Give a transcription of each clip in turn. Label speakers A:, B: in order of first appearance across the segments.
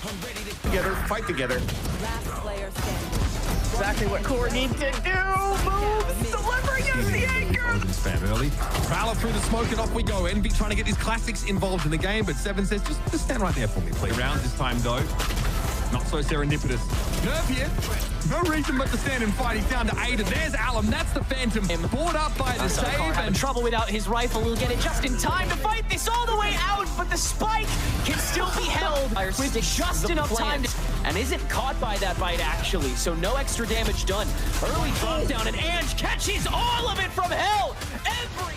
A: Together, fight together.
B: Last player standing.
C: Exactly what Core needs to do. Moves, delivering as the anchor.
A: Spam early. Valor through the smoke and off we go. Envy trying to get these classics involved in the game, but Seven says, just stand right there for me, please. Rounds this time, though. Not so serendipitous. Nerve here. No reason but to stand and fight. He's down to 8. And there's Alum. That's the Phantom. Brought up by the save.
C: And trouble without his rifle. He'll get it just in time to fight this all the way out. But the spike can still be held with just enough time. And isn't caught by that bite, actually. So no extra damage done. Early drop down. And Ange catches all of it from hell. Every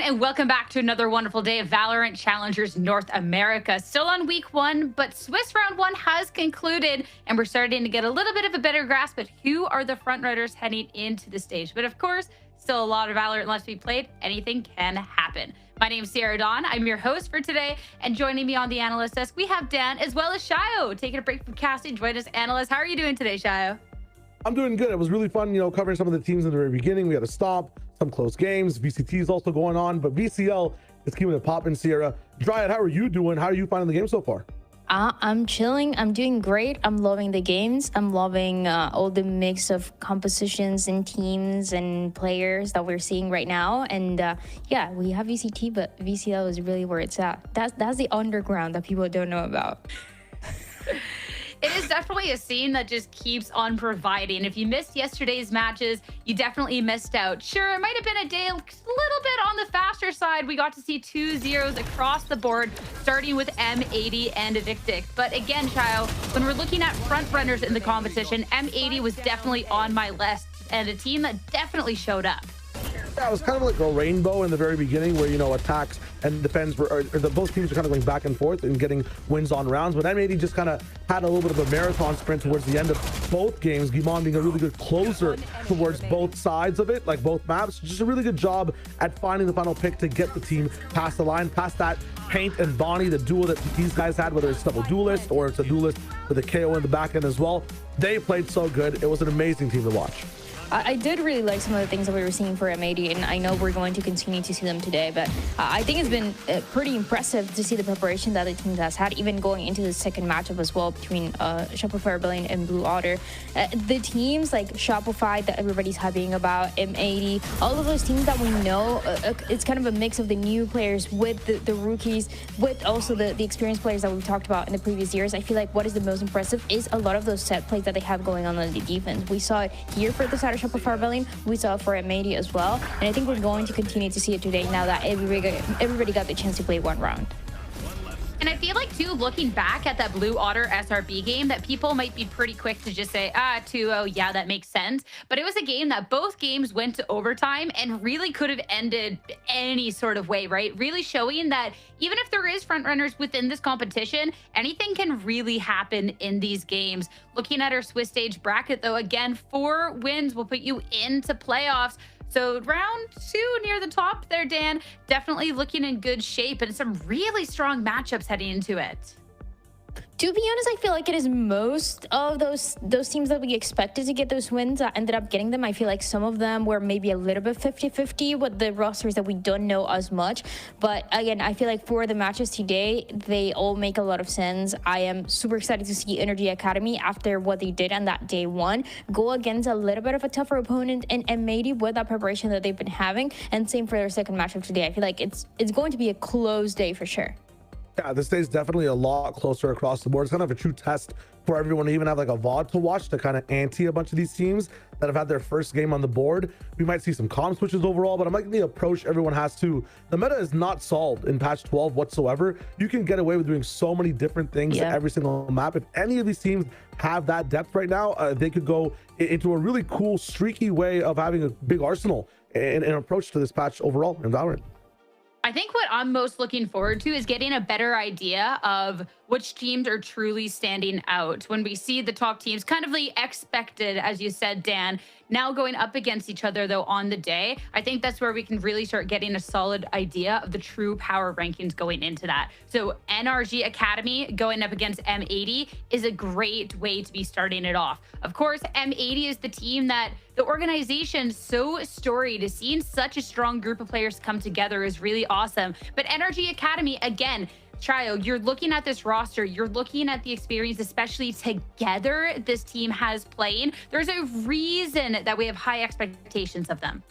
D: and welcome back to another wonderful day of Valorant Challengers North America. Still on week 1, but Swiss round 1 has concluded, and we're starting to get a little bit of a better grasp at who are the front runners heading into the stage. But of course, still a lot of Valorant left to be played. Anything can happen. My name is Sierra Dawn. I'm your host for today, and joining me on the analyst desk, we have Dan as well as Shayo. Taking a break from casting, join us analyst. How are you doing today, Shayo?
E: I'm doing good. It was really fun, covering some of the teams in the very beginning. We had to stop some close games. VCT is also going on, but VCL is keeping it popping. Sierra, Dryad, how are you doing? How are you finding the game so far?
F: I'm chilling. I'm doing great. I'm loving the games. I'm loving all the mix of compositions and teams and players that we're seeing right now. And yeah, we have VCT, but VCL is really where it's at. That's the underground that people don't know about.
D: It is definitely a scene that just keeps on providing. If you missed yesterday's matches, you definitely missed out. Sure, it might have been a day a little bit on the faster side. We got to see 2 zeros across the board, starting with M80 and Addictic. But again, Chayo, when we're looking at front runners in the competition, M80 was definitely on my list, and a team that definitely showed up.
E: Yeah, it was kind of like a rainbow in the very beginning where, attacks and defense were, both teams were kind of going back and forth and getting wins on rounds. But M80 just kind of had a little bit of a marathon sprint towards the end of both games. Guimon being a really good closer towards both sides of it, like both maps. Just a really good job at finding the final pick to get the team past the line, past that Paint and Bonnie, the duo that these guys had, whether it's double duelist or it's a duelist with a KO in the back end as well. They played so good. It was an amazing team to watch.
F: I did really like some of the things that we were seeing for M80, and I know we're going to continue to see them today, but I think it's been pretty impressive to see the preparation that the team has had, even going into the second matchup as well between Shopify Rebellion and Blue Otter. The teams like Shopify that everybody's hyping about, M80, all of those teams that we know, it's kind of a mix of the new players with the rookies, with also the experienced players that we've talked about in the previous years. I feel like what is the most impressive is a lot of those set plays that they have going on the defense. We saw it here for the side of Shopify Rebellion, we saw it for M80 as well, and I think we're going to continue to see it today now that everybody got the chance to play one round.
D: And I feel like, too, looking back at that Blue Otter SRB game, that people might be pretty quick to just say, 2-0, yeah, that makes sense. But it was a game that both games went to overtime and really could have ended any sort of way, right? Really showing that even if there is front runners within this competition, anything can really happen in these games. Looking at our Swiss stage bracket, though, again, 4 wins will put you into playoffs. So round 2 near the top there, Dan, definitely looking in good shape and some really strong matchups heading into it.
F: To be honest, I feel like it is most of those teams that we expected to get those wins that ended up getting them. I feel like some of them were maybe a little bit 50-50 with the rosters that we don't know as much. But again, I feel like for the matches today, they all make a lot of sense. I am super excited to see NRG Academy, after what they did on that day 1, go against a little bit of a tougher opponent in M80 with that preparation that they've been having. And same for their second matchup today. I feel like it's going to be a close day for sure.
E: Yeah, this day is definitely a lot closer across the board. It's kind of a true test for everyone to even have like a VOD to watch to kind of ante a bunch of these teams that have had their first game on the board. We might see some comm switches overall, but I'm liking the approach everyone has to. The meta is not solved in patch 12 whatsoever. You can get away with doing so many different things at every single map. If any of these teams have that depth right now, they could go into a really cool, streaky way of having a big arsenal and an approach to this patch overall in Valorant.
D: I think what I'm most looking forward to is getting a better idea of which teams are truly standing out. When we see the top teams, kind of the expected, as you said, Dan, Now going up against each other, though, on the day, I think that's where we can really start getting a solid idea of the true power rankings going into that. So NRG Academy going up against M80 is a great way to be starting it off. Of course, M80 is the team that the organization's so storied. Seeing such a strong group of players come together is really awesome. But NRG Academy, again, Chayo, you're looking at this roster, you're looking at the experience, especially together this team has playing. There's a reason that we have high expectations of them.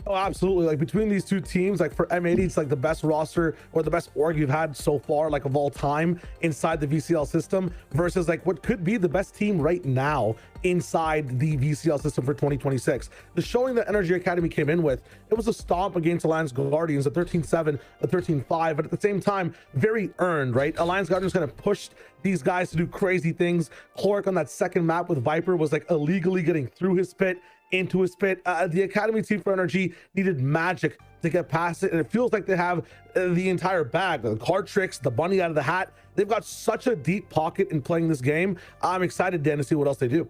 E: Oh, absolutely. Like between these two teams, like for M80, it's like the best roster or the best org you've had so far, like of all time inside the VCL system, versus like what could be the best team right now inside the VCL system for 2026. The showing that NRG Academy came in with, it was a stomp against Alliance Guardians, a 13-7, a 13-5, but at the same time, very earned, right? Alliance Guardians kind of pushed these guys to do crazy things. Cloric on that second map with Viper was like illegally getting through his pit, into his pit. The Academy team for NRG needed magic to get past it, and it feels like they have the entire bag, the card tricks, the bunny out of the hat. They've got such a deep pocket in playing this game. I'm excited, Dan, to see what else they do.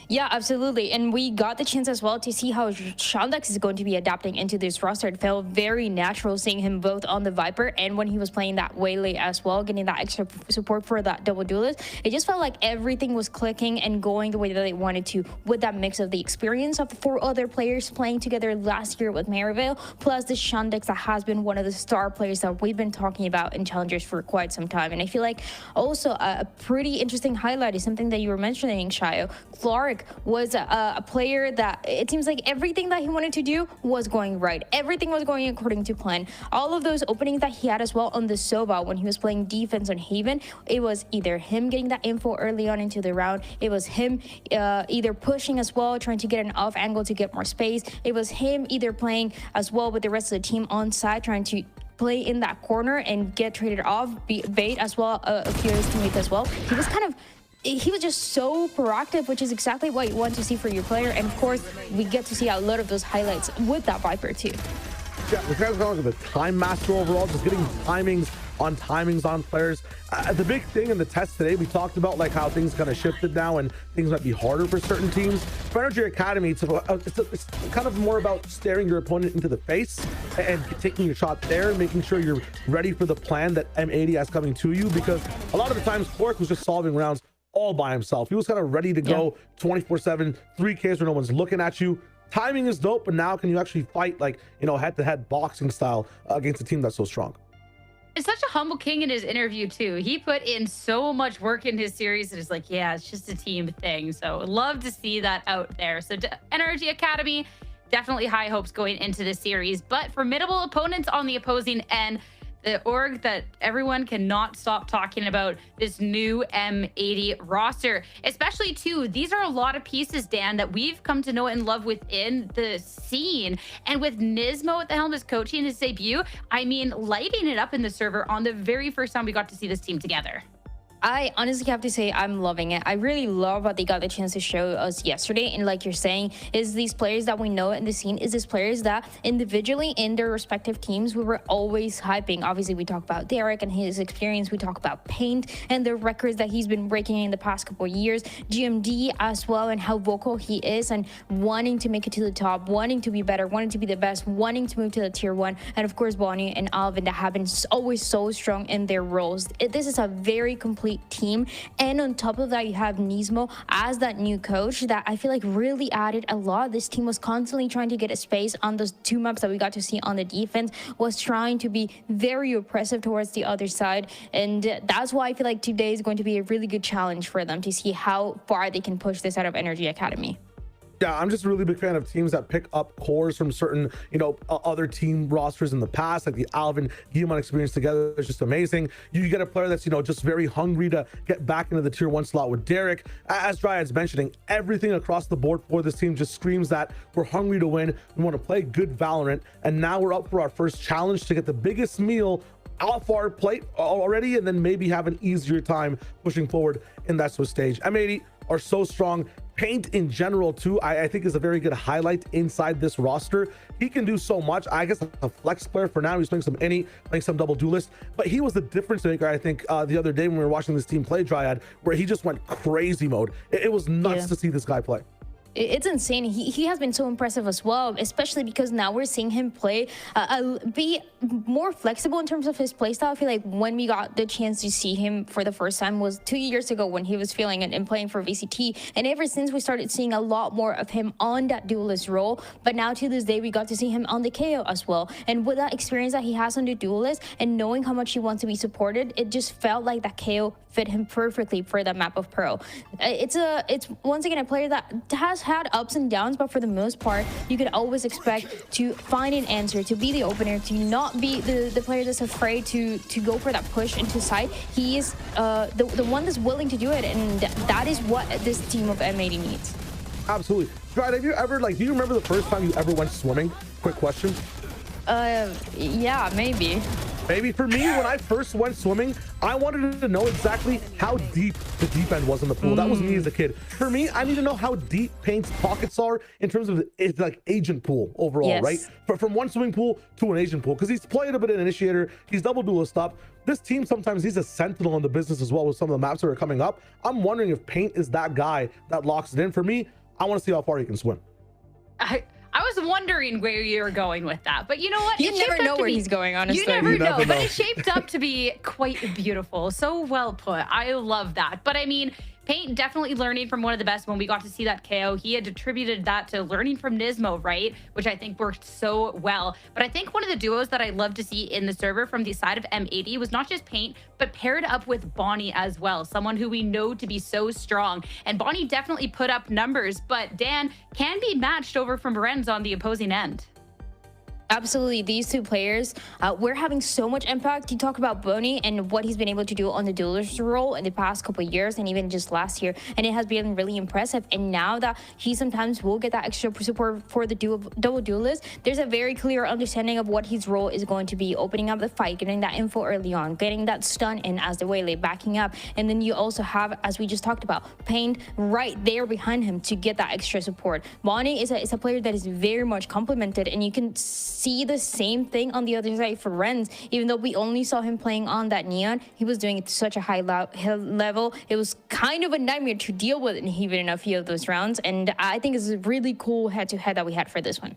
F: Yeah, absolutely. And we got the chance as well to see how Shandex is going to be adapting into this roster. It felt very natural seeing him both on the Viper and when he was playing that Waylay as well, getting that extra support for that double duelist. It just felt like everything was clicking and going the way that they wanted to, with that mix of the experience of the 4 other players playing together last year with Maryvale, plus the Shandex that has been one of the star players that we've been talking about in Challengers for quite some time. And I feel like also a pretty interesting highlight is something that you were mentioning, Shayo. Cloric was a player that it seems like everything that he wanted to do was going right. Everything was going according to plan. All of those openings that he had as well on the Sova when he was playing defense on Haven, it was either him getting that info early on into the round, it was him either pushing as well, trying to get an off angle to get more space, it was him either playing as well with the rest of the team on side, trying to play in that corner and get traded off, bait as well, a few of his teammates as well. He was just so proactive, which is exactly what you want to see for your player. And of course, we get to see a lot of those highlights with that Viper too.
E: Yeah, the guy's going with the time master overall, just getting timings on players. The big thing in the test today, we talked about like how things kind of shifted now and things might be harder for certain teams. For NRG Academy, it's kind of more about staring your opponent into the face and taking your shot there, making sure you're ready for the plan that M80 has coming to you, because a lot of the times Cloric was just solving rounds all by himself. He was kind of ready to go 24/7, 3Ks where no one's looking at you. Timing is dope, but now can you actually fight like, you know, head-to-head boxing style against a team that's so strong?
D: It's such a humble king in his interview too. He put in so much work in his series and it's like, yeah, it's just a team thing. So love to see that out there. So NRG Academy, definitely high hopes going into the series, but formidable opponents on the opposing end. The org that everyone cannot stop talking about, this new M80 roster, especially too, these are a lot of pieces, Dan, that we've come to know and love within the scene. And with Nismo at the helm as coaching his debut, I mean, lighting it up in the server on the very first time we got to see this team together.
F: I honestly have to say I'm loving it. I really love what they got the chance to show us yesterday. And like you're saying, is these players that we know in the scene, is these players that individually in their respective teams we were always hyping. Obviously, we talk about Derek and his experience. We talk about Paint and the records that he's been breaking in the past couple of years. GMD as well, and how vocal he is and wanting to make it to the top, wanting to be better, wanting to be the best, wanting to move to the tier 1. And of course, Bonnie and Alvin that have been always so strong in their roles. This is a very complete team, and on top of that you have Nismo as that new coach that I feel like really added a lot. This team was constantly trying to get a space on those 2 maps that we got to see on the defense, was trying to be very oppressive towards the other side, and that's why I feel like today is going to be a really good challenge for them to see how far they can push this out of NRG Academy.
E: Yeah, I'm just a really big fan of teams that pick up cores from certain, you know, other team rosters in the past, like the Alvin Guillemot experience together is just amazing. You get a player that's, you know, just very hungry to get back into the tier 1 slot with Derek. As Dryad's mentioning, everything across the board for this team just screams that we're hungry to win. We want to play good Valorant, and now we're up for our first challenge to get the biggest meal off our plate already, and then maybe have an easier time pushing forward in that Swiss stage. M80 are so strong. Paint in general too, I think is a very good highlight inside this roster. He can do so much. I guess a flex player for now. He's playing some any, playing some double duelist, but he was the difference maker, I think, the other day when we were watching this team play Dryad, where he just went crazy mode. It was nuts to see this guy play.
F: it's insane. He has been so impressive as well, especially because now we're seeing him play, be more flexible in terms of his play style. I feel like when we got the chance to see him for the first time was 2 years ago when he was feeling it and playing for VCT. And ever since, we started seeing a lot more of him on that duelist role. But now to this day, we got to see him on the KO as well. And with that experience that he has on the duelist and knowing how much he wants to be supported, it just felt like that KO fit him perfectly for that map of Pearl. It's once again a player that has had ups and downs, but for the most part, you could always expect to find an answer, to be the opener, to not be the player that's afraid to go for that push into side. He is the one that's willing to do it, and that is what this team of M80 needs.
E: Absolutely. Right, have you ever, like, do you remember the first time you ever went swimming? Quick question.
F: Yeah, maybe.
E: Maybe for me, when I first went swimming, I wanted to know exactly how deep the deep end was in the pool. That was me as a kid. For me, I need to know how deep Paint's pockets are in terms of it's like agent pool overall,
F: Yes.
E: right? From one swimming pool to an agent pool, because he's played a bit of initiator, he's double duelist up. This team sometimes he's a sentinel in the business as well with some of the maps that are coming up. I'm wondering if Paint is that guy that locks it in. For me, I want to see how far he can swim.
D: I was wondering where you were going with that, but you know what?
F: You
D: It shaped
F: never
D: up
F: know
D: to
F: where
D: be-
F: he's going, honestly.
D: You never know, but
E: know.
D: it shaped up to be quite beautiful. So well put. I love that. But I mean, Paint definitely learning from one of the best. When we got to see that KO, he had attributed that to learning from Nismo, right? Which I think worked so well. But I think one of the duos that I love to see in the server from the side of M80 was not just Paint, but paired up with Bonnie as well. Someone who we know to be so strong. And Bonnie definitely put up numbers, but Dan can be matched over from Renz on the opposing end.
F: Absolutely, these two players, we're having so much impact. You talk about Bonnie and what he's been able to do on the duelist role in the past couple of years and even just last year, and it has been really impressive. And now that he sometimes will get that extra support for the double duelist, there's a very clear understanding of what his role is going to be, opening up the fight, getting that info early on, getting that stun in as the waylay, backing up. And then you also have, as we just talked about, Paint right there behind him to get that extra support. Bonnie is a player that is very much complemented, and you can see the same thing on the other side for Renz. Even though we only saw him playing on that Neon, he was doing it to such a high level. It was kind of a nightmare to deal with even in a few of those rounds, and I think it's a really cool head-to-head that we had for this one.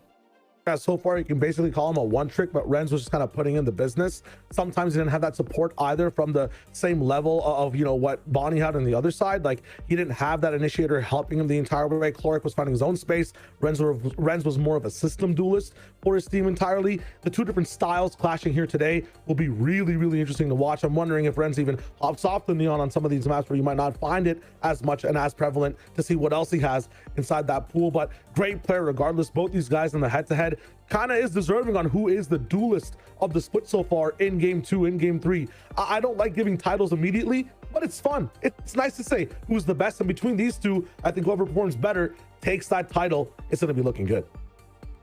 E: So far, you can basically call him a one trick, but Renz was just kind of putting in the business. Sometimes he didn't have that support either from the same level of, you know, what Bonnie had on the other side. Like, he didn't have that initiator helping him the entire way. Chloric was finding his own space. Renz was more of a system duelist for his team entirely. The two different styles clashing here today will be really, really interesting to watch. I'm wondering if Renz even hops off the Neon on some of these maps where you might not find it as much and as prevalent, to see what else he has inside that pool. But great player regardless. Both these guys in the head-to-head kind of is deserving on who is the duelist of the split so far in game 2, in game 3. I don't like giving titles immediately, but it's fun. It's nice to say who's the best, and between these two, I think whoever performs better takes that title. It's going to be looking good.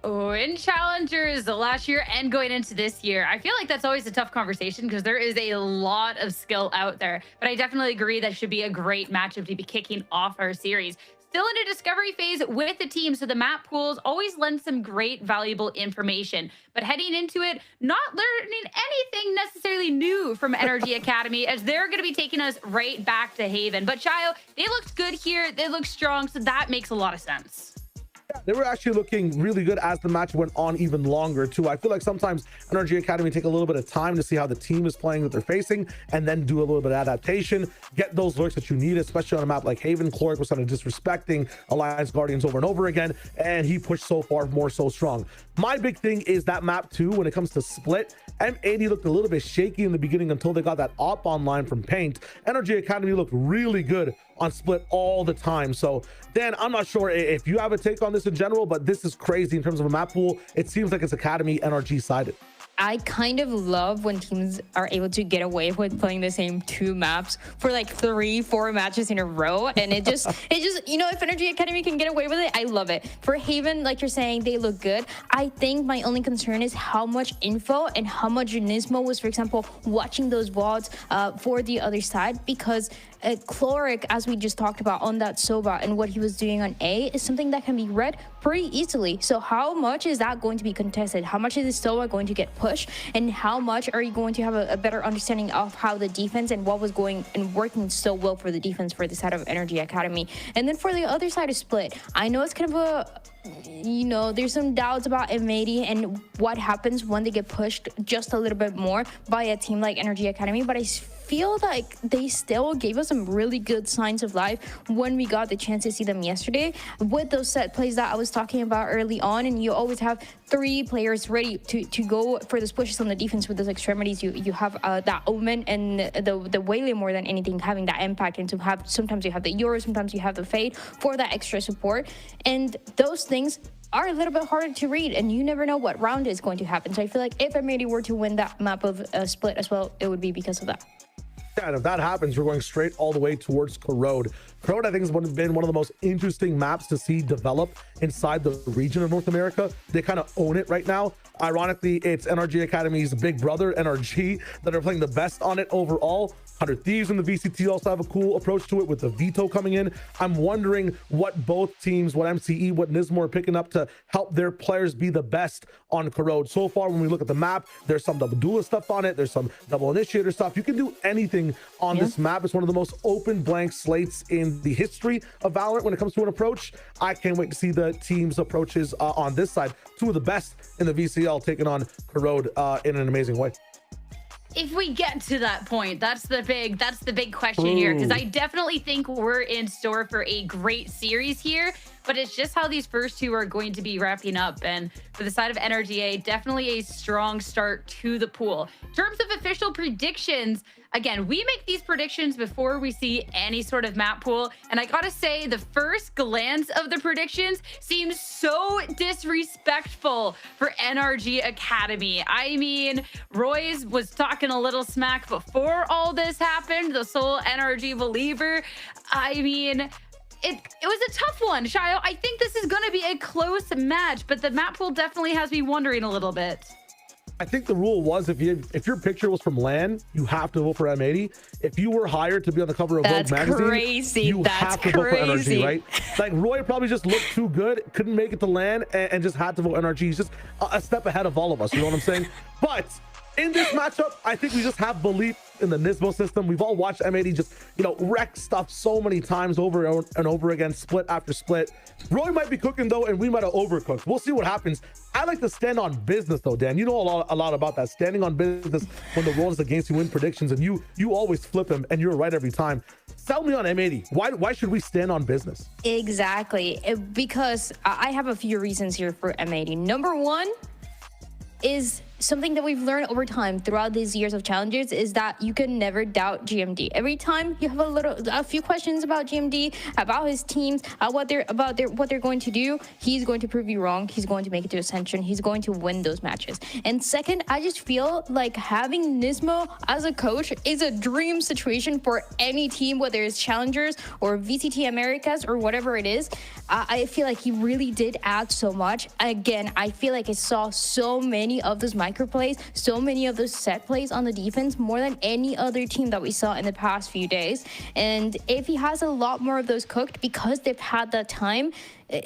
D: Oh, in challengers the last year and going into this year, I feel like that's always a tough conversation because there is a lot of skill out there. But I definitely agree that should be a great matchup to be kicking off our series. Still in a discovery phase with the team, so the map pools always lend some great, valuable information. But heading into it, not learning anything necessarily new from NRG Academy, as they're going to be taking us right back to Haven. But Chayo, they looked good here. They look strong, so that makes a lot of sense.
E: They were actually looking really good as the match went on even longer too. I feel like sometimes NRG Academy take a little bit of time to see how the team is playing that they're facing, and then do a little bit of adaptation, get those lurks that you need, especially on a map like Haven. Chloric was kind of disrespecting Alliance Guardians over and over again, and he pushed so far more so strong. My big thing is that map too, when it comes to split, M80 looked a little bit shaky in the beginning until they got that op online from Paint. NRG Academy looked really good on split all the time. So Dan, I'm not sure if you have a take on this in general, but this is crazy in terms of a map pool. It seems like it's Academy NRG sided.
F: I kind of love when teams are able to get away with playing the same two maps for like 3-4 matches in a row. And it just, you know, if NRG Academy can get away with it, I love it. For Haven, like you're saying, they look good. I think my only concern is how much info and how much Nismo was, for example, watching those VODs for the other side, because Chloric, as we just talked about on that Sova and what he was doing on A, is something that can be read pretty easily. So how much is that going to be contested? How much is the Sova going to get pushed? push, and how much are you going to have a better understanding of how the defense and what was going and working so well for the defense for the side of NRG Academy. And then for the other side of Split, I know it's kind of a, you know, there's some doubts about M80 and what happens when they get pushed just a little bit more by a team like NRG Academy, but I feel like they still gave us some really good signs of life when we got the chance to see them yesterday with those set plays that I was talking about early on. And you always have 3 players ready to go for those pushes on the defense with those extremities. You have that Omen and the Waylay more than anything having that impact, and to have sometimes you have the Euro, sometimes you have the Fade for that extra support, and those things are a little bit harder to read, and you never know what round is going to happen. So I feel like if M80 were to win that map of Split as well, it would be because of that.
E: Yeah, and if that happens, we're going straight all the way towards Corrode. Corrode, I think, has been one of the most interesting maps to see develop inside the region of North America. They kind of own it right now. Ironically, it's NRG Academy's big brother, NRG, that are playing the best on it overall. 100 Thieves and the VCT also have a cool approach to it with the Veto coming in. I'm wondering what both teams, what MCE, what Nismo are picking up to help their players be the best on Corrode. So far, when we look at the map, there's some double duelist stuff on it. There's some double initiator stuff. You can do anything on this map. It's one of the most open blank slates in the history of Valorant when it comes to an approach. I can't wait to see the team's approaches on this side. 2 of the best in the VCL taking on Corrode in an amazing way.
D: If we get to that point, that's the big question here, because I definitely think we're in store for a great series here, but it's just how these first 2 are going to be wrapping up. And for the side of NRGA, definitely a strong start to the pool. In terms of official predictions, again, we make these predictions before we see any sort of map pool, and I gotta say, the first glance of the predictions seems so disrespectful for NRG Academy. I mean, Roy's was talking a little smack before all this happened, the sole NRG believer. I mean, it was a tough one, Shayo. I think this is going to be a close match, but the map pool definitely has me wondering a little bit.
E: I think the rule was if your picture was from LAN, you have to vote for M80. If you were hired to be on the cover of Vogue magazine, you have to vote for NRG, right? Like Roy probably just looked too good, couldn't make it to LAN, and just had to vote NRG. He's just a step ahead of all of us, you know what I'm saying? But in this matchup, I think we just have belief in the Nismo system. We've all watched M80 just, you know, wreck stuff so many times over and over again, split after split. Roy might be cooking though, and we might have overcooked. We'll see what happens. I like to stand on business though, Dan. You know a lot about that. Standing on business when the world is against you, win predictions, and you always flip them, and you're right every time. Sell me on M80. Why should we stand on business?
F: Exactly, because I have a few reasons here for M80. Number 1 is something that we've learned over time throughout these years of challenges, is that you can never doubt GMD. Every time you have a few questions about GMD, about his teams, what they're going to do, he's going to prove you wrong. He's going to make it to Ascension. He's going to win those matches. And second, I just feel like having Nismo as a coach is a dream situation for any team, whether it's Challengers or VCT Americas or whatever it is. I feel like he really did add so much. Again, I feel like I saw so many of those micro plays, so many of those set plays on the defense, more than any other team that we saw in the past few days. And if he has a lot more of those cooked because they've had that time,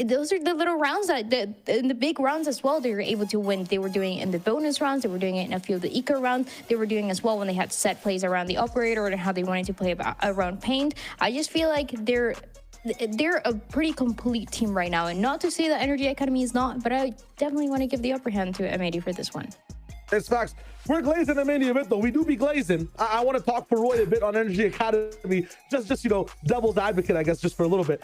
F: those are the little rounds that in the big rounds as well, they were able to win. They were doing it in the bonus rounds, they were doing it in a few of the eco rounds, they were doing as well when they had set plays around the operator and how they wanted to play around paint. I just feel like they're a pretty complete team right now, and not to say that NRG Academy is not, but I definitely want to give the upper hand to M80 for this one.
E: It's facts. We're glazing them in the event, though. We do be glazing. I want to talk for Roy a bit on NRG Academy. Just you know, devil's advocate, I guess, just for a little bit.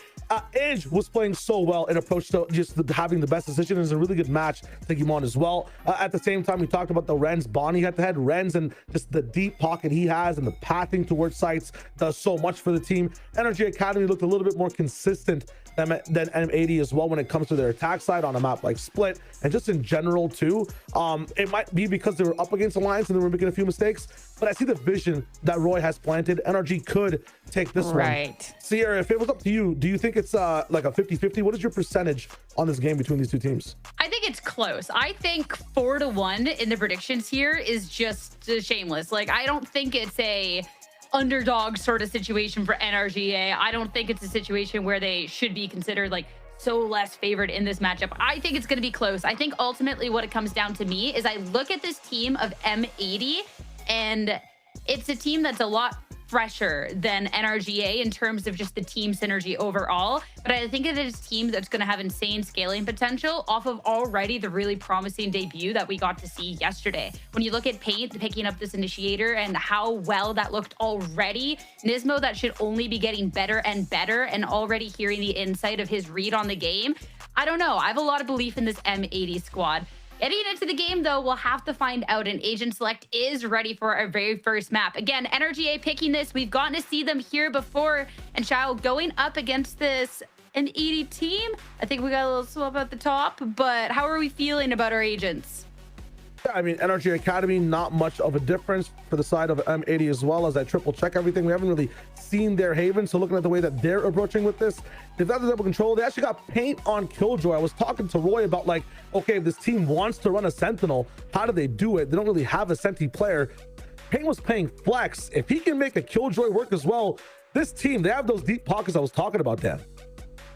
E: Edge was playing so well in approach to just having the best decision. It was a really good match to take him on as well. At the same time, we talked about the Renz Bonnie head-to-head. Renz and just the deep pocket he has and the pathing towards sites does so much for the team. NRG Academy looked a little bit more consistent than M80 as well when it comes to their attack side on a map like Split, and just in general too. It might be because they were up against Alliance and they were making a few mistakes, but I see the vision that Roy has planted. NRG could take this one. Sierra, if it was up to you, do you think it's like a 50-50? What is your percentage on this game between these two teams?
D: I think it's close. I think 4-1 in the predictions here is just shameless. Like, I don't think it's a underdog sort of situation for NRGA. I don't think it's a situation where they should be considered like so less favored in this matchup. I think it's going to be close. I think ultimately what it comes down to me is I look at this team of M80, and it's a team that's a lot fresher than NRGA in terms of just the team synergy overall. But I think it is a team that's going to have insane scaling potential off of already the really promising debut that we got to see yesterday. When you look at Paint picking up this initiator and how well that looked already, Nismo that should only be getting better and better, and already hearing the insight of his read on the game. I don't know. I have a lot of belief in this M80 squad. Getting into the game, though, we'll have to find out, and Agent Select is ready for our very first map. Again, NRGA picking this. We've gotten to see them here before, and Shao going up against this M80 team. I think we got a little swap at the top, but how are we feeling about our agents?
E: I mean, NRG Academy, not much of a difference for the side of M80 as well. As I triple check everything, we haven't really seen their Haven. So looking at the way that they're approaching with this, they've got the double control. They actually got Paint on Killjoy. I was talking to Roy about, like, okay, if this team wants to run a Sentinel, how do they do it? They don't really have a Senti player. Paint was playing flex. If he can make a Killjoy work as well, this team, they have those deep pockets I was talking about, Dan.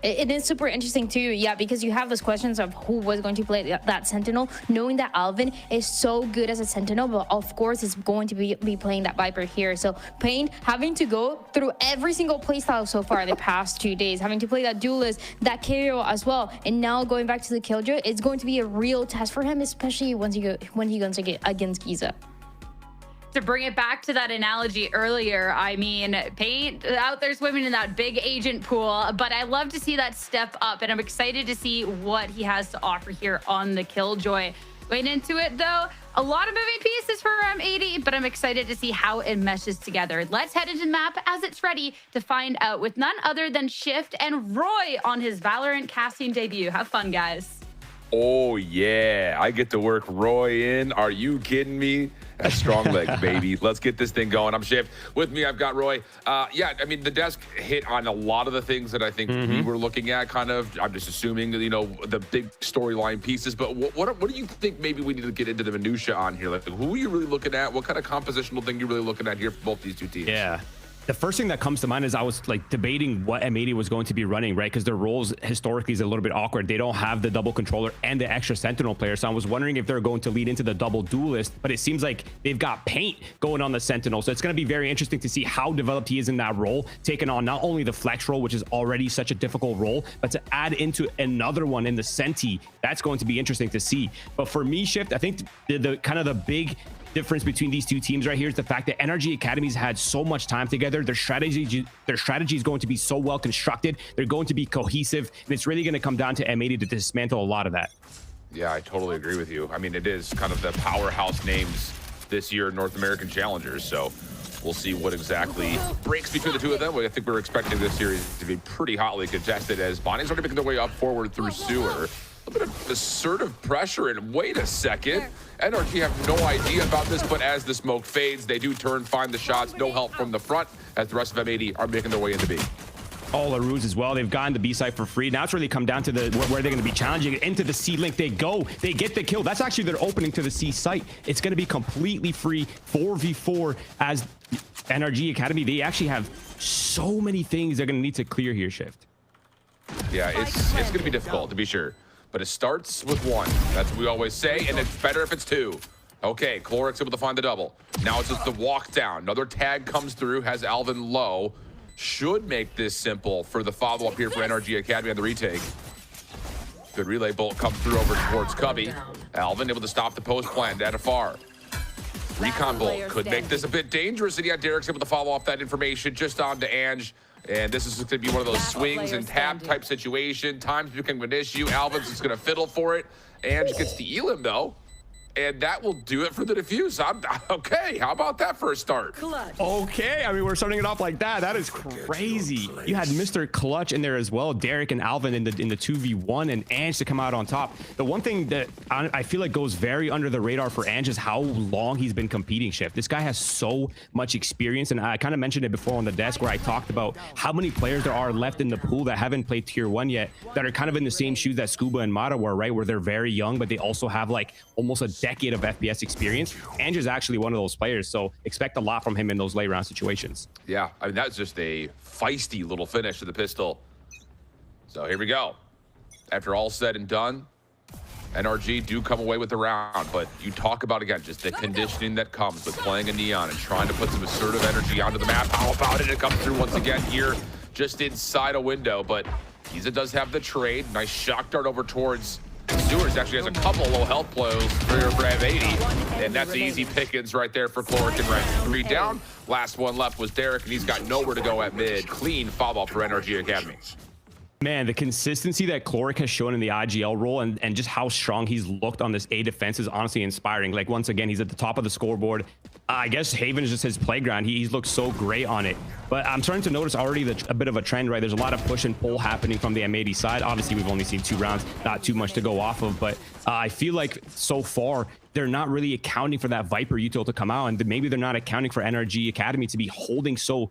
F: It is super interesting too, yeah, because you have those questions of who was going to play that Sentinel, knowing that Alvin is so good as a Sentinel, but of course is going to be playing that Viper here. So Pain having to go through every single playstyle so far the past 2 days, having to play that Duelist, that KO as well, and now going back to the Killjoy, it's going to be a real test for him, especially when he goes against Geeza.
D: To bring it back to that analogy earlier, I mean, Paint out there swimming in that big agent pool, but I love to see that step up, and I'm excited to see what he has to offer here on the Killjoy. Going into it, though, a lot of moving pieces for M80, but I'm excited to see how it meshes together. Let's head into the map as it's ready to find out with none other than Shift and Roy on his Valorant casting debut. Have fun, guys.
G: Oh, yeah. I get to work Roy in. Are you kidding me? That's strong leg, baby. Let's get this thing going. I'm Shift. With me, I've got Roy. Yeah, I mean, the desk hit on a lot of the things that I think we were looking at, kind of. I'm just assuming, you know, the big storyline pieces. But what do you think maybe we need to get into the minutia on here? Like, who are you really looking at? What kind of compositional thing are you really looking at here for both these two teams?
H: Yeah. The first thing that comes to mind is I was like debating what M80 was going to be running, right? Because their roles historically is a little bit awkward. They don't have the double controller and the extra Sentinel player. So I was wondering if they're going to lead into the double Duelist, but it seems like they've got Paint going on the Sentinel. So it's going to be very interesting to see how developed he is in that role, taking on not only the flex role, which is already such a difficult role, but to add into another one in the Senti, that's going to be interesting to see. But for me, Shift, I think the kind of the big difference between these two teams right here is the fact that NRG Academy's had so much time together. Their strategy is going to be so well constructed. They're going to be cohesive, and it's really going to come down to M80 to dismantle a lot of that.
G: Yeah, I totally agree with you. I mean, it is kind of the powerhouse names this year, North American challengers. So we'll see what exactly breaks between the two of them. I think we're expecting this series to be pretty hotly contested as Bonnie's already making their way up forward through sewer. A bit of assertive pressure, and wait a second. NRG have no idea about this, but as the smoke fades, they do turn, find the shots, no help from the front, as the rest of M80 are making their way into B.
H: All the ruse as well. They've gotten the B side for free. Now it's really come down to where they're going to be challenging it. Into the C link they go. They get the kill. That's actually their opening to the C site. It's going to be completely free 4v4 as NRG Academy. They actually have so many things they're going to need to clear here, Shift.
G: Yeah, it's going to be difficult, to be sure. But it starts with one. That's what we always say, and it's better if it's two. Okay, Clorix able to find the double. Now it's just the walk down. Another tag comes through, has Alvin low. Should make this simple for the follow-up here for NRG Academy on the retake. Good relay bolt come through over towards Cubby. Alvin able to stop the post plant at afar. Recon bolt could make this a bit dangerous, and yeah, Derek's able to follow off that information just onto Ange. And this is going to be one of those swings and tap type situation. Time's becoming an issue. Alvin's just going to fiddle for it. Ange gets the Elim, though. And that will do it for the defuse. Okay, how about that for a start?
H: Okay, I mean, we're starting it off like that. That is crazy. You had Mr. Clutch in there as well, Derek and Alvin in the 2v1, and Ange to come out on top. The one thing that I feel like goes very under the radar for Ange is how long he's been competing, Shift. This guy has so much experience, and I kind of mentioned it before on the desk where I talked about how many players there are left in the pool that haven't played Tier 1 yet, that are kind of in the same shoes that Scuba and Mata were, right? Where they're very young, but they also have like almost a decade of FPS experience. Ange is actually one of those players, so expect a lot from him in those late round situations.
G: Yeah, I mean, that's just a feisty little finish to the pistol. So here we go. after all said and done, NRG do come away with the round, but you talk about, again, just the conditioning that comes with playing a Neon and trying to put some assertive energy onto the map. How about it? It comes through once again here, just inside a window, but Geeza does have the trade. Nice shock dart over towards Sewers. Actually has a couple low health blows for M80, and that's easy pickings right there for Chloric and Ren. 3 down. Last one left was Derek, and he's got nowhere to go at mid. Clean foul for NRG Academy.
H: Man, the consistency that Chloric has shown in the IGL role and just how strong he's looked on this A defense is honestly inspiring. Like, once again, he's at the top of the scoreboard. I guess Haven is just his playground. He's looked so great on it. But I'm starting to notice already a bit of a trend, right? There's a lot of push and pull happening from the M80 side. Obviously, we've only seen 2 rounds, not too much to go off of. But I feel like so far, they're not really accounting for that Viper util to come out. And maybe they're not accounting for NRG Academy to be holding so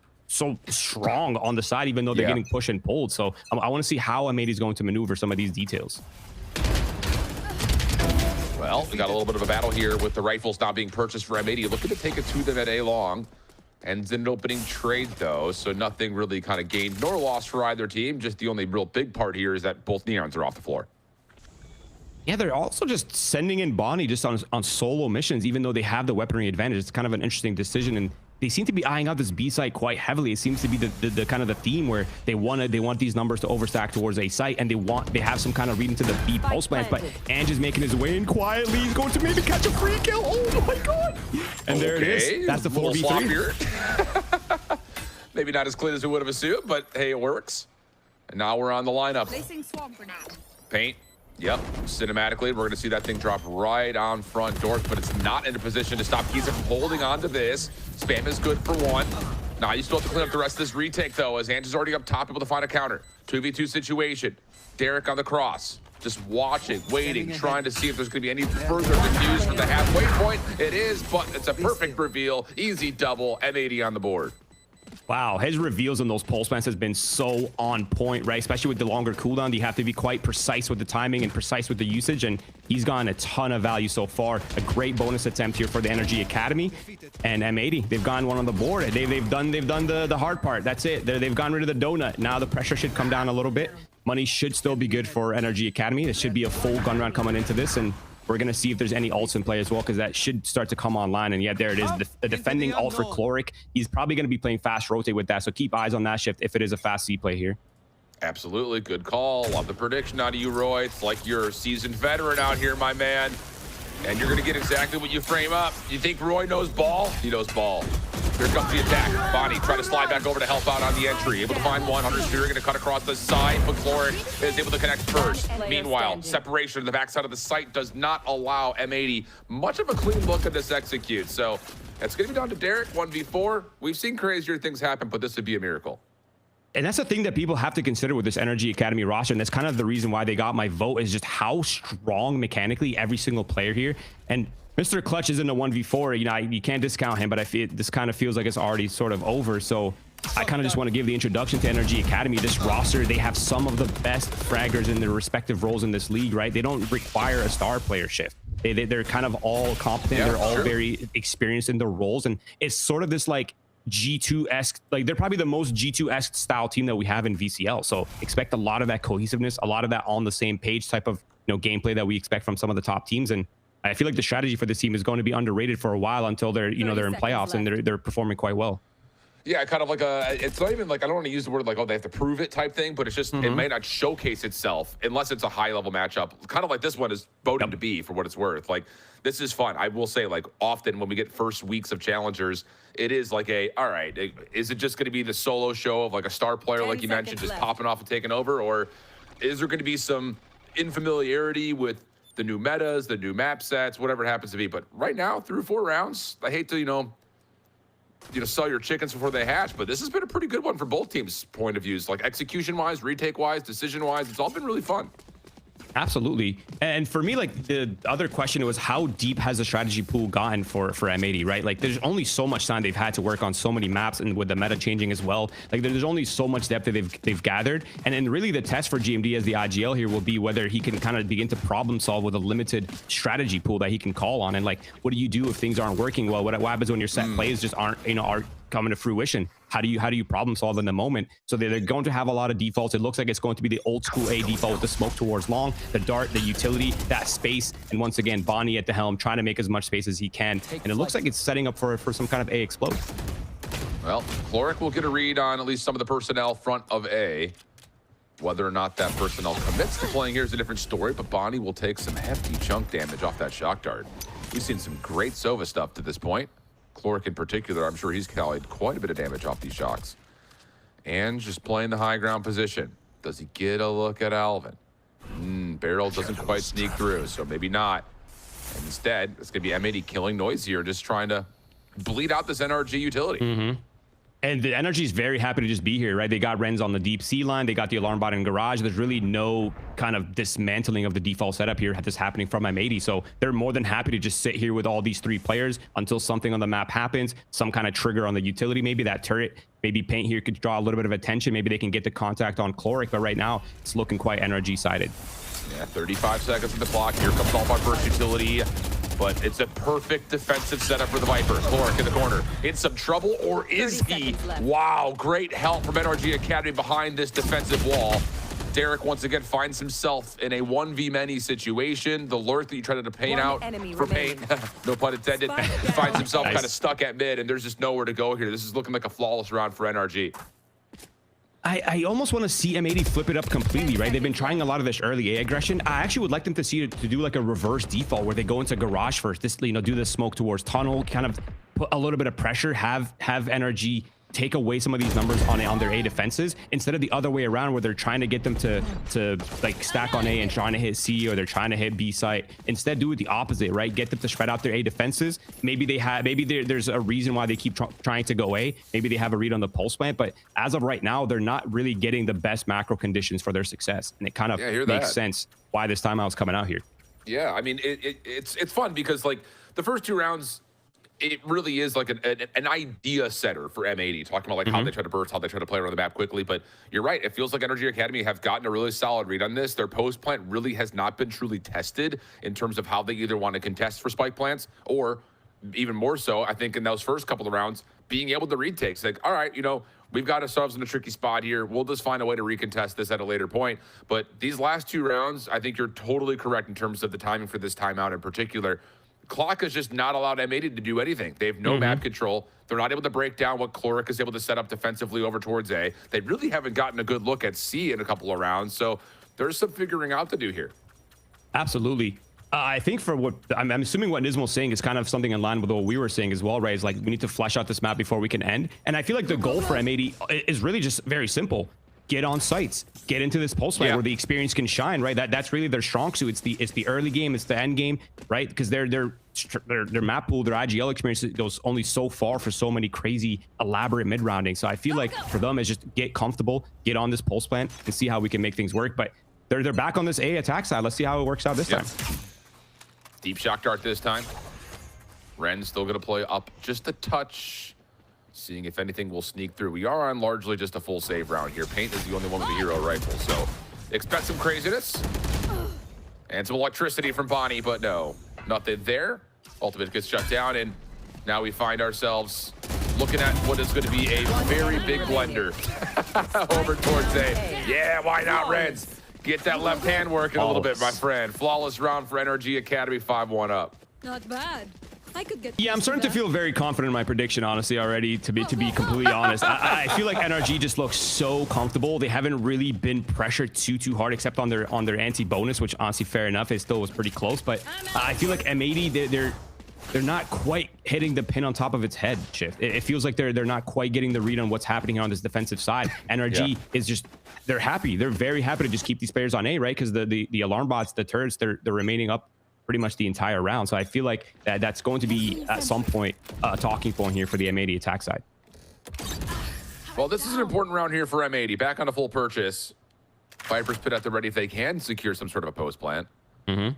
H: strong on the side, even though they're getting pushed and pulled. So I want to see how M80 is going to maneuver some of these details.
G: Well, we got a little bit of a battle here with the rifles not being purchased for M80. Looking to take it to them at A long. Ends in an opening trade, though, so nothing really kind of gained nor lost for either team. Just the only real big part here is that both Neons are off the floor.
H: Yeah, they're also just sending in Bonnie just on solo missions, even though they have the weaponry advantage. It's kind of an interesting decision, and they seem to be eyeing out this B site quite heavily. It seems to be the kind of the theme where they want these numbers to overstack towards A site, and they have some kind of reading to the B pulse plans. But Ange is making his way in quietly. He's going to maybe catch a free kill. Oh my god! And there it is. That's the 4v3.
G: Maybe not as clean as we would have assumed, but hey, it works. And now we're on the lineup.
B: Placing swamp grenade.
G: Paint. Yep, cinematically, we're going to see that thing drop right on front doors, but it's not in a position to stop Geeza from holding on to this. Spam is good for 1. Now you still have to clean up the rest of this retake, though, as Ange is already up top, able to find a counter. 2v2 situation. Derek on the cross. Just watching, waiting, trying to see if there's going to be any further defuse from the halfway point. It is, but it's a perfect reveal. Easy double, M80 on the board.
H: Wow, his reveals on those pulse plants has been so on point, right? Especially with the longer cooldown, you have to be quite precise with the timing and precise with the usage, and he's gotten a ton of value so far. A great bonus attempt here for the NRG Academy and M80. They've gotten one on the board. They've done the hard part. That's it. They've gotten rid of the donut. Now the pressure should come down a little bit. Money should still be good for NRG Academy. This should be a full gun round coming into this, and we're going to see if there's any ults in play as well, because that should start to come online. And yeah, there it is. The defending ult for Chloric. He's probably going to be playing fast rotate with that, so keep eyes on that shift if it is a fast C play here.
G: Absolutely. Good call. Love the prediction out of you, Roy. It's like you're a seasoned veteran out here, my man. And you're going to get exactly what you frame up. You think Roy knows ball? He knows ball. Here comes the attack. Bonnie trying to slide back over to help out on the entry. Able to find 100 Spear, going to cut across the side, but Chloric is able to connect first. Meanwhile, separation of the backside of the site does not allow M80 much of a clean look at this execute. So it's going to be down to Derek, 1v4. We've seen crazier things happen, but this would be a miracle.
H: And that's the thing that people have to consider with this NRG Academy roster, and that's kind of the reason why they got my vote, is just how strong mechanically every single player here. And Mr. Clutch isn't a 1v4, you know, you can't discount him, but I feel this kind of feels like it's already sort of over. So I kind of just want to give the introduction to NRG Academy. This roster, they have some of the best fraggers in their respective roles in this league, right? They don't require a star player shift. They're kind of all competent. Yeah, they're all very experienced in their roles, and it's sort of this like G2-esque, like they're probably the most G2-esque style team that we have in VCL. So expect a lot of that cohesiveness, a lot of that on the same page type of, you know, gameplay that we expect from some of the top teams. And I feel like the strategy for this team is going to be underrated for a while until they're, you know, they're in playoffs and they're performing quite well.
G: Yeah, kind of like it's not even like, I don't want to use the word like, oh, they have to prove it type thing, but it's just, it may not showcase itself unless it's a high level matchup. Kind of like this one is voted to be, for what it's worth. Like, this is fun. I will say, like, often when we get first weeks of challengers, it is like all right, is it just going to be the solo show of like a star player, like you mentioned, just popping off and taking over? Or is there going to be some infamiliarity with the new metas, the new map sets, whatever it happens to be? But right now, through 4 rounds, I hate to, you know, sell your chickens before they hatch, but this has been a pretty good one for both teams' point of views. Like execution-wise, retake-wise, decision-wise, it's all been really fun.
H: Absolutely. And for me, like, the other question was, how deep has the strategy pool gotten for M80, right? Like, there's only so much time they've had to work on so many maps, and with the meta changing as well, like there's only so much depth that they've gathered. And then really the test for GMD as the IGL here will be whether he can kind of begin to problem solve with a limited strategy pool that he can call on. And like, what do you do if things aren't working well? What happens when your set plays just aren't, you know, coming to fruition. How do you problem solve in the moment? So they're going to have a lot of defaults. It looks like it's going to be the old school A default with the smoke towards long, the dart, the utility, that space, and once again Bonnie at the helm trying to make as much space as he can. And it looks like it's setting up for some kind of A explode.
G: Well, Chloric will get a read on at least some of the personnel front of A. Whether or not that personnel commits to playing here is a different story, but Bonnie will take some hefty chunk damage off that shock dart. We've seen some great Sova stuff to this point. Chloric in particular, I'm sure he's tallied quite a bit of damage off these shocks. And just playing the high ground position. Does he get a look at Alvin? Barrel doesn't quite sneak through, so maybe not. And instead, it's going to be M80 killing Noise here, just trying to bleed out this NRG utility.
H: And the NRG is very happy to just be here, right? They got Renz on the deep sea line. They got the alarm bot in garage. There's really no kind of dismantling of the default setup here that's happening from M80. So they're more than happy to just sit here with all these 3 players until something on the map happens, some kind of trigger on the utility. Maybe that turret, maybe Paint here could draw a little bit of attention. Maybe they can get the contact on Chloric, but right now it's looking quite NRG sided.
G: Yeah, 35 seconds on the clock. Here comes all our first utility. But it's a perfect defensive setup for the Viper. Chloric in the corner. In some trouble, or is he? Wow, great help from NRG Academy behind this defensive wall. Derek once again finds himself in a 1v-many situation. The lurk that you tried to paint out for Paint, no pun intended, finds himself kind of stuck at mid, and there's just nowhere to go here. This is looking like a flawless round for NRG.
H: I almost want to see M80 flip it up completely, right? They've been trying a lot of this early A aggression. I actually would like them to see to do like a reverse default where they go into garage first. This, you know, do the smoke towards tunnel, kind of put a little bit of pressure, have NRG take away some of these numbers on their A defenses instead of the other way around where they're trying to get them to like stack on A and trying to hit C, or they're trying to hit B site. Instead, do it the opposite, right? Get them to spread out their A defenses. Maybe there's a reason why they keep trying to go A. Maybe they have a read on the pulse plant, but as of right now, they're not really getting the best macro conditions for their success, and it kind of makes sense why this timeout's coming out here.
G: Yeah, I mean it's fun because like the first 2 rounds, it really is like an idea setter for M80, talking about like how they try to burst, how they try to play around the map quickly. But you're right, it feels like NRG Academy have gotten a really solid read on this. Their post plant really has not been truly tested in terms of how they either want to contest for spike plants, or even more so, I think in those first couple of rounds, being able to read takes. Like, all right, you know, we've got ourselves in a tricky spot here. We'll just find a way to recontest this at a later point. But these last 2 rounds, I think you're totally correct in terms of the timing for this timeout in particular. Clock has just not allowed M80 to do anything. They have no map control. They're not able to break down what Chloric is able to set up defensively over towards A. They really haven't gotten a good look at C in a couple of rounds. So there's some figuring out to do here.
H: Absolutely. I think for what I'm assuming what Nismo's saying is kind of something in line with what we were saying as well, right? Is like we need to flesh out this map before we can end. And I feel like the goal for M80 is really just very simple. Get on sites, get into this pulse fight where the experience can shine, right? That's really their strong suit. It's the early game, it's the end game, right? Because their map pool, their IGL experience goes only so far for so many crazy elaborate mid rounding. So I feel like for them is just get comfortable, get on this pulse plan, and see how we can make things work. But they're back on this A attack side. Let's see how it works out this time.
G: Deep shock dart this time. Ren's still gonna play up just a touch, seeing if anything will sneak through. We are on largely just a full save round here. Paint is the only one with a hero rifle, so expect some craziness and some electricity from Bonnie, but no, nothing there. Ultimate gets shut down, and now we find ourselves looking at what is going to be a very big blender over towards A. Yeah, why not, Reds? Get that left hand working a little bit, my friend. Flawless round for NRG Academy, 5-1 up.
B: Not bad. I could get.
H: Yeah, I'm starting to feel very confident in my prediction, honestly, already, to be completely honest. I feel like NRG just looks so comfortable. They haven't really been pressured too hard, except on their anti-bonus, which honestly, fair enough, it still was pretty close. But I feel like M80, they're not quite hitting the pin on top of its head, Shift. It feels like they're not quite getting the read on what's happening here on this defensive side. NRG is just, they're happy. They're very happy to just keep these players on A, right? Because the alarm bots, the turrets, they're remaining up pretty much the entire round. So I feel like that's going to be at some point a talking point here for the M80 attack side.
G: Well, this is an important round here for M80. Back on a full purchase. Vipers put at the ready if they can secure some sort of a post plant. And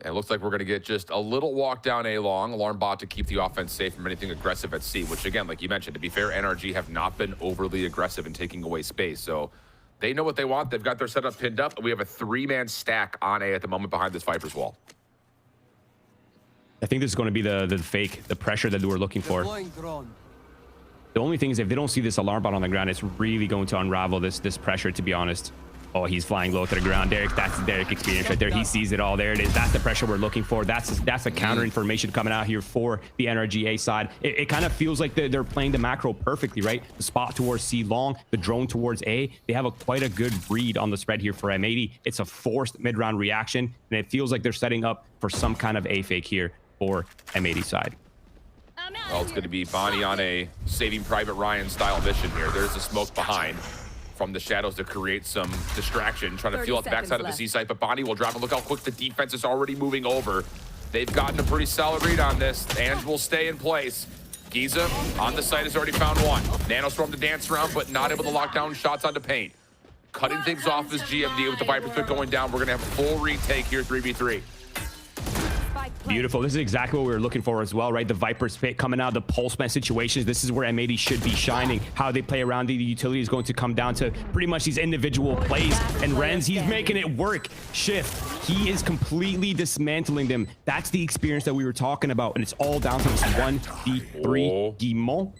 G: it looks like we're going to get just a little walk down A long. Alarm bot to keep the offense safe from anything aggressive at C, which again, like you mentioned, to be fair, NRG have not been overly aggressive in taking away space. So they know what they want. They've got their setup pinned up. We have a 3-man stack on A at the moment behind this Vipers wall.
H: I think this is going to be the fake, the pressure that we're looking for. The only thing is if they don't see this alarm bot on the ground, it's really going to unravel this pressure, to be honest. Oh, he's flying low to the ground. Derek, that's the Derek experience right there. He sees it all. There it is. That's the pressure we're looking for. That's the counter information coming out here for the NRGA side. It kind of feels like they're playing the macro perfectly, right? The spot towards C long, the drone towards A. They have quite a good read on the spread here for M80. It's a forced mid-round reaction, and it feels like they're setting up for some kind of A fake here for M80 side.
G: Well, it's going to be Bonnie on a Saving Private Ryan style mission here. There's the smoke behind from the shadows to create some distraction, trying to feel out the backside of the C site, but Bonnie will drop it. Look how quick the defense is already moving over. They've gotten a pretty solid read on this. Ange will stay in place. Geeza on the site has already found one. Nanostorm to dance around, but not able to lock down shots onto paint. Cutting things off as GMD with the Viper Spit going down. We're going to have a full retake here, 3v3.
H: Beautiful. This is exactly what we were looking for as well, right? The Viper Spit coming out, the pulse man situations. This is where M80 should be shining. How they play around the utility is going to come down to pretty much these individual plays. And Renz, he's making it work. Shift, he is completely dismantling them. That's the experience that we were talking about. And it's all down to this 1v3 Guimont.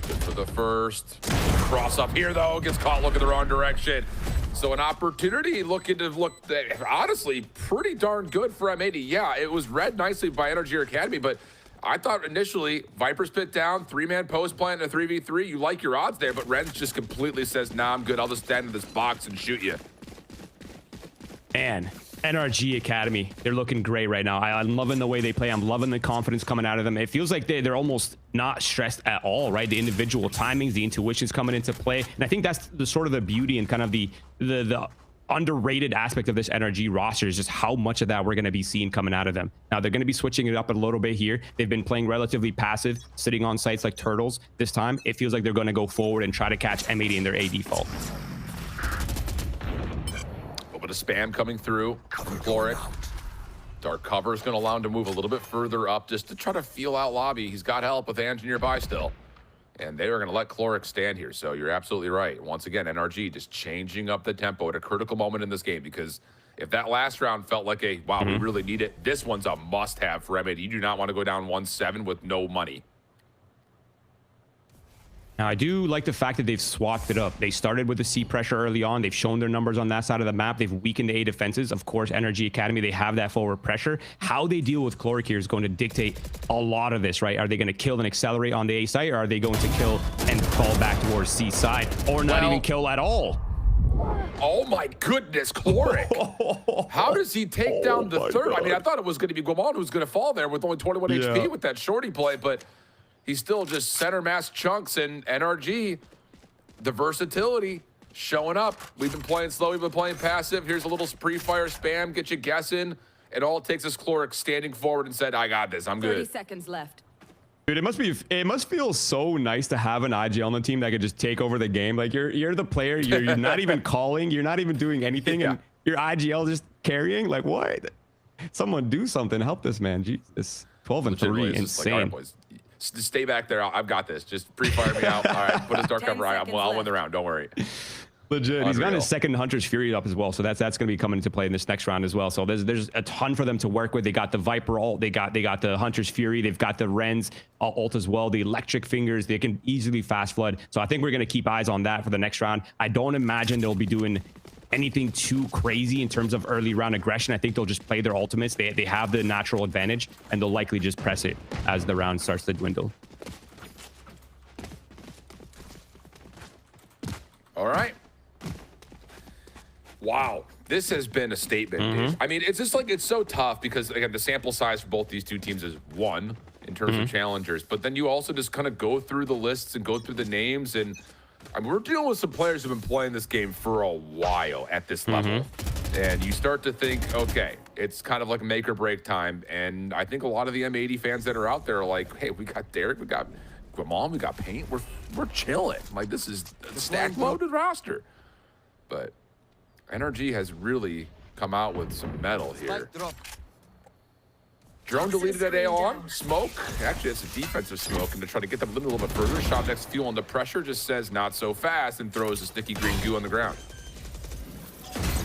G: For the first cross up here, though, gets caught looking the wrong direction. So an opportunity looking to look, honestly, pretty darn good for M80. Yeah, it was read nicely by NRG Academy, but I thought initially Viper Spit down, 3-man post plant, and a 3v3. You like your odds there, but Renz just completely says, nah, I'm good. I'll just stand in this box and shoot you.
H: And NRG Academy, they're looking great right now. I'm loving the way they play. I'm loving the confidence coming out of them. It feels like they're almost not stressed at all, right? The individual timings, the intuitions coming into play. And I think that's the sort of the beauty and kind of the underrated aspect of this NRG roster is just how much of that we're going to be seeing coming out of them. Now, they're going to be switching it up a little bit here. They've been playing relatively passive, sitting on sites like turtles. This time, it feels like they're going to go forward and try to catch M80 in their A default.
G: Bit of spam coming through from Chloric. Dark cover is going to allow him to move a little bit further up just to try to feel out lobby. He's got help with Ange nearby still. And they are going to let Chloric stand here. So you're absolutely right. Once again, NRG just changing up the tempo at a critical moment in this game, because if that last round felt like a, wow, we really need it, this one's a must-have for M80. You do not want to go down 1-7 with no money.
H: Now, I do like the fact that they've swapped it up. They started with the C pressure early on. They've shown their numbers on that side of the map. They've weakened the A defenses. Of course, NRG Academy, they have that forward pressure. How they deal with Chloric here is going to dictate a lot of this, right? Are they going to kill and accelerate on the A side, or are they going to kill and fall back towards C side, or not even kill at all?
G: Oh my goodness, Chloric. How does he take down the third? God. I mean, I thought it was going to be Guimont who's going to fall there with only 21 HP with that shorty play, but he's still just center mass chunks, and NRG, the versatility showing up. We've been playing slow, we've been playing passive. Here's a little pre-fire spam, get you guessing. It all takes is Chloric standing forward and said, I got this, I'm good.
B: 30 seconds left.
H: Dude, it must feel so nice to have an IG on the team that could just take over the game. Like you're the player, you're not even calling, you're not even doing anything, and your IGL just carrying. Like what? Someone do something, help this man. Jesus, 12-3, insane.
G: Like, all right, boys, just stay back there. I've got this. Just pre-fire me out. All right, put his dark cover. I'll win the round. Don't worry.
H: Legit. Unreal. He's got his second Hunter's Fury up as well, so that's going to be coming into play in this next round as well. So there's a ton for them to work with. They got the Viper ult, they got the Hunter's Fury, they've got the Renz ult as well, the Electric Fingers. They can easily fast flood. So I think we're going to keep eyes on that for the next round. I don't imagine they'll be doing anything too crazy in terms of early round aggression. I think they'll just play their ultimates. They have the natural advantage, and they'll likely just press it as the round starts to dwindle.
G: All right. Wow, this has been a statement. I mean, it's just like, it's so tough because, again, the sample size for both these two teams is 1 in terms of challengers, but then you also just kind of go through the lists and go through the names, and I mean, we're dealing with some players who've been playing this game for a while at this level, and you start to think, okay, it's kind of like make or break time, and I think a lot of the M80 fans that are out there are like, hey, we got Derek, we got Guimont, we got Paint, we're chilling. Like, this is the stack loaded roster, but NRG has really come out with some metal here. Drone deleted at A on. Smoke. Actually, it's a defensive smoke, and to try to get them a little bit further. Shot next fuel under pressure just says not so fast and throws a sticky green goo on the ground.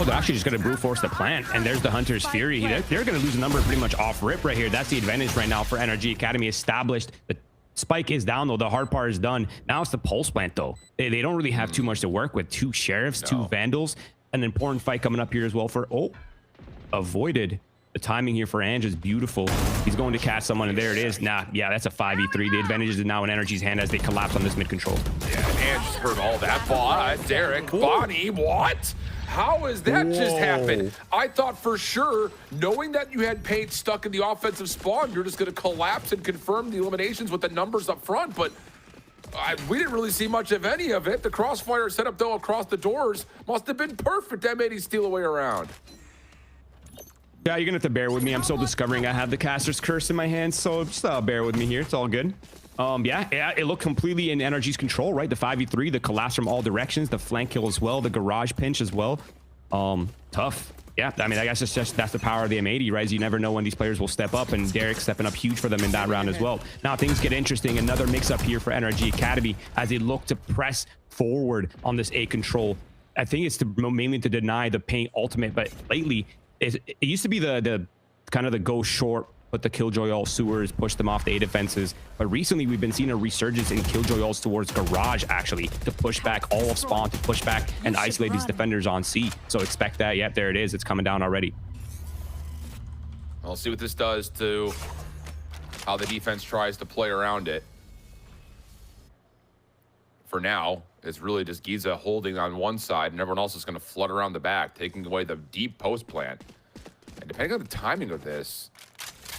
H: Oh, they're actually just going to brute force the plant, and there's the Hunter's Fury. They're going to lose a number pretty much off rip right here. That's the advantage right now for NRG Academy. Established the Spike is down though. The hard part is done. Now it's the pulse plant though. They don't really have too much to work with. 2 sheriffs, 2 vandals. An important fight coming up here as well for avoided. The timing here for Ange is beautiful. He's going to catch someone, and there it is. Nah, yeah, that's a 5v3. The advantage is now in NRG's hand as they collapse on this mid control.
G: Yeah, Ange just heard all that. Derek, Bonnie, what? How has that just happened? I thought for sure, knowing that you had Paint stuck in the offensive spawn, you're just going to collapse and confirm the eliminations with the numbers up front, but we didn't really see much of any of it. The crossfire setup, though, across the doors must have been perfect. M80 steal away around.
H: Yeah, you're gonna have to bear with me. I'm still discovering I have the caster's curse in my hands, so just bear with me here. It's all good. Yeah, it looked completely in NRG's control, right? The 5v3, the collapse from all directions, the flank kill as well, the garage pinch as well. Tough. Yeah, I mean, I guess that's the power of the M80, right? You never know when these players will step up, and Derek stepping up huge for them in that round as well. Now things get interesting. Another mix-up here for NRG Academy as they look to press forward on this A control. I think it's mainly to deny the Paint ultimate, but lately, it used to be the kind of the go short, but the Killjoy ult sewers push them off the A defenses. But recently we've been seeing a resurgence in Killjoy ults towards garage, actually, to push back all of spawn, to push back and isolate these defenders on C. So expect that. Yep, there it is. It's coming down already.
G: We'll see what this does to how the defense tries to play around it. For now, it's really just Geeza holding on one side, and everyone else is going to flood around the back, taking away the deep post plant. And depending on the timing of this,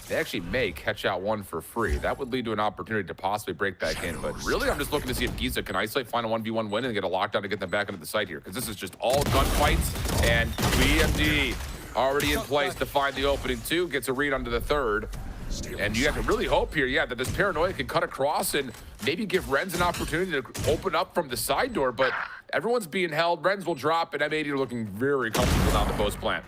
G: they actually may catch out one for free. That would lead to an opportunity to possibly break back in. But really, I'm just looking to see if Geeza can isolate, find a 1v1 win, and get a lockdown to get them back into the site here. Because this is just all gunfights, and BMD already in place to find the opening 2, gets a read onto the 3rd. And you have to really hope here, yeah, that this paranoia can cut across and maybe give Renz an opportunity to open up from the side door, but everyone's being held. Renz will drop, and M80 are looking very comfortable down the post plant.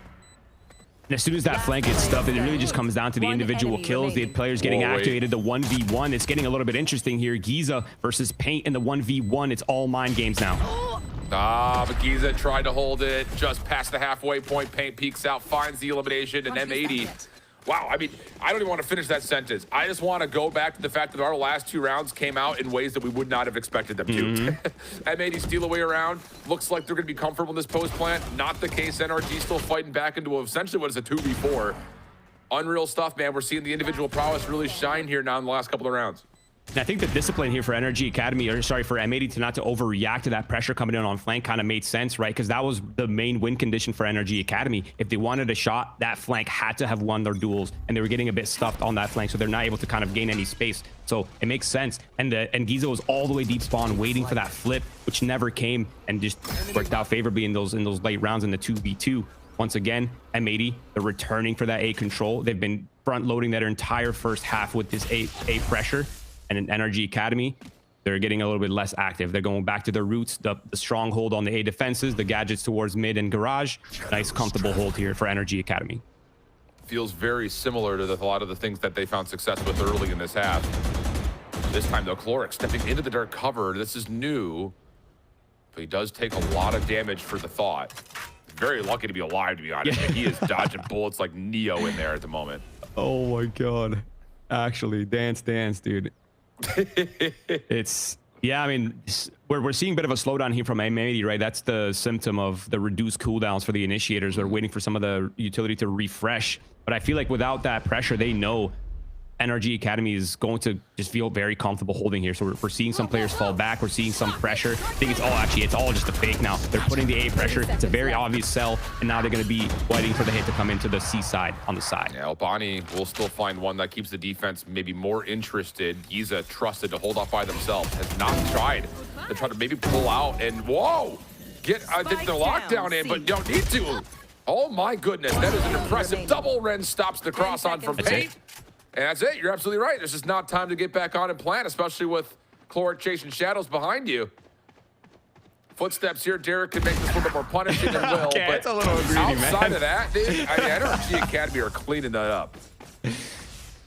H: And as soon as that flank gets stuffed, it really just comes down to the individual kills, the players getting activated, the 1v1. It's getting a little bit interesting here. Geeza versus Paint in the 1v1. It's all mind games now.
G: But Geeza tried to hold it just past the halfway point. Paint peeks out, finds the elimination, and M80... Wow, I mean, I don't even want to finish that sentence. I just want to go back to the fact that our last 2 rounds came out in ways that we would not have expected them to. M80 steal away around. Looks like they're going to be comfortable in this post plant. Not the case. NRG still fighting back into essentially what is a 2v4. Unreal stuff, man. We're seeing the individual prowess really shine here now in the last couple of rounds.
H: And I think the discipline here for NRG Academy, or sorry, for M80 to not to overreact to that pressure coming in on flank kind of made sense, right? Because that was the main win condition for NRG Academy. If they wanted a shot, that flank had to have won their duels, and they were getting a bit stuffed on that flank, so they're not able to kind of gain any space. So it makes sense. And Geeza was all the way deep spawn, waiting for that flip, which never came, and just worked out favorably in those late rounds in the 2v2. Once again, M80, they're returning for that A control. They've been front loading their entire first half with this A pressure. And in NRG Academy, they're getting a little bit less active. They're going back to their roots, the stronghold on the A defenses, the gadgets towards mid and garage. Nice, comfortable hold here for NRG Academy.
G: Feels very similar to a lot of the things that they found success with early in this half. This time, though, Chlorix stepping into the dark cover. This is new, but he does take a lot of damage for the thought. Very lucky to be alive, to be honest. Yeah. He is dodging bullets like Neo in there at the moment.
H: Oh, my God. Actually, dance, dude. Yeah, I mean, we're seeing a bit of a slowdown here from M80, right? That's the symptom of the reduced cooldowns for the initiators. They're waiting for some of the utility to refresh, but I feel like without that pressure, they know NRG Academy is going to just feel very comfortable holding here. So we're seeing some players fall back. We're seeing some pressure. I think it's all just a fake now. They're putting the A pressure. It's a very obvious sell, and now they're going to be waiting for the hit to come into the C side on the side.
G: Yeah, Albani will still find one that keeps the defense maybe more interested. Geeza trusted to hold off by themselves. Has not tried to try to maybe pull out and whoa, get the lockdown in, but don't need to. Oh my goodness, that is an impressive double. Ren stops the cross on from Paint. And that's it. You're absolutely right. This is not time to get back on and plant, especially with Chloric chasing shadows behind you. Footsteps here. Derek can make this a little bit more punishing than Will.
H: Okay,
G: but
H: it's a little greedy,
G: outside
H: man.
G: of that, dude, NRG Academy are cleaning that up.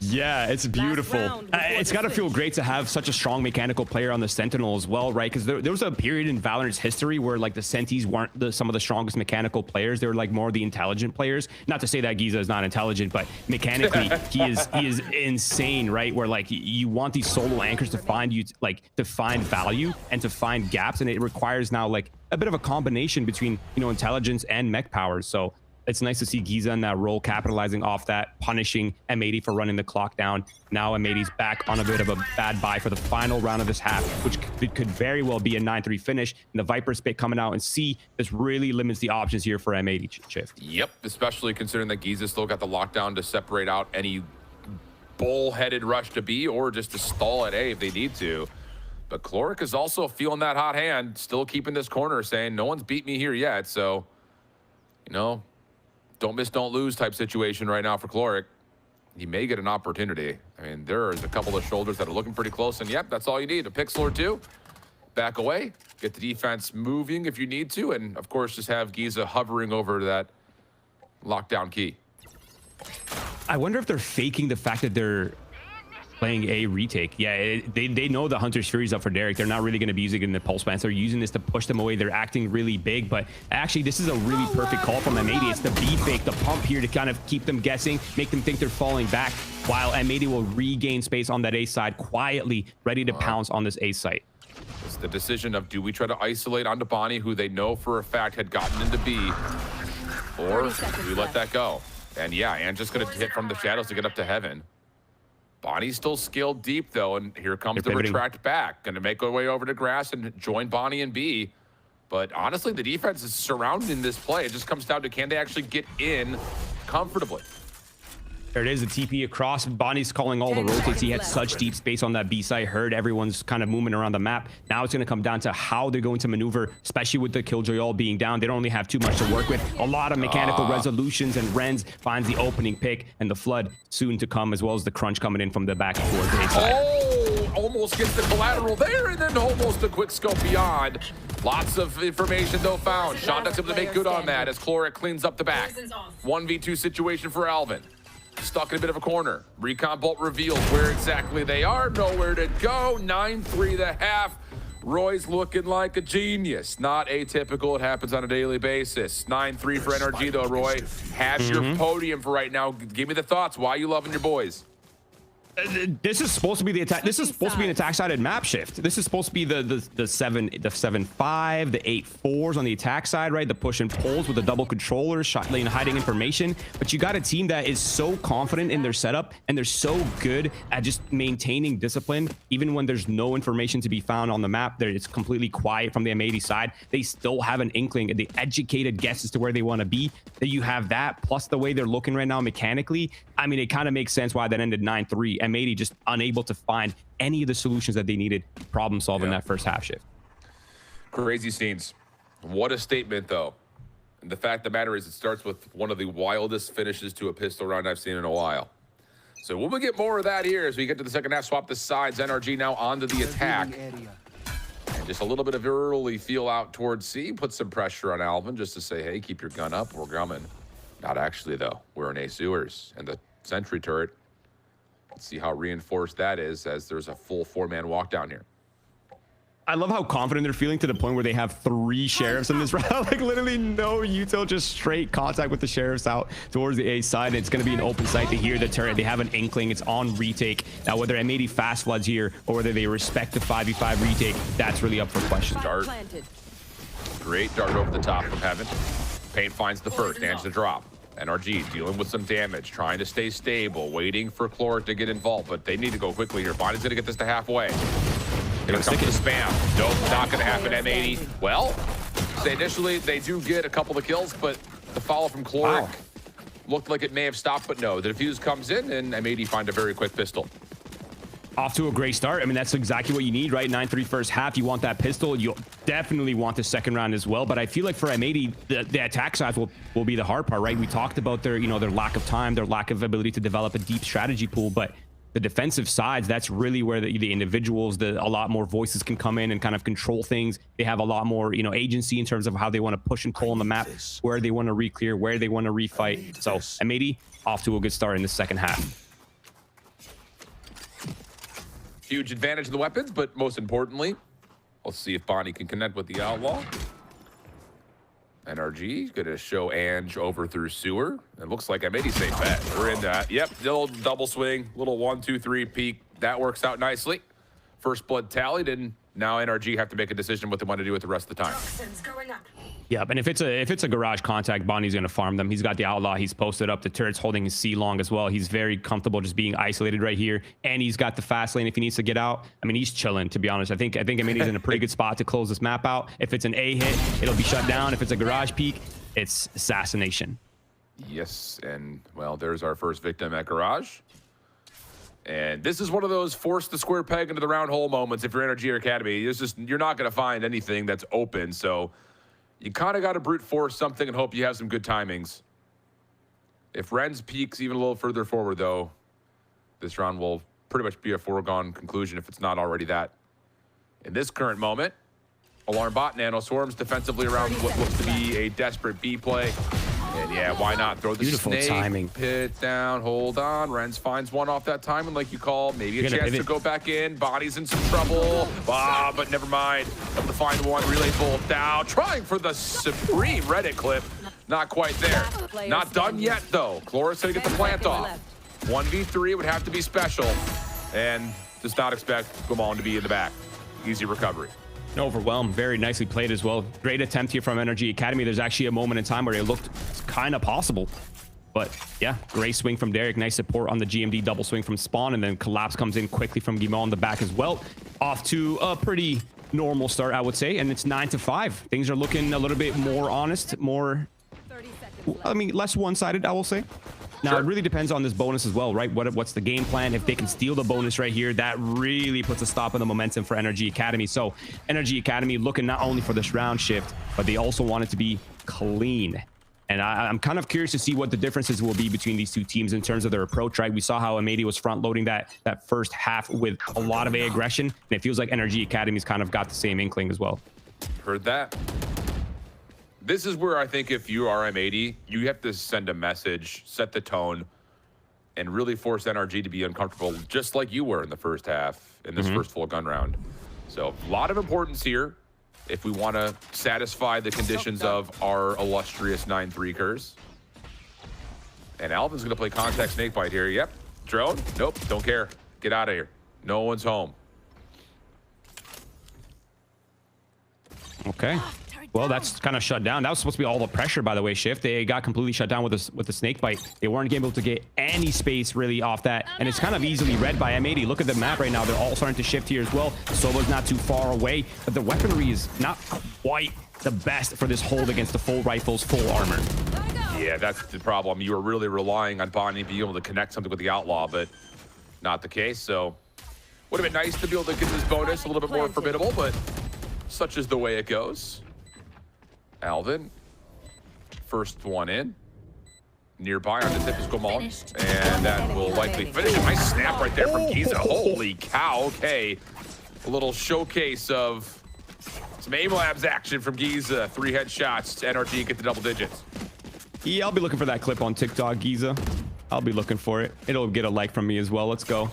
H: Yeah, it's beautiful.
B: round before
H: It's
B: the
H: got to feel
B: switch.
H: great to have such a strong mechanical player on the Sentinel as well, right? Because there was a period in Valorant's history where like the Sentis weren't some of the strongest mechanical players. They were like more the intelligent players. Not to say that Geeza is not intelligent, but mechanically he is insane, right? Where like you want these solo anchors to find value and to find gaps, and it requires now like a bit of a combination between, you know, intelligence and mech powers. So it's nice to see Geeza in that role, capitalizing off that, punishing M80 for running the clock down. Now M80's back on a bit of a bad bye for the final round of this half, which could very well be a 9-3 finish. And the Viper spit coming out, and C, this really limits the options here for M80 Shift.
G: Yep, especially considering that Geeza still got the lockdown to separate out any bull-headed rush to B or just to stall at A if they need to. But Cloric is also feeling that hot hand, still keeping this corner, saying no one's beat me here yet. So, you know, don't miss, don't lose type situation right now for Cloric. He may get an opportunity. I mean, there's a couple of shoulders that are looking pretty close, and yep, that's all you need. A pixel or two, back away, get the defense moving if you need to, and of course, just have Geeza hovering over that lockdown key.
H: I wonder if they're faking the fact that they're playing a retake. Yeah, they know the Hunter's Fury's up for Derek. They're not really going to be using it in the pulse plants. They're using this to push them away. They're acting really big, but actually this is a really perfect call from M80. It's the B fake, the pump here to kind of keep them guessing, make them think they're falling back, while M80 will regain space on that A side quietly, ready to pounce on this A site.
G: It's the decision of, do we try to isolate onto Bonnie, who they know for a fact had gotten into B, or do we let that go? And yeah, and just going to hit from the shadows to get up to heaven. Bonnie's still scaled deep, though, and here comes the retract back. Going to make our way over to grass and join Bonnie and B. But honestly, the defense is surrounding this play. It just comes down to, can they actually get in comfortably?
H: There it is, the TP across. Bonnie's calling all the rotates. He had such deep space on that B side. Heard everyone's kind of moving around the map. Now it's going to come down to how they're going to maneuver, especially with the Killjoy all being down. They don't really have too much to work with. A lot of mechanical resolutions, and Renz finds the opening pick, and the Flood soon to come, as well as the crunch coming in from the back towards the A side.
G: Oh, almost gets the collateral there, and then almost the quick scope beyond. Lots of information, though, found. Shonda's able to make good on that as Cloric cleans up the back. 1v2 situation for Alvin. Stuck in a bit of a corner. Recon Bolt reveals where exactly they are. Nowhere to go. 9-3 the half. Roy's looking like a genius. Not atypical. It happens on a daily basis. 9-3 for NRG, though, Roy. Have your podium for right now. Give me the thoughts. Why are you loving your boys?
H: This is supposed to be the attack. This is supposed to be an attack-sided map shift. This is supposed to be the 7-5, the 8-4s on the attack side, right? The push and pulls with the double controllers, shot lane hiding information. But you got a team that is so confident in their setup, and they're so good at just maintaining discipline, even when there's no information to be found on the map. It's completely quiet from the M80 side. They still have an inkling, the educated guess as to where they want to be. That you have that, plus the way they're looking right now mechanically. I mean, it kind of makes sense why that ended 9-3. M80 just unable to find any of the solutions that they needed problem solving that first half shift.
G: Crazy scenes. What a statement, though. And the fact of the matter is, it starts with one of the wildest finishes to a pistol round I've seen in a while. So we'll get more of that here as we get to the second half. Swap the sides. NRG now onto the attack. And just a little bit of early feel out towards C. Put some pressure on Alvin just to say, hey, keep your gun up. We're coming. Not actually, though. We're in A sewers. And the sentry turret. Let's see how reinforced that is, as there's a full 4-man walk down here.
H: I love how confident they're feeling to the point where they have 3 sheriffs in this round. Like literally no util, just straight contact with the sheriffs out towards the A side. And it's going to be an open site. They hear the turret. They have an inkling. It's on retake. Now, whether M80 fast floods here or whether they respect the 5v5 retake, that's really up for question.
G: Dart. Great dart over the top from Heaven. Paint finds the first, and the drop. NRG dealing with some damage, trying to stay stable, waiting for Cloric to get involved, but they need to go quickly here. Bonnie's going to get this to halfway. Here comes the spam. Nope, not going to happen. M80. Well, initially they do get a couple of kills, but the follow from Cloric looked like it may have stopped, but no. The defuse comes in, and M80 find a very quick pistol.
H: Off to a great start. I mean, that's exactly what you need, right? 9-3 first half. You want that pistol. You definitely want the second round as well. But I feel like for M80, the attack side will be the hard part, right? We talked about their, their lack of time, their lack of ability to develop a deep strategy pool. But the defensive sides, that's really where the individuals, a lot more voices can come in and kind of control things. They have a lot more, agency in terms of how they want to push and pull on the map, where they want to re-clear, where they want to refight. So M80 off to a good start in the second half.
G: huge advantage of the weapons, but most importantly, let's see if Bonnie can connect with the Outlaw. NRG gonna show Ange over through sewer. It looks like M80 safe bet. We're in that. Yep, little double swing, little 1, 2, 3 peek. That works out nicely. First blood tallied, and now NRG have to make a decision what they want to do with the rest of the time.
H: Yeah, and if it's a garage contact, Bonnie's gonna farm them. He's got the Outlaw. He's posted up. The turret's holding his C long as well. He's very comfortable just being isolated right here, and he's got the fast lane if he needs to get out. I mean, he's chilling, to be honest. I think M80's in a pretty good spot to close this map out. If it's an A hit, it'll be shut down. If it's a garage peek, it's assassination.
G: Yes, and well, there's our first victim at garage. And this is one of those force the square peg into the round hole moments. If you're NRG Academy, you're not going to find anything that's open. So you kind of got to brute force something and hope you have some good timings. If Ren's peaks even a little further forward, though, this round will pretty much be a foregone conclusion if it's not already that. In this current moment, Alarm Bot Nano swarms defensively around what looks to be a desperate B play. And yeah, why not throw the
H: Beautiful
G: snake
H: timing.
G: pit down, hold on. Renz finds one off that timing like you call. Maybe a chance to go back in. Bonnie's in some trouble. But never mind. Able to find one. Relay bolt down. Trying for the supreme Reddit clip. Not quite there. Not done yet, though. Chloris going to get the plant off. 1v3 would have to be special. And does not expect Guamon to be in the back. Easy recovery.
H: Overwhelmed, very nicely played as well. Great attempt here from NRG Academy. There's actually a moment in time where it looked kind of possible, but yeah, great swing from Derek. Nice support on the GMD double swing from Spawn, and then collapse comes in quickly from Guimau on the back as well. Off to a pretty normal start, I would say, and it's 9-5. Things are looking a little bit more honest, more, I mean, less one-sided, I will say. Now, it really depends on this bonus as well, right? What's the game plan? If they can steal the bonus right here, that really puts a stop on the momentum for NRG Academy. So NRG Academy looking not only for this round shift, but they also want it to be clean. And I'm kind of curious to see what the differences will be between these two teams in terms of their approach, right? We saw how M80 was front-loading that first half with a lot of A aggression, and it feels like NRG Academy's kind of got the same inkling as well.
G: Heard that. This is where I think if you are M80, you have to send a message, set the tone, and really force NRG to be uncomfortable, just like you were in the first half, in this first full gun round. So a lot of importance here if we want to satisfy the conditions of our illustrious 9-3 curse. And Alvin's going to play contact snakebite here. Yep. Drone? Nope. Don't care. Get out of here. No one's home.
H: Okay. Well, that's kind of shut down. That was supposed to be all the pressure, by the way, Shift. They got completely shut down with the snake bite. They weren't able to get any space really off that. And it's kind of easily read by M80. Look at the map right now. They're all starting to shift here as well. Soba's not too far away, but the weaponry is not quite the best for this hold against the full rifles, full armor.
G: Yeah, that's the problem. You were really relying on Bonnie being able to connect something with the Outlaw, but not the case. So would have been nice to be able to get this bonus a little bit more formidable, but such is the way it goes. Alvin, first one in. Nearby on the tip is Guamon, and that will likely finish. Nice snap right there from Geeza. Holy cow, okay. A little showcase of some aim labs action from Geeza. 3 headshots to NRG, get the double digits.
H: Yeah, I'll be looking for that clip on TikTok, Geeza. I'll be looking for it. It'll get a like from me as well. Let's go.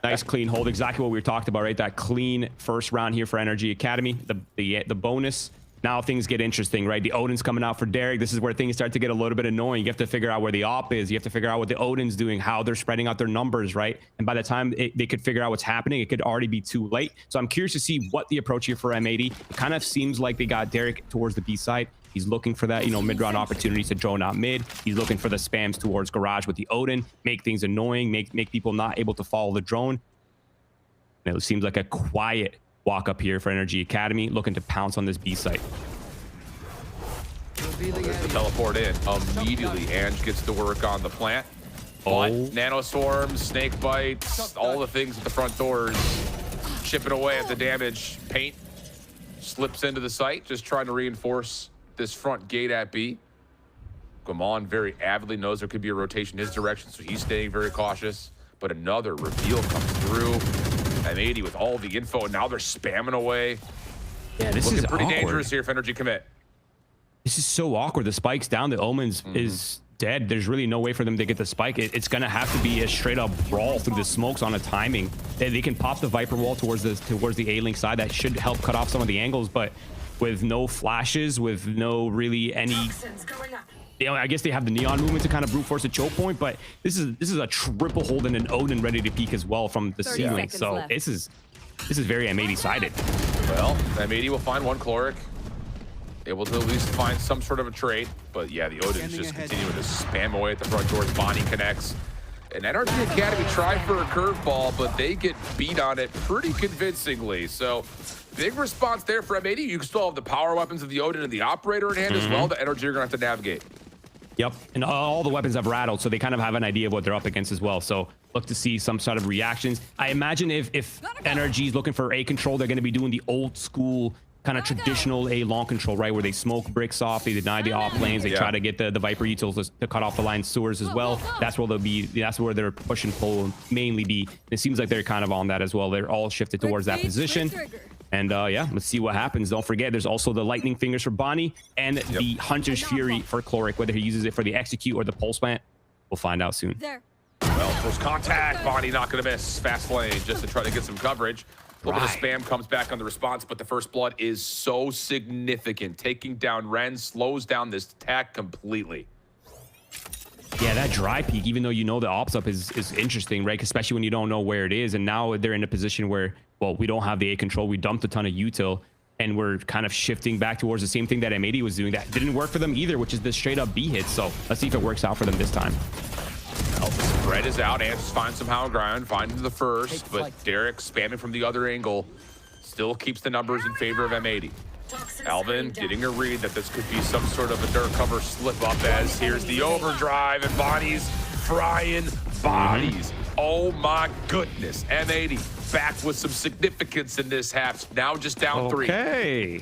H: Nice clean hold. Exactly what we were talking about, right? That clean first round here for NRG Academy. The bonus. Now things get interesting, right? The Odin's coming out for Derek. This is where things start to get a little bit annoying. You have to figure out where the op is. You have to figure out what the Odin's doing, how they're spreading out their numbers, right? And by the time they could figure out what's happening, it could already be too late. So I'm curious to see what the approach here for M80. It kind of seems like they got Derek towards the B side. He's looking for that, mid-round opportunities to drone out mid. He's looking for the spams towards garage with the Odin, make things annoying, make people not able to follow the drone. And it seems like a quiet walk up here for NRG Academy, looking to pounce on this B site.
G: There's the teleport in. Immediately, Ange gets to work on the plant. But nano swarms, snake bites, all the things at the front doors, chipping away at the damage. Paint slips into the site, just trying to reinforce this front gate at B. Guamon very avidly knows there could be a rotation his direction, so he's staying very cautious. But another reveal comes through. M80 with all the info, and now they're spamming away.
H: Yeah, this
G: Looking
H: is
G: pretty
H: awkward.
G: dangerous here if NRG commit.
H: This is so awkward. The spike's down. The Omens is dead. There's really no way for them to get the spike. It's gonna have to be a straight up brawl through the smokes on a timing. They can pop the Viper wall towards the A-Link side. That should help cut off some of the angles, but with no flashes, with no really any, you know, I guess they have the neon movement to kind of brute force a choke point, but this is a triple hold and an Odin ready to peek as well from the ceiling. So
B: left.
H: this is very M80 sided.
G: Well, M80 will find one Chloric, able to at least find some sort of a trade. But yeah, the Odin is just continuing to spam away at the front doors. Bonnie connects. And NRG Academy tried for a curveball, but they get beat on it pretty convincingly. So big response there for M80. You can still have the power weapons of the Odin and the Operator in hand as well. The NRG are going to have to navigate.
H: Yep, and all the weapons have rattled, so they kind of have an idea of what they're up against as well. So look to see some sort of reactions. I imagine if NRG is looking for A control, they're going to be doing the old school kind of traditional A long control, right, where they smoke bricks off, they deny the off lanes, they try to get the Viper utils to cut off the line sewers as well. That's where they'll be. That's where their push and pull mainly be. It seems like they're kind of on that as well. They're all shifted towards that position. And yeah, let's see what happens. Don't forget, there's also the Lightning Fingers for Bonnie and the Hunter's Fury for Chloric. Whether he uses it for the execute or the pulse plant, we'll find out soon.
G: Well, first contact. Bonnie not going to miss. Fast lane just to try to get some coverage. A little bit of spam comes back on the response, but the first blood is so significant. Taking down Ren slows down this attack completely.
H: Yeah, that dry peek, even though you know the ops up is interesting, right? Especially when you don't know where it is. And now they're in a position where, well, we don't have the A control. We dumped a ton of util, and we're kind of shifting back towards the same thing that M80 was doing. That didn't work for them either, which is the straight up B hit. So let's see if it works out for them this time.
G: Well, the spread is out. Answers find some high ground, finding the first, but Derek spamming from the other angle still keeps the numbers in favor of M80. Alvin getting a read that this could be some sort of a dirt cover slip up, as here's the overdrive and Bonnie's frying bodies. Oh my goodness. M80 back with some significance in this half. Now just down 3.
H: Okay.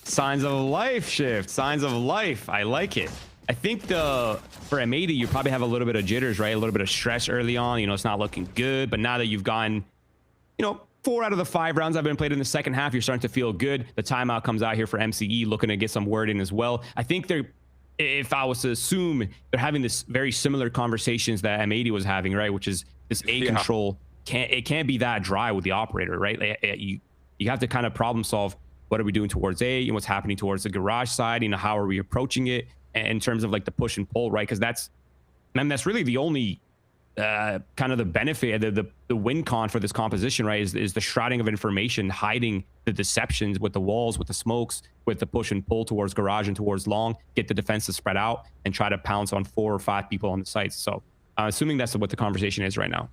H: Signs of life shift. Signs of life. I like it. I think for M80, you probably have a little bit of jitters, right? A little bit of stress early on. You know, it's not looking good. But now that you've gotten, you know, 4 out of the 5 rounds I've been played in the second half, you're starting to feel good. The timeout comes out here for MCE, looking to get some word in as well. I think if I was to assume, they're having this very similar conversations that M80 was having, right? Which is this A control. It can't be that dry with the operator, right? You have to kind of problem solve. What are we doing towards A and what's happening towards the garage side? You know, how are we approaching it in terms of like the push and pull, right? Because that's really the only kind of the benefit, the win con for this composition, right, is the shrouding of information, hiding the deceptions with the walls, with the smokes, with the push and pull towards garage and towards long, get the defense to spread out and try to pounce on 4 or 5 people on the sites. So I'm assuming that's what the conversation is right now.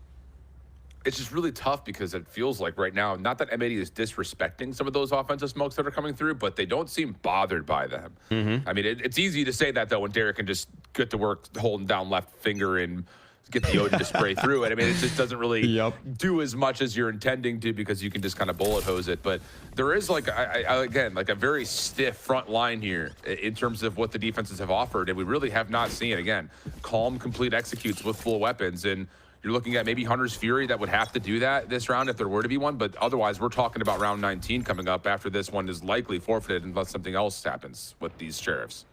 G: It's just really tough because it feels like right now, not that M80 is disrespecting some of those offensive smokes that are coming through, but they don't seem bothered by them. I mean, it's easy to say that, though, when Derek can just get to work holding down left finger and get the Odin to spray through it. I mean, it just doesn't really do as much as you're intending to, because you can just kind of bullet hose it. But there is, like, again, like a very stiff front line here in terms of what the defenses have offered, and we really have not seen, again, calm, complete executes with full weapons. And you're looking at maybe Hunter's Fury that would have to do that this round if there were to be one, but otherwise we're talking about round 19 coming up after this one is likely forfeited unless something else happens with these sheriffs.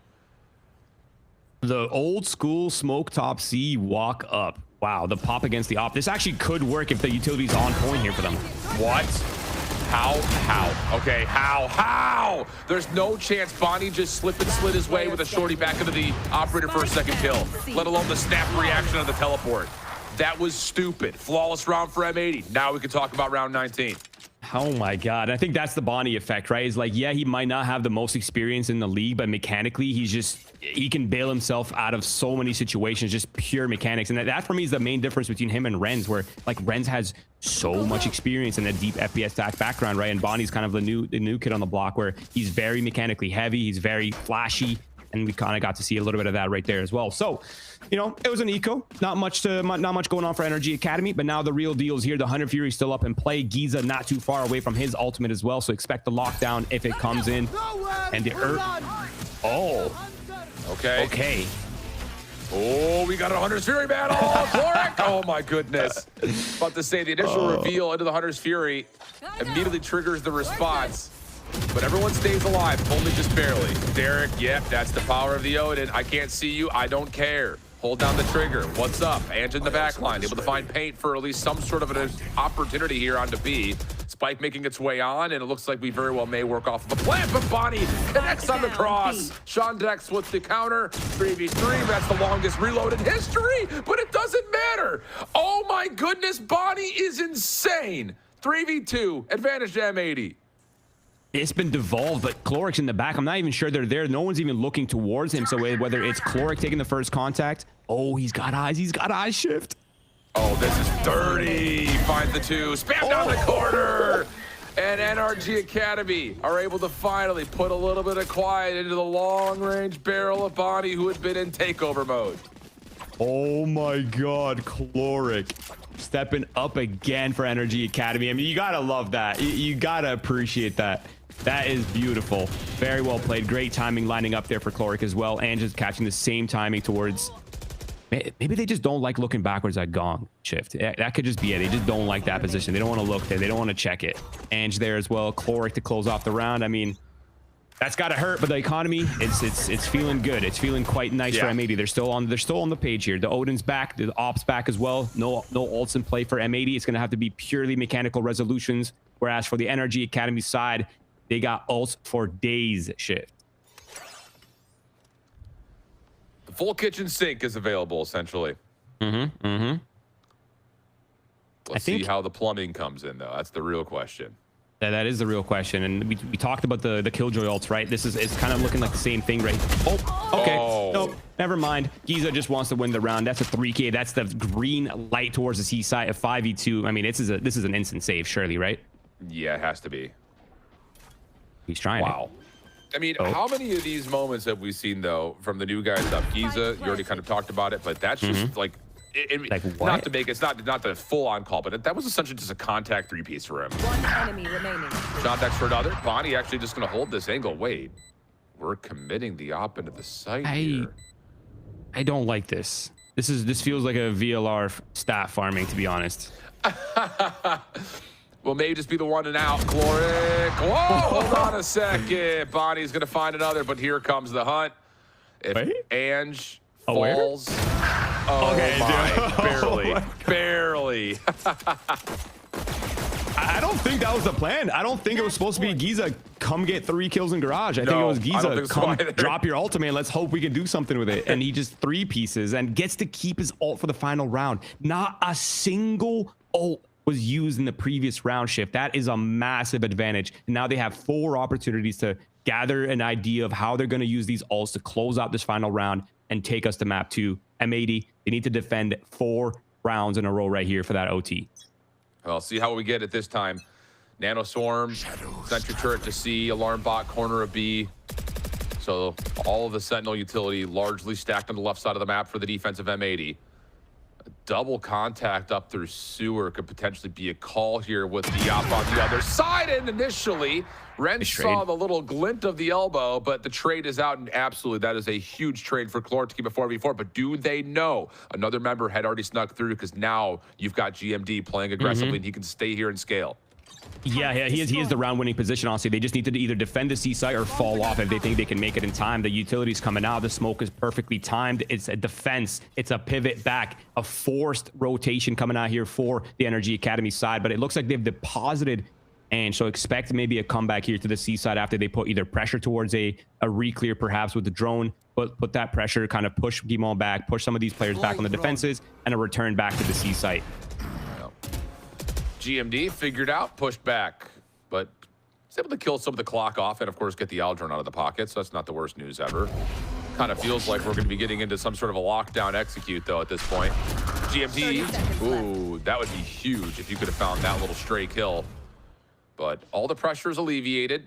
H: The old school smoke top C walk up. Wow, the pop against the op. This actually could work if the utility's on point here for them.
G: What? How? Okay, how? There's no chance Bonnie just slip and slid his way with a shorty back into the operator for a second kill, let alone the snap reaction on the teleport. That was stupid. Flawless round for M80. Now we can talk about round 19.
H: Oh my God. I think that's the Bonnie effect, right? It's like, yeah, he might not have the most experience in the league, but mechanically, he can bail himself out of so many situations, just pure mechanics. And that for me is the main difference between him and Renz, where like Renz has so much experience in a deep FPS stack background, right? And Bonnie's kind of the new kid on the block, where he's very mechanically heavy, he's very flashy, and we kind of got to see a little bit of that right there as well. So, you know, it was an eco. Not much going on for NRG Academy, but now the real deal is here. The Hunter Fury still up in play. Geeza not too far away from his ultimate as well, so expect the lockdown if it comes in. And the okay.
G: Oh, we got a Hunter's Fury battle. Chloric. Oh my goodness. About to say, the initial reveal into the Hunter's Fury immediately triggers the response. But everyone stays alive, only just barely. Derek, yep, that's the power of the Odin. I can't see you, I don't care. Hold down the trigger. What's up? Ange in the back line, able to find paint for at least some sort of an opportunity here onto B. Spike making its way on, and it looks like we very well may work off of the plant, but Bonnie connects on the cross. Sean Dex with the counter. 3v3, that's the longest reload in history, but it doesn't matter. Oh my goodness, Bonnie is insane. 3v2, advantage to M80.
H: It's been devolved, but Cloric's in the back. I'm not even sure they're there. No one's even looking towards him. So whether it's Cloric taking the first contact. Oh, he's got eyes. He's got eye shift.
G: Oh, this is dirty. Finds the two. Spam down the corner. And NRG Academy are able to finally put a little bit of quiet into the long-range barrel of Bonnie, who had been in takeover mode.
H: Oh, my God. Cloric stepping up again for NRG Academy. I mean, you gotta love that. You gotta appreciate that. That is beautiful. Very well played. Great timing lining up there for Cloric as well. And just catching the same timing towards... Maybe they just don't like looking backwards at Gong shift. That could just be it. They just don't like that position. They don't want to look there. They don't want to check it. Ange there as well. Cloric to close off the round. I mean, that's got to hurt, but the economy, it's feeling good. It's feeling quite nice for M80. They're still on the page here. The Odin's back, the Ops back as well. No ults in play for M80. It's going to have to be purely mechanical resolutions. Whereas for the NRG Academy side, they got ults for days shift.
G: The full kitchen sink is available essentially.
H: Let's
G: see how the plumbing comes in though. That's the real question.
H: That is the real question, and we talked about the Killjoy ults, right? It's kind of looking like the same thing, right? Oh, okay.
G: Oh.
H: Nope, never mind. Geeza just wants to win the round. That's a 3K. That's the green light towards the C side of 5v2. I mean, this is an instant save, surely, right?
G: Yeah, it has to be.
H: He's trying.
G: Wow. I mean, how many of these moments have we seen though from the new guys up? Geeza, you already kind of talked about it, but that's just like. Not to make it's not the full on call, but that was essentially just a contact 3-piece for him.
B: One enemy remaining.
G: Shot next for another. Bonnie actually just going to hold this angle. Wait, we're committing the op into the site here.
H: I don't like this. This feels like a VLR staff farming, to be honest.
G: Well, maybe just be the one and out. Cloric. Whoa, hold on a second. Bonnie's going to find another, but here comes the hunt. If Ange falls. Oh, okay, my. Barely.
H: I don't think that was the plan. I don't think it was supposed to be Geeza come get 3 kills in garage. I think it was Geeza come drop your ultimate. Let's hope we can do something with it. And he just 3 pieces and gets to keep his ult for the final round. Not a single ult was used in the previous round shift. That is a massive advantage. And now they have 4 opportunities to gather an idea of how they're going to use these ults to close out this final round and take us to map 2. M80, they need to defend 4 rounds in a row right here for that OT.
G: Well, see how we get it this time. Nano Swarm, Sentry Turret to C, Alarm Bot, corner of B. So all of the Sentinel utility largely stacked on the left side of the map for the defensive M80. A double contact up through sewer could potentially be a call here with the op on the other side. And initially, Ren saw the little glint of the elbow, but the trade is out, and absolutely, that is a huge trade for Cloric to keep a 4v4. But do they know? Another member had already snuck through because now you've got GMD playing aggressively, and he can stay here and scale.
H: Yeah, he is the round-winning position, honestly. They just need to either defend the C site or fall off if they think they can make it in time. The utility's coming out. The smoke is perfectly timed. It's a defense. It's a pivot back. A forced rotation coming out here for the NRG Academy side. But it looks like they've deposited, and so expect maybe a comeback here to the C side after they put either pressure towards a re-clear perhaps with the drone, but put that pressure, kind of push Guimond back, push some of these players back on the defenses, and a return back to the C site.
G: GMD figured out, pushed back, but he's able to kill some of the clock off and, of course, get the Aldrin out of the pocket, so that's not the worst news ever. Kind of feels like we're going to be getting into some sort of a lockdown execute, though, at this point. GMD, ooh, that would be huge if you could have found that little stray kill. But all the pressure is alleviated,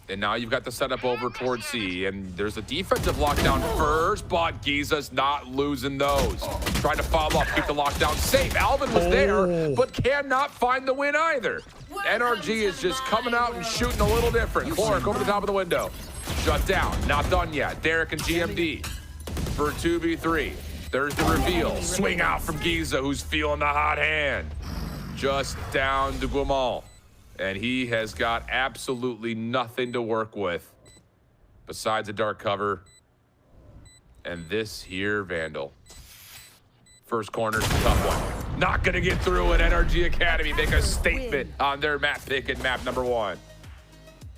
G: and now you've got the setup over towards C, and there's a defensive lockdown first, but Geeza's not losing those. Trying to follow up, keep the lockdown safe. Alvin was there, but cannot find the win either. NRG is just coming out and shooting a little different. Cloric over the top of the window. Shut down, not done yet. Derek and GMD for 2v3. There's the reveal. Swing out from Geeza, who's feeling the hot hand. Just down to Guimond. And he has got absolutely nothing to work with besides a dark cover and this here Vandal. First corner's a tough one. Not gonna get through it. NRG Academy make a statement on their map pick in map number 1.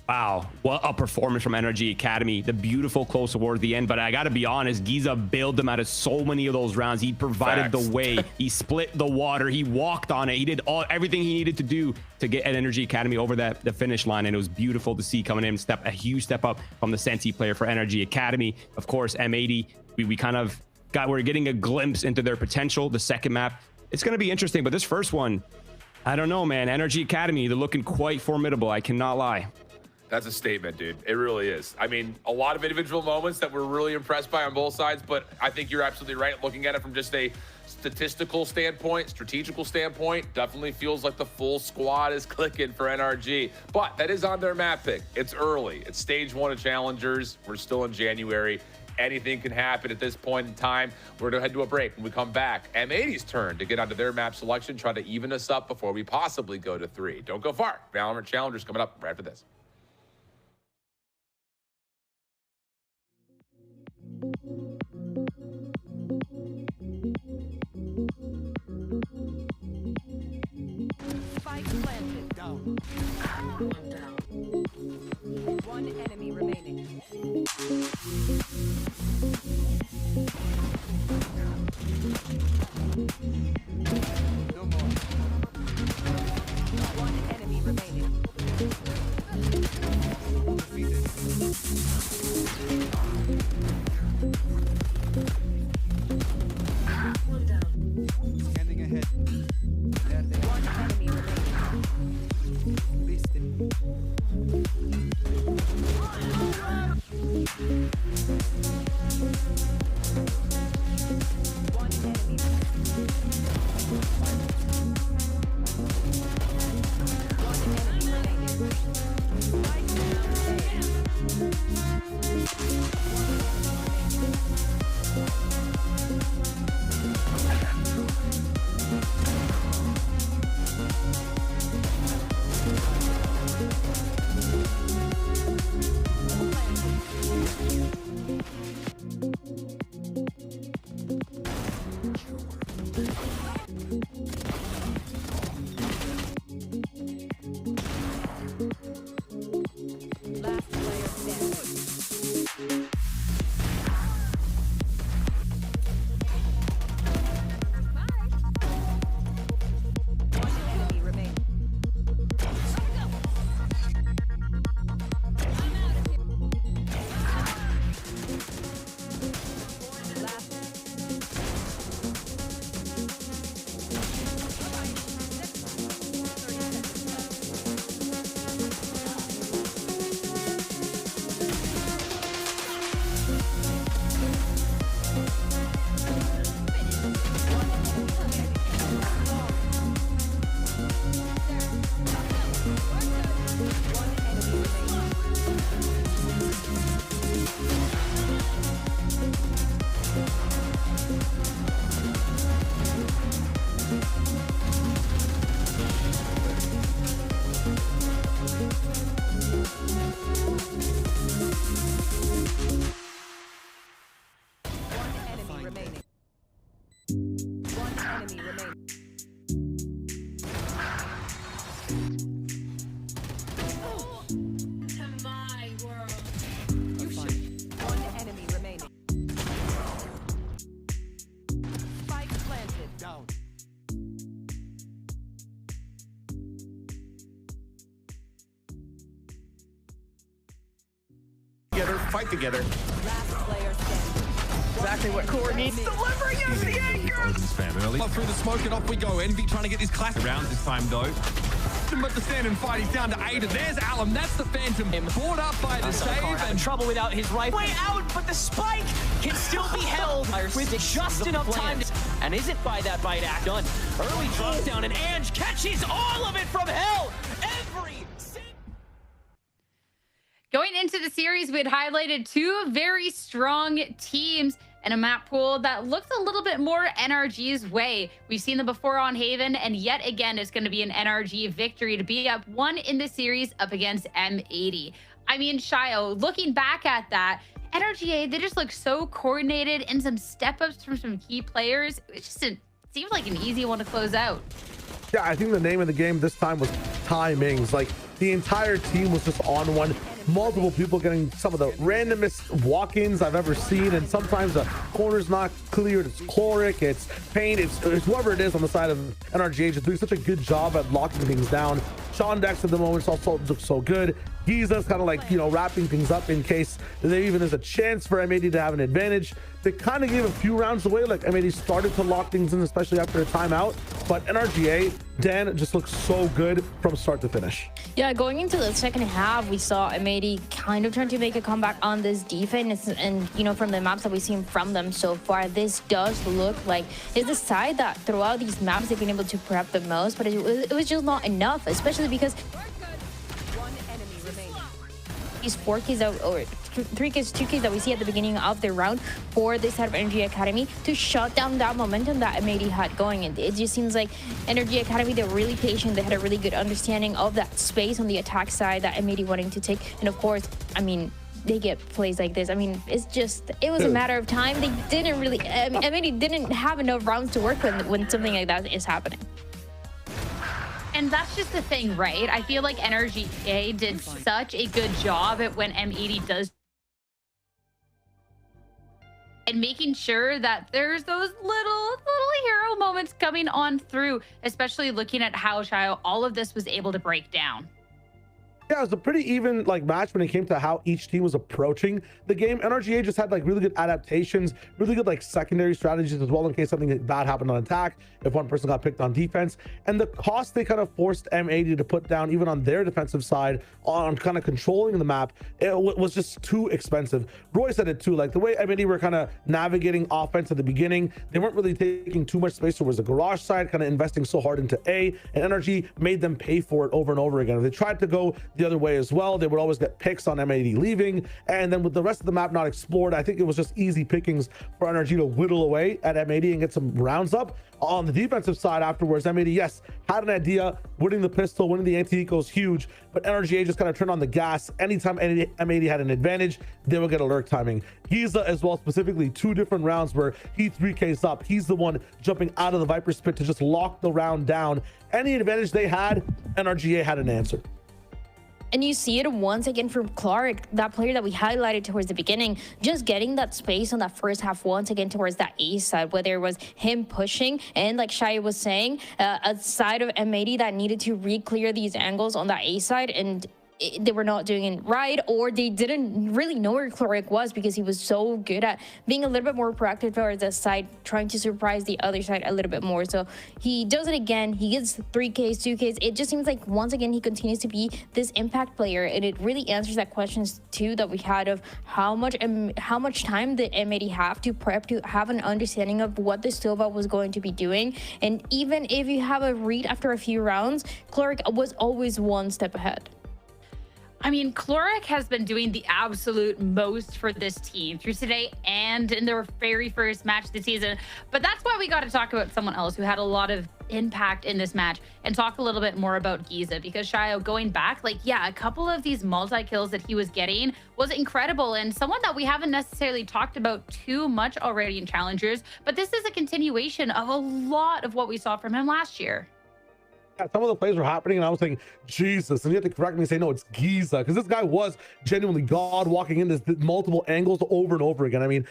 H: Wow, what a performance from NRG Academy. The beautiful close towards the end, but I gotta be honest, Geeza bailed them out of so many of those rounds. He provided the way, he split the water, he walked on it, he did everything he needed to do to get NRG Academy over the finish line, and it was beautiful to see coming in, a huge step up from the Sensi player for NRG Academy. Of course, M80, we kind of we're getting a glimpse into their potential. The second map, it's gonna be interesting, but this first one, I don't know, man. NRG Academy, they're looking quite formidable, I cannot lie.
G: That's a statement, dude. It really is. I mean, a lot of individual moments that we're really impressed by on both sides, but I think you're absolutely right. Looking at it from just a statistical standpoint, strategical standpoint, definitely feels like the full squad is clicking for NRG. But that is on their map pick. It's early. It's stage 1 of Challengers. We're still in January. Anything can happen at this point in time. We're going to head to a break. When we come back, M80's turn to get onto their map selection, try to even us up before we possibly go to 3. Don't go far. VALORANT Challengers coming up right after this.
I: Spike planted. Down. One enemy remaining. No more. One enemy remaining. Scanning ahead. There they are. One enemy remaining. Listen. One enemy.
A: Fight together.
C: Exactly what Core needs. Delivering as the anchor.
A: Spam early. Through the smoke and off we go. Envy trying to get his classic rounds this time though. But the stand and fight, he's down to Ada. There's Alum. That's the Phantom. Brought up by the save.
C: And trouble without his rifle. Way out, but the spike can still be held with just enough time. And isn't by that bite act done. Early drop down, and Ange catches all of it from hell.
D: Going into the series, we had highlighted two very strong teams and a map pool that looks a little bit more NRG's way. We've seen them before on Haven, and yet again, it's going to be an NRG victory to be up 1 in the series up against M80. I mean, Shio, looking back at that, NRGA, they just look so coordinated, and some step-ups from some key players. It just seemed like an easy one to close out.
E: Yeah, I think the name of the game this time was timings. Like, the entire team was just on one. Multiple people getting some of the randomest walk-ins I've ever seen, and sometimes the corner's not cleared. It's Chloric, it's Pain, it's whoever it is on the side of NRGA just doing such a good job at locking things down. Sean Dex at the moment also looks so good. Geeza's kind of like, you know, wrapping things up in case there even is a chance for M80 to have an advantage. They kind of gave a few rounds away, like M80 started to lock things in, especially after a timeout, but NRGA, Dan, just looks so good from start to finish.
F: Yeah, going into the second half, we saw M80 kind of trying to make a comeback on this defense, and you know, from the maps that we've seen from them so far, this does look like it's the side that throughout these maps they've been able to prep the most, but it was just not enough, especially because these 4Ks or 3Ks, 2Ks that we see at the beginning of the round for this side of NRG Academy to shut down that momentum that M80 had going. And it just seems like NRG Academy, they're really patient. They had a really good understanding of that space on the attack side that M80 wanting to take. And of course, I mean, they get plays like this. I mean, it's just, it was a matter of time. They didn't really, M80 didn't have enough rounds to work with when something like that is happening.
D: And that's just the thing, right? I feel like NRGA did such a good job at when M80 does, and making sure that there's those little hero moments coming on through, especially looking at how all of this was able to break down.
E: Yeah, it was a pretty even like match when it came to how each team was approaching the game. NRGA just had like really good adaptations, really good like secondary strategies as well in case something bad happened on attack, if one person got picked on defense. And the cost they kind of forced M80 to put down even on their defensive side on kind of controlling the map, it was just too expensive. Roy said it too, like the way M80 were kind of navigating offense at the beginning, they weren't really taking too much space towards the garage side, kind of investing so hard into A, and NRG made them pay for it over and over again. If they tried to go the other way as well, they would always get picks on M80 leaving, and then with the rest of the map not explored, I think it was just easy pickings for NRG to whittle away at M80 and get some rounds up. On the defensive side afterwards, M80, yes, had an idea, winning the pistol, winning the anti-eco is huge, but NRGA just kind of turned on the gas. Anytime M80 had an advantage, they would get alert timing. Geeza as well, specifically 2 different rounds where he 3Ks up. He's the one jumping out of the Viper's pit to just lock the round down. Any advantage they had, NRGA had an answer.
F: And you see it once again from Clark, that player that we highlighted towards the beginning, just getting that space on that first half once again towards that A side, whether it was him pushing and like Shai was saying, a side of M80 that needed to re-clear these angles on that A side, and they were not doing it right, or they didn't really know where Chloric was because he was so good at being a little bit more proactive towards the side, trying to surprise the other side a little bit more. So he does it again. He gets 3Ks, 2Ks. It just seems like once again he continues to be this impact player, and it really answers that questions too that we had of how much time did M80 have to prep to have an understanding of what the Silva was going to be doing. And even if you have a read after a few rounds, Chloric was always one step ahead.
D: I mean, Chloric has been doing the absolute most for this team through today and in their very first match of the season. But that's why we got to talk about someone else who had a lot of impact in this match and talk a little bit more about Geeza, because Shio, going back, like, yeah, a couple of these multi-kills that he was getting was incredible, and someone that we haven't necessarily talked about too much already in Challengers, but this is a continuation of a lot of what we saw from him last year.
E: Some of the plays were happening and I was thinking, Jesus, and you have to correct me and say, no, it's Geeza, because this guy was genuinely God walking in this multiple angles over and over again. I mean,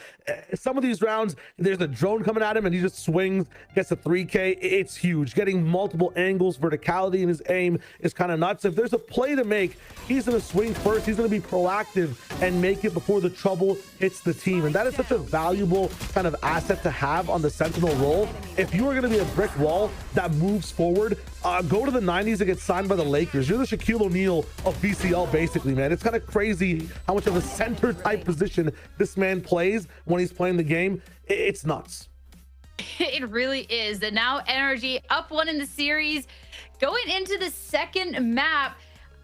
E: some of these rounds, there's a drone coming at him and he just swings, gets a 3K. It's huge. Getting multiple angles, verticality in his aim is kind of nuts. If there's a play to make, he's going to swing first. He's going to be proactive and make it before the trouble hits the team. And that is such a valuable kind of asset to have on the Sentinel role. If you are going to be a brick wall that moves forward, go to the 90s and get signed by the Lakers. You're the Shaquille O'Neal of VCL, basically, man. It's kind of crazy how much of a center type position this man plays when he's playing the game. It's nuts.
D: It really is. And now NRG up 1 in the series, going into the second map.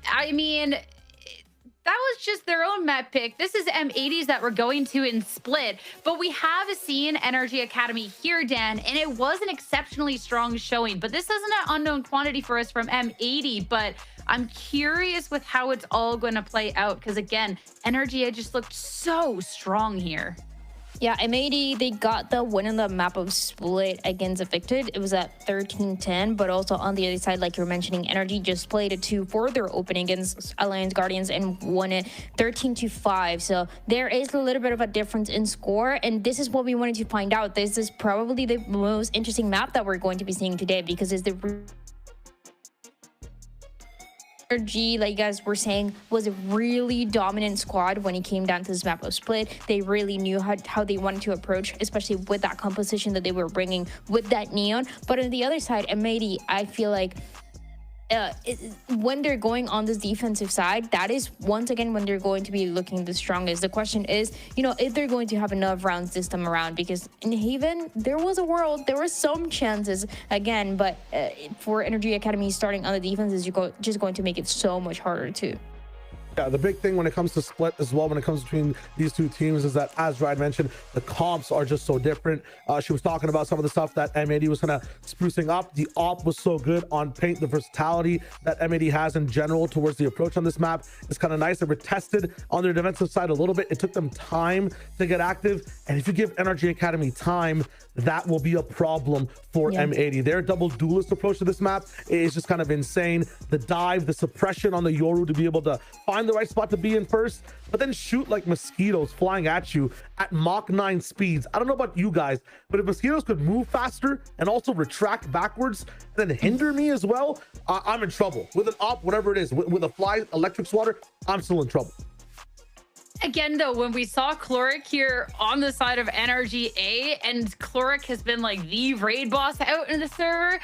D: I mean, that was just their own map pick. This is M80s that we're going to in split, but we have seen NRG Academy here, Dan, and it was an exceptionally strong showing, but this isn't an unknown quantity for us from M80. But I'm curious with how it's all going to play out because, again, NRGA just looked so strong here.
F: Yeah, M80, they got the win on the map of Split against Evicted. It was at 13-10, but also on the other side, like you're mentioning, NRG just played a 2 for their opening against Alliance Guardians and won it 13-5. So there is a little bit of a difference in score, and this is what we wanted to find out. This is probably the most interesting map that we're going to be seeing today because it's the NRG, like you guys were saying, was a really dominant squad when it came down to this map of Split. They really knew how they wanted to approach, especially with that composition that they were bringing with that neon. But on the other side, M80, I feel like when they're going on this defensive side, that is once again when they're going to be looking the strongest. The question is, you know, if they're going to have enough rounds this time around, because in Haven there was some chances again, but for NRG Academy, starting on the defense is just going to make it so much harder too.
E: Yeah, the big thing when it comes to Split as well, when it comes between these two teams, is that, as Ryan mentioned, the comps are just so different. She was talking about some of the stuff that M80 was kind of sprucing up. The op was so good on Paint. The versatility that M80 has in general towards the approach on this map is kind of nice. They were tested on their defensive side a little bit. It took them time to get active, and if you give NRG Academy time, that will be a problem for M80. Their double duelist approach to this map is just kind of insane. The dive, the suppression on the Yoru to be able to find the right spot to be in first, but then shoot like mosquitoes flying at you at Mach 9 speeds. I don't know about you guys, but if mosquitoes could move faster and also retract backwards and then hinder me as well, I'm in trouble. With an op, whatever it is, with a fly electric swatter, I'm still in trouble.
D: Again, though, when we saw Chloric here on the side of NRGA, and Chloric has been like the raid boss out in the server,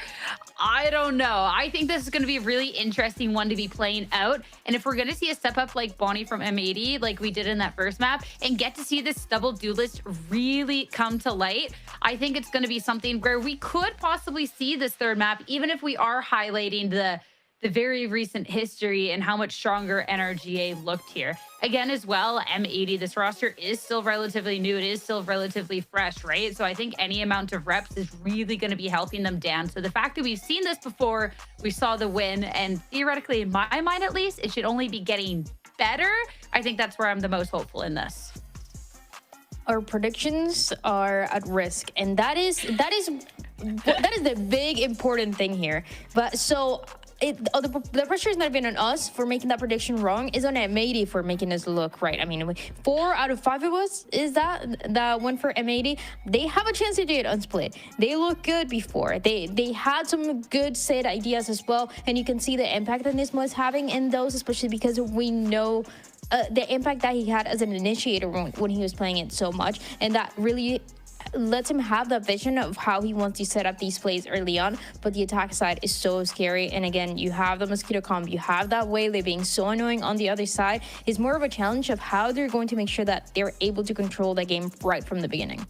D: I don't know. I think this is going to be a really interesting one to be playing out. And if we're going to see a step up like Bonnie from M80, like we did in that first map, and get to see this double duelist really come to light, I think it's going to be something where we could possibly see this third map, even if we are highlighting the very recent history and how much stronger NRGA looked here. Again, as well, M80, this roster is still relatively new. It is still relatively fresh, right? So I think any amount of reps is really going to be helping them down. So the fact that we've seen this before, we saw the win, and theoretically, in my mind at least, it should only be getting better. I think that's where I'm the most hopeful in this.
F: Our predictions are at risk, and that is the big important thing here. But so the pressure is not even on us for making that prediction wrong. It's on M80 for making us look right. I mean, 4 out of 5 of us is that one for M80. They have a chance to do it on Split. They look good before. They had some good set ideas as well, and you can see the impact that Nismo is having in those, especially because we know the impact that he had as an initiator when he was playing it so much, and that really lets him have that vision of how he wants to set up these plays early on. But the attack side is so scary, and again, you have the mosquito comp, you have that Waylay being so annoying on the other side. It's more of a challenge of how they're going to make sure that they're able to control the game right from the beginning.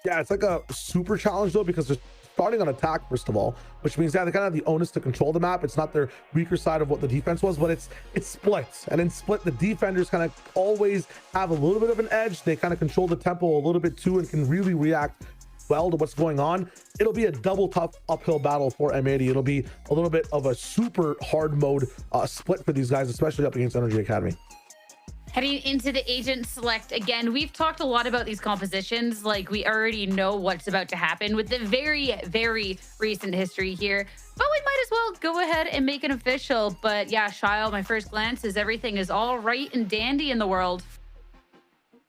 E: Yeah, it's like a super challenge though, because they're starting on attack first of all, which means they kind of have the onus to control the map. It's not their weaker side of what the defense was, but it's Split, and in Split the defenders kind of always have a little bit of an edge. They kind of control the tempo a little bit too and can really react well to what's going on. It'll be a double tough uphill battle for M80. It'll be a little bit of a super hard mode Split for these guys, especially up against NRG Academy.
D: Heading into the agent select, again, we've talked a lot about these compositions. Like, we already know what's about to happen with the very, very recent history here. But we might as well go ahead and make it official. But yeah, Shyle, my first glance is everything is all right and dandy in the world.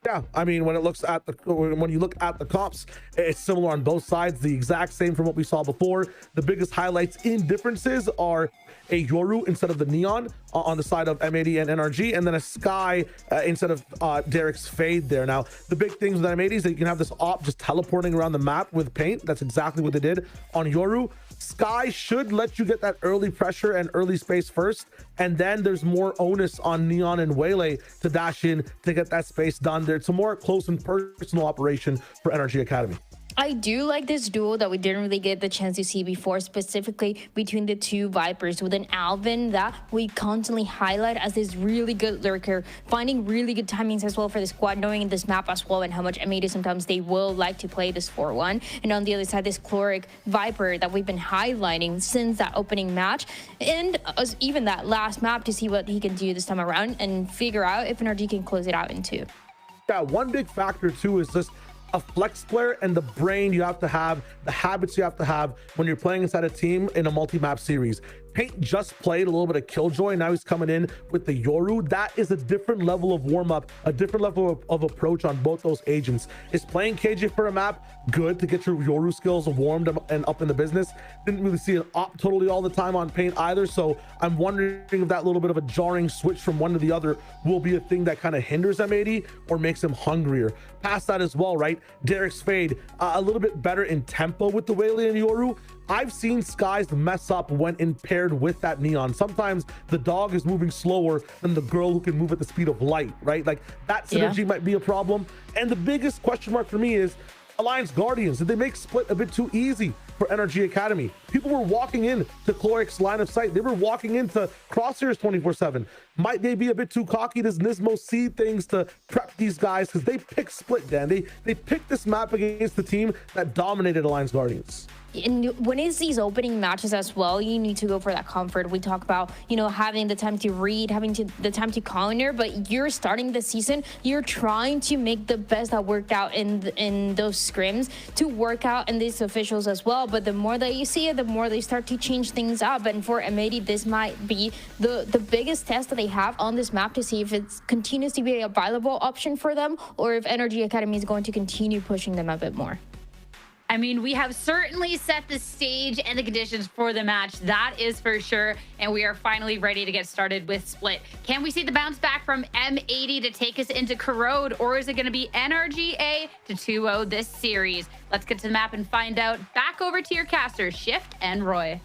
E: Yeah, I mean, when you look at the comps, it's similar on both sides, the exact same from what we saw before. The biggest highlights in differences are a Yoru instead of the Neon on the side of M80 and NRG, and then a Sky instead of Derek's Fade there. Now, the big things with M80 is that you can have this op just teleporting around the map with Paint. That's exactly what they did on Yoru. Sky should let you get that early pressure and early space first, and then there's more onus on Neon and Waylay to dash in to get that space done there. It's a more close and personal operation for NRG Academy.
F: I do like this duo that we didn't really get the chance to see before, specifically between the two Vipers, with an Alvin that we constantly highlight as this really good lurker, finding really good timings as well for the squad, knowing this map as well and how much M80 sometimes they will like to play this 4-1. And on the other side, this Chloric Viper that we've been highlighting since that opening match, and even that last map to see what he can do this time around and figure out if NRG can close it out in 2.
E: Yeah, one big factor too is just a flex player and the brain you have to have, the habits you have to have when you're playing inside a team in a multi-map series. Paint just played a little bit of Killjoy. Now he's coming in with the Yoru. That is a different level of warm-up, a different level of approach on both those agents. Is playing KJ for a map good to get your Yoru skills warmed and up in the business? Didn't really see it up totally all the time on Paint either. So I'm wondering if that little bit of a jarring switch from one to the other will be a thing that kind of hinders M80 or makes him hungrier. Past that as well, right? Derek's Fade, a little bit better in tempo with the Whaley and Yoru. I've seen Skies mess up when paired with that Neon. Sometimes the dog is moving slower than the girl who can move at the speed of light, right? Like that synergy might be a problem. And the biggest question mark for me is Alliance Guardians. Did they make Split a bit too easy for NRG Academy? People were walking in to Chloric's line of sight. They were walking into Crosshairs 24/7. Might they be a bit too cocky? Does Nismo see things to prep these guys? Because they picked Split, Dan. They picked this map against the team that dominated Alliance Guardians.
F: And when it's these opening matches as well, you need to go for that comfort. We talk about, you know, having the time to read, the time to counter, but you're starting the season, you're trying to make the best that worked out in those scrims to work out in these officials as well. But the more that you see it, the more they start to change things up. And for M80, this might be the biggest test that they have on this map to see if it continues to be a viable option for them or if NRG Academy is going to continue pushing them a bit more.
D: I mean, we have certainly set the stage and the conditions for the match. That is for sure. And we are finally ready to get started with Split. Can we see the bounce back from M80 to take us into Corrode? Or is it going to be NRGA to 2-0 this series? Let's get to the map and find out. Back over to your casters, Shift and Roy.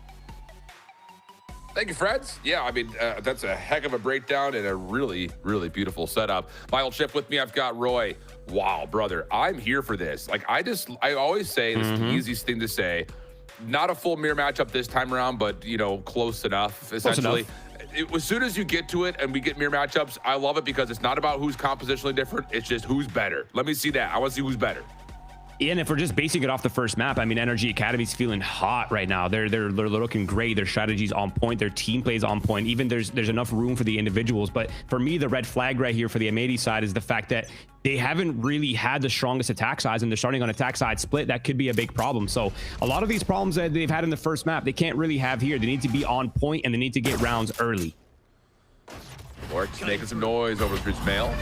G: Thank you, Freds. Yeah, I mean, that's a heck of a breakdown and a really, really beautiful setup. My old Shift with me, I've got Roy. Wow, brother, I'm here for this. Like, I always say, this is the easiest thing to say. Not a full mirror matchup this time around, but, you know, close enough, essentially. As soon as you get to it and we get mirror matchups, I love it because it's not about who's compositionally different. It's just who's better. Let me see that. I want to see who's better.
H: And if we're just basing it off the first map, I mean, NRG Academy's feeling hot right now. They're looking great. Their strategy's on point. Their team plays on point. Even there's enough room for the individuals. But for me, the red flag right here for the M80 side is the fact that they haven't really had the strongest attack sides, and they're starting on attack side split. That could be a big problem. So a lot of these problems that they've had in the first map, they can't really have here. They need to be on point, and they need to get rounds early.
G: Lork's making some noise over through mail.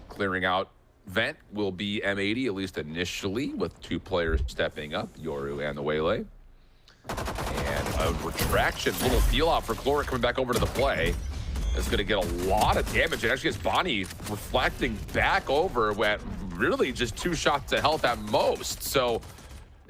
G: Clearing out Vent will be M80, at least initially, with two players stepping up, Yoru and the Waylay. And a retraction, little feel out for Chloric coming back over to the play. It's going to get a lot of damage. It actually gets Bonnie reflecting back over at really just 2 shots of health at most. So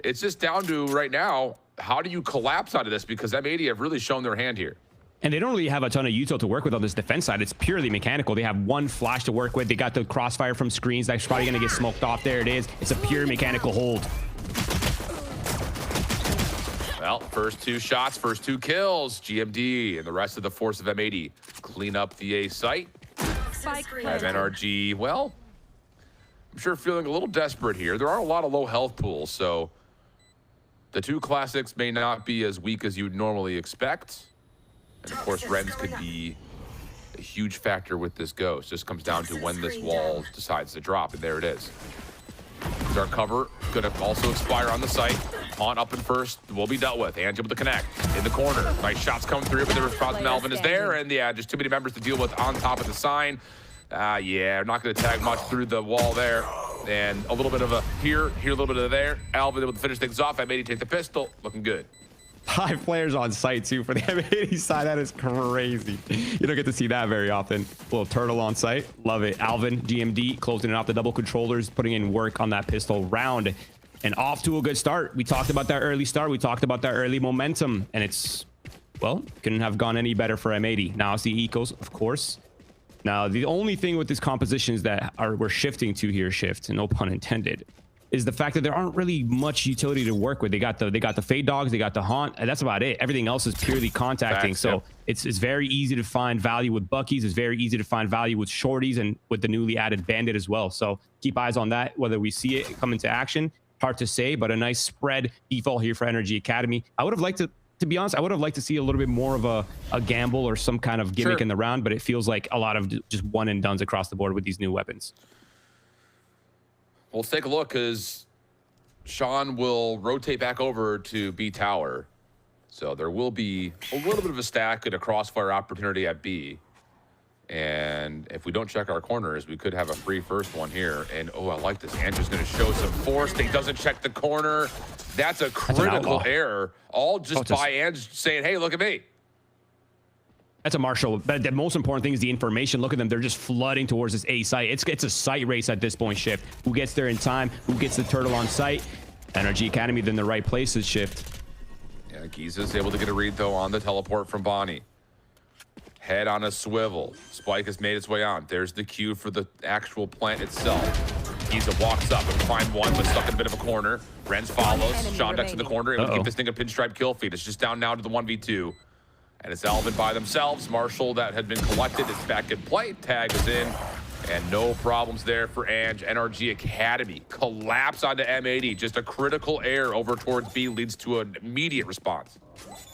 G: it's just down to right now, how do you collapse out of this? Because M80 have really shown their hand here.
H: And they don't really have a ton of util to work with on this defense side. It's purely mechanical. They have one flash to work with. They got the crossfire from screens. That's probably going to get smoked off. There it is. It's a pure mechanical hold.
G: Well, first 2 shots, first 2 kills. GMD and the rest of the force of M80 clean up the A site. Have NRG, well, I'm sure feeling a little desperate here. There are a lot of low health pools, so the 2 classics may not be as weak as you'd normally expect. And of course, Rens could be a huge factor with this Ghost. Just comes down to when this wall decides to drop, and there it is. Dark cover gonna also expire on the site. On up and first will be dealt with. Angie with the connect in the corner. Nice shots come through, but the response from Melvin is there, and yeah, just too many members to deal with on top of the sign. Yeah, not gonna tag much through the wall there. And a little bit of a here, a little bit of there. Alvin able to finish things off. M80 take the pistol, looking good.
H: 5 players on site too for the M80 side. That is crazy. You don't get to see that very often. Little turtle on site. Love it. Alvin, GMD, closing it off the double controllers, putting in work on that pistol round. And off to a good start. We talked about that early start. We talked about that early momentum. And it's, well, couldn't have gone any better for M80. Now it's the ecos, of course. Now, the only thing with these compositions that we're shifting to here, Shift, no pun intended, is the fact that there aren't really much utility to work with. They got the fade dogs, they got the haunt, and that's about it. Everything else is purely contacting. So it's very easy to find value with Buckies. It's very easy to find value with shorties and with the newly added bandit as well. So keep eyes on that, whether we see it come into action. Hard to say, but a nice spread default here for NRG Academy. I would have liked to be honest, I would have liked to see a little bit more of a gamble or some kind of gimmick in the round, but it feels like a lot of just one and dones across the board with these new weapons.
G: Well, let's take a look, because Sean will rotate back over to B tower. So there will be a little bit of a stack and a crossfire opportunity at B. And if we don't check our corners, we could have a free first one here. And oh, I like this. Andrew's going to show some force. He doesn't check the corner. That's a critical error. All just by Andrew saying, hey, look at me.
H: That's a Marshall. But the most important thing is the information. Look at them. They're just flooding towards this A site. It's a site race at this point, Shift. Who gets there in time? Who gets the turtle on site? NRG Academy, then the right places, Shift.
G: Yeah, Geeza's able to get a read, though, on the teleport from Bonnie. Head on a swivel. Spike has made its way on. There's the cue for the actual plant itself. Geeza walks up and find one, but stuck in a bit of a corner. Renz follows. Sean ducks in the corner. Able to keep this thing a pinstripe kill feed. It's just down now to the 1v2. And it's Alvin by themselves. Marshall, that had been collected, is back in play. Tag is in. And no problems there for Ange. NRG Academy collapse onto M80. Just a critical error over towards B leads to an immediate response.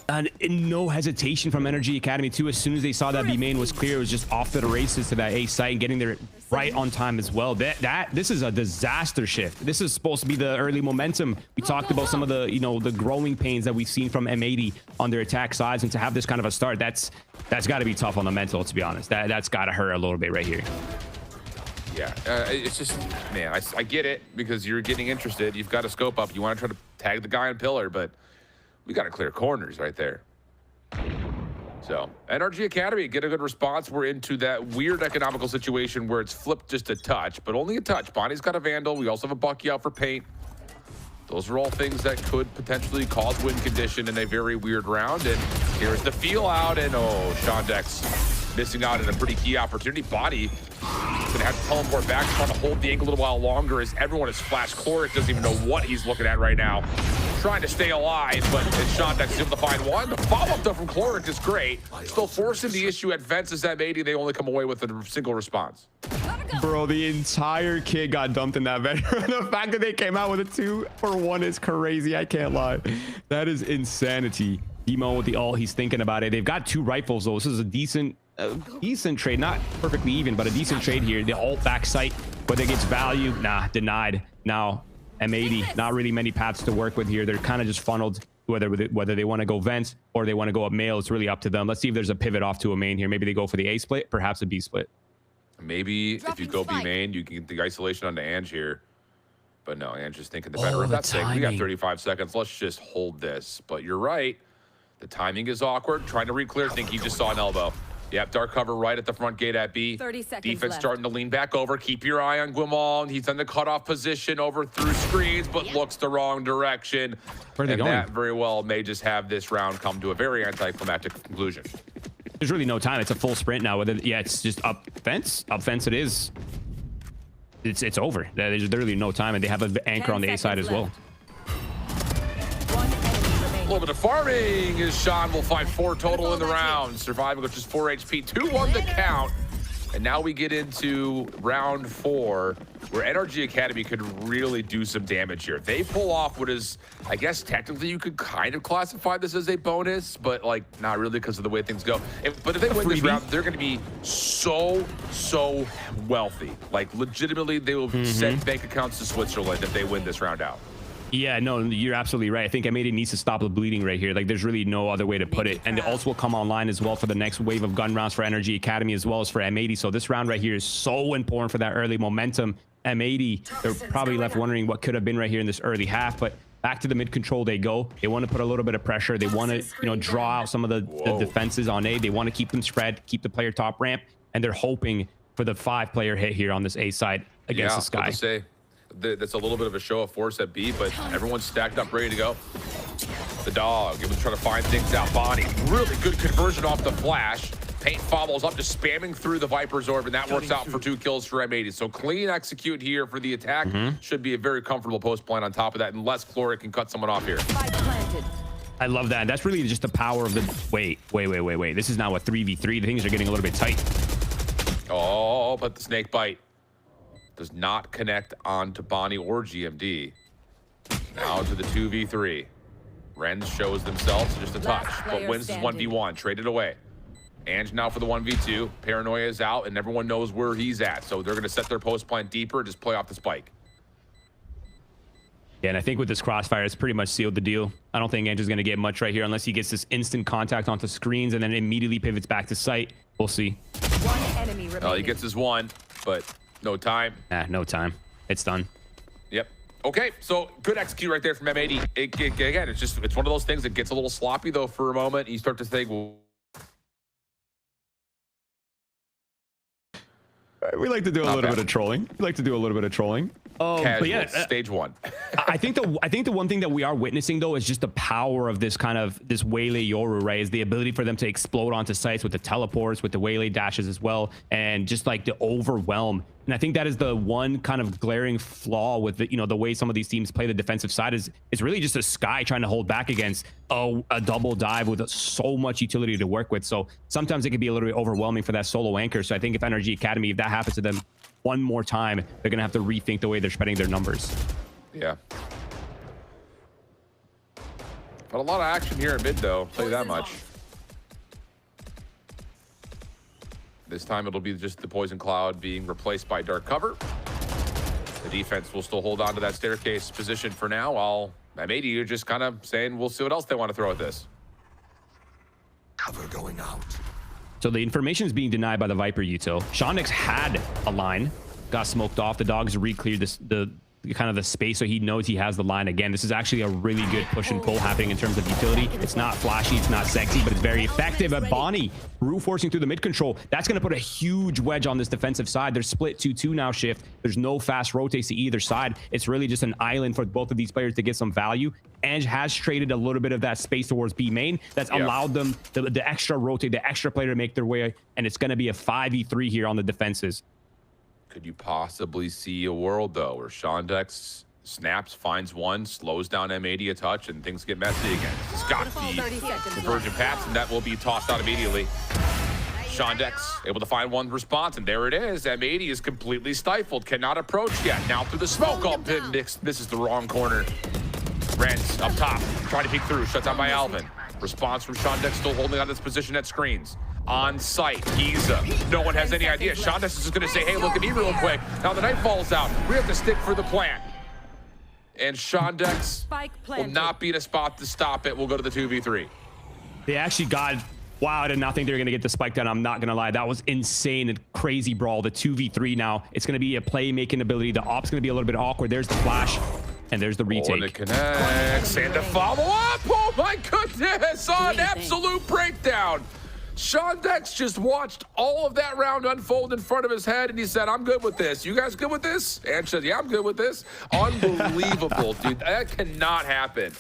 H: And no hesitation from NRG Academy too. As soon as they saw that B main was clear, it was just off to the races to that A site and getting there right on time as well. This is a disaster Shift. This is supposed to be the early momentum. We talked about some of the the growing pains that we've seen from M80 on their attack sides, and to have this kind of a start, that's got to be tough on the mental, to be honest. That's got to hurt a little bit right here.
G: Yeah, it's just, man, I get it, because you're getting interested. You've got a scope up. You want to try to tag the guy on pillar, but we got to clear corners right there. So NRG Academy get a good response. We're into that weird economical situation where it's flipped just a touch, but only a touch. Bonnie's got a Vandal. We also have a Bucky out for paint. Those are all things that could potentially cause win condition in a very weird round. And here's the feel out, and oh, Sean Dex missing out on a pretty key opportunity. Bonnie gonna have to teleport back, trying to hold the angle a little while longer as everyone is flashed. Chloric doesn't even know what he's looking at right now. Trying to stay alive, but Sean Dex is able to find one. The follow-up though from Chloric is great. Still forcing the issue at Ventus M80. They only come away with a single response.
H: Bro, the entire kit got dumped in that veteran. The fact that they came out with a 2-for-1 is crazy. I can't lie. That is insanity. Demo with the ult, he's thinking about it. They've got 2 rifles though. This is a decent trade, not perfectly even, but a decent trade here. The ult back site, whether it gets value, nah, denied. Now M80, not really many paths to work with here. They're kind of just funneled, whether they want to go vent or they want to go up mail. It's really up to them. Let's see if there's a pivot off to a main here. Maybe they go for the A split, perhaps a B split.
G: Maybe if you go B main, you can get the isolation onto Ange here. But no, Ange is thinking the better of that thing. We got 35 seconds. Let's just hold this. But you're right. The timing is awkward. Trying to re-clear. Think he just saw an elbow. Yep, dark cover right at the front gate at B.
B: 30 seconds
G: Defense
B: left.
G: starting to lean back over. Keep your eye on Guimond. He's in the cutoff position over through screens, but looks the wrong direction.
H: Where are they going?
G: That very well may just have this round come to a very anticlimactic conclusion.
H: There's really no time. It's a full sprint now. It's just up fence. Up fence it is. It's over. There's literally no time, and they have an anchor on the A side as well.
G: A little bit of farming as Sean will find 4 total in the round. Surviving with just 4 HP, 2-1 the count. And now we get into round 4, where NRG Academy could really do some damage here. They pull off what is, I guess technically you could kind of classify this as a bonus, but like not really because of the way things go. But if they win this round, they're going to be so wealthy. Like legitimately, they will send bank accounts to Switzerland if they win this round out.
H: Yeah, no, you're absolutely right. I think M80 needs to stop the bleeding right here. Like, there's really no other way to put it. And the ults will come online as well for the next wave of gun rounds for NRG Academy as well as for M80. So this round right here is so important for that early momentum. M80, they're probably left wondering what could have been right here in this early half, but back to the mid control they go. They want to put a little bit of pressure. They want to, draw out some of the defenses on A. They want to keep them spread, keep the player top ramp, and they're hoping for the 5-player hit here on this A side against the Sky.
G: That's a little bit of a show of force at B, but everyone's stacked up, ready to go. The dog, able to try to find things out. Bonnie, really good conversion off the flash. Paint follows up, just spamming through the Viper's orb, and that works out for 2 kills for M80. So clean execute here for the attack. Should be a very comfortable post plan on top of that, unless Chloric can cut someone off here.
H: I love that. That's really just the power of the... Wait. This is now a 3v3. The things are getting a little bit tight.
G: Oh, but the snake bite does not connect onto Bonnie or GMD. Now to the 2v3. Rens shows themselves just a touch, but wins this 1v1. Traded away. Ange now for the 1v2. Paranoia is out, and everyone knows where he's at. So they're going to set their post plan deeper, just play off the spike.
H: Yeah, and I think with this crossfire, it's pretty much sealed the deal. I don't think Ange is going to get much right here unless he gets this instant contact onto screens and then immediately pivots back to site. We'll see.
I: One enemy remaining.
G: Well, he gets his one, but no time.
H: No time. It's done.
G: Yep. Okay, so good execute right there from M80. Again, it's one of those things that gets a little sloppy, though, for a moment. You start to think, well...
H: We like to do a little bit of trolling. But yeah,
G: stage 1.
H: I think the one thing that we are witnessing though is just the power of this waylay Yoru, right? Is the ability for them to explode onto sites with the teleports, with the waylay dashes as well, and just like the overwhelm. And I think that is the one kind of glaring flaw with the way some of these teams play the defensive side is it's really just a Sky trying to hold back against a double dive with so much utility to work with. So sometimes it can be a little bit overwhelming for that solo anchor. So I think if NRG Academy, if that happens to them one more time, they're gonna have to rethink the way they're spreading their numbers.
G: Yeah. But a lot of action here in mid, though. I'll tell you that much. This time it'll be just the Poison Cloud being replaced by Dark Cover. The defense will still hold on to that staircase position for now, while M80 are just kind of saying we'll see what else they want to throw at this.
J: Cover going out.
H: So the information is being denied by the Viper Util. Shondex had a line, got smoked off. The dogs re-cleared the space, so he knows he has the line again. This is actually a really good push and pull happening in terms of utility. It's not flashy, it's not sexy, but it's very effective. But Bonnie brute forcing through the mid control, that's going to put a huge wedge on this defensive side. They're split 2-2 now. Shift, there's no fast rotates to either side. It's really just an island for both of these players to get some value. Ange has traded a little bit of that space towards B main. That's allowed them the extra rotate, the extra player to make their way, and it's going to be a 5v3 here on the defenses.
G: Could you possibly see a world, though, where Shondex snaps, finds one, slows down M80 a touch, and things get messy again? He's got the conversion pass, and that will be tossed out immediately. Shondex able to find one response, and there it is. M80 is completely stifled, cannot approach yet. Now through the smoke, this is the wrong corner. Rents up top, trying to peek through, shut down by Alvin. Response from Shondex, still holding on this position at screens. On site, Geeza. No one has any idea. Shondex is just going to say, hey, look at me real quick. Now the knife falls out. We have to stick for the plant. And Shondex will not be in a spot to stop it. We'll go to the 2v3.
H: They actually got... Wow, I did not think they were going to get the spike down. I'm not going to lie. That was insane and crazy brawl. The 2v3 now. It's going to be a playmaking ability. The op's going to be a little bit awkward. There's the flash. And there's the retake.
G: And it connects. And the follow-up. Oh, my goodness. An absolute breakdown. Shondex just watched all of that round unfold in front of his head, and he said, I'm good with this. You guys good with this? And said, yeah, I'm good with this. Unbelievable, dude. That cannot happen.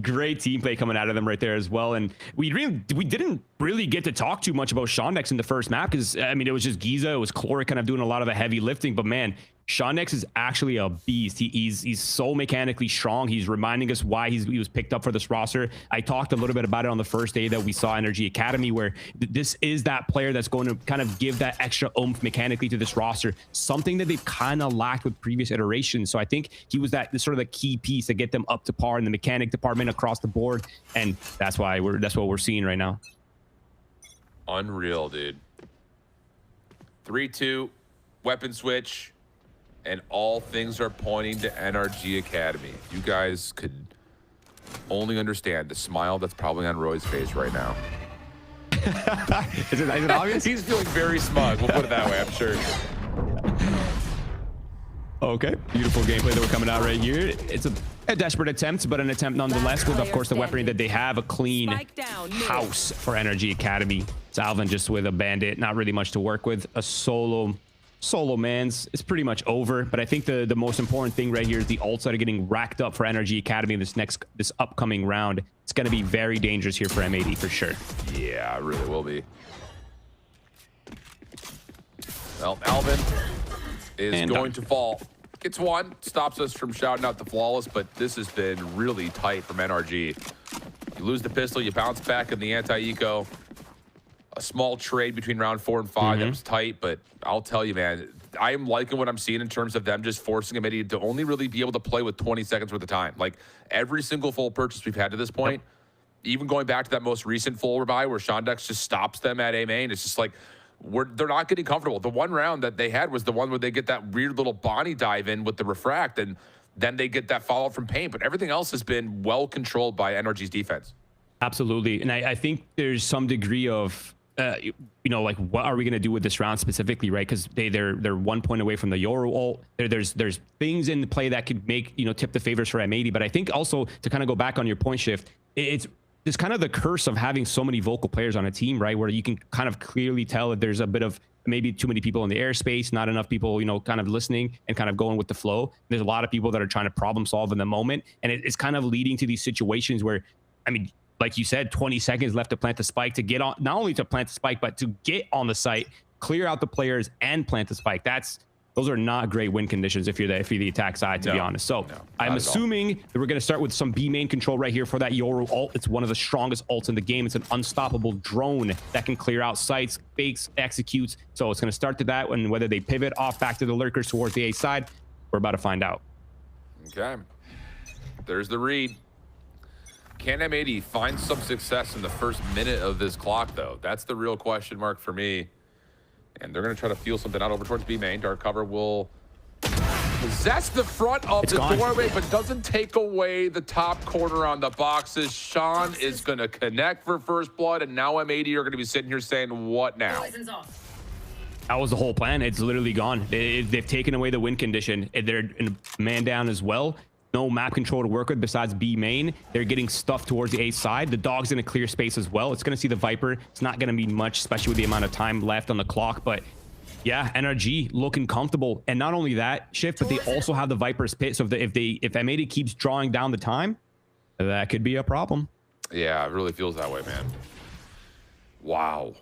H: Great team play coming out of them right there as well. And we didn't really get to talk too much about Shondex in the first map because, I mean, it was just Geeza. It was Chloric kind of doing a lot of the heavy lifting. But, man, Shondex is actually a beast. He's so mechanically strong. He's reminding us why he was picked up for this roster. I talked a little bit about it on the first day that we saw NRG Academy, where this is that player that's going to kind of give that extra oomph mechanically to this roster, something that they've kind of lacked with previous iterations. So I think he was that sort of the key piece to get them up to par in the mechanic department across the board, and that's what we're seeing right now.
G: Unreal, dude. 3-2, weapon switch. And all things are pointing to NRG Academy. You guys could only understand the smile that's probably on Roy's face right now.
H: Is it obvious?
G: He's feeling very smug. We'll put it that way, I'm sure.
H: Okay, beautiful gameplay that we're coming out right here. It's a desperate attempt, but an attempt nonetheless with, of course, the weaponry that they have. A clean house for NRG Academy. It's Alvin just with a bandit, not really much to work with. A solo man's is pretty much over, but I think the most important thing right here is the ults that are getting racked up for NRG Academy in this upcoming round. It's going to be very dangerous here for M80 for sure.
G: Yeah, it really will be. Well, Alvin is going to fall. Gets one, stops us from shouting out the flawless, but this has been really tight from NRG. You lose the pistol, you bounce back in the anti-eco. A small trade between round 4 and 5 that was tight, but I'll tell you, man, I'm liking what I'm seeing in terms of them just forcing M80 to only really be able to play with 20 seconds worth of time. Like every single full purchase we've had to this point, even going back to that most recent full buy where Shondex just stops them at A main, it's just like they're not getting comfortable. The one round that they had was the one where they get that weird little Bonnie dive in with the refract, and then they get that follow-up from paint, but everything else has been well controlled by NRG's defense. Absolutely, and I think there's some degree of you know, like what are we going to do with this round specifically, right? Because they're 1 point away from the Yoru ult. There's things in the play that could make, you know, tip the favors for M80. But I think also to kind of go back on your point shift, it's kind of the curse of having so many vocal players on a team, right? Where you can kind of clearly tell that there's a bit of maybe too many people in the airspace, not enough people, you know, kind of listening and kind of going with the flow. There's a lot of people that are trying to problem solve in the moment, and it's kind of leading to these situations where, I mean, like you said, 20 seconds left to plant the spike, to get on, not only to plant the spike, but to get on the site, clear out the players and plant the spike. Those are not great win conditions if you're the attack side, to be honest. So I'm assuming that we're going to start with some B main control right here for that Yoru ult. It's one of the strongest ults in the game. It's an unstoppable drone that can clear out sites, fakes, executes. So it's going to start to that, and whether they pivot off back to the lurkers towards the A side, we're about to find out. Okay. There's the read. Can M80 find some success in the first minute of this clock, though? That's the real question mark for me. And they're going to try to feel something out over towards B main. Dark cover will possess the front of the doorway, but doesn't take away the top corner on the boxes. Sean is going to connect for first blood, and now M80 are going to be sitting here saying, what now? That was the whole plan. It's literally gone. They've taken away the win condition. They're in man down as well. No map control to work with besides B main. They're getting stuffed towards the A side. The dog's in a clear space as well. It's going to see the Viper. It's not going to mean much, especially with the amount of time left on the clock. But yeah, NRG looking comfortable. And not only that, Shift, but they also have the Viper's pit. So if M80 keeps drawing down the time, that could be a problem. Yeah, it really feels that way, man. Wow.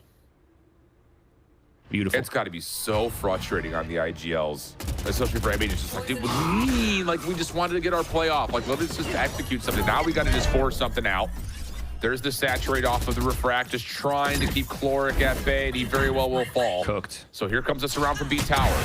G: Beautiful. It's got to be so frustrating on the IGLs, especially for M80. It's just like, dude, we just wanted to get our play off. Like, let's just execute something. Now we got to just force something out. There's the saturate off of the refract, just trying to keep Chloric at bay, and he very well will fall. Cooked. So here comes us around from B tower.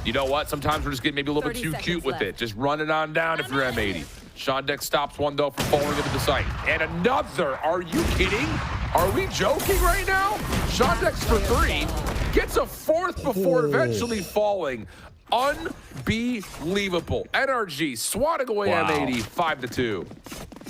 G: You know what? Sometimes we're just getting maybe a little bit too cute with it. Just run it on down if you're M80. Shondex stops one, though, from falling into the site. And another. Are you kidding? Are we joking right now? Shondex for 3. Gets a 4th before eventually falling. Unbelievable. NRG swatting away M80 5-2.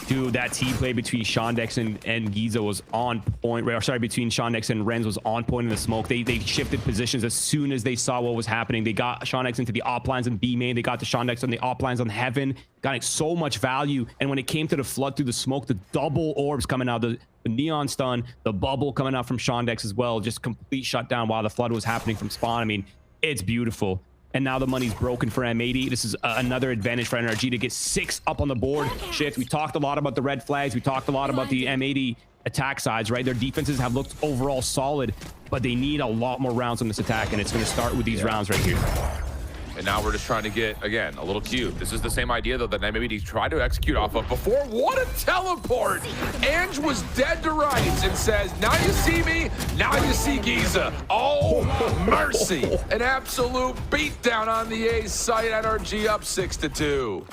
G: Dude, that team play between Shondex and Geeza was on point. Right? Or sorry, between Shondex and Renz was on point in the smoke. They shifted positions as soon as they saw what was happening. They got Shondex into the op lines in B main. They got the Shondex on the op lines on Heaven. Got so much value. And when it came to the flood through the smoke, the double orbs coming out, the neon stun, the bubble coming out from Shondex as well, just complete shutdown while the flood was happening from spawn. I mean, it's beautiful. And now the money's broken for M80. This is another advantage for NRG to get 6 up on the board. Shift. We talked a lot about the red flags. We talked a lot about the M80 attack sides, right? Their defenses have looked overall solid, but they need a lot more rounds on this attack, and it's going to start with these rounds right here. And now we're just trying to get, again, a little cute. This is the same idea, though, that M80 tried to execute off of before. What a teleport! Ange was dead to rights and says, now you see me, now you see Geeza. Oh, mercy! An absolute beatdown on the A site. NRG up 6-2.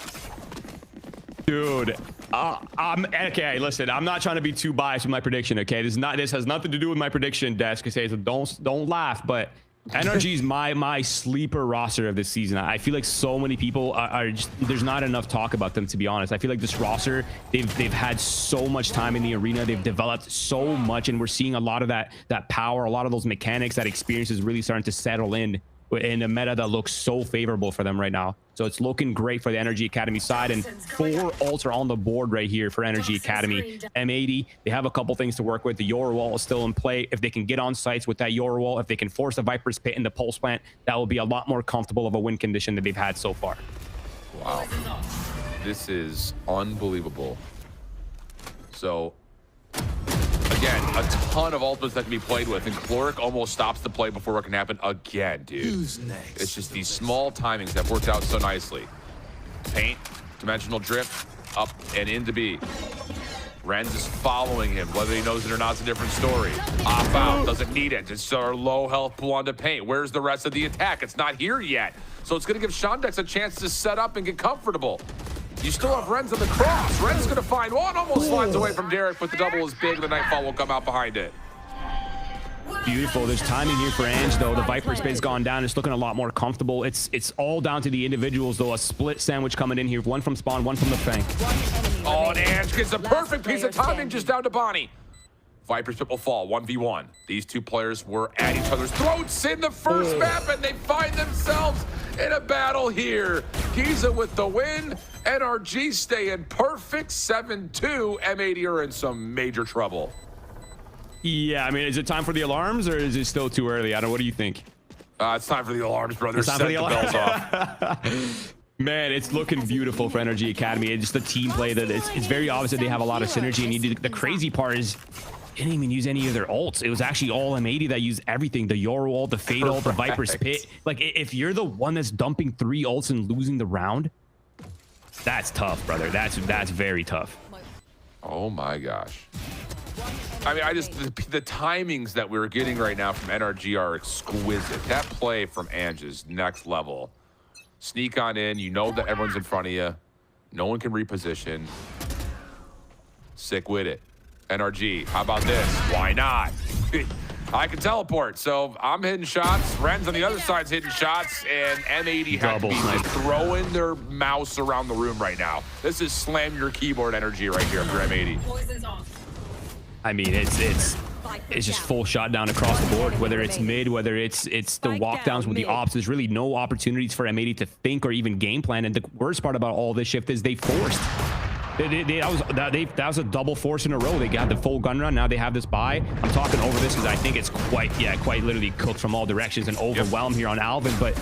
G: Dude. Okay, listen, I'm not trying to be too biased with my prediction, okay? This has nothing to do with my prediction desk, okay? So don't laugh, but NRG is my sleeper roster of this season. I feel like so many people are just, there's not enough talk about them, to be honest. I feel like this roster, they've had so much time in the arena. They've developed so much, and we're seeing a lot of that power, a lot of those mechanics, that experience is really starting to settle in a meta that looks so favorable for them right now. So it's looking great for the NRG Academy side, and 4 ults are on the board right here for NRG Academy. M80, they have a couple things to work with. The Yoru wall is still in play. If they can get on sites with that Yoru wall, if they can force the Viper's pit into pulse plant, that will be a lot more comfortable of a win condition that they've had so far. Wow, this is unbelievable. So Again, a ton of ultimates that can be played with, and Chloric almost stops the play before it can happen again, dude.
J: Who's next?
G: It's just these small timings that worked out so nicely. Paint, dimensional drift, up and into B. Renz is following him. Whether he knows it or not is a different story. Off out, doesn't need it. Just our low health pull onto Paint. Where's the rest of the attack? It's not here yet. So it's going to give Shondex a chance to set up and get comfortable. You still have Renz on the cross. Renz going to find one, almost slides away from Derek, but the double is big. The Nightfall will come out behind it.
H: Beautiful. There's timing here for Ange, though. The Viper space gone down. It's looking a lot more comfortable. It's all down to the individuals, though. A split sandwich coming in here. One from spawn, one from the flank.
G: Oh, and Ange gets a perfect piece of timing just down to Bonnie. Viper's pit will fall, 1v1. These two players were at each other's throats in the first map, and they find themselves in a battle here. Geeza with the win. NRG stay in perfect 7-2. M80 are in some major trouble.
H: Yeah, I mean, is it time for the alarms, or is it still too early? I don't know. What do you think?
G: It's time for the alarms, brother. Set the bells off.
H: Man, it's looking beautiful for NRG Academy. It's just the team play that it's very obvious that they have a lot of synergy. And the crazy part is, they didn't even use any of their ults. It was actually all M80 that used everything. The Yoru ult, the Fade ult, the Viper's Pit. Like, if you're the one that's dumping 3 ults and losing the round, that's tough, brother. That's very tough.
G: Oh my gosh. I mean, the timings that we're getting right now from NRG are exquisite. That play from Ange is next level. Sneak on in. You know that everyone's in front of you. No one can reposition. Sick with it. NRG, how about this? Why not? I can teleport, so I'm hitting shots. Renz on the other side's hitting shots, and M80 have to be just throwing their mouse around the room right now. This is slam your keyboard energy right here for M80.
H: I mean, it's just full shot down across the board. Whether it's mid, whether it's the walkdowns with the ops, there's really no opportunities for M80 to think or even game plan. And the worst part about all this shift is they forced. That was a double force in a row. They got the full gun run. Now they have this buy. I'm talking over this because I think it's quite literally cooked from all directions and overwhelmed here on Alvin. But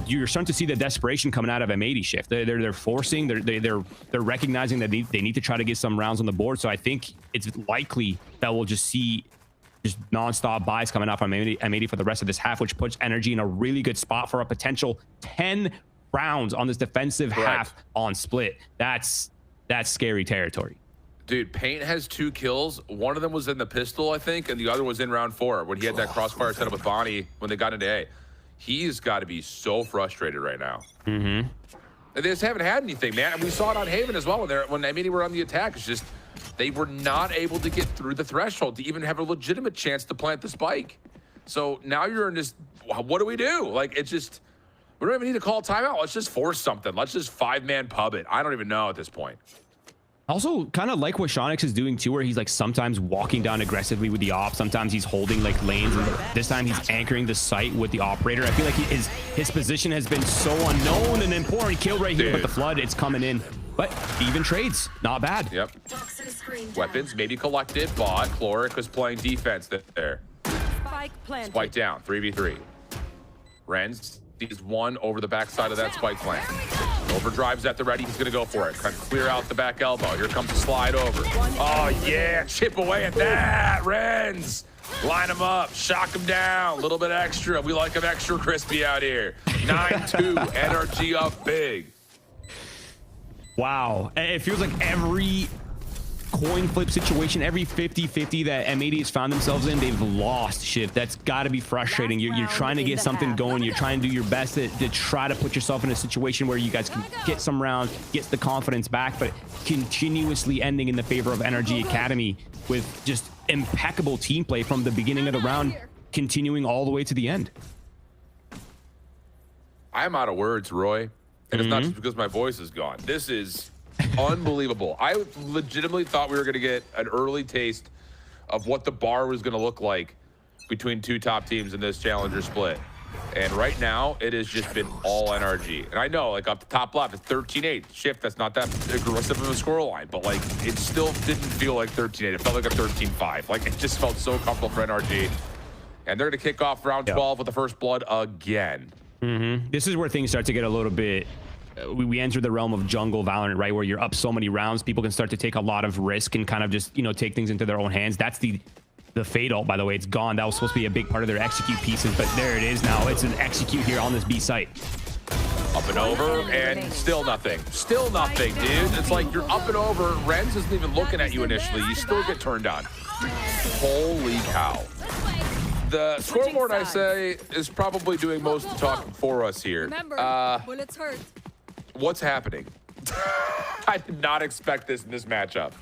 H: you're starting to see the desperation coming out of M80 shift. They're forcing. They're recognizing that they need to try to get some rounds on the board. So I think it's likely that we'll just see just nonstop buys coming out from M80 for the rest of this half, which puts NRG in a really good spot for a potential 10 rounds on this defensive half on split. That's scary territory.
G: Dude, Paint has 2 kills. One of them was in the pistol, I think, and the other was in round 4 when he had that crossfire set up with Bonnie when they got into A. He's got to be so frustrated right now. They just haven't had anything, man. And we saw it on Haven as well when M80 were on the attack. It's just they were not able to get through the threshold to even have a legitimate chance to plant the spike. So now you're in this, what do we do? Like, it's just, we don't even need to call timeout. Let's just force something. Let's just 5-man pub it. I don't even know at this point.
H: Also, kind of like what Shonix is doing too, where he's like sometimes walking down aggressively with the op, sometimes he's holding like lanes, and this time he's anchoring the site with the operator. I feel like his position has been so unknown, and important kill right here, but the flood, it's coming in. But even trades, not bad.
G: Yep. Weapons maybe collected, but Chloric was playing defense there. Spike down, 3v3. Renz sees one over the backside of that spike plant. Overdrive's at the ready. He's going to go for it. Kind of clear out the back elbow. Here comes the slide over. Oh, yeah. Chip away at that. Renz. Line him up. Shock him down. A little bit extra. We like him extra crispy out here. 9-2. NRG up big.
H: Wow. It feels like every coin flip situation, every 50-50 that M80 has found themselves in, they've lost shift. That's got to be frustrating. You're trying to get something going. You're trying to do your best to try to put yourself in a situation where you guys can get some rounds, get the confidence back, but continuously ending in the favor of NRG Academy with just impeccable team play from the beginning of the round, continuing all the way to the end.
G: I'm out of words, Roy. And it's not just because my voice is gone. This is unbelievable. I legitimately thought we were going to get an early taste of what the bar was going to look like between 2 top teams in this challenger split. And right now, it has just been all NRG. And I know, like, up the top left, it's 13-8. Shift, that's not that aggressive of a scoreline, but, like, it still didn't feel like 13-8. It felt like a 13-5. Like, it just felt so comfortable for NRG. And they're going to kick off round 12 with the first blood again.
H: This is where things start to get a little bit we entered the realm of jungle Valorant, right, where you're up so many rounds, people can start to take a lot of risk and kind of just, you know, take things into their own hands. That's the fade ult, by the way. It's gone. That was supposed to be a big part of their execute pieces, but there it is now. It's an execute here on this B site.
G: Up and over, and still nothing. Still nothing, dude. It's like you're up and over. Renz isn't even looking at you initially. You still get turned on. Holy cow. The scoreboard, I say, is probably doing most of the talking for us here.
B: Remember, bullets hurt.
G: What's happening? I did not expect this in this matchup.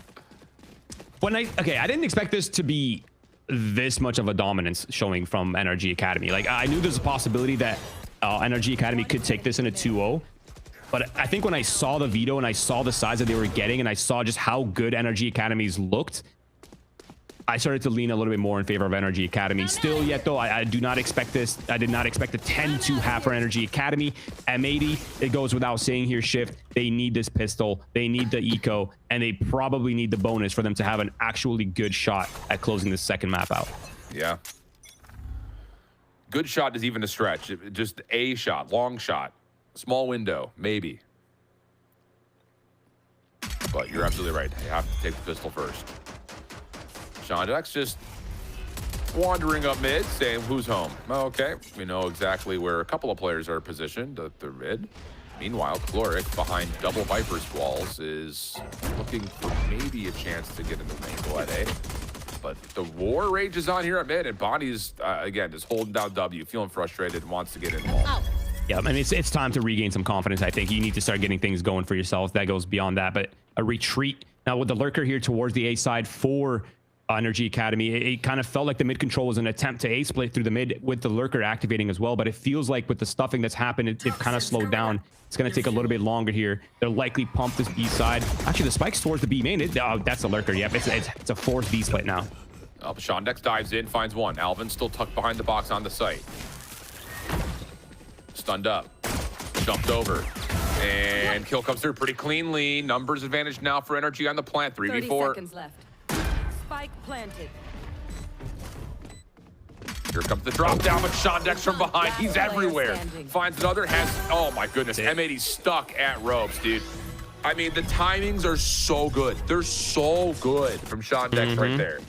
H: Okay, I didn't expect this to be this much of a dominance showing from NRG Academy. Like, I knew there's a possibility that NRG Academy could take this in a 2-0. But I think when I saw the veto and I saw the size that they were getting and I saw just how good NRG Academies looked, I started to lean a little bit more in favor of NRG Academy. Still yet, though, I do not expect this. I did not expect a 10-2 half for NRG Academy. M80, it goes without saying here, Shift. They need this pistol. They need the eco. And they probably need the bonus for them to have an actually good shot at closing the second map out.
G: Yeah. Good shot is even a stretch. Just a shot, long shot, small window, maybe. But you're absolutely right. You have to take the pistol first. Shondex just wandering up mid, saying, who's home? Okay, we know exactly where a couple of players are positioned at the mid. Meanwhile, Chloric behind double Viper Squalls is looking for maybe a chance to get into main at A. But the war rage is on here at mid, and Bonnie's, again, just holding down W, feeling frustrated, wants to get involved.
H: Yeah, I mean, it's time to regain some confidence. I think you need to start getting things going for yourself. That goes beyond that, but a retreat. Now, with the Lurker here towards the A side for NRG Academy, it kind of felt like the mid control was an attempt to A split through the mid with the Lurker activating as well, but it feels like with the stuffing that's happened, it kind of slowed down. It's going to take a little bit longer here. They'll likely pump this B side. Actually, the spike's towards the B main. That's a Lurker. Yep, it's a forced B split now.
G: Shondex dives in, finds one. Alvin still tucked behind the box on the site. Stunned up. Jumped over. And kill comes through pretty cleanly. Numbers advantage now for NRG on the plant. 3v4.
B: 30 seconds left. Spike planted.
G: Here comes the drop down with Shondex from behind. He's everywhere. Finds another, oh my goodness. M80 stuck at ropes, dude. I mean, the timings are so good. They're so good from Shondex right there.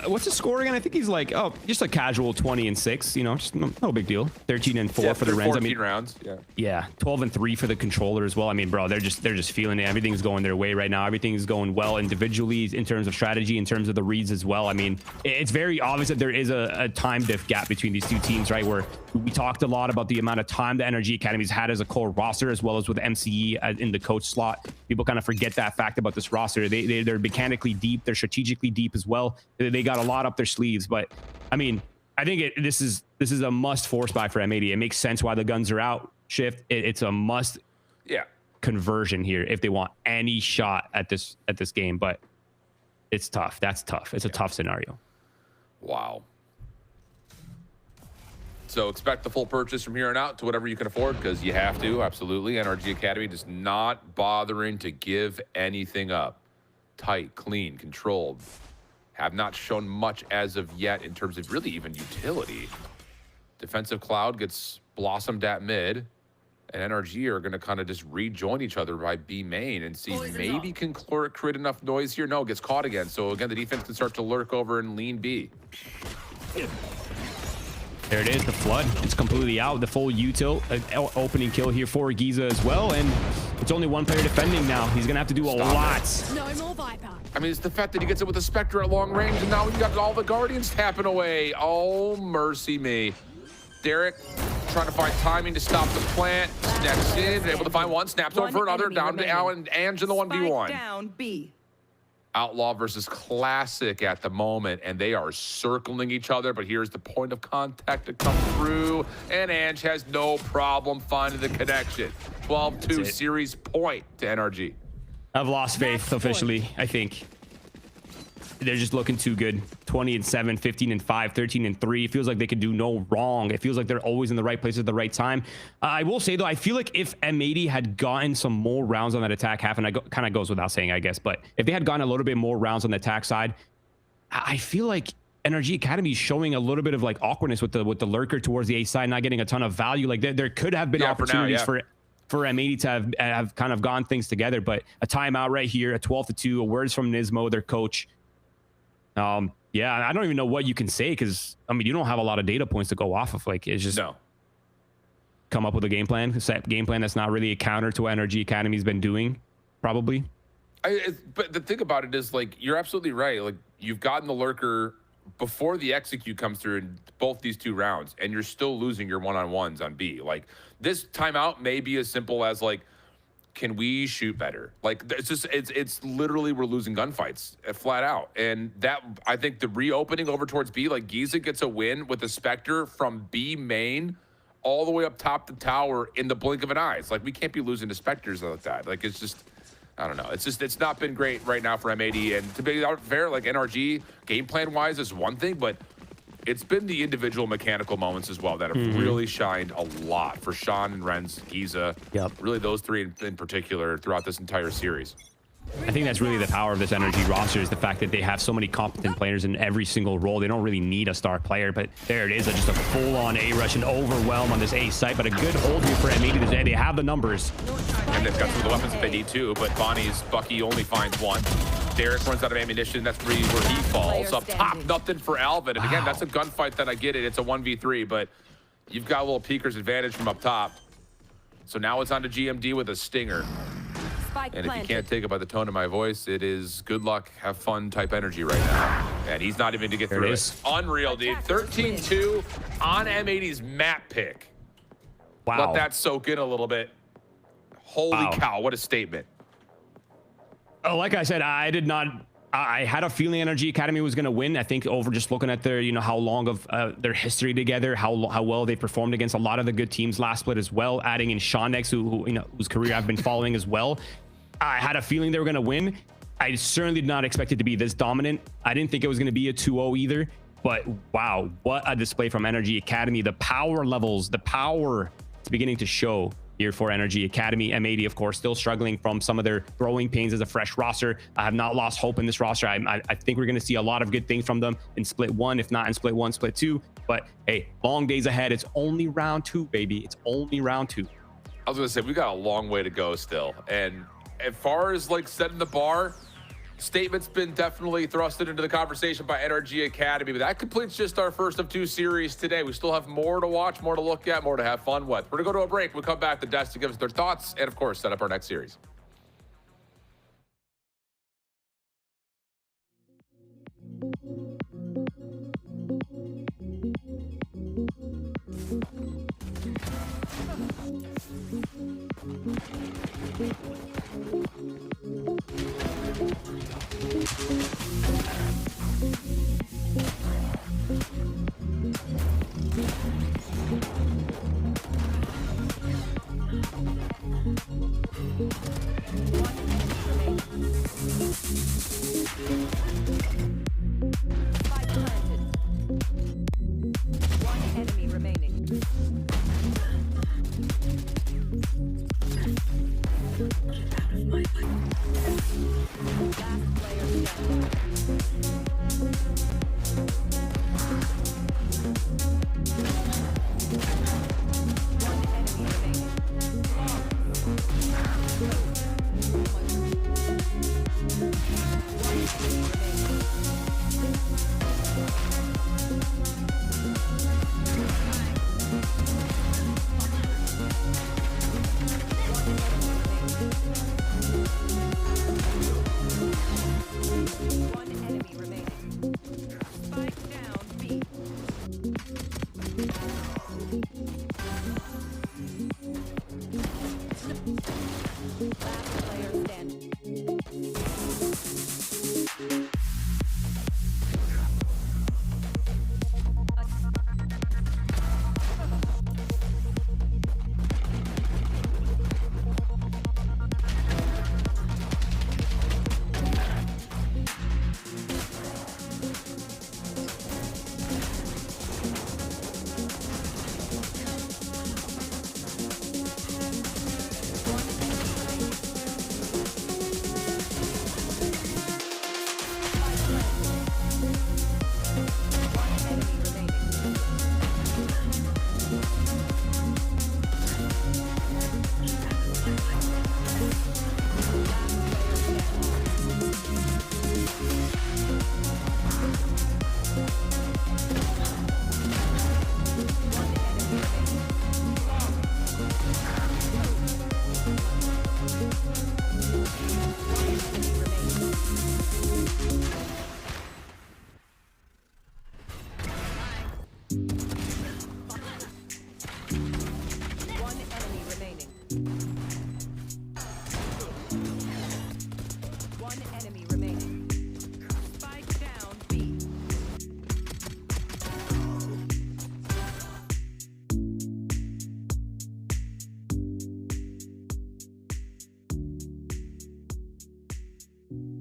H: What's his score again? I think he's like, just a casual 20-6, you know, just no big deal. 13-4 for the Rens.
G: 14 rounds.
H: Yeah, 12-3 for the controller as well. I mean, bro, they're just feeling it. Everything's going their way right now. Everything's going well individually in terms of strategy, in terms of the reads as well. I mean, it's very obvious that there is a time diff gap between these two teams, right? Where we talked a lot about the amount of time the NRG Academy's had as a core roster, as well as with MCE in the coach slot. People kind of forget that fact about this roster. They're mechanically deep. They're strategically deep as well. They got a lot up their sleeves, but I mean, I think this is a must force buy for M80. It makes sense why the guns are out. Shift. It's a must.
G: Yeah.
H: Conversion here if they want any shot at this game, but it's tough. That's tough. It's a tough scenario.
G: Wow. So expect the full purchase from here on out to whatever you can afford, because you have to. Absolutely. NRG Academy just not bothering to give anything up. Tight, clean, controlled. Have not shown much as of yet in terms of really even utility. Defensive Cloud gets blossomed at mid, and NRG are going to kind of just rejoin each other by B main and see maybe can Chloric create enough noise here. No, gets caught again. So again, the defense can start to lurk over and lean B.
H: There it is, the flood. It's completely out. The full util opening kill here for Geeza as well, and it's only one player defending now. He's gonna have to do a lot.
B: No more Viper.
G: I mean, it's the fact that he gets it with a Spectre at long range, and now you got all the Guardians tapping away. Oh, mercy me. Derek trying to find timing to stop the plant. Snaps in, able to find one, snaps over another, down to Al and Ange in the 1v1.
B: Down B.
G: Outlaw versus Classic at the moment, and they are circling each other, but here's the point of contact to come through, and Ange has no problem finding the connection. 12-2 series point to NRG.
H: I've lost faith officially, I think. They're just looking too good. 20-7, 15-5, 13-3. It feels like they could do no wrong. It feels like they're always in the right place at the right time. I will say, though, I feel like if M80 had gotten some more rounds on that attack half, and kind of goes without saying, I guess, but if they had gotten a little bit more rounds on the attack side, I feel like NRG Academy is showing a little bit of like awkwardness with the lurker towards the A side, not getting a ton of value. Like there could have been opportunities for for M80 to have kind of gone things together. But a timeout right here, a 12-2, a words from Nismo, their coach. Yeah, I don't even know what you can say because, I mean, you don't have a lot of data points to go off of. Like, it's just come up with a game plan, a set game plan that's not really a counter to what NRG Academy's been doing, probably.
G: But the thing about it is, like, you're absolutely right. Like, you've gotten the lurker before the execute comes through in both these 2 rounds, and you're still losing your one-on-ones on B. Like, this timeout may be as simple as, like, can we shoot better? Like, it's literally we're losing gunfights flat out. And that, I think the reopening over towards B, like, Geeza gets a win with the Spectre from B main all the way up top the tower in the blink of an eye. It's like, we can't be losing to Spectres like that. Like, it's just, I don't know. It's not been great right now for M80. And to be fair, like, NRG game plan wise is one thing, but it's been the individual mechanical moments as well that have really shined a lot for Sean and Renz, Geeza. Really those 3 in particular throughout this entire series.
H: I think that's really the power of this NRG roster, is the fact that they have so many competent players in every single role. They don't really need a star player, but there it is, just a full-on A-rush and overwhelm on this A site, but a good hold here for M80. They have the numbers.
G: And they've got some of the weapons that they need too, but Bonnie's Bucky only finds 1. Derek runs out of ammunition. That's where he falls. Up top, nothing for Alvin. And again, that's a gunfight that I get it. It's a 1v3, but you've got a little peeker's advantage from up top. So now it's on to GMD with a stinger. And if you can't take it by the tone of my voice, it is good luck, have fun type energy right now. And he's not even to get through it. Unreal, dude. 13-2 on M80's map pick.
H: Wow.
G: Let that soak in a little bit. Holy cow, what a statement.
H: Like I said, I had a feeling NRG Academy was going to win. I think over just looking at their, how long of their history together, how well they performed against a lot of the good teams last split as well, adding in Sean next, whose career I've been following as well. I had a feeling they were going to win. I certainly did not expect it to be this dominant. I didn't think it was going to be a 2-0 either, but wow, what a display from NRG Academy. The power levels, the power is beginning to show here for NRG Academy. M80, of course, still struggling from some of their growing pains as a fresh roster. I have not lost hope in this roster. I think we're going to see a lot of good things from them in split 1, if not in split 1, split 2. But hey, long days ahead. It's only round 2, baby. It's only round 2.
G: I was going to say, we got a long way to go still. And as far as like setting the bar, statement's been definitely thrusted into the conversation by NRG Academy, but that completes just our first of 2 series today. We still have more to watch, more to look at, more to have fun with. We're gonna go to a break. We'll come back to Desk to give us their thoughts and of course set up our next series.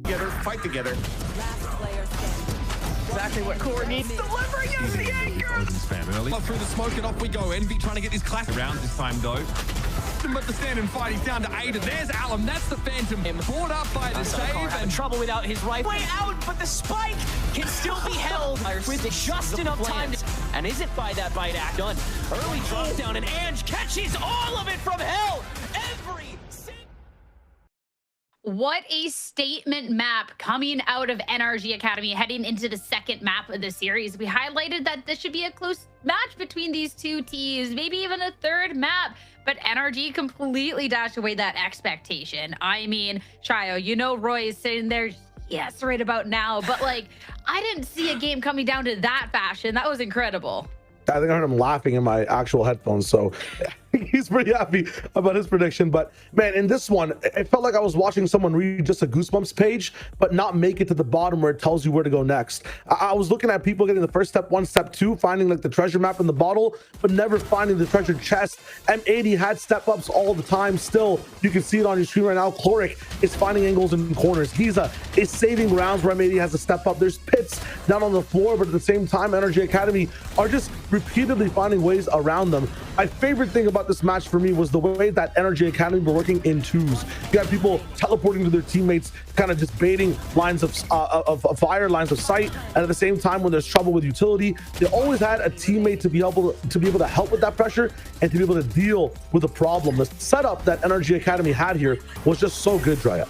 A: Together, fight together.
B: Last player standing.
C: Exactly what Core needs. Delivering as the anchor.
A: Spam early. Through the smoke and off we go. Envy trying to get his class around this time though. But the stand and fight, he's down to 8. There's Alum, that's the Phantom. Brought up by the save.
C: And trouble without his rifle. Way out, but the spike can still be held with just enough time. And isn't by that bite act done. Early drop down, and Ange catches all of it from hell.
D: What a statement map coming out of NRG Academy heading into the second map of the series. We highlighted that this should be a close match between these two teams, maybe even a third map, but NRG completely dashed away that expectation. I mean, Shio, you know Roy is sitting there, yes, right about now, but like, I didn't see a game coming down to that fashion. That was incredible.
E: I think I heard him laughing in my actual headphones, so he's pretty happy about his prediction. But man, in this one, it felt like I was watching someone read just a Goosebumps page, but not make it to the bottom where it tells you where to go next. I was looking at people getting the first step 1, step 2, finding like the treasure map in the bottle, but never finding the treasure chest. M80 had step ups all the time. Still, you can see it on your screen right now. Chloric is finding angles in corners. Geeza is saving rounds where M80 has to step up. There's pits down on the floor, but at the same time, NRG Academy are just repeatedly finding ways around them. My favorite thing about this match for me was the way that NRG Academy were working in twos. You had people teleporting to their teammates, kind of just baiting lines of fire, lines of sight, and at the same time, when there's trouble with utility, they always had a teammate to be able to help with that pressure and to be able to deal with the problem. The setup that NRG Academy had here was just so good, Drya.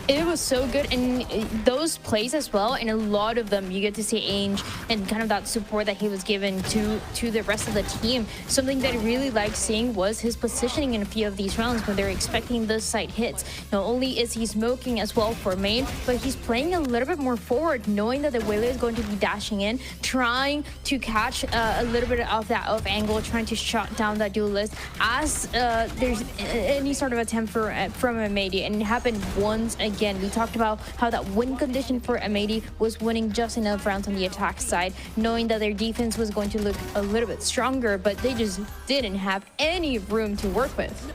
F: It was so good, and those plays as well, and a lot of them you get to see Ainge and kind of that support that he was given to the rest of the team. Something that I really liked seeing was his positioning in a few of these rounds when they're expecting those side hits. Not only is he smoking as well for main, but he's playing a little bit more forward, knowing that the Whaley is going to be dashing in, trying to catch a little bit of that off angle, trying to shut down that duelist as there's any sort of attempt from M80, and it happened once again. We talked about how that win condition for M80 was winning just enough rounds on the attack side, knowing that their defense was going to look a little bit stronger, but they just didn't have any room to work with.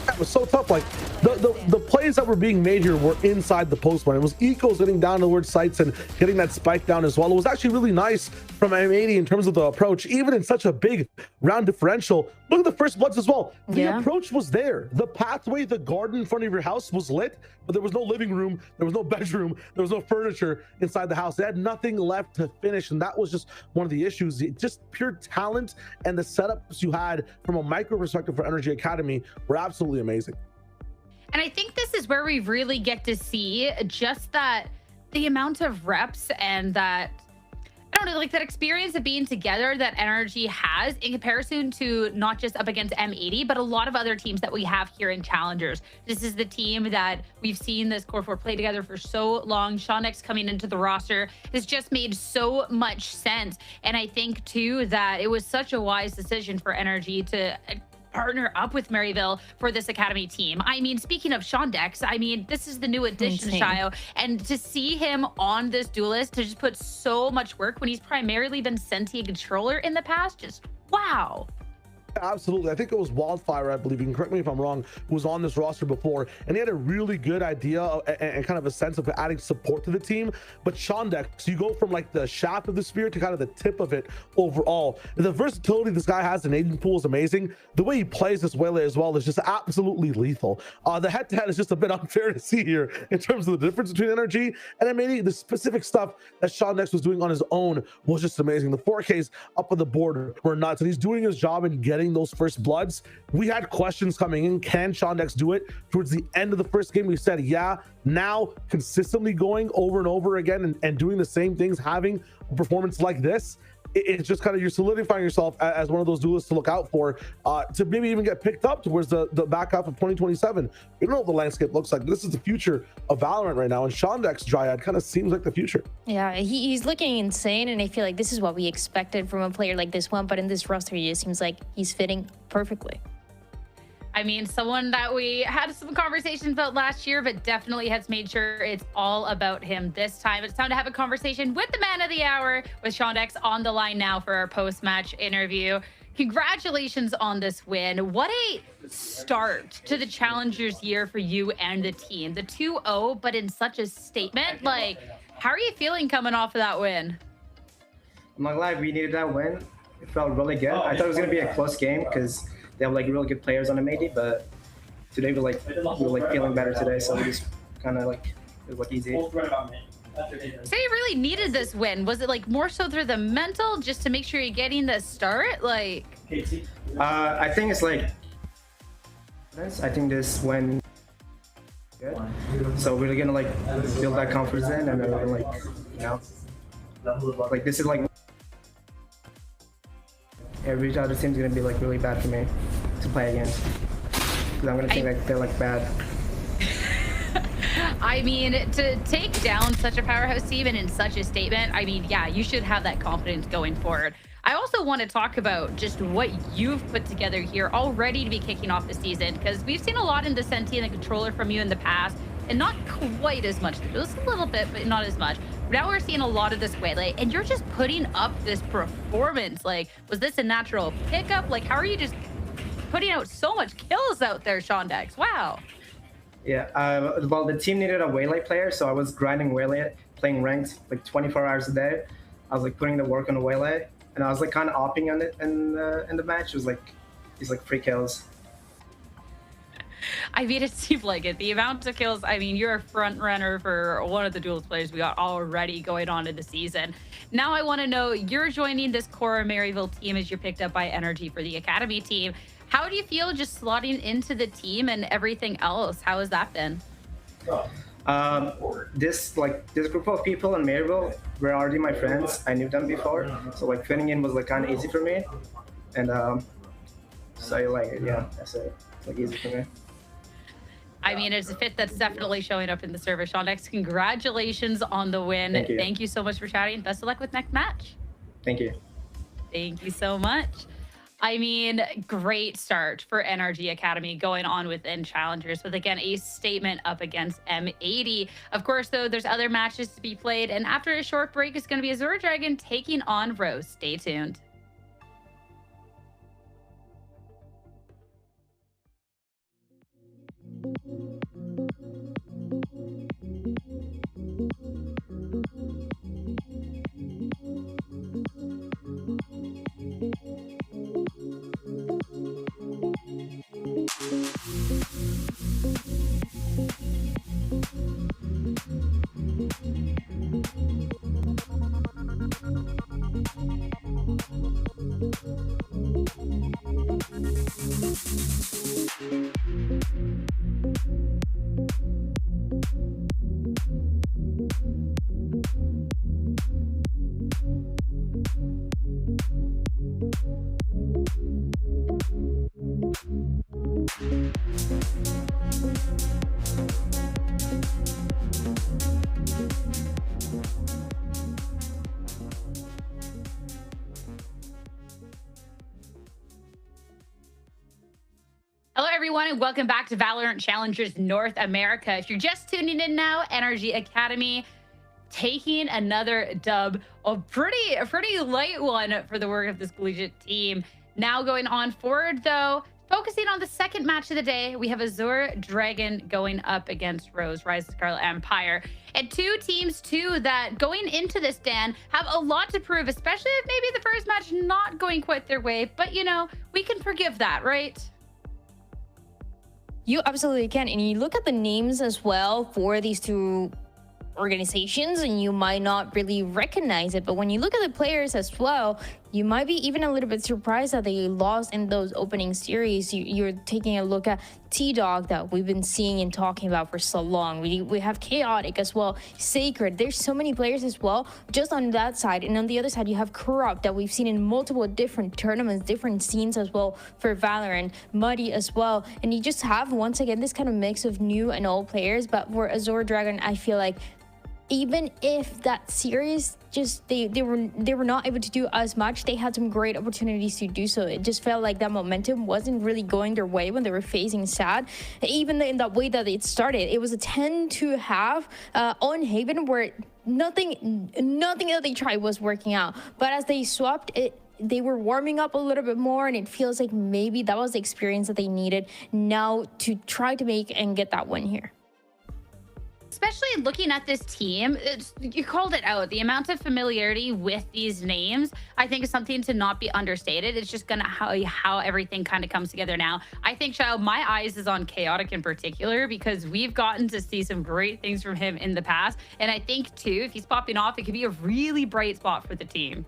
E: It was so tough. Like the plays that were being made here were inside the post one. It was Ecos getting down towards sites and getting that spike down as well. It was actually really nice from M80 in terms of the approach, even in such a big round differential. Look at the first bloods as well. The approach was there. The pathway, the garden in front of your house was lit, but there was no living room, there was no bedroom, there was no furniture inside the house. They had nothing left to finish, and that was just one of the issues. Just pure talent, and the setups you had from a micro perspective for NRG Academy were absolutely amazing.
D: And I think this is where we really get to see just that the amount of reps and that, I don't know, like that experience of being together that NRG has in comparison to not just up against M80, but a lot of other teams that we have here in Challengers. This is the team that we've seen this Core 4 play together for so long. Shondex coming into the roster has just made so much sense. And I think too that it was such a wise decision for NRG to partner up with Maryville for this Academy team. I mean, speaking of Shondex, I mean, this is the new addition, Shio, and to see him on this duelist to just put so much work when he's primarily been Sentient controller in the past, just wow.
E: Absolutely. I think it was Wildfire, I believe, you can correct me if I'm wrong, who was on this roster before, and he had a really good idea and kind of a sense of adding support to the team. But Shondex, you go from like the shaft of the spear to kind of the tip of it overall. The versatility this guy has in agent pool is amazing. The way he plays this Whaley as well is just absolutely lethal. The head-to-head is just a bit unfair to see here in terms of the difference between NRG and M80. The specific stuff that Shondex was doing on his own was just amazing. The 4Ks up on the board were nuts, and he's doing his job and getting those first bloods. We had questions coming in. Can Shondex do it? Towards the end of the first game, we said, yeah. Now, consistently going over and over again and doing the same things, having a performance like this, it's just kind of, you're solidifying yourself as one of those duelists to look out for, to maybe even get picked up towards the back half of 2027. We don't know what the landscape looks like. This is the future of Valorant right now, and Shondex Dryad kind of seems like the future.
F: Yeah, he's looking insane, and I feel like this is what we expected from a player like this one, but in this roster, it just seems like he's fitting perfectly.
D: I mean, someone that we had some conversations about last year, but definitely has made sure it's all about him this time. It's time to have a conversation with the man of the hour, with Shondex on the line now for our post-match interview. Congratulations on this win. What a start to the Challengers year for you and the team. The 2-0, but in such a statement. Like, how are you feeling coming off of that win?
K: I'm not gonna lie, we needed that win. It felt really good. I thought it was gonna be a close game because they have like really good players on M80, but today we were feeling better today, so we just kind of like it was like easy.
D: So you really needed this win. Was it like more so through the mental, just to make sure you're getting the start? Like,
K: I think it's like I think this win good. So we're gonna like build that confidence in, and then like like this is like every other team's gonna be like really bad for me to play against because I'm gonna think like they're like bad.
D: I mean, to take down such a powerhouse team and in such a statement, I mean, yeah, you should have that confidence going forward. I also want to talk about just what you've put together here already to be kicking off the season, because we've seen a lot in the Senti and the controller from you in the past, and not quite as much. Just a little bit, but not as much. Now we're seeing a lot of this Waylay, and you're just putting up this performance. Like, was this a natural pickup? Like, how are you just putting out so much kills out there, Shondex? Wow.
K: Yeah, well, the team needed a Waylay player, so I was grinding Waylay, playing ranked like 24 hours a day. I was like putting the work on the Waylay, and I was like kind of opping on it in the match. It was like these like free kills.
D: I mean, it seemed like it. The amount of kills, I mean, you're a front runner for one of the duels players we got already going on in the season. Now I want to know, you're joining this core Maryville team as you're picked up by NRG for the Academy team. How do you feel just slotting into the team and everything else? How has that been?
K: This group of people in Maryville were already my friends. I knew them before, so like fitting in was like kind of easy for me. And so like yeah, that's it. It's like easy for me.
D: I mean, it's a fit that's definitely showing up in the server. Shondex, congratulations on the win. Thank you so much for chatting. Best of luck with next match.
K: Thank you.
D: Thank you so much. I mean, great start for NRG Academy going on within Challengers with, again, a statement up against M80. Of course, though, there's other matches to be played. And after a short break, it's going to be Azure Dragon taking on Rose. Stay tuned. Hello, everyone, and welcome back to VALORANT Challengers North America. If you're just tuning in now, NRG Academy taking another dub, a pretty light one for the work of this collegiate team. Now going on forward, though, focusing on the second match of the day, we have Azure Dragon going up against Rise of Scarlet Empire. And two teams, too, that going into this, Dan, have a lot to prove, especially if maybe the first match not going quite their way. But, you know, we can forgive that, right?
F: You absolutely can. And you look at the names as well for these two organizations and you might not really recognize it, but when you look at the players as well, you might be even a little bit surprised that they lost in those opening series. You're taking a look at T-Dog that we've been seeing and talking about for so long. We have Chaotic as well, Sacred. There's so many players as well just on that side, and on the other side you have Corrupt that we've seen in multiple different tournaments, different scenes as well for Valorant, Muddy as well, and you just have once again this kind of mix of new and old players. But for Azure Dragon, I feel like even if that series just they were not able to do as much, they had some great opportunities to do so. It just felt like that momentum wasn't really going their way when they were facing SAD. Even in that way that it started, it was a 10-2 on Haven where nothing that they tried was working out. But as they swapped it, they were warming up a little bit more, and it feels like maybe that was the experience that they needed now to try to make and get that win here.
D: Especially looking at this team, you called it out. The amount of familiarity with these names, I think, is something to not be understated. It's just gonna how everything kind of comes together now. I think, Shao, my eyes is on Chaotic in particular, because we've gotten to see some great things from him in the past. And I think, too, if he's popping off, it could be a really bright spot for the team.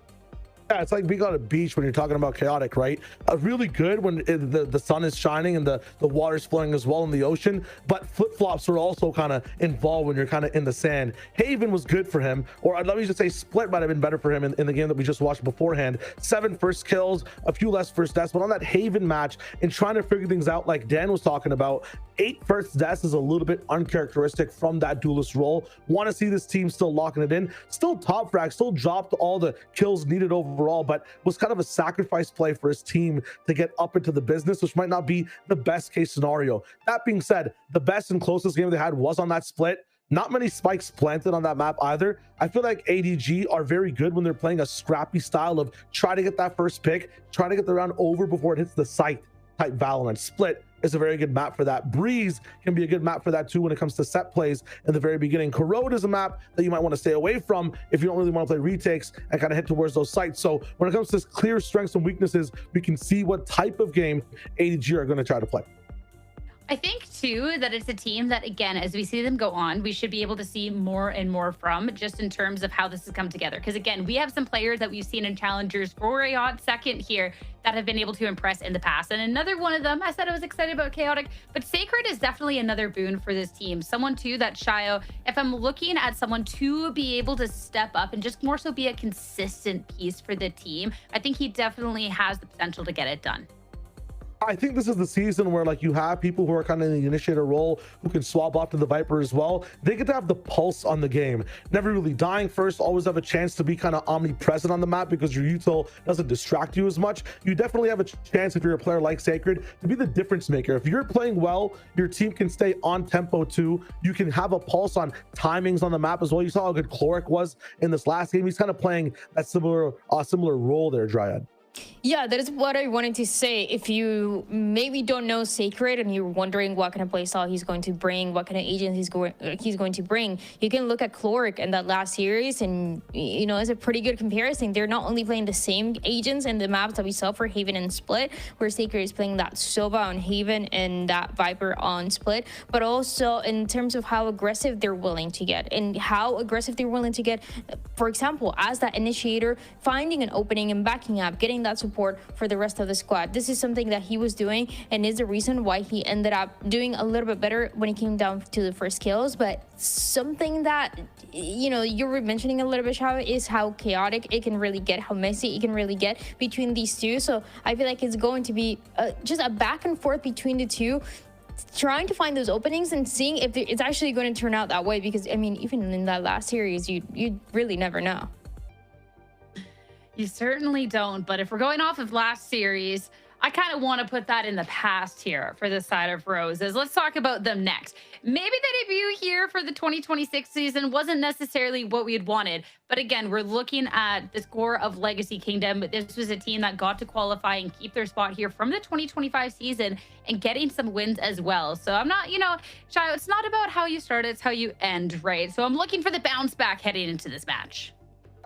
E: Yeah, it's like being on a beach when you're talking about Chaotic, right? Really good when the sun is shining and the water's flowing as well in the ocean, but flip-flops are also kind of involved when you're kind of in the sand. Haven was good for him, or let me just say Split might have been better for him in the game that we just watched beforehand. 7 first kills, a few less first deaths, but on that Haven match and trying to figure things out like Dan was talking about, 8 first deaths is a little bit uncharacteristic from that duelist role. Want to see this team still locking it in, still top frag, still dropped all the kills needed overall, but was kind of a sacrifice play for his team to get up into the business, which might not be the best case scenario. That being said, the best and closest game they had was on that split. Not many spikes planted on that map either. I feel like ADG are very good when they're playing a scrappy style of try to get that first pick, trying to get the round over before it hits the site type Valorant. Split is a very good map for that. Breeze can be a good map for that too when it comes to set plays in the very beginning. Corrode is a map that you might want to stay away from if you don't really want to play retakes and kind of head towards those sites. So when it comes to clear strengths and weaknesses, we can see what type of game ADG are going to try to play.
D: I think, too, that it's a team that, again, as we see them go on, we should be able to see more and more from, just in terms of how this has come together. Because, again, we have some players that we've seen in challengers for a hot second here that have been able to impress in the past. And another one of them, I said I was excited about Chaotic, but Sacred is definitely another boon for this team. Someone, too, that Shio, if I'm looking at someone to be able to step up and just more so be a consistent piece for the team, I think he definitely has the potential to get it done.
E: I think this is the season where like you have people who are kind of in the initiator role who can swap off to the Viper as well. They get to have the pulse on the game, never really dying first, always have a chance to be kind of omnipresent on the map because your util doesn't distract you as much. You definitely have a chance, if you're a player like Sacred, to be the difference maker. If you're playing well, your team can stay on tempo too. You can have a pulse on timings on the map as well. You saw how good Chloric was in this last game. He's kind of playing that similar role there, Dryad.
F: Yeah, that is what I wanted to say. If you maybe don't know Sacred and you're wondering what kind of playstyle he's going to bring, what kind of agent he's going to bring, you can look at Chloric in that last series, and you know, it's a pretty good comparison. They're not only playing the same agents and the maps that we saw for Haven and Split, where Sacred is playing that Sova on Haven and that Viper on Split, but also in terms of how aggressive they're willing to get and how aggressive they're willing to get. For example, as that initiator, finding an opening and backing up, getting that support for the rest of the squad. This is something that he was doing and is the reason why he ended up doing a little bit better when it came down to the first kills. But something that, you know, you were mentioning a little bit, Shao, is how chaotic it can really get, how messy it can really get between these two. So I feel like it's going to be just a back and forth between the two, trying to find those openings and seeing if it's actually going to turn out that way. Because I mean, even in that last series, you really never know.
D: You certainly don't, but if we're going off of last series, I kind of want to put that in the past here for the side of Roses. Let's talk about them next. Maybe the debut here for the 2026 season wasn't necessarily what we had wanted, but again, we're looking at the score of Legacy Kingdom. This was a team that got to qualify and keep their spot here from the 2025 season and getting some wins as well. So I'm not, you know, Shio, it's not about how you start, it's how you end, right? So I'm looking for the bounce back heading into this match.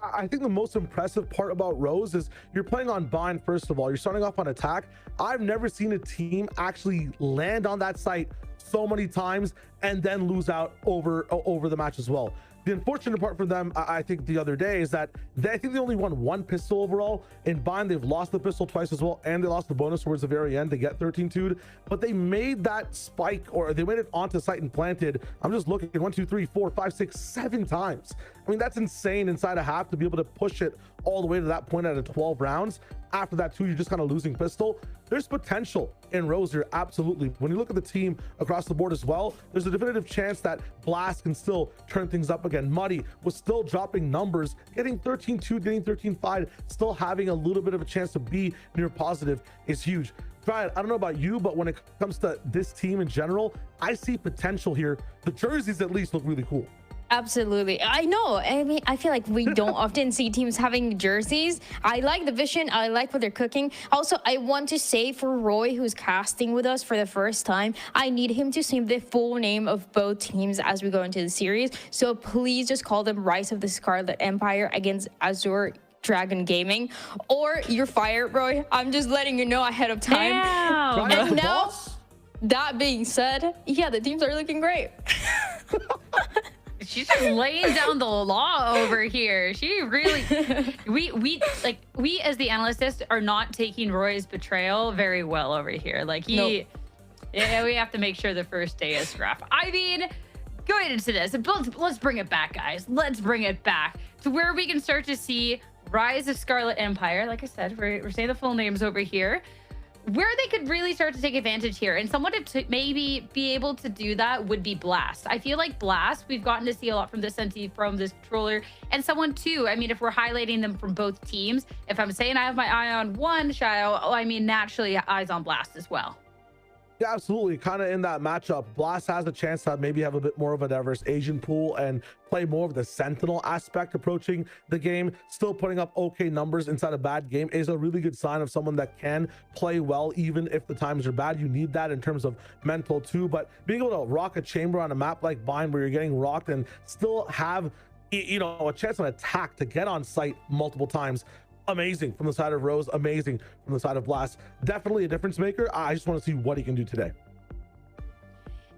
E: I think the most impressive part about Rose is you're playing on bind. First of all, you're starting off on attack. I've never seen a team actually land on that site so many times and then lose out over the match as well. The unfortunate part for them, I think, the other day is that I think they only won 1 pistol overall. In bind, they've lost the pistol twice as well, and they lost the bonus towards the very end to get 13-2'd. But they made that spike, or they made it onto site and planted. I'm just looking 1, 2, 3, 4, 5, 6, 7 times. I mean, that's insane inside a half to be able to push it all the way to that point out of 12 rounds. After that, too, you're just kind of losing pistol. There's potential in Rose here, absolutely. When you look at the team across the board as well, there's a definitive chance that Blast can still turn things up again. Muddy was still dropping numbers, getting 13-2, getting 13-5, still having a little bit of a chance to be near positive is huge. Brian, I don't know about you, but when it comes to this team in general, I see potential here. The jerseys at least look really cool.
F: Absolutely. I know. I mean, I feel like we don't often see teams having jerseys. I like the vision. I like what they're cooking. Also, I want to say for Roy, who's casting with us for the first time, I need him to say the full name of both teams as we go into the series. So please just call them Rise of the Scarlet Empire against Azure Dragon Gaming, or you're fired, Roy. I'm just letting you know ahead of time.
D: Damn.
F: And now, that being said, yeah, the teams are looking great.
D: She's just laying down the law over here. She really, we as the analysts are not taking Roy's betrayal very well over here. Like yeah, we have to make sure the first day is rough. I mean, going into this, let's bring it back, guys. Let's bring it back to where we can start to see Rise of Scarlet Empire. Like I said, we're saying the full names over here. Where they could really start to take advantage here, and someone to maybe be able to do that would be Blast. I feel like Blast, we've gotten to see a lot from this NT, from this controller, and someone too. I mean, if we're highlighting them from both teams, if I'm saying I have my eye on one, Shio, I mean, naturally eyes on Blast as well.
E: Yeah, absolutely. Kind of in that matchup, Blast has a chance to maybe have a bit more of a diverse Asian pool and play more of the Sentinel aspect approaching the game. Still putting up okay numbers inside a bad game is a really good sign of someone that can play well, even if the times are bad. You need that in terms of mental too, but being able to rock a chamber on a map like Bind where you're getting rocked and still have, you know, a chance on attack to get on site multiple times. Amazing from the side of Rose, amazing from the side of Blast. Definitely a difference maker. I just want to see what he can do today.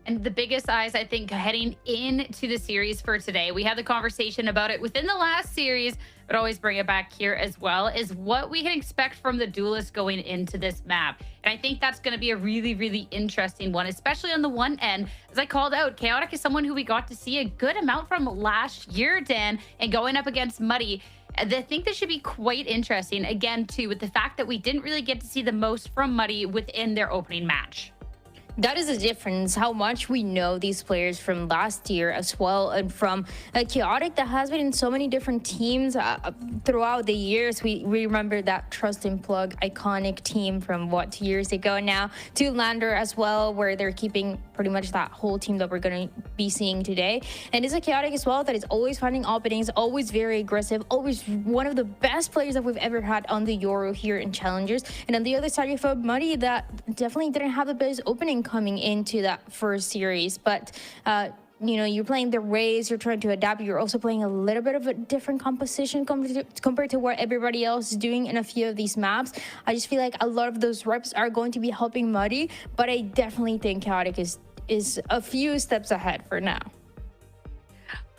D: And the biggest eyes, I think, heading into the series for today, we had the conversation about it within the last series, but always bring it back here as well, is what we can expect from the duelists going into this map. And I think that's going to be a really, really interesting one, especially on the one end. As I called out, Chaotic is someone who we got to see a good amount from last year, Dan, and going up against Muddy. I think this should be quite interesting, again, too, with the fact that we didn't really get to see the most from Muddy within their opening match.
F: That is the difference, how much we know these players from last year as well, and from Chaotic that has been in so many different teams throughout the years. We remember that Trust and Plug iconic team from 2 years ago now, to Lander as well, where they're keeping pretty much that whole team that we're going to be seeing today. And it's a Chaotic as well that is always finding openings, always very aggressive, always one of the best players that we've ever had on the Euro here in Challengers. And on the other side, you have Muddy that definitely didn't have the best opening coming into that first series, but you know, you're playing the Rays, you're trying to adapt, you're also playing a little bit of a different composition compared to what everybody else is doing in a few of these maps. I just feel like a lot of those reps are going to be helping Muddy, but I definitely think Chaotic is a few steps ahead for now.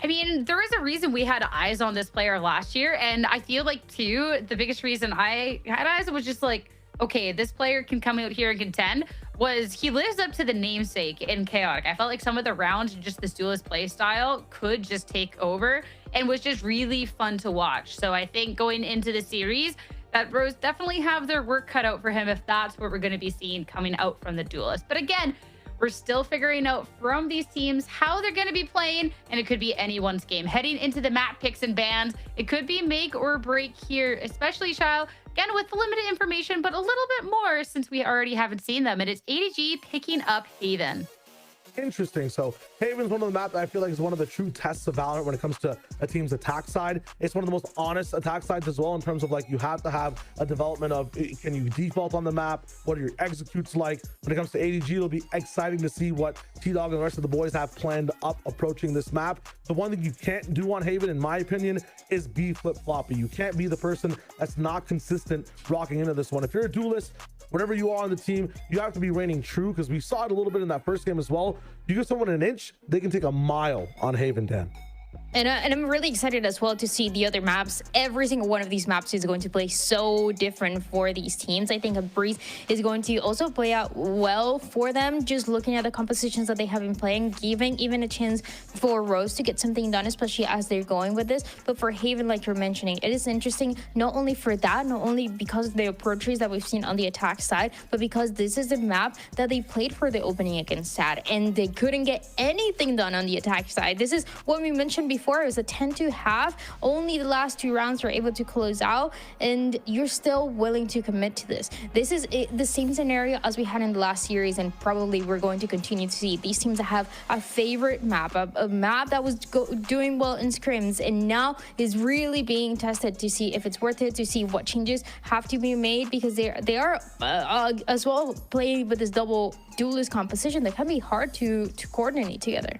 D: I mean, there is a reason we had eyes on this player last year, and I feel like too, the biggest reason I had eyes was just like, okay, this player can come out here and contend, was he lives up to the namesake in Chaotic. I felt like some of the rounds, just this duelist play style could just take over and was just really fun to watch. So I think going into the series, that Rose definitely have their work cut out for him if that's what we're going to be seeing coming out from the duelist. But again, we're still figuring out from these teams how they're going to be playing, and it could be anyone's game. Heading into the map picks and bans, it could be make or break here, especially Shao. Again, with limited information, but a little bit more since we already haven't seen them. And it's ADG picking up Haven.
E: Interesting. So Haven's one of the maps I feel like is one of the true tests of Valorant when it comes to a team's attack side. It's one of the most honest attack sides as well, in terms of like, you have to have a development of, can you default on the map? What are your executes like? When it comes to ADG, it'll be exciting to see what T-Dog and the rest of the boys have planned up approaching this map. The one thing you can't do on Haven, in my opinion, is be flip-floppy. You can't be the person that's not consistent rocking into this one. If you're a duelist, whatever you are on the team, you have to be reigning true, because we saw it a little bit in that first game as well. You give someone an inch, they can take a mile on Haven, Dan.
F: And I'm really excited as well to see the other maps. Every single one of these maps is going to play so different for these teams. I think a Breeze is going to also play out well for them, just looking at the compositions that they have been playing, giving even a chance for Rose to get something done, especially as they're going with this. But for Haven, like you're mentioning, it is interesting not only for that, not only because of the approaches that we've seen on the attack side, but because this is the map that they played for the opening against SAD, and they couldn't get anything done on the attack side. This is what we mentioned before before. It was a 10-2 half. Only the last 2 rounds were able to close out, and you're still willing to commit to this. This is the same scenario as we had in the last series, and probably we're going to continue to see these teams that have a favorite map, a map that was doing well in scrims, and now is really being tested to see if it's worth it, to see what changes have to be made, because they are as well playing with this double duelist composition that can be hard to coordinate together.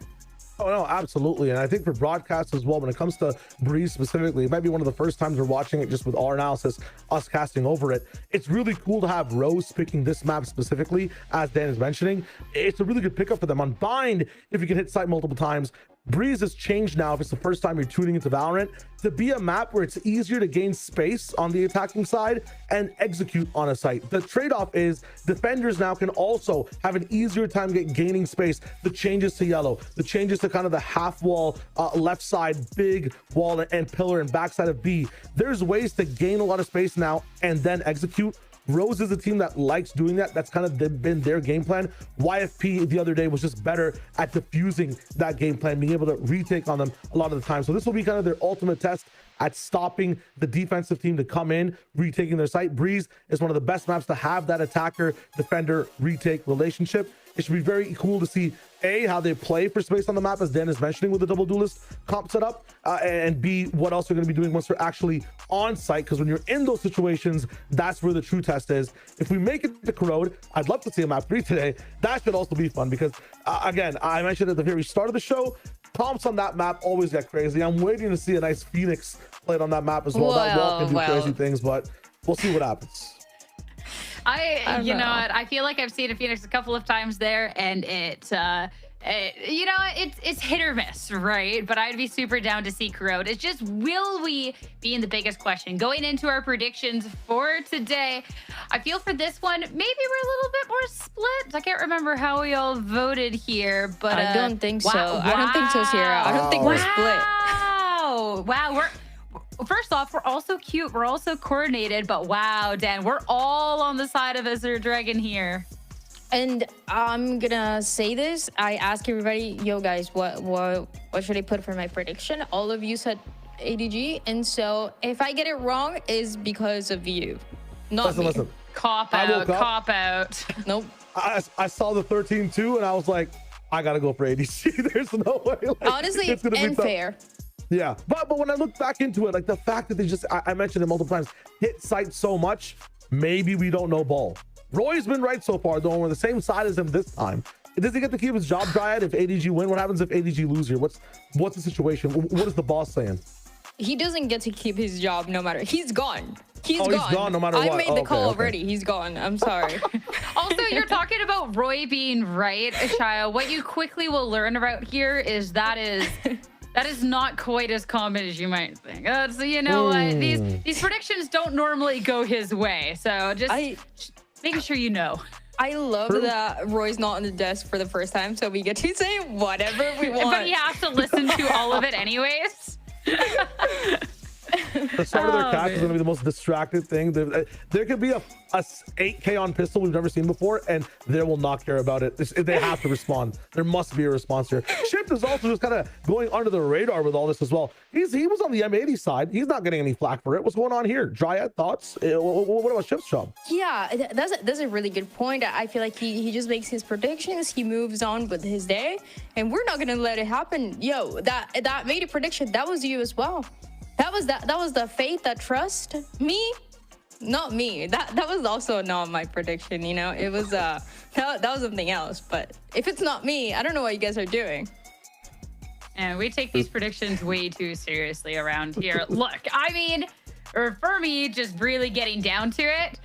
E: Oh, no, absolutely. And I think for broadcast as well, when it comes to Breeze specifically, it might be one of the first times we're watching it just with our analysis, us casting over it. It's really cool to have Rose picking this map specifically, as Dan is mentioning. It's a really good pickup for them. On Bind, if you can hit site multiple times, Breeze has changed now, if it's the first time you're tuning into Valorant, to be a map where it's easier to gain space on the attacking side and execute on a site. The trade-off is defenders now can also have an easier time gaining space. The changes to yellow, the changes to kind of the half wall, left side, big wall and pillar and backside of B. There's ways to gain a lot of space now and then execute. Rose is a team that likes doing that. That's kind of been their game plan. YFP the other day was just better at diffusing that game plan, being able to retake on them a lot of the time. So this will be kind of their ultimate test at stopping the defensive team to come in, retaking their site. Breeze is one of the best maps to have that attacker defender retake relationship. It should be very cool to see A, how they play for space on the map, as Dan is mentioning with the double duelist comp setup, and B, what else they're going to be doing once they're actually on site, because when you're in those situations, that's where the true test is. If we make it to Corrode, I'd love to see a map 3 today. That should also be fun, because again, I mentioned at the very start of the show, comps on that map always get crazy. I'm waiting to see a nice Phoenix played on that map as well. That wall can do crazy things, but we'll see what happens.
D: You know what? I feel like I've seen a Phoenix a couple of times there, and it's hit or miss, right? But I'd be super down to see Corrode. It's just, will we be in the biggest question going into our predictions for today? I feel for this one, maybe we're a little bit more split. I can't remember how we all voted here, but
F: I don't think so. I don't think so, Sierra. I don't think we're split.
D: Wow, first off, we're also cute, we're also coordinated, but wow, Dan, we're all on the side of Azure Dragon here.
F: And I'm gonna say this, I ask everybody, yo guys, what should I put for my prediction? All of you said ADG, and so if I get it wrong, is because of you, not me.
E: Listen.
D: Cop out. Nope.
E: I saw the 13-2 and I was like, I gotta go for ADG. There's no way. Like,
F: honestly, and fair.
E: Yeah, but when I look back into it, like the fact that they just, I mentioned it multiple times, hit site so much, maybe we don't know ball. Roy's been right so far, though. We're on the same side as him this time. Does he get to keep his job, Dryad, if ADG win? What happens if ADG lose here? What's the situation? What is the boss saying?
F: He doesn't get to keep his job no matter. He's gone. He's
E: gone no matter what.
F: I made the call already. He's gone. I'm sorry.
D: Also, you're talking about Roy being right, Shia. What you quickly will learn about here is that is not quite as common as you might think. So you know what? These predictions don't normally go his way. So just making sure you know.
F: I love that Roy's not on the desk for the first time, so we get to say whatever we want.
D: But he has to listen to all of it anyways.
E: The start of their catch is going to be the most distracted thing. There could be a 8K on pistol we've never seen before, and they will not care about it. They have to respond. There must be a response here. Shift is also just kind of going under the radar with all this as well. He was on the M80 side. He's not getting any flack for it. What's going on here? Dryad, thoughts? What about Shift's job?
F: Yeah, that's a really good point. I feel like he just makes his predictions. He moves on with his day, and we're not going to let it happen. Yo, that made a prediction. That was you as well. That was the faith, that trust. Me, not me. That was also not my prediction. You know, it was that was something else. But if it's not me, I don't know what you guys are doing.
D: And we take these predictions way too seriously around here. Look, I mean, or for me, just really getting down to it,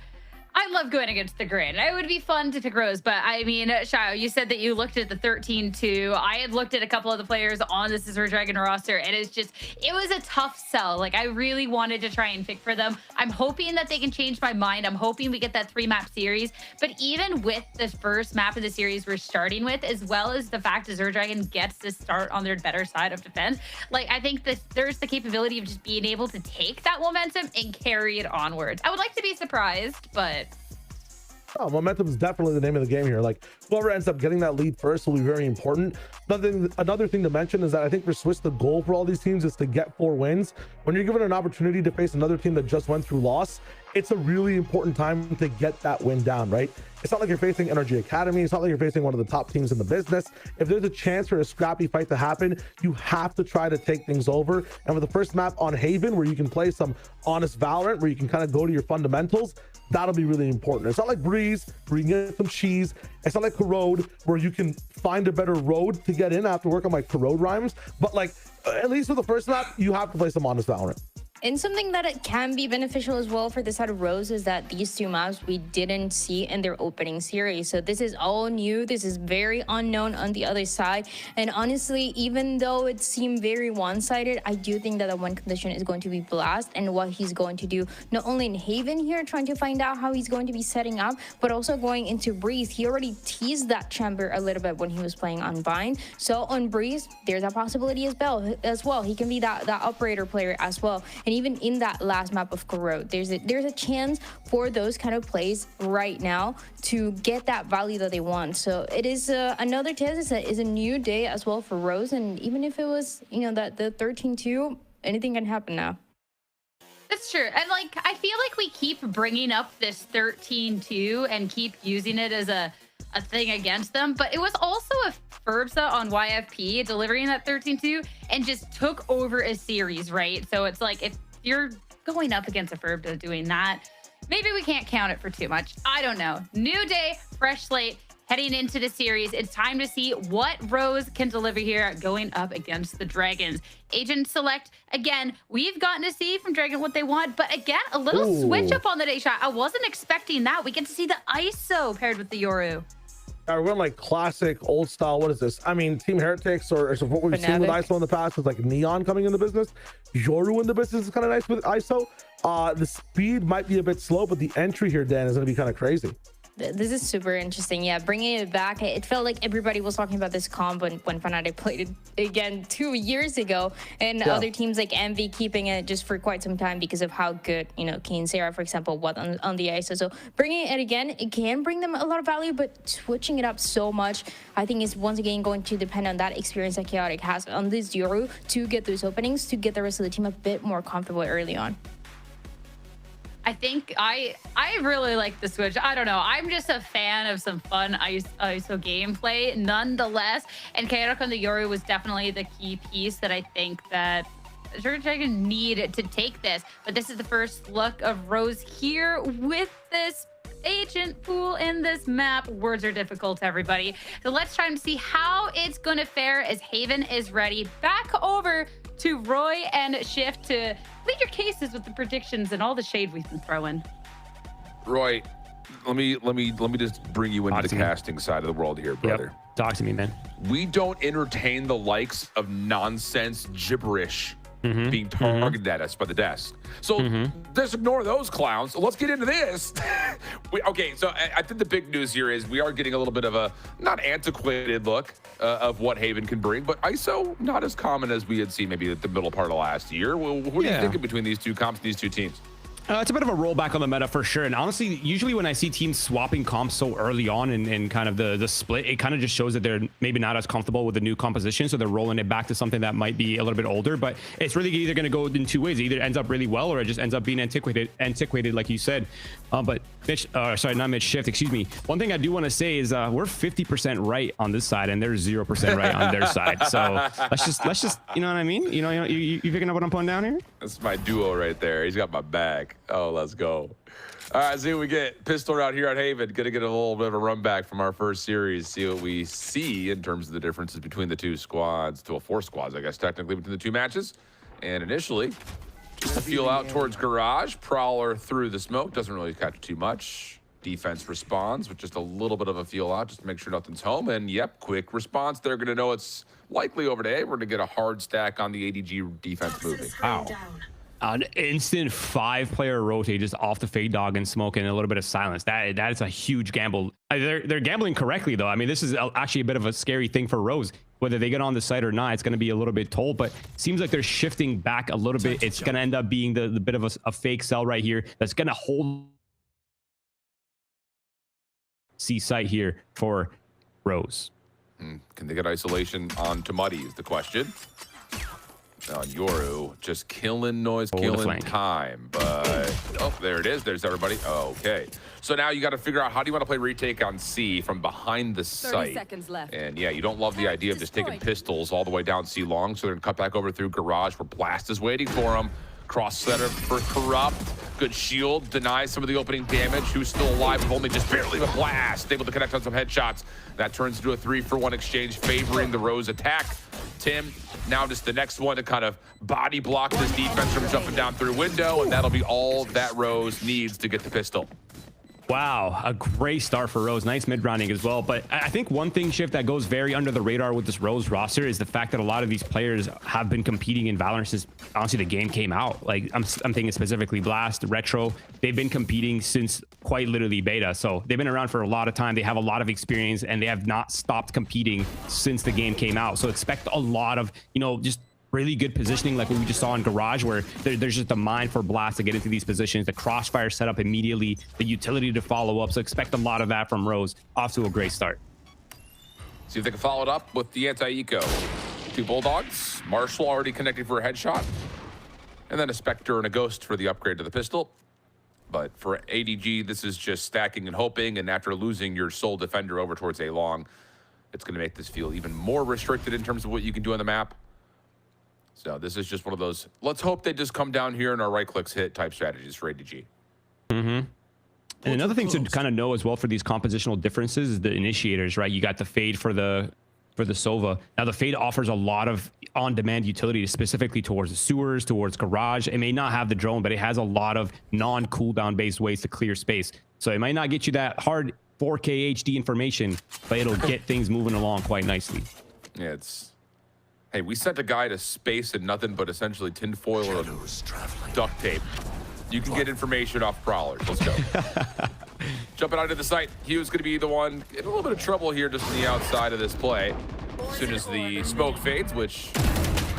D: I love going against the grain. It would be fun to pick Rose, but I mean, Shio, you said that you looked at the 13-2. I had looked at a couple of the players on this Azure Dragon roster, and it was a tough sell. Like, I really wanted to try and pick for them. I'm hoping that they can change my mind. I'm hoping we get that 3-map series. But even with the first map of the series we're starting with, as well as the fact Azure Dragon gets to start on their better side of defense, like, I think that there's the capability of just being able to take that momentum and carry it onwards. I would like to be surprised, but
E: Oh, momentum is definitely the name of the game here. Like, whoever ends up getting that lead first will be very important. Another thing to mention is that I think for Swiss, the goal for all these teams is to get 4 wins. When you're given an opportunity to face another team that just went through loss, it's a really important time to get that win down, right? It's not like you're facing NRG Academy. It's not like you're facing one of the top teams in the business. If there's a chance for a scrappy fight to happen, you have to try to take things over. And with the first map on Haven, where you can play some honest Valorant, where you can kind of go to your fundamentals, that'll be really important. It's not like Breeze, where you can get some cheese. It's not like Corrode, where you can find a better road to get in. I have to work on my Corrode rhymes. But like, at least with the first map, you have to play some honest Valorant.
F: And something that it can be beneficial as well for the side of Rose is that these 2 maps we didn't see in their opening series. So this is all new. This is very unknown on the other side. And honestly, even though it seemed very one-sided, I do think that the one condition is going to be Blast and what he's going to do, not only in Haven here, trying to find out how he's going to be setting up, but also going into Breeze. He already teased that chamber a little bit when he was playing on Vine. So on Breeze, there's a possibility as well. He can be that operator player as well. And even in that last map of Corrode, there's a chance for those kind of plays right now to get that value that they want. So it is another test. It's a new day as well for Rose. And even if it was, you know, that the 13-2, anything can happen now.
D: That's true. And like, I feel like we keep bringing up this 13-2 and keep using it as a thing against them, but it was also a Ferbsa on YFP delivering that 13-2 and just took over a series, right? So it's like, if you're going up against a Ferbsa doing that, maybe we can't count it for too much. I don't know. New day, fresh slate, heading into the series. It's time to see what Rose can deliver here going up against the Dragons. Agent select, again, we've gotten to see from Dragon what they want, but again, a little switch up on the day shot. I wasn't expecting that. We get to see the ISO paired with the Yoru.
E: We're going like classic old style. What is this? I mean, Team Heretics or what we've seen with ISO in the past is like Neon coming in the business. Yoru in the business is kind of nice with ISO. The speed might be a bit slow, but the entry here, Dan, is going to be kind of crazy.
F: This is super interesting. Yeah, bringing it back. It felt like everybody was talking about this comp when Fnatic played it again 2 years ago, and other teams like Envy keeping it just for quite some time because of how good, you know, Kane Sarah, for example, was on the ISO. So bringing it again, it can bring them a lot of value, but switching it up so much, I think is once again going to depend on that experience that Chaotic has on this Yoru to get those openings, to get the rest of the team a bit more comfortable early on.
D: I think I really like the switch. I don't know. I'm just a fan of some fun ISO gameplay nonetheless. And Chaotic on the Yoru was definitely the key piece that I think that Azure Dragon need to take this. But this is the first look of Rose here with this agent pool in this map. Words are difficult, everybody. So let's try and see how it's going to fare as Haven is ready. Back over to Roy and Shift to plead your cases with the predictions and all the shade we've been throwing.
G: Roy, let me just bring you into the casting side of the world here, brother.
H: Yep. Talk to me, man.
G: We don't entertain the likes of nonsense gibberish being targeted at us by the desk. So just ignore those clowns. Let's get into this. Okay, so I think the big news here is we are getting a little bit of a not antiquated look of what Haven can bring, but ISO not as common as we had seen maybe at the middle part of last year. Well, what are you thinking between these two comps, these two teams?
H: It's a bit of a rollback on the meta for sure. And honestly, usually when I see teams swapping comps so early on in kind of the split, it kind of just shows that they're maybe not as comfortable with the new composition. So they're rolling it back to something that might be a little bit older. But it's really either going to go in 2 ways. It either ends up really well or it just ends up being antiquated like you said. But Mitch, sorry, not Mitch, Shift, excuse me. One thing I do want to say is we're 50% right on this side and they're 0% right on their side. So let's just, you know what I mean? You picking up what I'm putting down here?
G: That's my duo right there. He's got my back. Oh, let's go. All right, see what we get. Pistol route here at Haven. Gonna get a little bit of a run back from our first series. See what we see in terms of the differences between the two squads, to 4 squads, I guess, technically between the 2 matches. And initially, just a feel out towards Garage. Prowler through the smoke. Doesn't really catch too much. Defense responds with just a little bit of a feel out just to make sure nothing's home. And yep, quick response. They're gonna know it's likely over to A. We're gonna get a hard stack on the ADG defense moving. Wow.
H: An instant 5-player rotate just off the fade dog and smoke and a little bit of silence. That is a huge gamble. They're gambling correctly though. I mean, this is actually a bit of a scary thing for Rose. Whether they get on the site or not, it's going to be a little bit told, but seems like they're shifting back a little bit. It's going to end up being the bit of a fake sell right here that's going to hold C site here for Rose.
G: Can they get isolation onto Muddy is the question. On Yoru, just killing noise, killing time. But, oh, there it is. There's everybody. Okay. So now you got to figure out how do you want to play retake on C from behind the
B: 30
G: site.
B: seconds left.
G: And yeah, you don't love the idea of just taking pistols all the way down C long. So they're going to cut back over through Garage where Blast is waiting for him. Cross center for Corrupt. Good shield. Denies some of the opening damage. Who's still alive with only just barely the Blast. Able to connect on some headshots. That turns into a 3-for-1 exchange favoring the Rose attack. Tim, now just the next one to kind of body block this defense from jumping down through window, and that'll be all that Rose needs to get the pistol.
H: Wow, a great start for Rose. Nice mid-rounding as well. But I think one thing, Shift, that goes very under the radar with this Rose roster is the fact that a lot of these players have been competing in Valorant since, honestly, the game came out. Like, I'm thinking specifically Blast, Retro. They've been competing since quite literally beta. So they've been around for a lot of time. They have a lot of experience, and they have not stopped competing since the game came out. So expect a lot of, you know, just really good positioning like what we just saw in Garage, where there's just a mind for Blast to get into these positions, the crossfire set up immediately, the utility to follow up. So expect a lot of that from Rose. Off to a great start.
G: See if they can follow it up with the anti-eco. 2 Bulldogs. Marshall already connected for a headshot. And then a Spectre and a Ghost for the upgrade to the pistol. But for ADG, this is just stacking and hoping. And after losing your sole defender over towards A long, it's going to make this feel even more restricted in terms of what you can do on the map. So this is just one of those, let's hope they just come down here and our right clicks hit type strategies for ADG.
H: And another thing to kind of know as well for these compositional differences is the initiators, right? You got the Fade for the Sova. Now the Fade offers a lot of on-demand utility specifically towards the sewers, towards Garage. It may not have the drone, but it has a lot of non-cooldown based ways to clear space. So it might not get you that hard 4K HD information, but it'll get things moving along quite nicely.
G: Yeah, it's... Hey, we sent a guy to space and nothing but essentially tinfoil and duct tape. You can get information off Prowlers. Let's go. Jumping onto the site, he was going to be the one in a little bit of trouble here just on the outside of this play. As soon as the smoke fades, which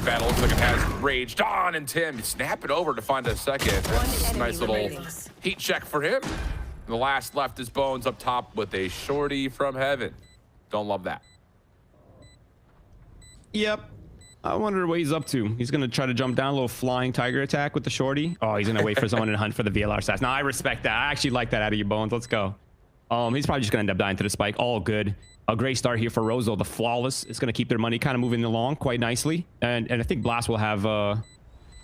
G: battle looks like it has raged on, and Tim snap it over to find a second. That's a nice little heat check for him. And the last left is Bones up top with a shorty from heaven. Don't love that.
H: Yep. I wonder what he's up to. He's going to try to jump down, a little flying tiger attack with the shorty. Oh, he's going to wait for someone to hunt for the VLR stats. Now, I respect that. I actually like that out of you, Bones. Let's go. He's probably just going to end up dying to the spike. All good. A great start here for Rose, though. The Flawless is going to keep their money kind of moving along quite nicely. And I think Blast will have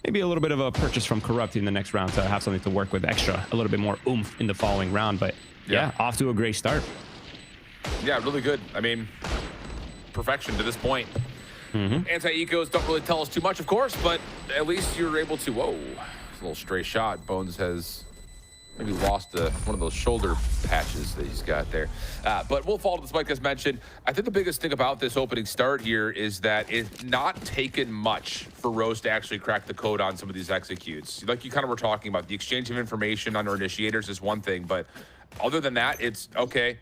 H: maybe a little bit of a purchase from Corrupt in the next round to have something to work with extra. A little bit more oomph in the following round. But yeah, off to a great start.
G: Yeah, really good. I mean, perfection to this point. Anti-ecos don't really tell us too much, of course, but at least you're able to... Whoa, it's a little stray shot. Bones has maybe lost one of those shoulder patches that he's got there. But we'll fall to the spike as mentioned. I think the biggest thing about this opening start here is that it's not taken much for Rose to actually crack the code on some of these executes. Like you kind of were talking about, the exchange of information on our initiators is one thing, but other than that, it's okay.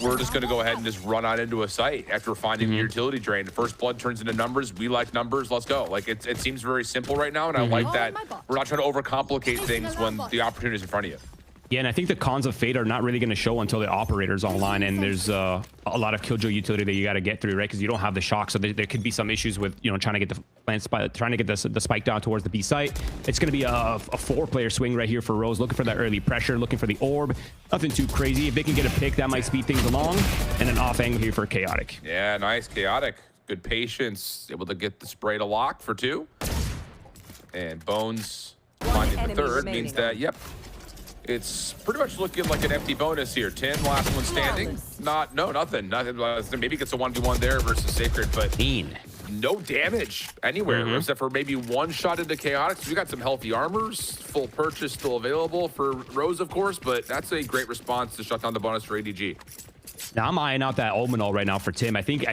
G: We're just going to go ahead and just run on into a site after finding the utility drain. The first blood turns into numbers. We like numbers. Let's go. Like it seems very simple right now, and I like that we're not trying to overcomplicate things when the opportunity is in front of you.
H: Yeah, and I think the cons of Fate are not really going to show until the operator's online, and there's a lot of killjoy utility that you got to get through, right? Because you don't have the shock, so there could be some issues with, you know, trying to get the plant spike, trying to get the spike down towards the B site. It's going to be a 4-player swing right here for Rose, looking for that early pressure, looking for the orb. Nothing too crazy. If they can get a pick, that might speed things along. And an off angle here for Chaotic.
G: Yeah, nice Chaotic. Good patience, able to get the spray to lock for 2. And Bones finding the third means that, yep. It's pretty much looking like an empty bonus here. 10, last one standing. Nothing. Maybe gets a 1v1 there versus Sacred, but no damage anywhere except for maybe one shot into Chaotic. So we got some healthy armors. Full purchase still available for Rose, of course, but that's a great response to shut down the bonus for ADG.
H: Now I'm eyeing out that Omenol right now for Tim. I think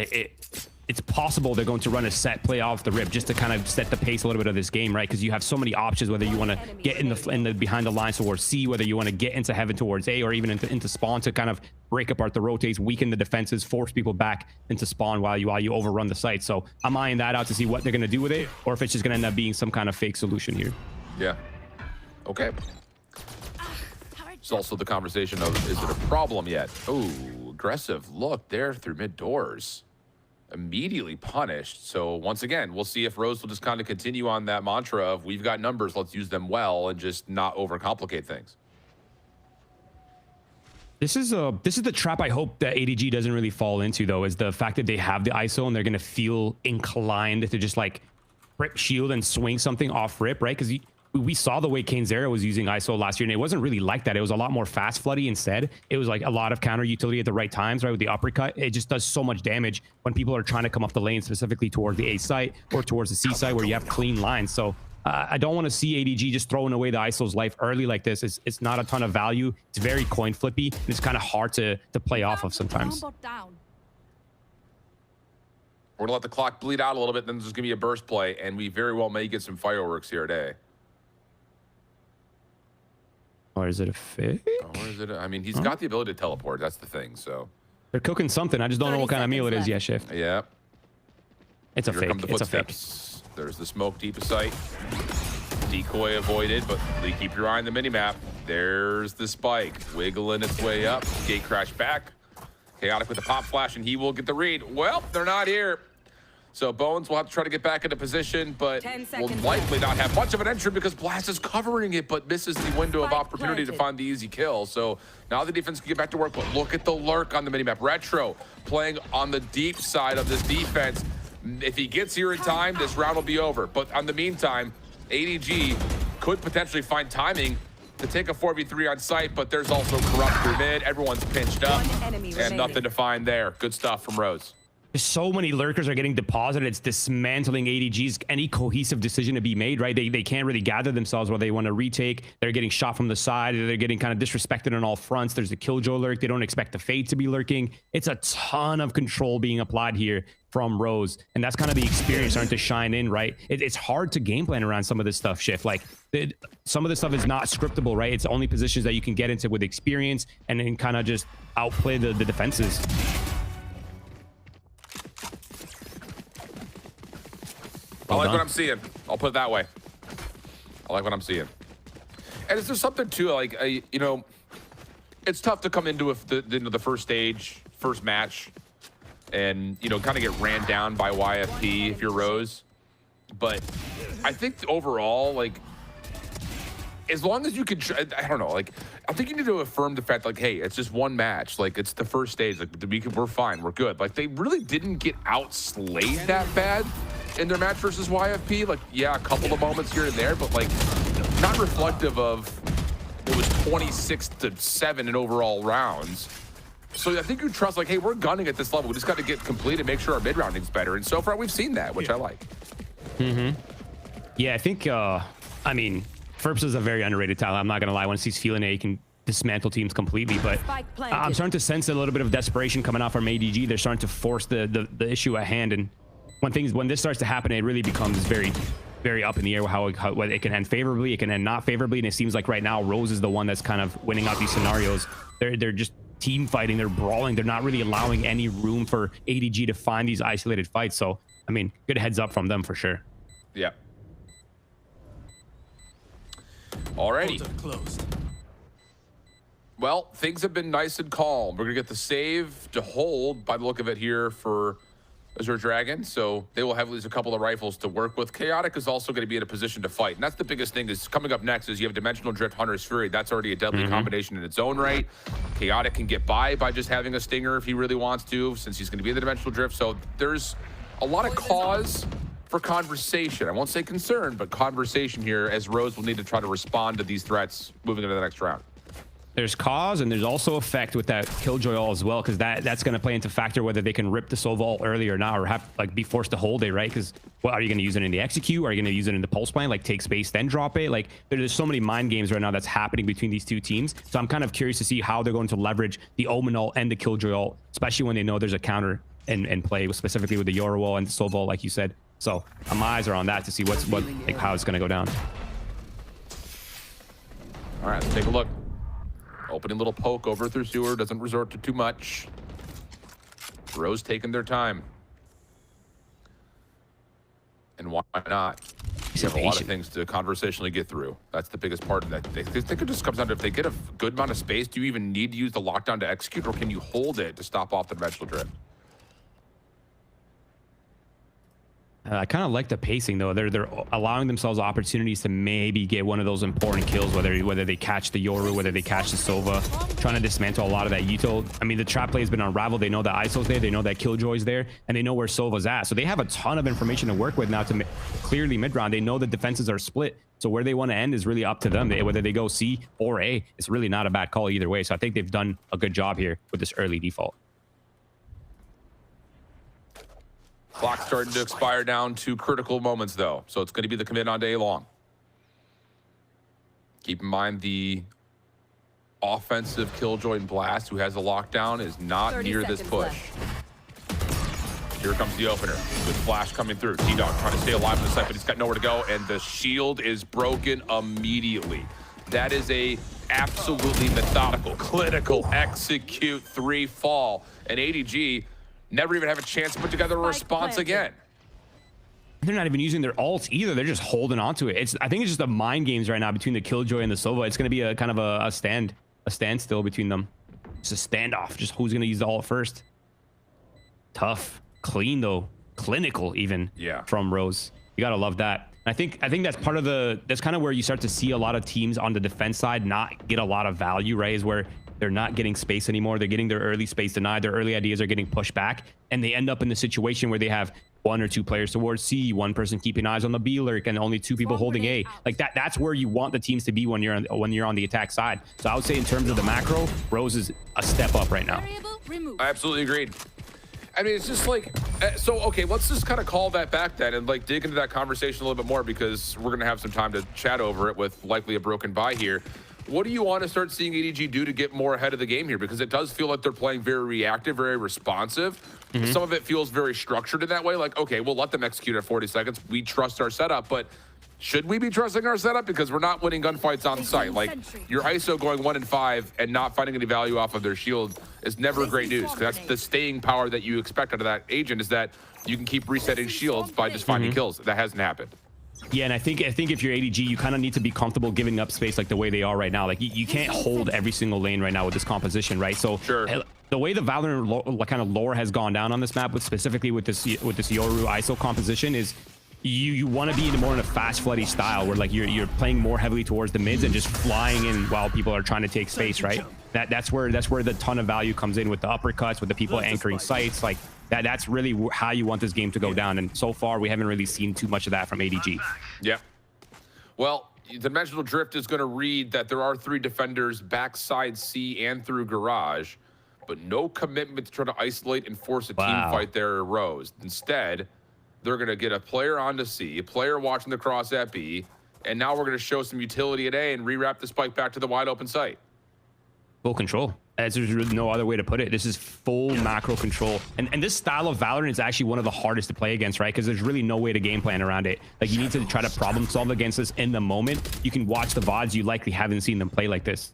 H: it's possible they're going to run a set play off the rip just to kind of set the pace a little bit of this game, right? Because you have so many options, whether you want to get in the behind the lines towards C, whether you want to get into heaven towards A, or even into spawn to kind of break apart the rotates, weaken the defenses, force people back into spawn while you overrun the site. So I'm eyeing that out to see what they're going to do with it, or if it's just going to end up being some kind of fake solution here.
G: Yeah. Okay. It's also the conversation of, is it a problem yet? Oh, aggressive look there through mid doors. Immediately punished. So once again, we'll see if Rose will just kind of continue on that mantra of we've got numbers, let's use them well and just not overcomplicate things.
H: This is the trap I hope that ADG doesn't really fall into, though, is the fact that they have the ISO and they're going to feel inclined to just like rip shield and swing something off rip, right? Because we saw the way Kane's was using ISO last year, and it wasn't really like that. It was a lot more fast floody instead. It was like a lot of counter utility at the right times, right? With the uppercut, it just does so much damage when people are trying to come up the lane, specifically towards the A site or towards the C site where you have clean lines. So I don't want to see ADG just throwing away the ISO's life early like this. It's not a ton of value. It's very coin flippy. And it's kind of hard to play off of sometimes.
G: We're going to let the clock bleed out a little bit, then there's going to be a burst play, and we very well may get some fireworks here today.
H: Or is it a fake?
G: Or is it I mean, he's got the ability to teleport. That's the thing, so.
H: They're cooking something. I just don't know what kind of meal it is yet, Shift.
G: Yeah.
H: It's a
G: Here
H: fake.
G: come the
H: It's a
G: footsteps. There's the smoke deep of sight. Decoy avoided, but keep your eye on the minimap. There's the spike. Wiggling its way up. Gate crash back. Chaotic with the pop flash, and he will get the read. Well, they're not here. So Bones will have to try to get back into position, but will likely not have much of an entry because Blast is covering it, but misses the window of opportunity to find the easy kill. So now the defense can get back to work, but look at the lurk on the minimap. Retro playing on the deep side of this defense. If he gets here in time, this round will be over. But on the meantime, ADG could potentially find timing to take a 4v3 on site, but there's also Corrupt through mid. Everyone's pinched up, and nothing to find there. Good stuff from Rose.
H: So many lurkers are getting deposited. It's dismantling ADG's any cohesive decision to be made, right? They can't really gather themselves where they want to retake. They're getting shot from the side. They're getting kind of disrespected on all fronts. There's a Killjoy lurk. They don't expect the Fade to be lurking. It's a ton of control being applied here from Rose. And that's kind of the experience starting to shine in, right? It's hard to game plan around some of this stuff, Shift. Like, some of this stuff is not scriptable, right? It's only positions that you can get into with experience and then kind of just outplay the defenses.
G: I like what I'm seeing. I'll put it that way. I like what I'm seeing. And is there something too, like, you know, it's tough to come into the first stage, first match, and, you know, kind of get ran down by YFP if you're Rose. But I think overall, like, as long as you can, I don't know, like, I think you need to affirm the fact, like, hey, it's just one match. Like, it's the first stage. Like, we're fine. We're good. Like, they really didn't get outslayed that bad in their match versus YFP. Like, yeah, a couple of moments here and there, but, like, not reflective of it was 26-7 in overall rounds. So I think you trust, like, hey, we're gunning at this level. We just got to get complete and make sure our mid-rounding's better. And so far, we've seen that, which I like.
H: Yeah, I think, I mean, Ferps is a very underrated talent. I'm not going to lie. Once he's feeling it, he can dismantle teams completely. But I'm starting to sense a little bit of desperation coming out from ADG. They're starting to force the issue at hand. And when this starts to happen, it really becomes very, very up in the air how it can end favorably, it can end not favorably. And it seems like right now, Rose is the one that's kind of winning out these scenarios. They're just team fighting. They're brawling. They're not really allowing any room for ADG to find these isolated fights. So, I mean, good heads up from them for sure.
G: Yeah. Alrighty. Well, things have been nice and calm. We're going to get the save to hold by the look of it here for Azure Dragon. So they will have at least a couple of rifles to work with. Chaotic is also going to be in a position to fight. And that's the biggest thing is coming up next is you have Dimensional Drift, Hunter's Fury. That's already a deadly combination in its own right. Chaotic can get by just having a Stinger if he really wants to, since he's going to be in the Dimensional Drift. So there's a lot of cause for conversation. I won't say concern, but conversation here, as Rose will need to try to respond to these threats moving into the next round.
H: There's cause and there's also effect with that Killjoy ult as well, because that's going to play into factor whether they can rip the Sova ult early or not, or have like be forced to hold it, right? Because what are you going to use it in the execute? Are you going to use it in the pulse plan, like take space then drop it? Like there's so many mind games right now that's happening between these two teams. So I'm kind of curious to see how they're going to leverage the Omen ult and the Killjoy ult, especially when they know there's a counter in play, specifically with the Yoru ult and the Sova ult, like you said. So my eyes are on that to see how it's going to go down.
G: All right, let's take a look. Opening little poke over through sewer, doesn't resort to too much. Rose taking their time. And why not? They have a lot of things to conversationally get through. That's the biggest part of that. I think it just comes down to if they get a good amount of space, do you even need to use the lockdown to execute, or can you hold it to stop off the dimensional drift?
H: I kind of like the pacing though. They're allowing themselves opportunities to maybe get one of those important kills, whether they catch the Yoru, whether they catch the Sova, trying to dismantle a lot of that Yuto. I mean, the trap play has been unraveled. They know that ISO's there, they know that Killjoy's there, and they know where Sova's at. So they have a ton of information to work with now to clearly mid-round. They know the defenses are split. So where they want to end is really up to them. Whether they go C or A, it's really not a bad call either way. So I think they've done a good job here with this early default.
G: Clock starting to expire down to critical moments, though. So it's going to be the commit on day long. Keep in mind the offensive Killjoy and Blast, who has a lockdown, is not near this push. Here comes the opener. Good flash coming through. T-Dog trying to stay alive in the site, but he's got nowhere to go, and the shield is broken immediately. That is a absolutely methodical, clinical, execute 3 fall. And ADG never even have a chance to put together a response again.
H: They're not even using their ults either. They're just holding on to it. I think it's just the mind games right now between the Killjoy and the Sova. It's going to be a kind of a standstill between them. It's a standoff. Just who's going to use the ult first. Tough, clean though, clinical even.
G: Yeah.
H: From Rose. You gotta love that. I think that's part of that's kind of where you start to see a lot of teams on the defense side not get a lot of value, right? Is where they're not getting space anymore. They're getting their early space denied. Their early ideas are getting pushed back, and they end up in the situation where they have 1 or 2 players towards C, 1 person keeping eyes on the B lurk, and only 2 people holding A. Like that's where you want the teams to be when you're on the attack side. So I would say in terms of the macro, Rose is a step up right now.
G: I absolutely agreed. I mean, it's just like, so, okay, let's just kind of call that back then and like dig into that conversation a little bit more, because we're going to have some time to chat over it with likely a broken bye here. What do you want to start seeing ADG do to get more ahead of the game here? Because it does feel like they're playing very reactive, very responsive. Some of it feels very structured in that way. Like, okay, we'll let them execute at 40 seconds. We trust our setup, but should we be trusting our setup? Because we're not winning gunfights on site. Like, your ISO going 1 and 5 and not finding any value off of their shield is never great news. Because that's the staying power that you expect out of that agent, is that you can keep resetting shields by just finding kills. That hasn't happened.
H: Yeah, and I think if you're ADG, you kind of need to be comfortable giving up space like the way they are right now. Like you can't hold every single lane right now with this composition, right? So the way the Valorant kind of lore has gone down on this map, specifically with this Yoru ISO composition, is you want to be more in a fast floody style where like you're playing more heavily towards the mids and just flying in while people are trying to take space, right? That's where the ton of value comes in with the uppercuts, with the people anchoring sites. Like that's really how you want this game to go down. And so far we haven't really seen too much of that from ADG.
G: Yeah. Well, the dimensional drift is going to read that there are 3 defenders backside C and through garage, but no commitment to try to isolate and force a team fight there Rose. Instead, they're going to get a player onto C, a player watching the cross at B, and now we're going to show some utility at A and rewrap the spike back to the wide open site.
H: Full control. There's really no other way to put it. This is full macro control. And this style of Valorant is actually one of the hardest to play against, right? Because there's really no way to game plan around it. Like, you need to try to problem solve against this in the moment. You can watch the VODs. You likely haven't seen them play like this.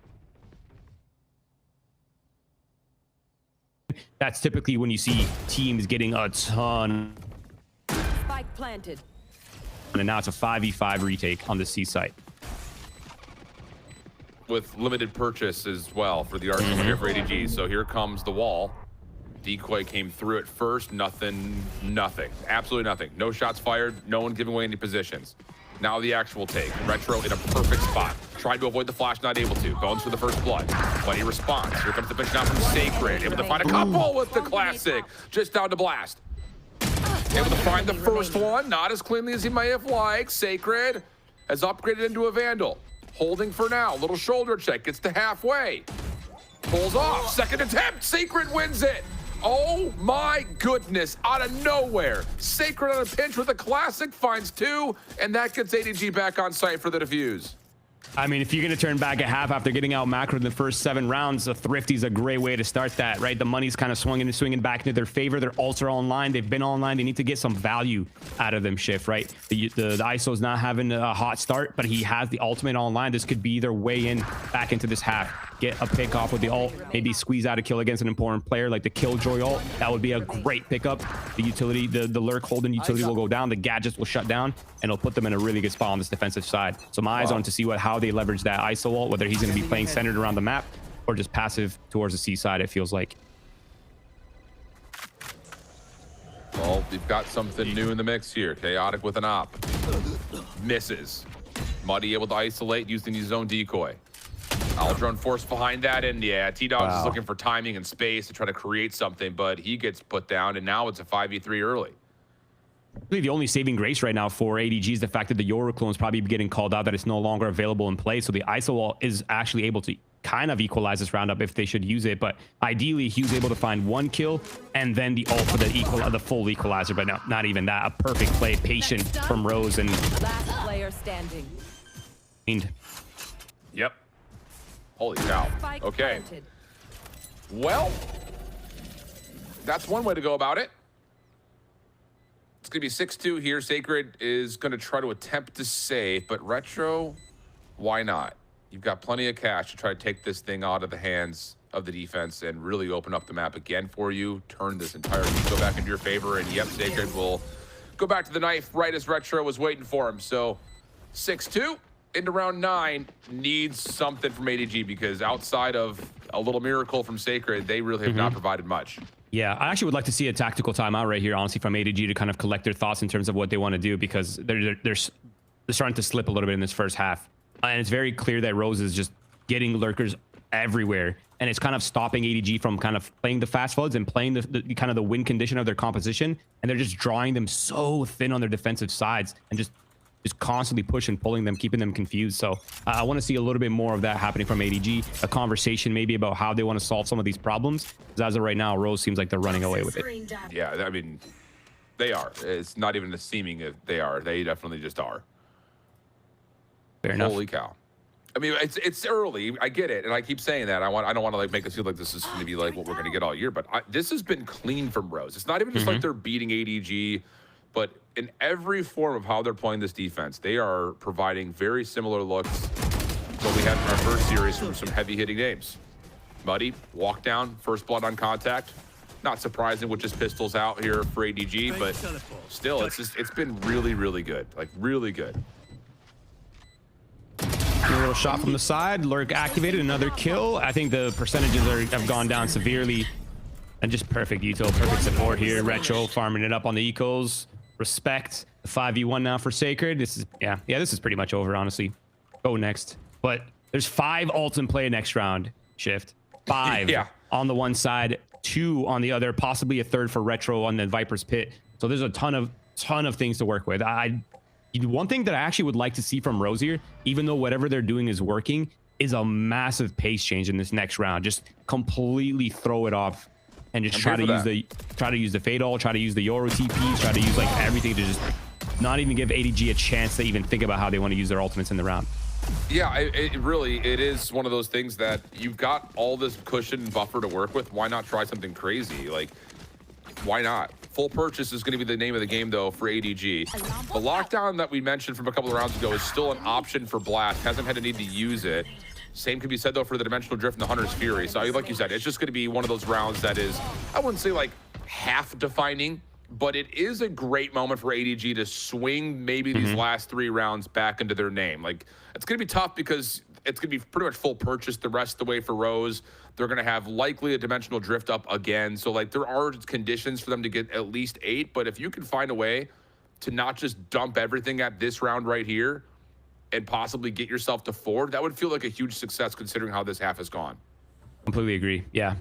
H: That's typically when you see teams getting a ton.
B: Spike planted.
H: And now it's a 5v5 retake on the C site.
G: With limited purchase as well for the Arsenal here for ADG. So here comes the wall. Decoy came through it first. Nothing. Absolutely nothing. No shots fired. No one giving away any positions. Now the actual take. Retro in a perfect spot. Tried to avoid the flash, not able to. Bones for the first blood. Funny response. Here comes the pitch now from Sacred. Able to find a couple with the classic. Just down to Blast. Able to find the first one. Not as cleanly as he may have liked. Sacred has upgraded into a Vandal. Holding for now. Little shoulder check. Gets to halfway. Pulls off. Second attempt. Sacred wins it. Oh my goodness. Out of nowhere. Sacred on a pinch with a classic. Finds 2. And that gets ADG back on site for the defuse.
H: I mean, if you're going to turn back at half after getting out macro in the first 7 rounds, a Thrifty's a great way to start that, right? The money's kind of swinging back into their favor. Their ults are online. They've been online. They need to get some value out of them, Shift, right? The ISO's not having a hot start, but he has the ultimate online. This could be their way in back into this half. get a pick off with the ult, maybe squeeze out a kill against an important player like the Killjoy ult. That would be a great pickup. The utility, the lurk holding utility will go down, the gadgets will shut down, and it'll put them in a really good spot on this defensive side. So my eyes on to see how they leverage that ISO ult, whether he's going to be playing centered around the map or just passive towards the C side, it feels like.
G: Well, we've got something new in the mix here. Chaotic with an op. Misses. Muddy able to isolate using his own decoy. Aldrone forced behind that, and yeah, T-Dogs is looking for timing and space to try to create something, but he gets put down, and now it's a 5v3 early.
H: Really, the only saving grace right now for ADG is the fact that the Yoru clone is probably getting called out, that it's no longer available in play. So the ISO wall is actually able to kind of equalize this roundup if they should use it. But ideally, he was able to find one kill and then the ult for the full equalizer. But no, not even that. A perfect play, patient from Rose and
B: Last player standing.
G: Yep. Holy cow.
B: Spike
G: Okay.
B: planted.
G: Well, that's one way to go about it. It's going to be 6-2 here. Sacred is going to try to attempt to save, but Retro, why not? You've got plenty of cash to try to take this thing out of the hands of the defense and really open up the map again for you. Turn this entire go back into your favor, and yep, Sacred will go back to the knife right as Retro was waiting for him. So 6-2 into round 9 needs something from ADG, because outside of a little miracle from Sacred, they really have not provided much.
H: Yeah, I actually would like to see a tactical timeout right here, honestly, from ADG to kind of collect their thoughts in terms of what they want to do, because they're starting to slip a little bit in this first half. And it's very clear that Rose is just getting lurkers everywhere, and it's kind of stopping ADG from kind of playing the fast floods and playing the kind of the win condition of their composition, and they're just drawing them so thin on their defensive sides and just constantly pushing, pulling them, keeping them confused. So I want to see a little bit more of that happening from ADG, a conversation maybe about how they want to solve some of these problems, because as of right now, Rose seems like they're running away with it.
G: Yeah, I mean, they are. It's not even a seeming if they are. They definitely just are.
H: Fair enough.
G: Holy cow. I mean, it's early. I get it, and I keep saying that. I don't want to like make us feel like this is going to be like what we're going to get all year, but this has been clean from Rose. It's not even just like they're beating ADG, but in every form of how they're playing this defense, they are providing very similar looks to what we had in our first series from some heavy-hitting names. Muddy, walk down, first blood on contact. Not surprising with just pistols out here for ADG, but still, it's been really, really good. Like, really good.
H: A little shot from the side, lurk activated, another kill. I think the percentages have gone down severely, and just perfect util, perfect support here. Retro farming it up on the ecos. Respect. The 5v1 now for Sacred. This is this is pretty much over, honestly. Go next. But there's 5 ults in play next round. Shift 5 on the one side, 2 on the other, possibly a third for Retro on the Viper's Pit. So there's a ton of things to work with. One thing that I actually would like to see from Rose here, even though whatever they're doing is working, is a massive pace change in this next round. Just completely throw it off and just try to use the Fatal, try to use the Yoru TPs, try to use like everything to just not even give ADG a chance to even think about how they want to use their ultimates in the round.
G: Yeah, it is one of those things that you've got all this cushion and buffer to work with. Why not try something crazy? Like, why not? Full purchase is going to be the name of the game, though, for ADG. The lockdown that we mentioned from a couple of rounds ago is still an option for Blast. Hasn't had a need to use it. Same could be said, though, for the Dimensional Drift and the Hunter's Fury. So, like you said, it's just going to be one of those rounds that is, I wouldn't say, like, half-defining, but it is a great moment for ADG to swing maybe these last 3 rounds back into their name. Like, it's going to be tough because it's going to be pretty much full purchase the rest of the way for Rose. They're going to have likely a Dimensional Drift up again. So, like, there are conditions for them to get at least 8. But if you can find a way to not just dump everything at this round right here and possibly get yourself to 4, that would feel like a huge success considering how this half has gone.
H: Completely agree. Yeah.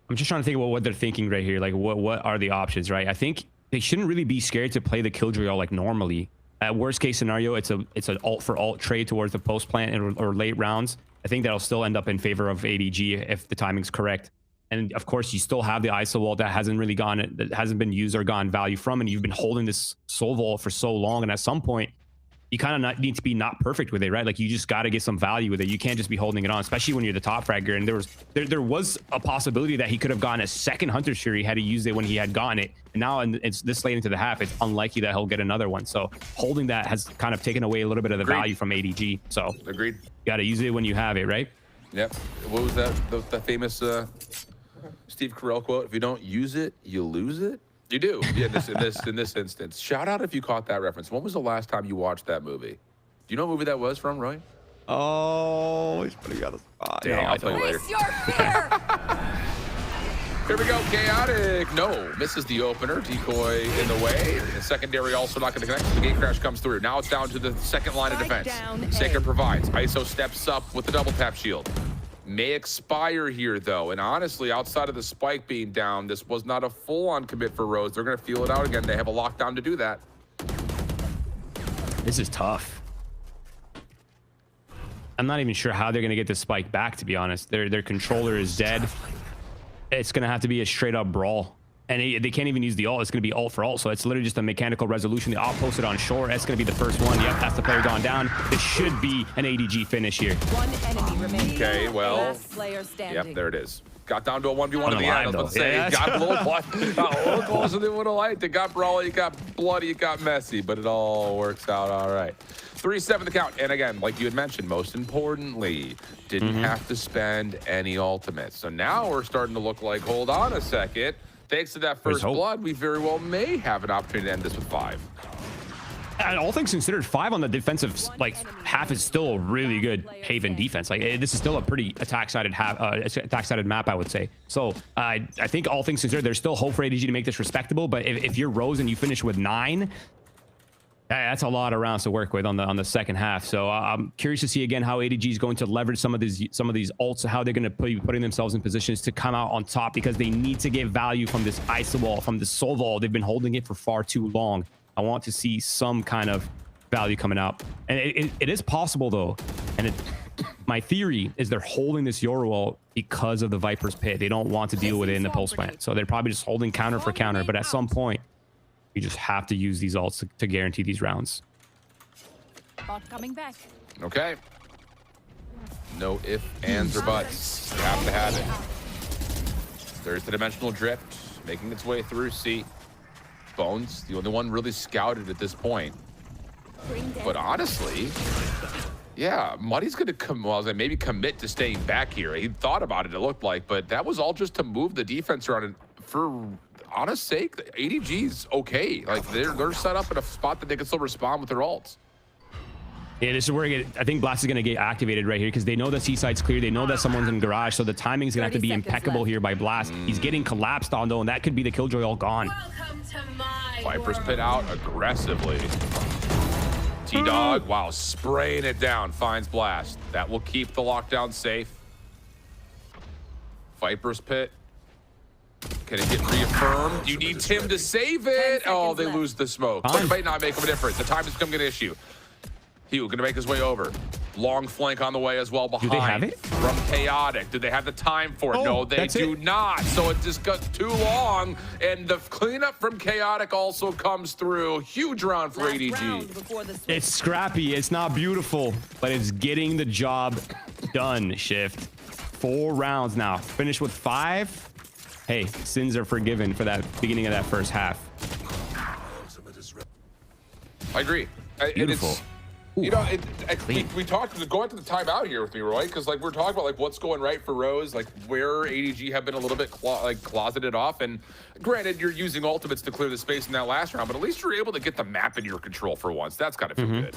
H: I'm just trying to think about what they're thinking right here. Like, what are the options, right? I think they shouldn't really be scared to play the Killjoy like normally. At worst case scenario, it's an alt for alt trade towards the post plant or late rounds. I think that'll still end up in favor of ADG if the timing's correct. And of course, you still have the ISO wall that hasn't been used or gotten value from, and you've been holding this soul vault for so long. And at some point, you kind of need to be not perfect with it, right? Like, you just got to get some value with it. You can't just be holding it on, especially when you're the top fragger. And there was a possibility that he could have gotten a second Hunter's Fury had he used it when he had gotten it. And now it's this late into the half, it's unlikely that he'll get another one. So holding that has kind of taken away a little bit of the value from ADG. So
G: agreed.
H: You got to use it when you have it, right?
G: Yep. What was that? The famous Steve Carell quote? If you don't use it, you lose it. You do. Yeah. In this instance. Shout out if you caught that reference. When was the last time you watched that movie? Do you know what movie that was from, Roy?
H: Oh, he's putting out a spot.
G: Damn, I'll tell you later.
B: Face your fear.
G: Here we go, Chaotic. No, misses the opener. Decoy in the way. The secondary also not going to connect. The gate crash comes through. Now it's down to the second line of defense. Sacred provides. ISO steps up with the double tap shield. May expire here, though. And honestly, outside of the spike being down, this was not a full-on commit for Rose. They're going to feel it out again. They have a lockdown to do that.
H: This is tough. I'm not even sure how they're going to get this spike back, to be honest. Their controller is dead. It's going to have to be a straight-up brawl. And they can't even use the ult. It's going to be ult for ult. So it's literally just a mechanical resolution. The ult posted on shore. That's going to be the first one. Yep, that's the player gone down. This should be an ADG finish here.
B: One enemy remaining.
G: Okay, well.
B: Last player standing.
G: Yep, there it is. Got down to a 1v1 in the end. I was about to say,
H: Yeah,
G: got a little closer than would have liked. It got brawly, it got bloody, it got messy, but it all works out all right. 3-7 the count. And again, like you had mentioned, most importantly, didn't have to spend any ultimates. So now we're starting to look like, hold on a second. Thanks to that first blood, we very well may have an opportunity to end this with 5.
H: And all things considered, 5 on the defensive half is still a really good Haven defense. Like this is still a pretty attack-sided map, I would say. So I think all things considered, there's still hope for ADG to make this respectable. But if you're Rose and you finish with 9, that's a lot of rounds to work with on the second half. So I'm curious to see again how ADG is going to leverage some of these ults, how they're going to be putting themselves in positions to come out on top, because they need to get value from this iso wall, from the soul wall. They've been holding it for far too long. I want to see some kind of value coming out. And it is possible, though. And my theory is they're holding this Yoru wall because of the Viper's Pit. They don't want to deal with it in the pulse plant. So they're probably just holding counter for counter. But at some point, you just have to use these ults to guarantee these rounds.
B: Bot coming back.
G: Okay. No ifs, ands, or buts. You have to have it. There's the dimensional drift making its way through C. Bones, the only one really scouted at this point. But honestly, yeah, Muddy's going to come, well, maybe commit to staying back here. He thought about it, it looked like, but that was all just to move the defense around. And for honest sake, ADG's okay. Like they're set up in a spot that they can still respond with their ults.
H: Yeah, this is where I think Blast is going to get activated right here, because they know the C-side's clear. They know that someone's in garage, so the timing is going to have to be impeccable here by Blast. He's getting collapsed on, though, and that could be the Killjoy all gone.
G: Viper's Pit out aggressively. T-Dog, wow, spraying it down, finds Blast. That will keep the lockdown safe. Viper's Pit. Can it get reaffirmed? You need Tim to save it. Oh, they lose the smoke. But it might not make them a difference. The time is becoming an issue. Hugh going to make his way over. Long flank on the way as well behind.
H: Do they have it?
G: From Chaotic. Do they have the time for it? No, they do not. So it just got too long. And the cleanup from Chaotic also comes through. Huge round for ADG.
H: It's scrappy. It's not beautiful, but it's getting the job done, Shift. 4 rounds now. Finish with 5. Hey, sins are forgiven for that beginning of that first half.
G: I agree.
H: Beautiful.
G: You know, we talked, going to the timeout here with me, Roy, because like we're talking about like what's going right for Rose, like where ADG have been a little bit closeted off. And granted, you're using ultimates to clear the space in that last round, but at least you're able to get the map in your control for once. That's gotta feel good.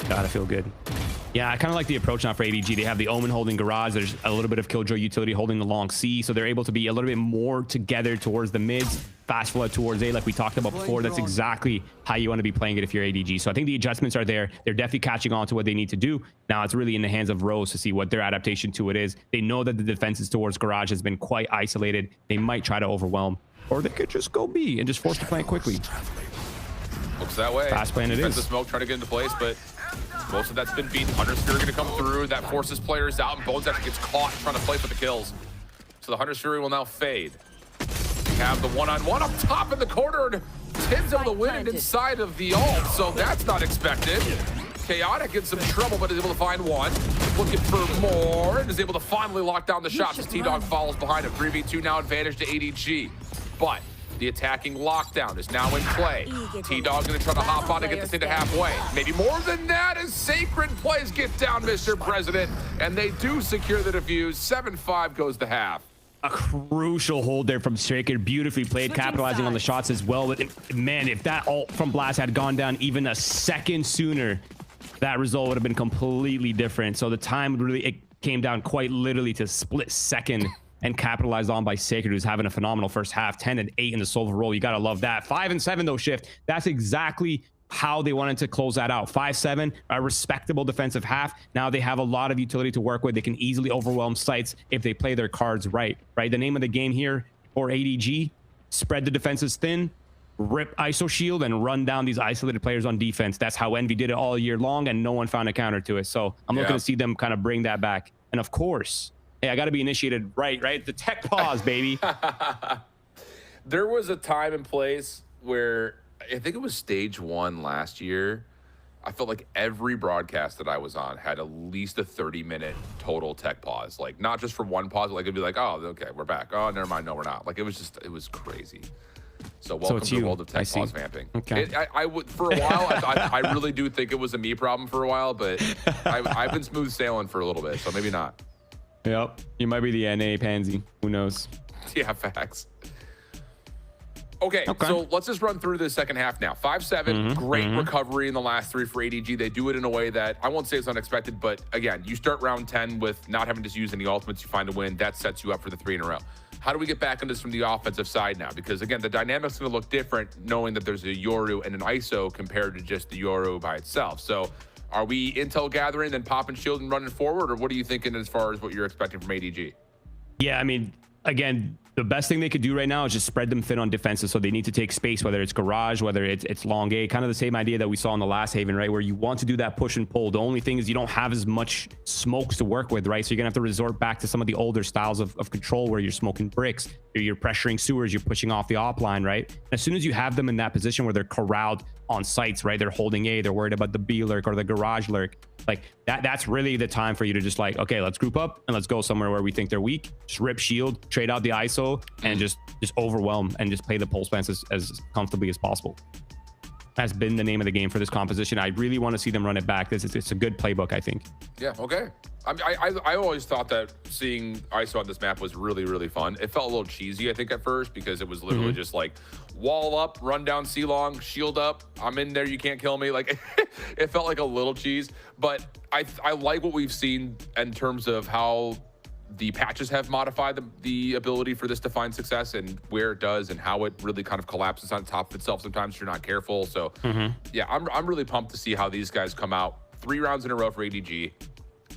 H: Gotta feel good. Yeah, I kind of like the approach now for ADG. They have the Omen holding garage. There's a little bit of Killjoy utility holding the long C, so they're able to be a little bit more together towards the mids, fast flood towards A like we talked about before. That's exactly how you want to be playing it if you're ADG. So I think the adjustments are there. They're definitely catching on to what they need to do. Now it's really in the hands of Rose to see what their adaptation to it is. They know that the defenses towards garage has been quite isolated. They might try to overwhelm, or they could just go B and just force the plant quickly.
G: Looks that way.
H: Fast plan it is.
G: The smoke trying to get into place, but most of that's been beaten. Hunter Fury going to come through. That forces players out, and Bones actually gets caught trying to play for the kills. So the Hunter Fury will now fade. We have the one-on-one up top in the corner, and Tim's able to win it inside of the ult, so that's not expected. Chaotic in some trouble, but is able to find one. Looking for more, and is able to finally lock down the shots as T-Dog follows behind him. 3v2 now, advantage to ADG. But The attacking lockdown is now in play. T-Dog gonna try to hop on and get this into halfway. Maybe more than that as Sacred plays get down, Mr. President. And they do secure the defuse. 7-5 goes the half.
H: A crucial hold there from Sacred. Beautifully played, capitalizing on the shots as well. But man, if that ult from Blast had gone down even a second sooner, that result would have been completely different. So the time really, it came down quite literally to split second and capitalized on by Sacred, who's having a phenomenal first half. 10 and 8 in the solo role. You gotta love that. 5 and 7 though, Shift. That's exactly how they wanted to close that out. 5-7, a respectable defensive half. Now they have a lot of utility to work with. They can easily overwhelm sites if they play their cards right. The name of the game here for ADG: spread the defenses thin, rip ISO shield, and run down these isolated players on defense. That's how Envy did it all year long, and no one found a counter to it. So I'm looking to see them kind of bring that back. And of course, hey, I got to be initiated right? The tech pause, baby.
G: There was a time and place where I think it was stage 1 last year. I felt like every broadcast that I was on had at least a 30-minute total tech pause. Like, not just for one pause, like it'd be like, oh, okay, we're back. Oh, never mind, no, we're not. Like, it was crazy. So welcome to the world of tech pause vamping.
H: Okay.
G: I would, for a while, I really do think it was a me problem for a while, but I've been smooth sailing for a little bit, so maybe not.
H: Yep, you might be the NA pansy. Who knows?
G: Yeah, facts. Okay, so let's just run through the second half now. 5-7, great recovery in the last 3 for ADG. They do it in a way that I won't say it's unexpected, but again, you start round 10 with not having to use any ultimates, you find a win. That sets you up for the 3 in a row. How do we get back into this from the offensive side now? Because again, the dynamic's going to look different knowing that there's a Yoru and an ISO compared to just the Yoru by itself. So are we intel gathering, then popping shield and running forward, or what are you thinking as far as what you're expecting from ADG?
H: Yeah, I mean, again, the best thing they could do right now is just spread them thin on defenses. So they need to take space, whether it's garage, whether it's long A, kind of the same idea that we saw in the last Haven, right? Where you want to do that push and pull. The only thing is you don't have as much smokes to work with, right? So you're gonna have to resort back to some of the older styles of control where you're smoking bricks, you're pressuring sewers, you're pushing off the op line, right? As soon as you have them in that position where they're corralled on sites, right? They're holding A, they're worried about the B lurk or the garage lurk. Like that's really the time for you to just like, okay, let's group up and let's go somewhere where we think they're weak. Just rip shield, trade out the ISO, and just overwhelm and just play the pulse fence as comfortably as possible. Has been the name of the game for this composition. I really want to see them run it back. It's a good playbook, I think.
G: Yeah, okay. I always thought that seeing ISO on this map was really, really fun. It felt a little cheesy, I think, at first, because it was literally just like wall up, run down C-long, shield up, I'm in there, you can't kill me. Like, it felt like a little cheese, but I like what we've seen in terms of how the patches have modified the ability for this to find success and where it does and how it really kind of collapses on top of itself sometimes if you're not careful. So yeah, I'm really pumped to see how these guys come out 3 rounds in a row for ADG,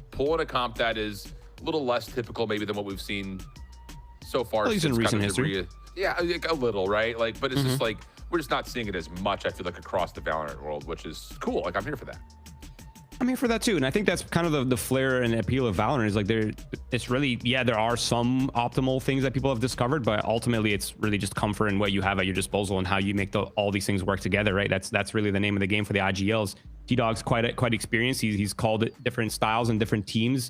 G: pulling a comp that is a little less typical maybe than what we've seen so far.
H: At least in recent history.
G: Yeah, like a little, right? Like, but it's just like, we're just not seeing it as much, I feel like, across the Valorant world, which is cool. Like, I'm here for that.
H: I'm here for that too, and I think that's kind of the flair and appeal of Valorant is like it's really, yeah, there are some optimal things that people have discovered, but ultimately it's really just comfort in what you have at your disposal and how you make all these things work together, right? That's really the name of the game for the IGLs. T-Dog's quite experienced. He's called it different styles and different teams.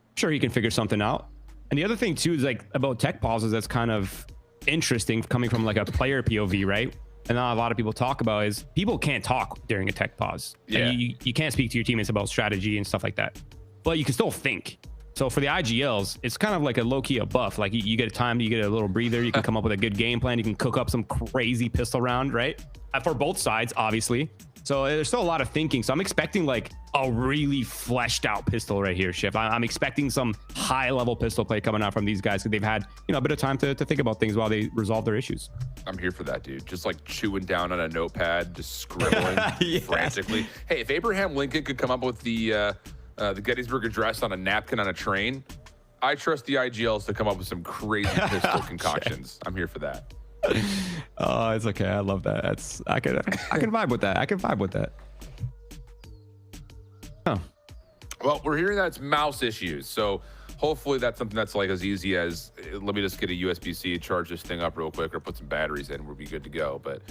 H: I'm sure he can figure something out. And the other thing too is like about tech pauses that's kind of interesting coming from like a player POV, right? And a lot of people talk about is people can't talk during a tech pause.
G: Yeah.
H: You can't speak to your teammates about strategy and stuff like that, but you can still think. So for the IGLs, it's kind of like a low-key a buff. Like you get a time, you get a little breather, you can come up with a good game plan, you can cook up some crazy pistol round, right? For both sides, obviously. So there's still a lot of thinking. So I'm expecting like a really fleshed out pistol right here, Shift. I'm expecting some high level pistol play coming out from these guys because they've had, a bit of time to think about things while they resolve their issues.
G: I'm here for that, dude. Just like chewing down on a notepad, just scribbling frantically. Hey, if Abraham Lincoln could come up with the Gettysburg Address on a napkin on a train, I trust the IGLs to come up with some crazy pistol concoctions. I'm here for that.
H: Oh, it's okay. I love that. I can vibe with that. I can vibe with that. Oh.
G: Well, we're hearing that it's mouse issues, so hopefully that's something that's like as easy as let me just get a USB-C, charge this thing up real quick, or put some batteries in, we'll be good to go. But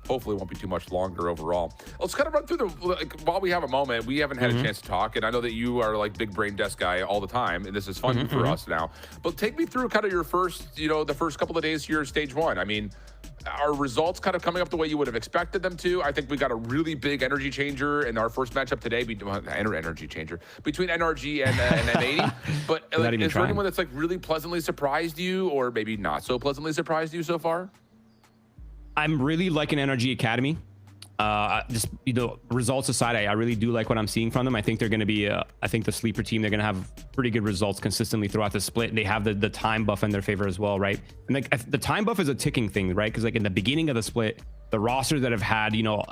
G: hopefully it won't be too much longer overall. Let's kind of run through the, like, while we have a moment, we haven't had a chance to talk, and I know that you are like big brain desk guy all the time, and this is fun for us now. But take me through kind of your first, you know, the first couple of days here, stage 1. I mean, are results kind of coming up the way you would have expected them to? I think we got a really big energy changer in our first matchup today, energy changer between NRG and M80. But like, is there anyone that's like really pleasantly surprised you, or maybe not so pleasantly surprised you so far?
H: I'm really liking NRG Academy. Just, you know, results aside, I really do like what I'm seeing from them. I think they're going to be, I think the sleeper team, they're going to have pretty good results consistently throughout the split. They have the time buff in their favor as well, right? And like the time buff is a ticking thing, right? Because like in the beginning of the split, the rosters that have had, you know,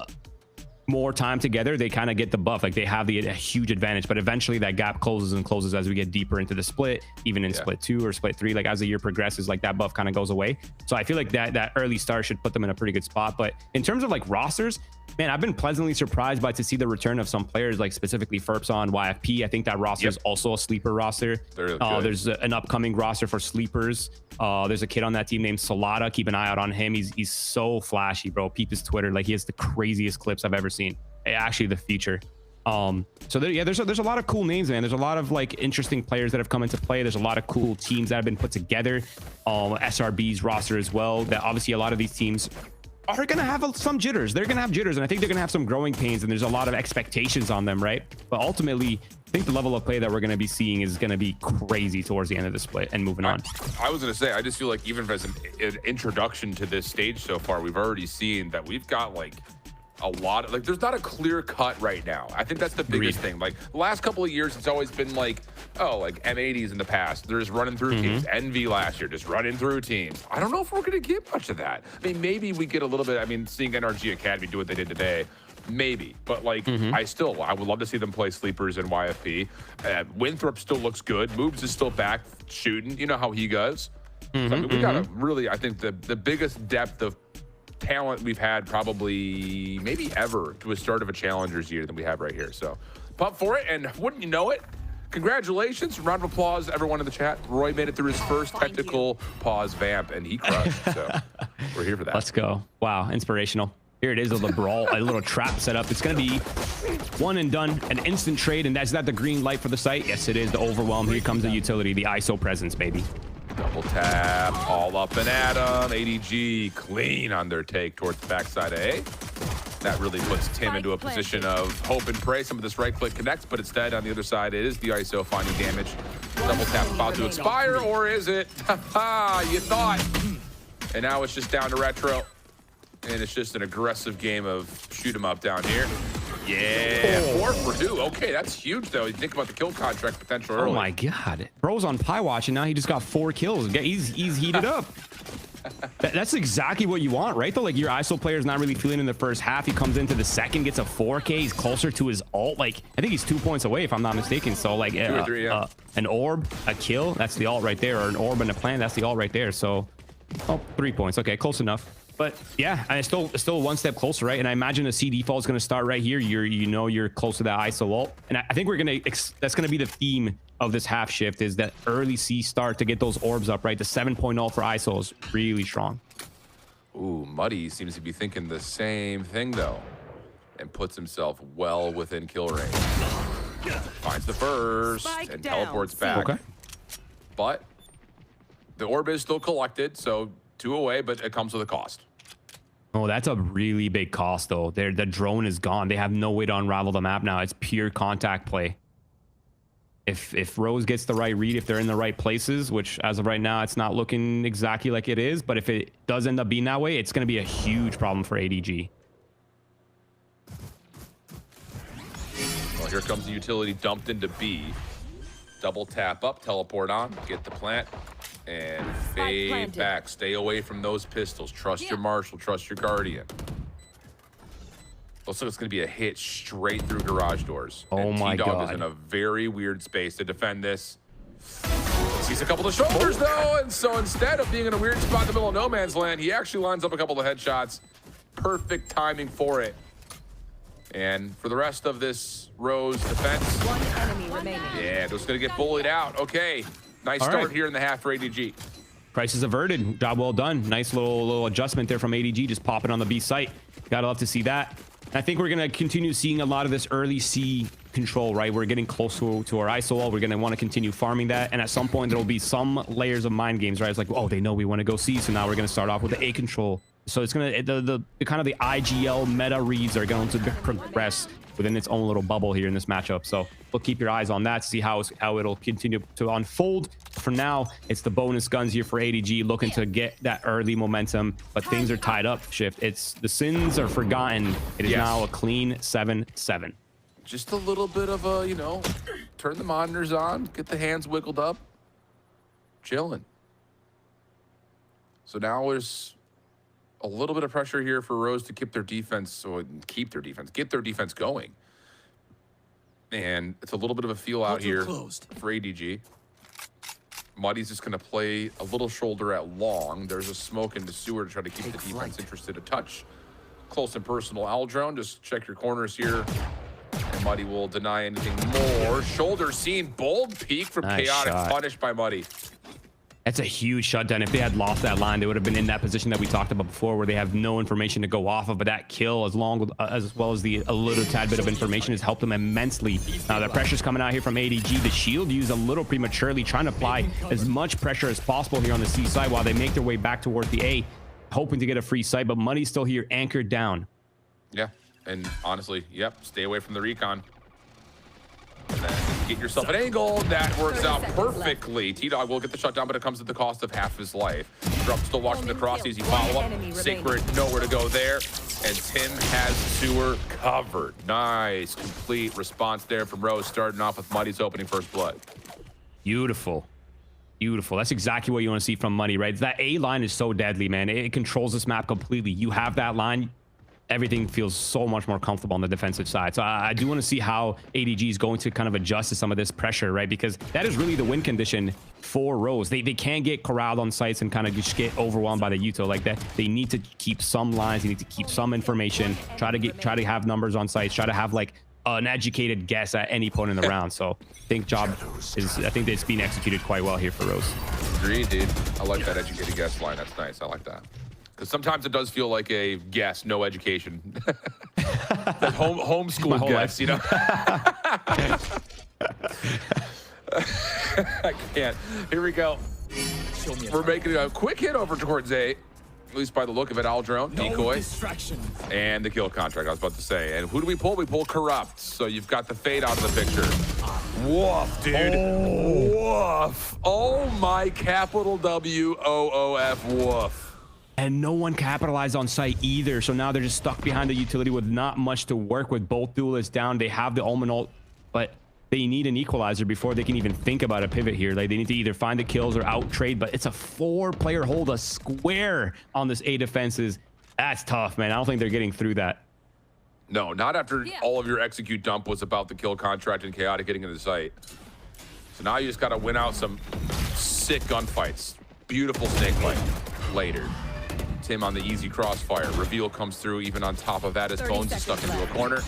H: more time together, they kind of get the buff. Like they have a huge advantage, but eventually that gap closes and closes as we get deeper into the split, even in split 2 or split 3. Like as the year progresses, like that buff kind of goes away. So I feel like that early start should put them in a pretty good spot. But in terms of like rosters, man, I've been pleasantly surprised to see the return of some players, like specifically Ferps on YFP. I think that roster is also a sleeper roster. There's an upcoming roster for sleepers. There's a kid on that team named Solada. Keep an eye out on him. He's so flashy, bro. Peep his Twitter. Like he has the craziest clips I've ever seen. Actually, the feature. So there's a lot of cool names, man. There's a lot of like interesting players that have come into play. There's a lot of cool teams that have been put together. SRB's roster as well. That obviously a lot of these teams are going to have some jitters. They're going to have jitters, and I think they're going to have some growing pains, and there's a lot of expectations on them, right? But ultimately, I think the level of play that we're going to be seeing is going to be crazy towards the end of the split and moving on.
G: I was going to say, I just feel like even as an introduction to this stage so far, we've already seen that we've got like a lot of, like, there's not a clear cut right now. I think that's the biggest thing. Like the last couple of years, it's always been like, oh, like M80s in the past, they're just running through teams. Envy last year, just running through teams. I don't know if we're going to get much of that. I mean, maybe we get a little bit. I mean, seeing NRG Academy do what they did today, maybe. But like, I would love to see them play sleepers in YFP. Winthrop still looks good. Moobs is still back shooting. You know how he goes. So, I mean, we got a really, I think the biggest depth of talent we've had probably maybe ever to a start of a Challengers year than we have right here. So pump for it, and wouldn't you know it, congratulations, round of applause everyone in the chat. Roy made it through his first technical pause vamp, and he crushed. So we're here for that.
H: Let's go. Wow, inspirational. Here it is, a little trap set up. It's going to be one and done, an instant trade, and that's not the green light for the site. Yes, it is the overwhelm. Here comes the utility, the ISO presence, baby.
G: Double tap, all up and at them. ADG clean on their take towards the backside of A. That really puts Tim into a position of hope and pray. Some of this right click connects, but instead on the other side it is the ISO finding damage. Double tap about to expire, or is it? You thought. And now it's just down to Retro. And it's just an aggressive game of shoot 'em up down here. Yeah, 4 for 2. Okay, that's huge, though. You think about the kill contract potential early.
H: Oh, my God. Bro's on Pie Watch, and now he just got 4 kills. He's heated up. That's exactly what you want, right? Though, like, your ISO player's not really feeling in the first half. He comes into the second, gets a 4K. He's closer to his ult. Like, I think he's 2 points away, if I'm not mistaken. So, like,
G: 2 or 3, yeah.
H: An orb, a kill, that's the ult right there. Or an orb and a plant, that's the ult right there. So, 3 points. Okay, close enough. But yeah, and it's still one step closer, right? And I imagine the CD fall is going to start right here. You're close to that ISO ult, and I think that's going to be the theme of this half shift, is that early C start to get those orbs up, right? The 7.0 for ISO is really strong.
G: Ooh, Muddy seems to be thinking the same thing though, and puts himself well within kill range. Finds the first and teleports back. Okay, but the orb is still collected, so 2 away, but it comes with a cost.
H: Oh, that's a really big cost, though. The drone is gone. They have no way to unravel the map now. It's pure contact play. If Rose gets the right read, if they're in the right places, which as of right now, it's not looking exactly like it is, but if it does end up being that way, it's going to be a huge problem for ADG.
G: Well, here comes the utility dumped into B. Double tap up, teleport on, get the plant, and fade back. Stay away from those pistols. Trust your Marshal, trust your Guardian. Looks like it's going to be a hit straight through garage doors.
H: Oh my God.
G: T-Dog is in a very weird space to defend this. Sees a couple of shoulders, though, and so instead of being in a weird spot in the middle of no man's land, he actually lines up a couple of headshots. Perfect timing for it. And for the rest of this Rose defense,
B: One enemy remaining.
G: yeah, they're just going to get bullied out. Okay, nice start here in the half for ADG.
H: Crisis averted. Job well done. Nice little adjustment there from ADG, just popping on the B site. Gotta love to see that. And I think we're gonna continue seeing a lot of this early C control, right? We're getting close to our ISO wall. We're gonna want to continue farming that, and at some point there'll be some layers of mind games, right? It's like, oh, they know we want to go C, so now we're gonna start off with the A control. So it's gonna the kind of the IGL meta reads are going to progress within its own little bubble here in this matchup. So we'll keep your eyes on that, see how it'll continue to unfold. For now, it's the bonus guns here for ADG, looking to get that early momentum, but things are tied up, Shift. It's the sins are forgotten. It is now a clean 7-7.
G: Just a little bit of a, you know, turn the monitors on, get the hands wiggled up, chilling. So now there's a little bit of pressure here for Rose to keep their defense, get their defense going. And it's a little bit of a feel out here for ADG. Muddy's just going to play a little shoulder at long. There's a smoke into sewer to try to keep the defense interested a touch. Close and personal. Aldrone, just check your corners here. And Muddy will deny anything more. Shoulder seen. Bold peek from Chaotic. Punished by Muddy.
H: That's a huge shutdown. If they had lost that line, they would have been in that position that we talked about before, where they have no information to go off of. But that kill, as well as a little tad bit of information, has helped them immensely. Now the pressure's coming out here from ADG. The shield used a little prematurely, trying to apply as much pressure as possible here on the C side while they make their way back towards the A, hoping to get a free sight. But Muddy's still here, anchored down.
G: Yeah, and honestly, yep, stay away from the recon. And then get yourself an angle. That works out perfectly. T-Dog will get the shutdown, but it comes at the cost of half his life. Drup still watching the cross. Easy follow-up. Sacred, nowhere to go there. And Tim has sewer covered. Nice, complete response there from Rose, starting off with Muddy's opening first blood.
H: Beautiful. Beautiful. That's exactly what you want to see from Muddy, right? That A line is so deadly, man. It controls this map completely. You have that line, everything feels so much more comfortable on the defensive side. So I do want to see how ADG is going to kind of adjust to some of this pressure, right? Because that is really the win condition for Rose. They can't get corralled on sites and kind of just get overwhelmed by the Uto like that. They need to keep some lines. They need to keep some information. Try to have numbers on sites. Try to have like an educated guess at any point in the round. So I think I think it's being executed quite well here for Rose.
G: Agreed, dude. I like that educated guess line. That's nice. I like that. Because sometimes it does feel like a guess, no education. That homeschool guess, you know? I can't. Here we go. We're making a quick hit over towards A, at least by the look of it. Aldrone, decoy, and the kill contract, I was about to say. And who do we pull? We pull Corrupt. So you've got the fade out of the picture. Woof, dude. Woof. Oh my capital W-O-O-F, woof.
H: And no one capitalized on site either. So now they're just stuck behind the utility with not much to work with. Both duelists down. They have the Omen ult, but they need an equalizer before they can even think about a pivot here. Like, they need to either find the kills or out trade, but it's a 4-player hold, a square on this A defenses. That's tough, man. I don't think they're getting through that.
G: No, not after all of your execute dump was about the kill contract and Chaotic getting into the site. So now you just got to win out some sick gunfights. Beautiful snake fight later. Tim on the easy crossfire. Reveal comes through even on top of that as Bones is stuck into a corner.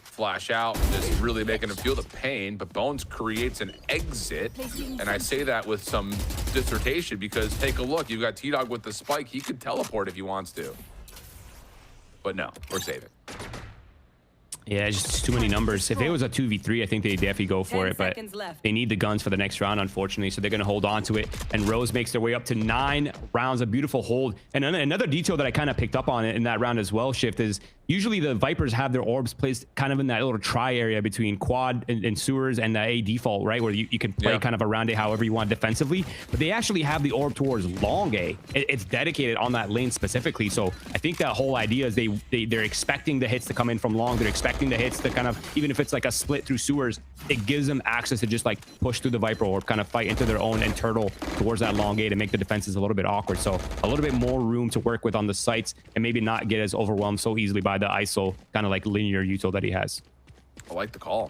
G: Flash out, just really making him feel the pain, but Bones creates an exit. And I say that with some dissertation because take a look, you've got T-Dog with the spike. He could teleport if he wants to. But no, we're saving.
H: Yeah, just too many numbers. If it was a 2v3, I think they'd definitely go for it, but they need the guns for the next round, unfortunately, so they're going to hold on to it. And Rose makes their way up to 9 rounds, a beautiful hold. And another detail that I kind of picked up on in that round as well, Shift, is usually the Vipers have their orbs placed kind of in that little tri area between quad and sewers and the A default, right? Where you can play kind of around it however you want defensively. But they actually have the orb towards long A. It's dedicated on that lane specifically. So I think that whole idea is they're expecting the hits to come in from long. They're expecting the hits to kind of, even if it's like a split through sewers, it gives them access to just like push through the Viper orb, kind of fight into their own and turtle towards that long A to make the defenses a little bit awkward. So a little bit more room to work with on the sites and maybe not get as overwhelmed so easily by the ISO kind of like linear util that he has.
G: I like the call.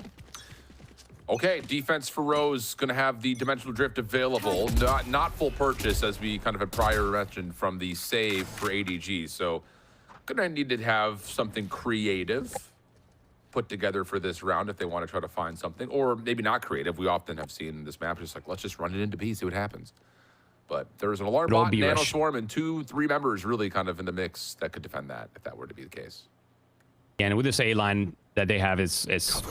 G: Okay, defense for Rose going to have the dimensional drift available, not full purchase as we kind of had prior mentioned from the save for ADG. So going to need to have something creative put together for this round if they want to try to find something, or maybe not creative. We often have seen this map just like, let's just run it into B, see what happens. But there's an alarm
H: It'll
G: bot,
H: be
G: nano
H: rush.
G: swarm, and 2-3 members really kind of in the mix that could defend that if that were to be the case.
H: Yeah, and with this A line that they have is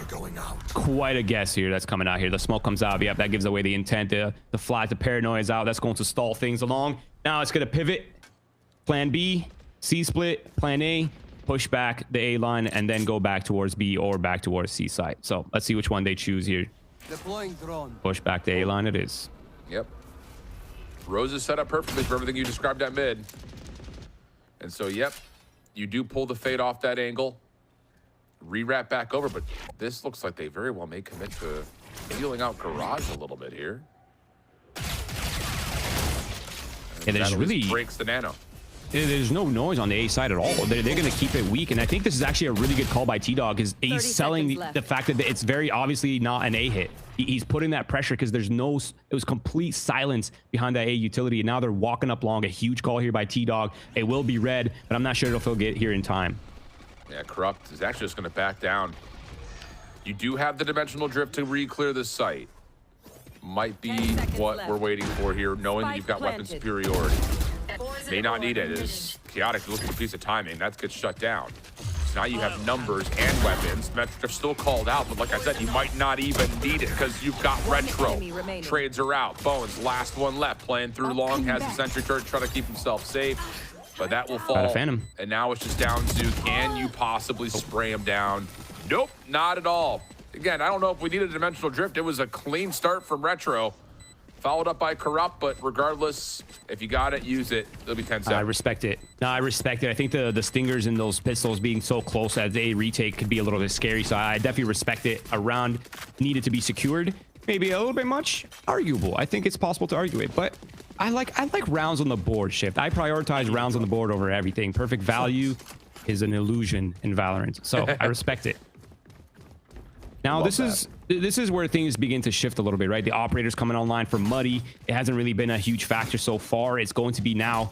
J: Going out.
H: quite a guess here that's coming out here. The smoke comes out. Yep, that gives away the intent. The flat, the paranoia is out. That's going to stall things along. Now it's going to pivot. Plan B, C split, plan A, push back the A line, and then go back towards B or back towards C side. So let's see which one they choose here.
I: Deploying drone.
H: Push back the A line it is.
G: Yep. Rose is set up perfectly for everything you described at mid. And so, yep, you do pull the fade off that angle. Rewrap back over, but this looks like they very well may commit to feeling out Garage a little bit here.
H: Yeah, there's
G: That
H: really
G: breaks the nano.
H: there's no noise on the A side at all. They're going to keep it weak, and I think this is actually a really good call by T-Dog. Is he's selling the fact that it's very obviously not an A hit. He's putting that pressure because there's no, it was complete silence behind that A utility, and now they're walking up long. A huge call here by T-Dog. It will be red, but I'm not sure if he'll get here in time.
G: Yeah, Corrupt is actually just going to back down. You do have the dimensional drift to re-clear the site. Might be what we're waiting for here, knowing that you've got weapon superiority. May not need it. It's chaotic. Looking for a piece of timing. That gets shut down. So now you have numbers and weapons. Metric are still called out, but like I said, you might not even need it because you've got Retro. Trades are out. Bones, last one left. Playing through long, has the sentry turret, trying to keep himself safe. But that will fall.
H: Phantom.
G: And now it's just down to, can you possibly spray him down? Nope, not at all. Again, I don't know if we needed a dimensional drift. It was a clean start from Retro. Followed up by Corrupt, but regardless, if you got it, use it. It'll be 10 seconds.
H: I respect it. No, I respect it. I think the stingers in those pistols being so close as a retake could be a little bit scary. So I definitely respect it. A round needed to be secured. Maybe a little bit much. Arguable. I think it's possible to argue it, but I like rounds on the board shift. I prioritize rounds on the board over everything. Perfect value is an illusion in Valorant. So I respect it. Now this is where things begin to shift a little bit, right? The operators coming online for Muddy. It hasn't really been a huge factor so far. It's going to be now.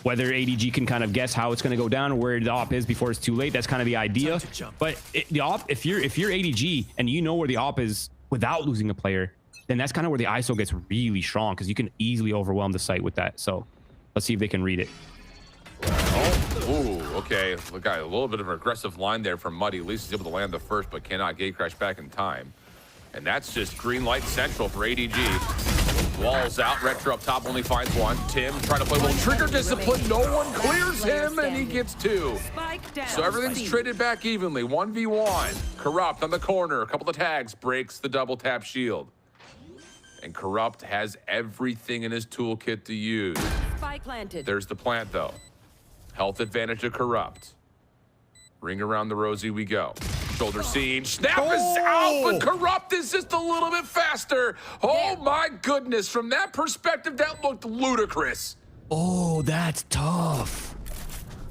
H: Whether ADG can kind of guess how it's going to go down or where the op is before it's too late, that's kind of the idea. But the op, if you're ADG and you know where the op is without losing a player, then that's kind of where the ISO gets really strong because you can easily overwhelm the site with that. So let's see if they can read it.
G: Ooh, okay. Look, got a little bit of an aggressive line there from Muddy. At least he's able to land the first, but cannot gate crash back in time. And that's just green light central for ADG. Walls out. Retro up top only finds one. Tim trying to play a little trigger discipline. No one clears him, and he gets two. So everything's traded back evenly. 1v1. Corrupt on the corner. A couple of tags. Breaks the double tap shield. And Corrupt has everything in his toolkit to use.
B: Spike planted.
G: There's the plant, though. Health advantage to Corrupt. Ring around the rosy we go. Shoulder scene. Snap is out, but Corrupt is just a little bit faster. Oh my goodness. From that perspective, that looked ludicrous.
H: Oh, that's tough.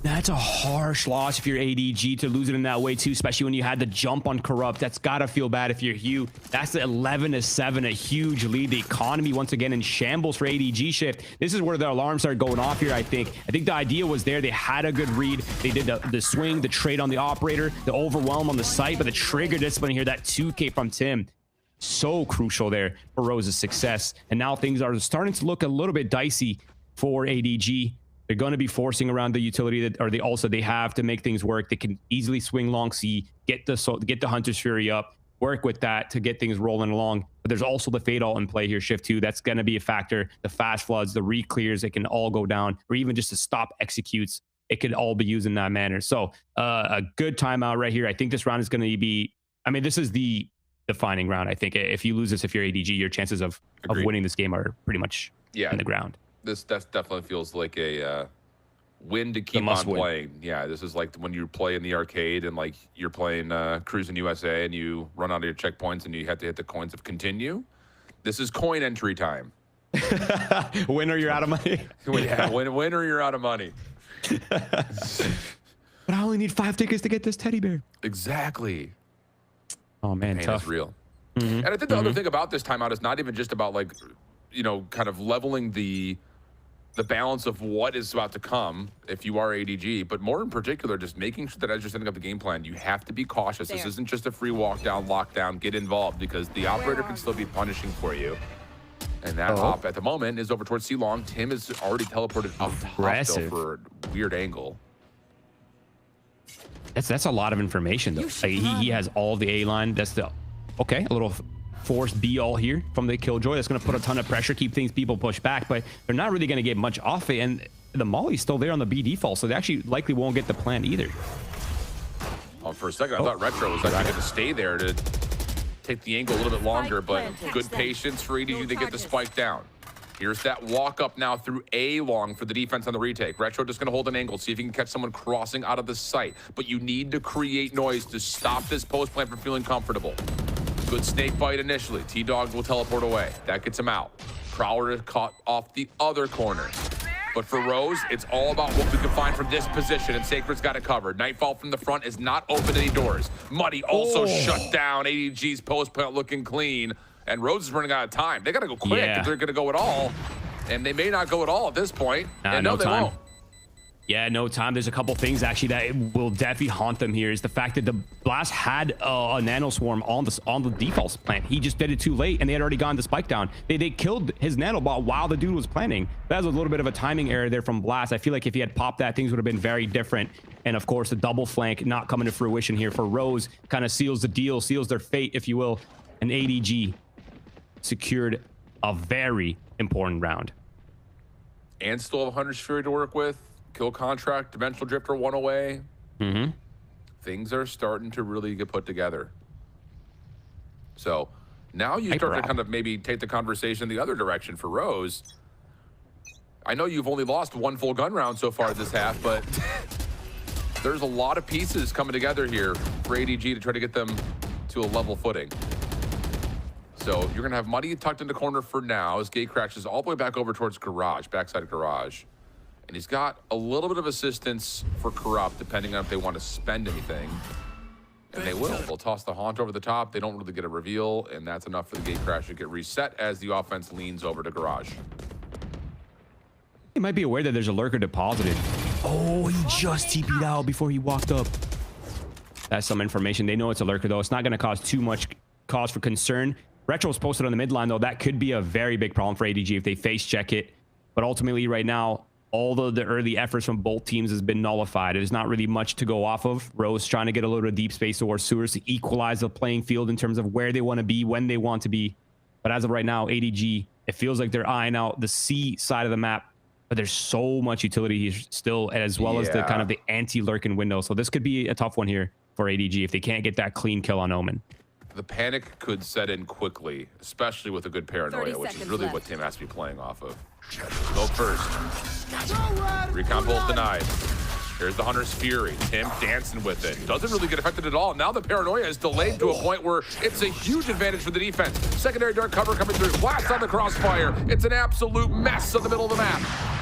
H: That's a harsh loss if you're ADG to lose it in that way too, especially when you had the jump on Corrupt. That's gotta feel bad if you're Hugh. That's the 11-7, a huge lead. The economy once again in shambles for ADG shift. This is where the alarms start going off here, I think. I think the idea was there. They had a good read. They did the swing, the trade on the operator, the overwhelm on the site, but the trigger discipline here, that 2K from Tim. So crucial there for Rose's success. And now things are starting to look a little bit dicey for ADG. They're going to be forcing around the utility that, or the ulsa they have to make things work. They can easily swing long C, get the Hunter's Fury up, work with that to get things rolling along. But there's also the fade ult in play here, shift 2. That's going to be a factor. The fast floods, the re-clears, it can all go down, or even just to stop executes. It could all be used in that manner. So a good timeout right here. I think this round is going to be, I mean, this is the defining round. I think if you lose this, if you're ADG, your chances of winning this game are pretty much in the ground.
G: This definitely feels like a win to keep on playing. Yeah, this is like when you play in the arcade and like you're playing Cruising USA and you run out of your checkpoints and you have to hit the coins of continue. This is coin entry time.
H: Win or you're out of money.
G: Yeah, win or you're out of money.
H: But I only need 5 tickets to get this teddy bear.
G: Exactly.
H: Oh man,
G: Pain
H: tough.
G: is real. And I think the other thing about this timeout is not even just about like, you know, kind of leveling the balance of what is about to come if you are ADG, but more in particular, just making sure that as you're setting up the game plan, you have to be cautious. This isn't just a free walk down, lockdown, get involved, because the operator can still be punishing for you. And that op at the moment is over towards C-Long. Tim is already teleported up top though for a weird angle.
H: That's a lot of information though. Like, he has all the A line. That's the a little forced B all here from the Killjoy. That's going to put a ton of pressure, keep people pushed back, but they're not really going to get much off it. And the Molly's still there on the B default, so they actually likely won't get the plant either.
G: Oh, for a second, I thought Retro was actually going to stay there to take the angle a little bit longer, but good patience for ADG to get the spike down. Here's that walk up now through A long for the defense on the retake. Retro just going to hold an angle, see if he can catch someone crossing out of the site. But you need to create noise to stop this post plant from feeling comfortable. Good snake bite initially. T-Dog will teleport away. That gets him out. Prowler is caught off the other corner. But for Rose, it's all about what we can find from this position, and Sacred's got it covered. Nightfall from the front is not open any doors. Muddy also shut down. ADG's post plant looking clean, and Rose is running out of time. They got to go quick if they're going to go at all, and they may not go at all at this point. And no, they won't.
H: Yeah, no time. There's a couple things actually that will definitely haunt them here. Is the fact that the Blast had a nano swarm on the default plant. He just did it too late, and they had already gone the spike down. They killed his nanobot while the dude was planning. That was a little bit of a timing error there from Blast. I feel like if he had popped that, things would have been very different. And of course, the double flank not coming to fruition here for Rose kind of seals the deal, seals their fate, if you will. And ADG secured a very important round.
G: And still have 100 Fury to work with. Kill contract, Dimensional Drifter 1 away. Things are starting to really get put together. So now you start to kind of maybe take the conversation the other direction for Rose. I know you've only lost 1 full gun round so far this half, but there's a lot of pieces coming together here for ADG to try to get them to a level footing. So you're going to have Muddy tucked into corner for now as Gate crashes all the way back over towards Garage, backside of Garage. And he's got a little bit of assistance for Corrupt, depending on if they want to spend anything. And they will. They'll toss the Haunt over the top. They don't really get a reveal, and that's enough for the Gate crash to get reset as the offense leans over to Garage.
H: He might be aware that there's a lurker deposited. Oh, he just TP'd out before he walked up. That's some information. They know it's a lurker, though. It's not going to cause too much cause for concern. Retro's posted on the midline, though. That could be a very big problem for ADG if they face check it. But ultimately, right now, all the early efforts from both teams has been nullified. There's not really much to go off of. Rose trying to get a little bit of deep space towards sewers to equalize the playing field in terms of where they want to be, when they want to be. But as of right now, ADG, it feels like they're eyeing out the C side of the map. But there's so much utility here still, as well as the kind of the anti-lurking window. So this could be a tough one here for ADG if they can't get that clean kill on Omen.
G: The panic could set in quickly, especially with a good paranoia, which is really what Tim has to be playing off of. Go first. Recon bolt denied. Here's the Hunter's Fury. Tim dancing with it. Doesn't really get affected at all. Now the paranoia is delayed to a point where it's a huge advantage for the defense. Secondary dark cover coming through. Blast on the crossfire. It's an absolute mess in the middle of the map.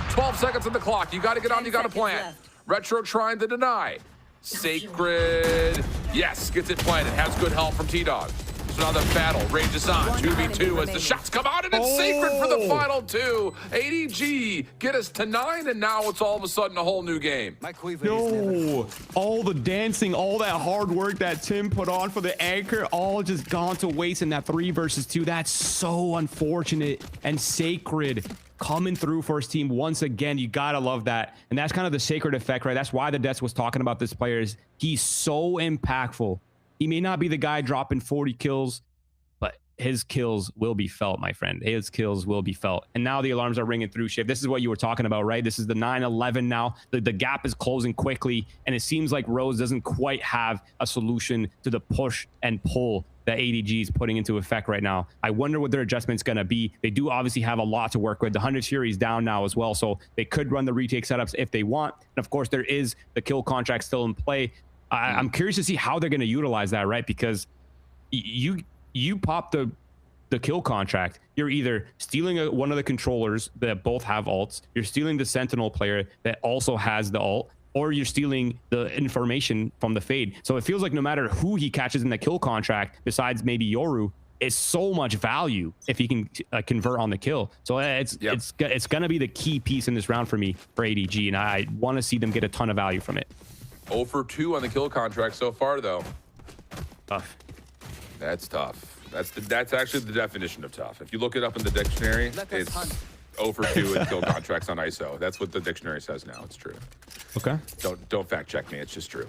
G: 12 seconds on the clock. You got to get on, you got to plant. Retro trying to deny. Sacred, yes, gets it planted. Has good help from T-Dog. So now the battle rages on. 2v2 as the shots come out, and it's Sacred for the final 2. ADG get us to 9, and now it's all of a sudden a whole new game.
H: No, all the dancing, all that hard work that Tim put on for the anchor, all just gone to waste in that 3 versus 2. That's so unfortunate. And Sacred coming through for his team once again. You gotta love that. And that's kind of the Sacred effect, right? That's why the Deaths was talking about this player. Is he's so impactful. He may not be the guy dropping 40 kills, but his kills will be felt, my friend. His kills will be felt. And now the alarms are ringing through, Shiv. This is what you were talking about, right? This is the 9-11 now. The gap is closing quickly, and it seems like Rose doesn't quite have a solution to the push and pull that ADG is putting into effect right now. I wonder what their adjustment's going to be. They do obviously have a lot to work with. The 100 Fury is down now as well, so they could run the retake setups if they want. And of course, there is the kill contract still in play. I'm curious to see how they're going to utilize that, right? Because you pop the kill contract, you're either stealing one of the controllers that both have ults, you're stealing the Sentinel player that also has the ult, or you're stealing the information from the Fade. So it feels like no matter who he catches in the kill contract, besides maybe Yoru, it's so much value if he can convert on the kill. So it's going to be the key piece in this round for me for ADG, and I want to see them get a ton of value from it.
G: 0 for 2 on the kill contract so far, though.
H: Tough.
G: That's tough. That's actually the definition of tough. If you look it up in the dictionary, it's 0 for 2 in kill contracts on ISO. That's what the dictionary says now. It's true.
H: Okay.
G: Don't fact check me. It's just true.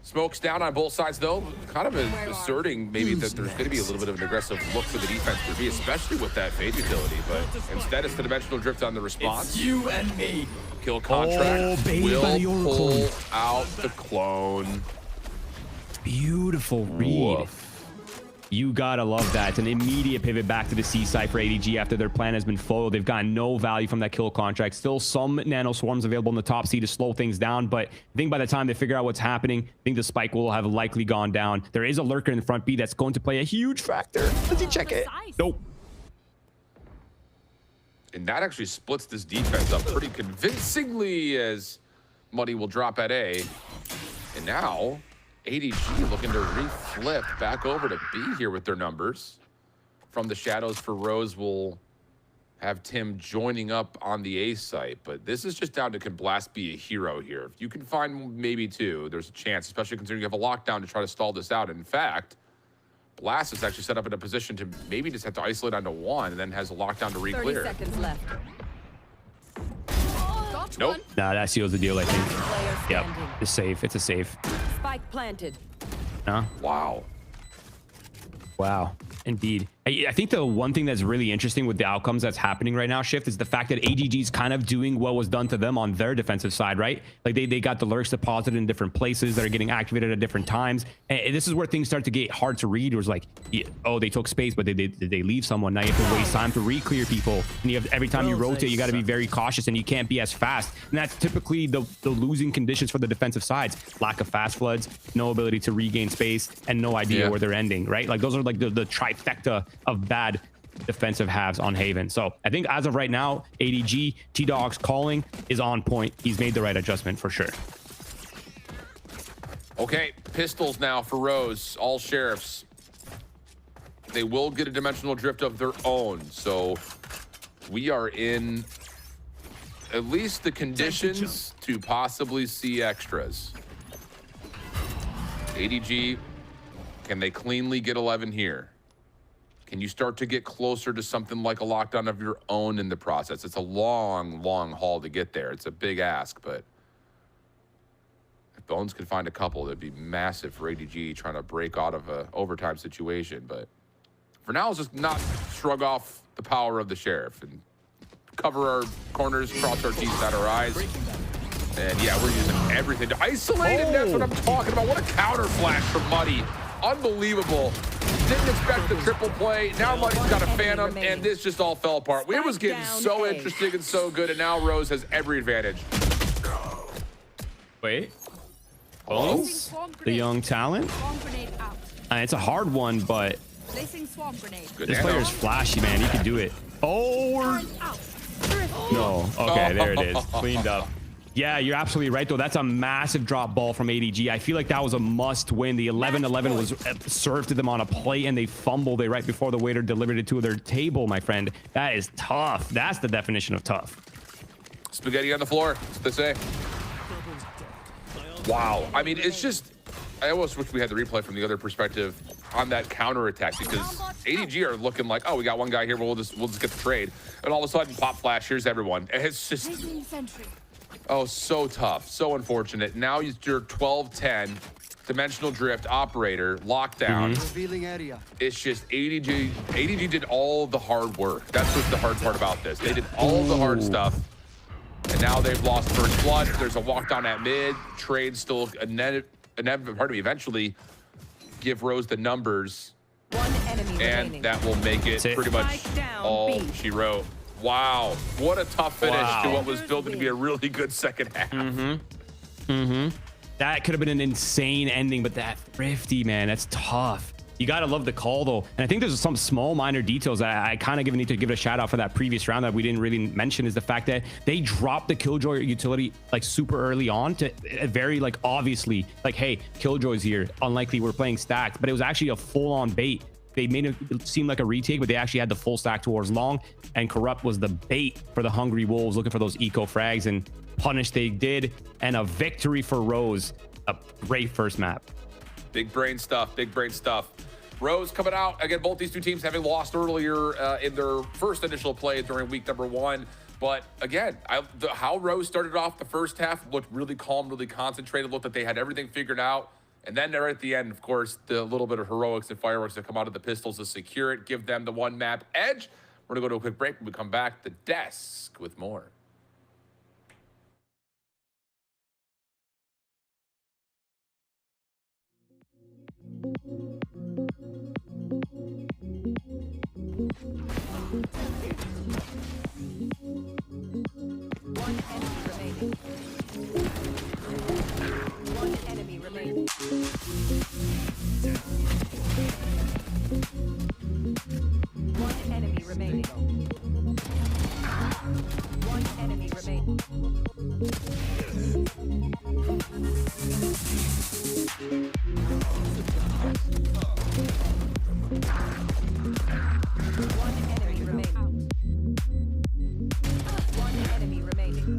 G: Smokes down on both sides, though, kind of asserting maybe that there's going to be a little bit of an aggressive look for the defense to be, especially with that fade utility. But instead, it's the dimensional drift on the response.
J: It's you and me.
G: Kill contract will pull out the clone.
H: Beautiful read.
G: Woof.
H: You gotta love that. It's an immediate pivot back to the C side for ADG after their plan has been foiled. They've gotten no value from that kill contract. Still some nano swarms available in the top C to slow things down, but I think by the time they figure out what's happening, I think the spike will have likely gone down. There is a lurker in the front B that's going to play a huge factor. Does he check it? Nope.
G: And that actually splits this defense up pretty convincingly as Muddy will drop at A. And now ADG looking to reflip back over to B here with their numbers. From the shadows for Rose will have Tim joining up on the A site, but this is just down to can Blast be a hero here. If you can find maybe 2, there's a chance, especially considering you have a lockdown to try to stall this out. In fact, Blast is actually set up in a position to maybe just have to isolate onto 1 and then has a lockdown to re-clear.
B: 30 seconds left.
G: Nope.
H: Nah, that seals the deal, I think. Yep, it's safe. It's a safe.
B: Spike planted.
H: Huh?
G: Wow.
H: Wow, indeed. I think the one thing that's really interesting with the outcomes that's happening right now, Shift, is the fact that ADG's kind of doing what was done to them on their defensive side, right? Like they got the lurks deposited in different places that are getting activated at different times. And this is where things start to get hard to read. It was like, oh, they took space, but did they leave someone? Now you have to waste time to re-clear people. And you have, every time you rotate, you got to be very cautious and you can't be as fast. And that's typically the losing conditions for the defensive sides. Lack of fast floods, no ability to regain space, and no idea where they're ending, right? Like those are like the trifecta of bad defensive halves on Haven. So I think as of right now, ADG, T-Dog's calling is on point. He's made the right adjustment for sure.
G: Okay, pistols now for Rose, all sheriffs. They will get a dimensional drift of their own. So we are in at least the conditions to possibly see extras. ADG, can they cleanly get 11 here? Can you start to get closer to something like a lockdown of your own in the process? It's a long, long haul to get there. It's a big ask, but if Bones could find a couple, that'd be massive for ADG trying to break out of an overtime situation. But for now, let's just not shrug off the power of the sheriff and cover our corners, cross our T's, dot our I's. And yeah, we're using everything to isolate it. That's what I'm talking about. What a counter flash from Muddy. Unbelievable. Didn't expect the triple play. Now Muddy's got a phantom, and this just all fell apart. It was getting so interesting and so good, and now Rose has every advantage.
H: Wait. Oh, the young talent. It's a hard one, but this player is flashy, man. He can do it. Oh, no. Okay, there it is. Cleaned up. Yeah, you're absolutely right, though. That's a massive drop ball from ADG. I feel like that was a must win. The 11-11 was served to them on a plate, and they fumbled it right before the waiter delivered it to their table, my friend. That is tough. That's the definition of tough.
G: Spaghetti on the floor. That's what they say. Wow. I mean, it's just... I almost wish we had the replay from the other perspective on that counter attack, because ADG are looking like, oh, we got one guy here, but we'll just get the trade. And all of a sudden, pop flash, here's everyone. And it's just... Oh, so tough. So unfortunate. Now you're 12-10. Dimensional drift, operator, lockdown.
I: Revealing area.
G: It's just ADG. ADG did all the hard work. That's what's the hard part about this. They did all the hard stuff. And now they've lost first blood. There's a walk down at mid. Trade still eventually give Rose the numbers.
B: One enemy remaining.
G: That will make it pretty much all she wrote. Wow, what a tough finish to what was built to be a really good second half.
H: That could have been an insane ending, but that thrifty, man, that's tough. You gotta love the call, though. And I think there's some small minor details that I kind of need to give it a shout out for that previous round that we didn't really mention, is the fact that they dropped the Killjoy utility like super early on to very like obviously like, hey, Killjoy's here, unlikely we're playing stacked, but it was actually a full-on bait. They made it seem like a retake, but they actually had the full stack towards long, and Corrupt was the bait for the Hungry Wolves looking for those eco frags, and punish they did, and a victory for Rose. A great first map.
G: Big brain stuff, big brain stuff. Rose coming out. Again, both these two teams having lost earlier in their first initial play during week number 1. But again, how Rose started off the first half looked really calm, really concentrated, looked like they had everything figured out. And then there at the end, of course, the little bit of heroics and fireworks that come out of the pistols to secure it, give them the 1 map edge. We're going to go to a quick break. When we come back, the desk with more.
B: One enemy remaining. One enemy remaining. One enemy remaining. One enemy remaining. One enemy remaining. One enemy remaining.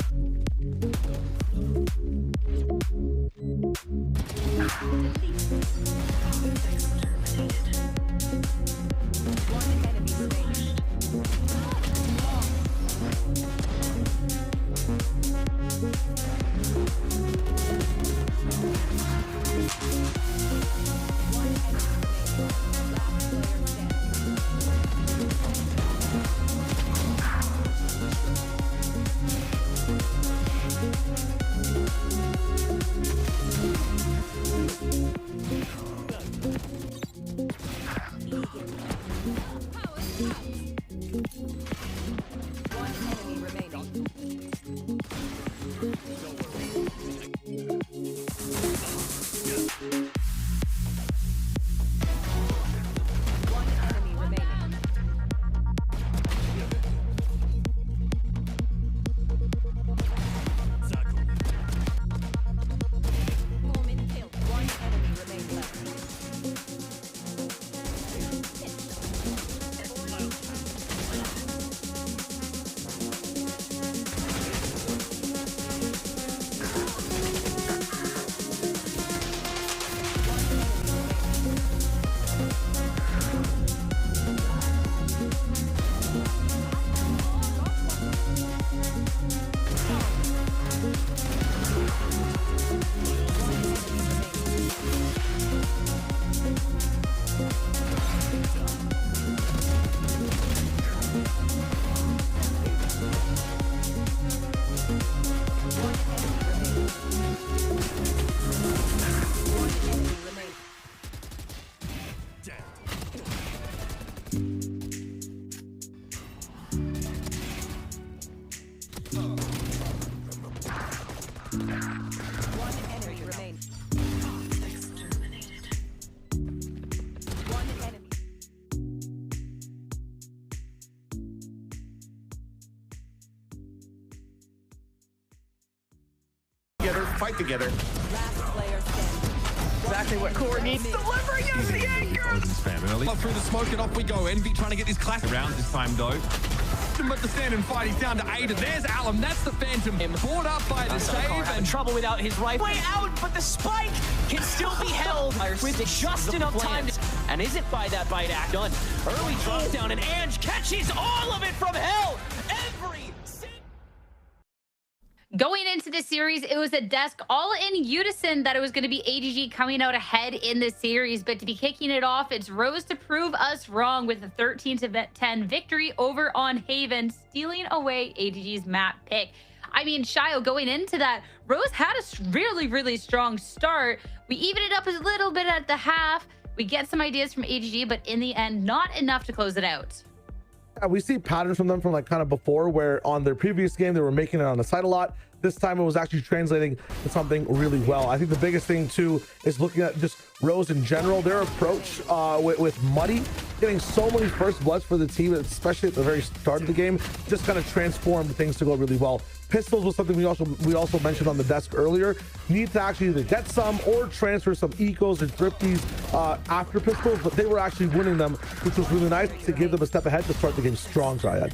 A: Fight together.
B: Last player standing.
C: Exactly what Core needs. Delivering us the anchor.
A: Through the smoke and off we go. Envy trying to get this classic round this time though. But the stand and fight, he's down to Ada. There's Alum, that's the Phantom. Brought up by the save
C: and trouble without his rifle. Way out, but the spike can still be held with just enough time. And isn't by that bite act done. Early drop down and Ange catches all of it from hell.
D: Going into the series, it was a desk all in unison that it was going to be ADG coming out ahead in the series. But to be kicking it off, it's Rose to prove us wrong with a 13-10 victory over on Haven, stealing away ADG's map pick. I mean, Shio, going into that, Rose had a really, really strong start. We evened it up a little bit at the half. We get some ideas from ADG, but in the end, not enough to close it out.
E: We see patterns from them from like kind of before, where on their previous game they were making it on the side a lot. This time it was actually translating to something really well. I think the biggest thing too is looking at just Rose in general, their approach with Muddy, getting so many first bloods for the team, especially at the very start of the game, just kind of transformed things to go really well. Pistols was something we also mentioned on the desk earlier. Need to actually either get some or transfer some ecos and thrifties after pistols, but they were actually winning them, which was really nice to give them a step ahead to start the game strong, Triad.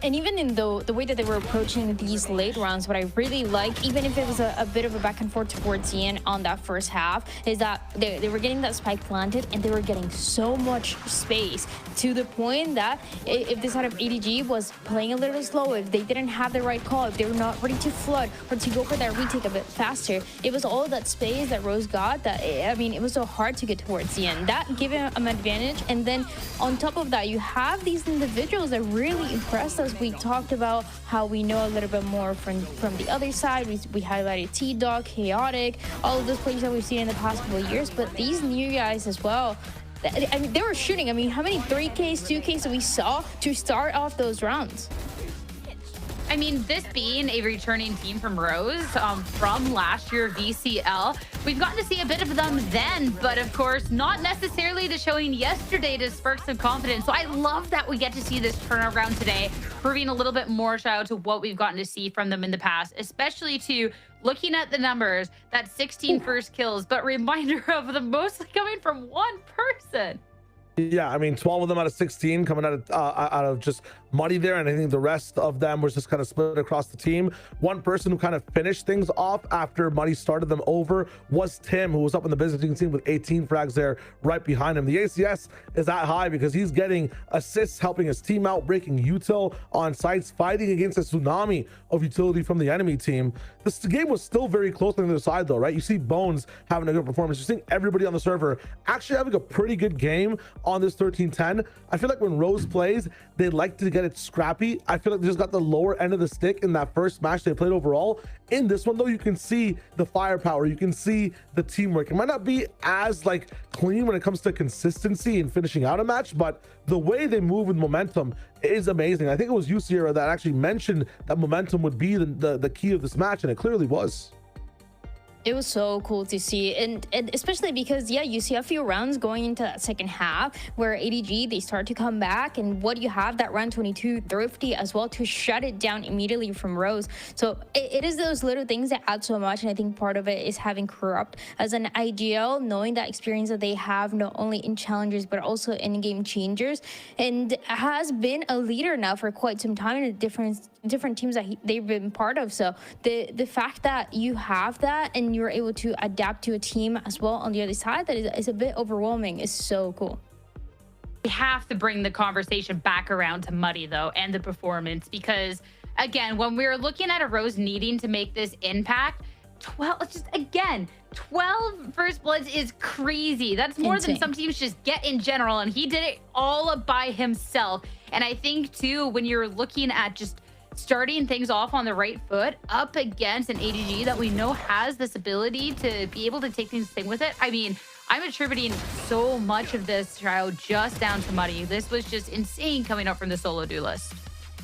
F: And even in the way that they were approaching these late rounds, what I really like, even if it was a bit of a back and forth towards the end on that first half, is that they were getting that spike planted and they were getting so much space to the point that if this side of ADG was playing a little bit slow, if they didn't have the right call, if they were not ready to flood or to go for that retake a bit faster, it was all that space that Rose got that, I mean, it was so hard to get towards the end. That gave him an advantage. And then on top of that, you have these individuals that really impressed us. We talked about how we know a little bit more from the other side. We highlighted T-Dog, Chaotic, all of those players that we've seen in the past couple of years, but these new guys as well. I mean, they were shooting. I mean, how many 3Ks, 2Ks that we saw to start off those rounds?
D: I mean, this being a returning team from Rose from last year VCL, we've gotten to see a bit of them then, but of course, not necessarily the showing yesterday to spark some confidence. So I love that we get to see this turnaround today, proving a little bit more shout out to what we've gotten to see from them in the past, especially to looking at the numbers, that 16 first kills, but reminder of them mostly coming from one person.
E: Yeah, I mean, 12 of them out of 16 coming out of just Muddy there, and I think the rest of them was just kind of split across the team. One person who kind of finished things off after Muddy started them over was Tim, who was up in the business. You can see him with 18 frags there right behind him. The ACS is that high because he's getting assists, helping his team out, breaking util on sites, fighting against a tsunami of utility from the enemy team. This game was still very close on the other side though, right? You see Bones having a good performance. You're seeing everybody on the server actually having a pretty good game on this 13-10. I feel like when Rose plays, they like to get it scrappy. I feel like they just got the lower end of the stick in that first match they played overall. In this one though, you can see the firepower, you can see the teamwork. It might not be as like clean when it comes to consistency and finishing out a match, but the way they move with momentum is amazing. I think it was Yusira that actually mentioned that momentum would be the key of this match, and it clearly was.
F: It was so cool to see, and especially because, yeah, you see a few rounds going into that second half where ADG, they start to come back, and what you have that round 22 Thrifty as well to shut it down immediately from Rose. So it is those little things that add so much, and I think part of it is having Corrupt as an IGL, knowing that experience that they have not only in challengers but also in game changers, and has been a leader now for quite some time in the different teams that they've been part of. So the fact that you have that and you're able to adapt to a team as well on the other side that is a bit overwhelming is so cool.
D: We have to bring the conversation back around to Muddy though, and the performance, because again, when we're looking at a Rose needing to make this impact, 12 first bloods is crazy. That's more than some teams just get in general, and he did it all by himself. And I think too, when you're looking at just starting things off on the right foot up against an ADG that we know has this ability to be able to take things with it. I mean, I'm attributing so much of this trial just down to Muddy. This was just insane coming up from the solo duelist.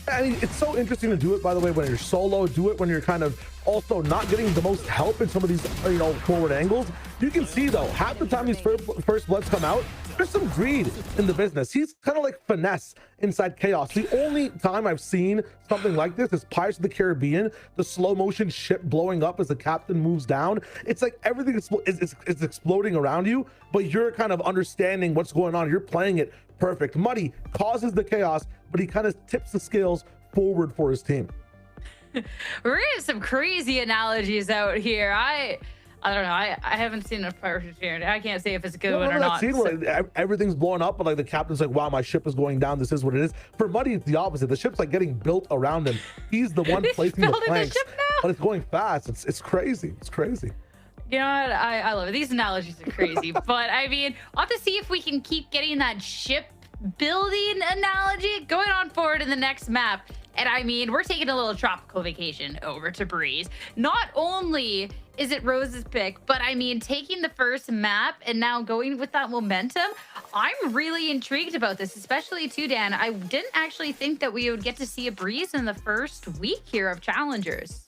E: I mean, it's so interesting to do it, by the way, when you're solo. Do it when you're kind of also not getting the most help in some of these, you know, forward angles. You can see though, half the time these first bloods come out, there's some greed in the business. He's kind of like finesse inside Chaos. The only time I've seen something like this is Pirates of the Caribbean, the slow motion ship blowing up as the captain moves down. It's like everything is exploding around you, but you're kind of understanding what's going on. You're playing it perfect. Muddy causes the chaos, but he kind of tips the scales forward for his team.
D: We're getting some crazy analogies out here. I don't know. I haven't seen a pirate here. I can't say if it's a good one or not.
E: Scene where everything's blowing up, but like the captain's like, wow, my ship is going down. This is what it is. For Muddy, it's the opposite. The ship's like getting built around him. He's the one placing the planks, but it's going fast. It's crazy. It's crazy.
D: You know what? I love it. These analogies are crazy. But I mean, we'll have to see if we can keep getting that ship building analogy going on forward in the next map. And I mean, we're taking a little tropical vacation over to Breeze. Not only is it Rose's pick, but I mean, taking the first map and now going with that momentum, I'm really intrigued about this, especially too, Dan. I didn't actually think that we would get to see a Breeze in the first week here of Challengers.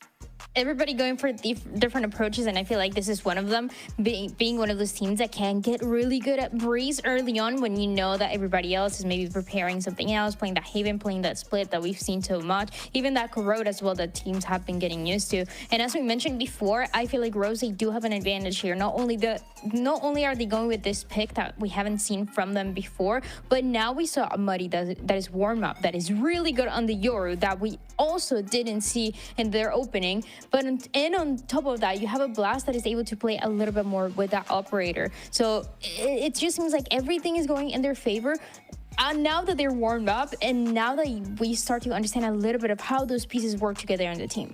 F: everybody going for different approaches, and I feel like this is one of them, being one of those teams that can get really good at Breeze early on when you know that everybody else is maybe preparing something else, playing that Haven, playing that split that we've seen so much, even that corrode as well that teams have been getting used to. And as we mentioned before, I feel like Rose, they do have an advantage here. Not only are they going with this pick that we haven't seen from them before, but now we saw a Muddy that is warm up, that is really good on the Yoru, that we also didn't see in their opening. But and on top of that, you have a Blast that is able to play a little bit more with that operator. So it just seems like everything is going in their favor. And now that they're warmed up, and now that we start to understand a little bit of how those pieces work together on the team.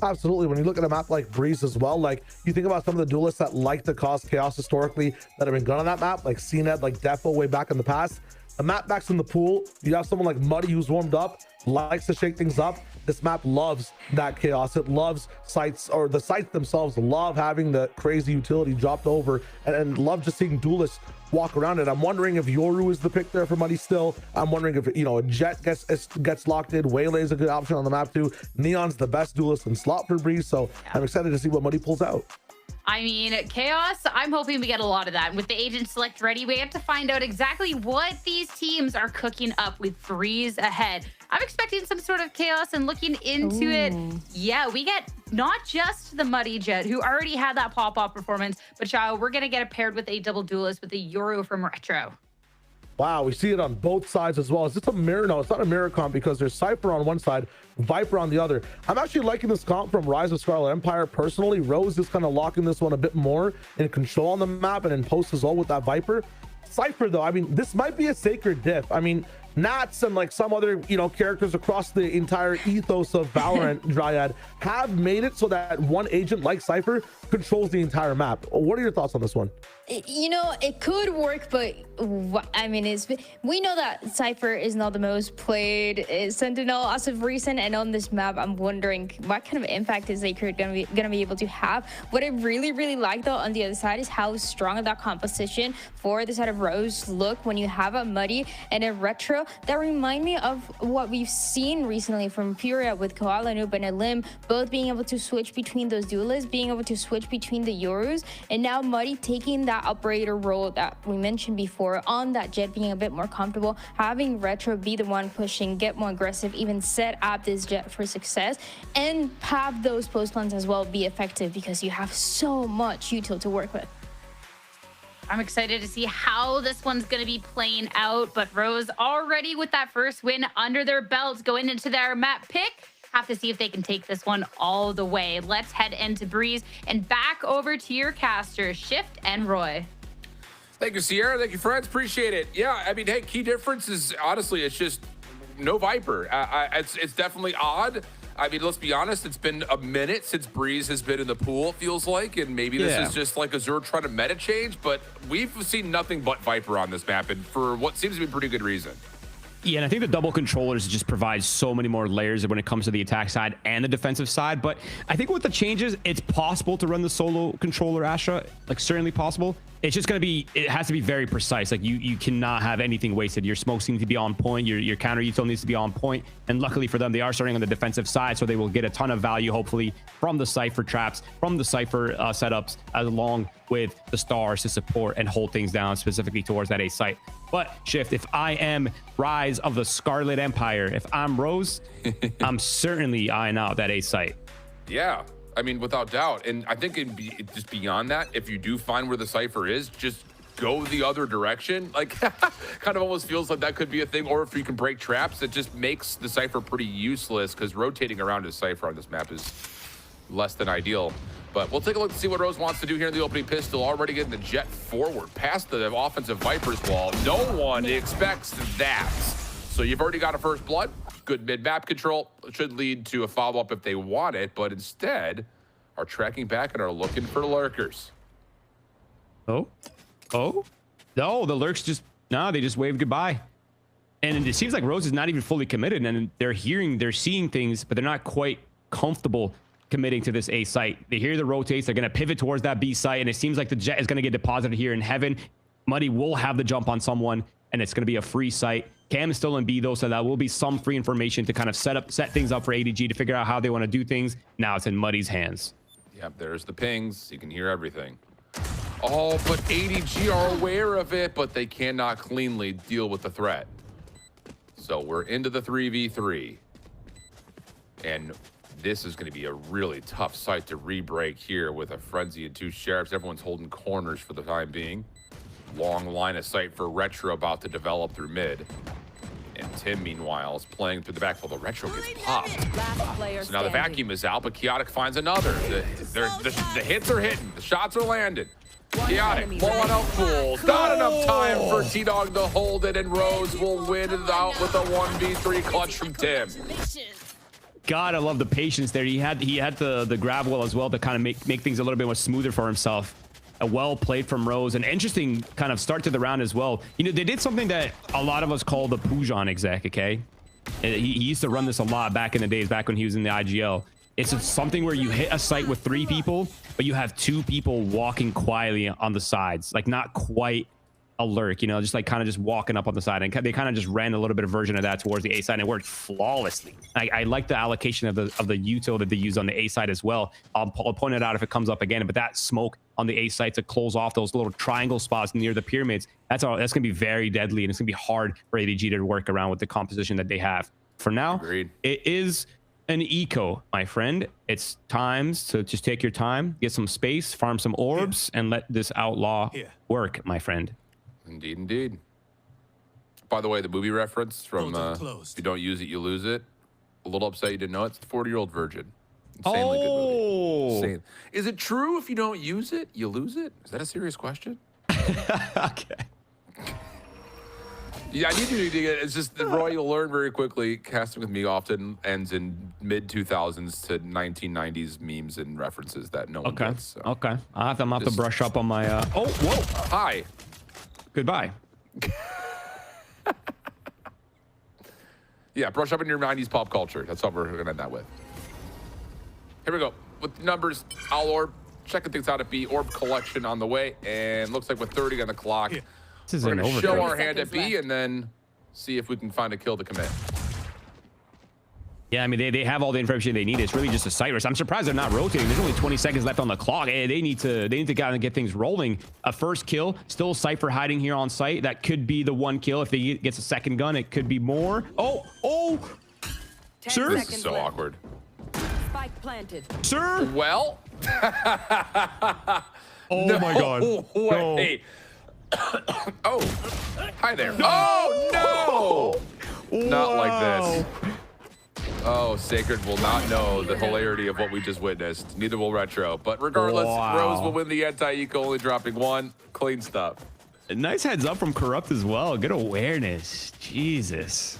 E: Absolutely. When you look at a map like Breeze as well, like you think about some of the duelists that like to cause chaos historically that have been good on that map, like CNED, like Defo way back in the past. A map backs in the pool, you have someone like Muddy who's warmed up, likes to shake things up. This map loves that chaos. It loves sites, or the sites themselves love having the crazy utility dropped over, and love just seeing duelists walk around it. I'm wondering if Yoru is the pick there for Muddy still. I'm wondering if, you know, a Jet gets locked in. Waylay is a good option on the map too. Neon's the best duelist in slot for Breeze, so I'm excited to see what Muddy pulls out.
D: I mean, chaos, I'm hoping we get a lot of that. With the agent select ready, we have to find out exactly what these teams are cooking up with Breeze ahead. I'm expecting some sort of chaos, and looking into it, yeah, we get not just the Muddy Jet, who already had that pop-off performance, but Shao, we're going to get it paired with a double duelist with the Yoru from Retro.
E: Wow, we see it on both sides as well. Is this a mirror? No, it's not a mirror comp because there's Cypher on one side, Viper on the other. I'm actually liking this comp from Rise of Scarlet Empire personally. Rose is kind of locking this one a bit more in control on the map and in post as well with that Viper. Cypher though, I mean, this might be a sacred diff. I mean, Nats and like some other, you know, characters across the entire ethos of Valorant Dryad have made it so that one agent like Cypher controls the entire map. What are your thoughts on this one?
F: You know, it could work, but I mean, we know that Cypher is not the most played Sentinel as of recent, and on this map, I'm wondering what kind of impact is Sacred gonna be able to have. What I really like though on the other side is how strong that composition for the side of Rose look when you have a Muddy and a Retro that remind me of what we've seen recently from Furia with Koala, Noob, and Elim, both being able to switch between those duelists, being able to switch between the Yorus, and now Muddy taking that operator role that we mentioned before on that Jet, being a bit more comfortable, having Retro be the one pushing, get more aggressive, even set up this Jet for success, and have those post plans as well be effective because you have so much util to work with.
D: I'm excited to see how this one's going to be playing out, but Rose already with that first win under their belts going into their map pick. Have to see if they can take this one all the way. Let's head into Breeze and back over to your casters, Shift and Roy.
G: Thank you, Sierra. Thank you, friends. Appreciate it. Yeah, I mean, hey, key difference is honestly, it's just no Viper. It's definitely odd. I mean, let's be honest, it's been a minute since Breeze has been in the pool, it feels like, and maybe this is just like Azure trying to meta change, but we've seen nothing but Viper on this map, and for what seems to be pretty good reason.
H: Yeah, and I think the double controllers just provide so many more layers when it comes to the attack side and the defensive side. But I think with the changes, it's possible to run the solo controller Astra, like certainly possible. It's just going to be, it has to be very precise. Like you cannot have anything wasted. Your smokes need to be on point. Your counter util needs to be on point. And luckily for them, they are starting on the defensive side, so they will get a ton of value, hopefully, from the Cypher traps, from the Cypher setups, along with the stars to support and hold things down specifically towards that A site. But Shift, if I am Rise of the Scarlet Empire, if I'm Rose, I'm certainly eyeing out that A site.
G: Yeah. I mean, without doubt. And I think just beyond that, if you do find where the Cypher is, just go the other direction. Like, kind of almost feels like that could be a thing. Or if you can break traps, it just makes the Cypher pretty useless because rotating around a Cypher on this map is less than ideal. But we'll take a look to see what Rose wants to do here in the opening pistol. Already getting the Jet forward past the offensive Viper's wall. No one expects that. So you've already got a first blood. Good mid-map control. It should lead to a follow-up if they want it, but instead are tracking back and are looking for lurkers.
H: Oh? No, the lurks just, they just waved goodbye. And it seems like Rose is not even fully committed, and they're seeing things, but they're not quite comfortable committing to this A site. They hear the rotates, they're going to pivot towards that B site, and it seems like the Jet is going to get deposited here in heaven. Muddy will have the jump on someone, and it's going to be a free site. Cam is still in B though, so that will be some free information to kind of set things up for ADG to figure out how they want to do things. Now it's in Muddy's hands.
G: Yep, there's the pings. You can hear everything. Oh, but ADG are aware of it, but they cannot cleanly deal with the threat. So we're into the 3v3. And this is going to be a really tough site to re-break here with a Frenzy and 2 Sheriffs. Everyone's holding corners for the time being. Long line of sight for Retro about to develop through mid. And Tim, meanwhile, is playing through the backfield. The Retro gets popped. So now the vacuum is out, but Chaotic finds another. The hits are hitting. The shots are landing. Chaotic blowing out fools. Not enough time for T-Dog to hold it, and Rose will win it out with a 1v3 clutch from Tim.
H: God, I love the patience there. He had the grab well as well to kind of make things a little bit more smoother for himself. A well played from Rose. An interesting kind of start to the round as well. You know, they did something that a lot of us call the Pujan exec, okay? And he used to run this a lot back in the days, back when he was in the IGL. It's something where you hit a site with 3 people, but you have 2 people walking quietly on the sides, like not quite a lurk, you know, just like kind of just walking up on the side. And they kind of just ran a little bit of version of that towards the A side, and it worked flawlessly. I like the allocation of the util that they use on the A side as well. I'll point it out if it comes up again, but that smoke on the A side to close off those little triangle spots near the pyramids, that's gonna be very deadly, and it's gonna be hard for ADG to work around with the composition that they have. For now,
G: Agreed.
H: It is an eco, my friend. It's times to just take your time, get some space, farm some orbs, and let this outlaw work, my friend.
G: Indeed, indeed. By the way, the movie reference from if you don't use it, you lose it. A little upset you didn't know it. It's the 40-Year-Old Virgin. Insanely good movie. Insane. Is it true if you don't use it, you lose it? Is that a serious question?
H: Okay.
G: Yeah, I need you to get. It's just, Roy, you'll learn very quickly. Casting with me often ends in mid-2000s to 1990s memes and references that no one gets. So.
H: Okay. I'm gonna have to brush up on my. Oh, whoa.
G: Hi.
H: Goodbye.
G: Yeah, brush up in your 90s pop culture. That's what we're gonna end that with. Here we go. With numbers, Owl Orb, checking things out at B. Orb collection on the way, and looks like with 30 on the clock,
H: This is
G: we're
H: an
G: gonna
H: overkill.
G: show our hand at B and then see if we can find a kill to commit.
H: Yeah, I mean, they have all the information they need. It's really just a sight race. I'm surprised they're not rotating. There's only 20 seconds left on the clock. They need to kind of get things rolling. A first kill, still Cypher hiding here on site. That could be the one kill. If he gets a second gun, it could be more. Oh, sir.
G: This is so awkward.
B: Spike planted.
H: Sir.
G: Well.
H: Oh
G: no
H: my God.
G: Wait. Oh, hi there. Oh no! Not like this. Oh, Sacred will not know the hilarity of what we just witnessed. Neither will Retro. But regardless, Rose will win the anti-eco, only dropping 1. Clean stuff.
H: A nice heads up from Corrupt as well. Good awareness. Jesus.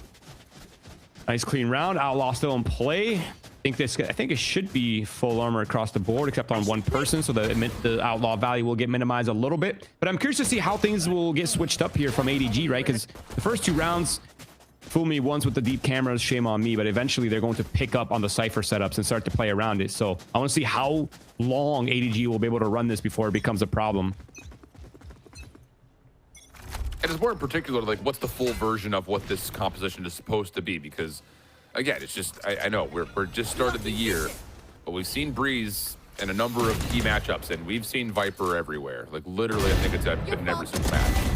H: Nice clean round. Outlaw still in play. I think it should be full armor across the board, except on one person, so the outlaw value will get minimized a little bit. But I'm curious to see how things will get switched up here from ADG, right? Because the first 2 rounds fool me once with the deep cameras, shame on me, but eventually they're going to pick up on the Cypher setups and start to play around it. So I want to see how long ADG will be able to run this before it becomes a problem.
G: And it's more in particular, like, what's the full version of what this composition is supposed to be? Because, again, it's just, I know we're just started the year, but we've seen Breeze in a number of key matchups, and we've seen Viper everywhere. Like, literally, I think it's been in every single match.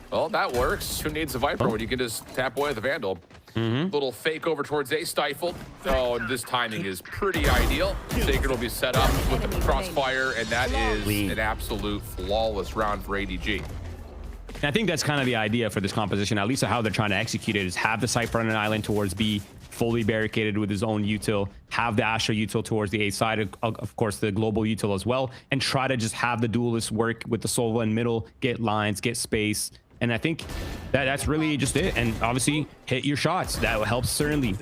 G: Well, that works. Who needs a Viper when you can just tap away the Vandal? Little fake over towards A, stifled. Oh, and this timing is pretty ideal. Sacred will be set up with the crossfire, and that is an absolute flawless round for ADG.
H: And I think that's kind of the idea for this composition, at least how they're trying to execute it, is have the Cypher on an island towards B, fully barricaded with his own util, have the Astra util towards the A side, of course the global util as well, and try to just have the duelists work with the Sova in middle, get lines, get space. And I think that's really just it. And obviously hit your shots. That will help certainly.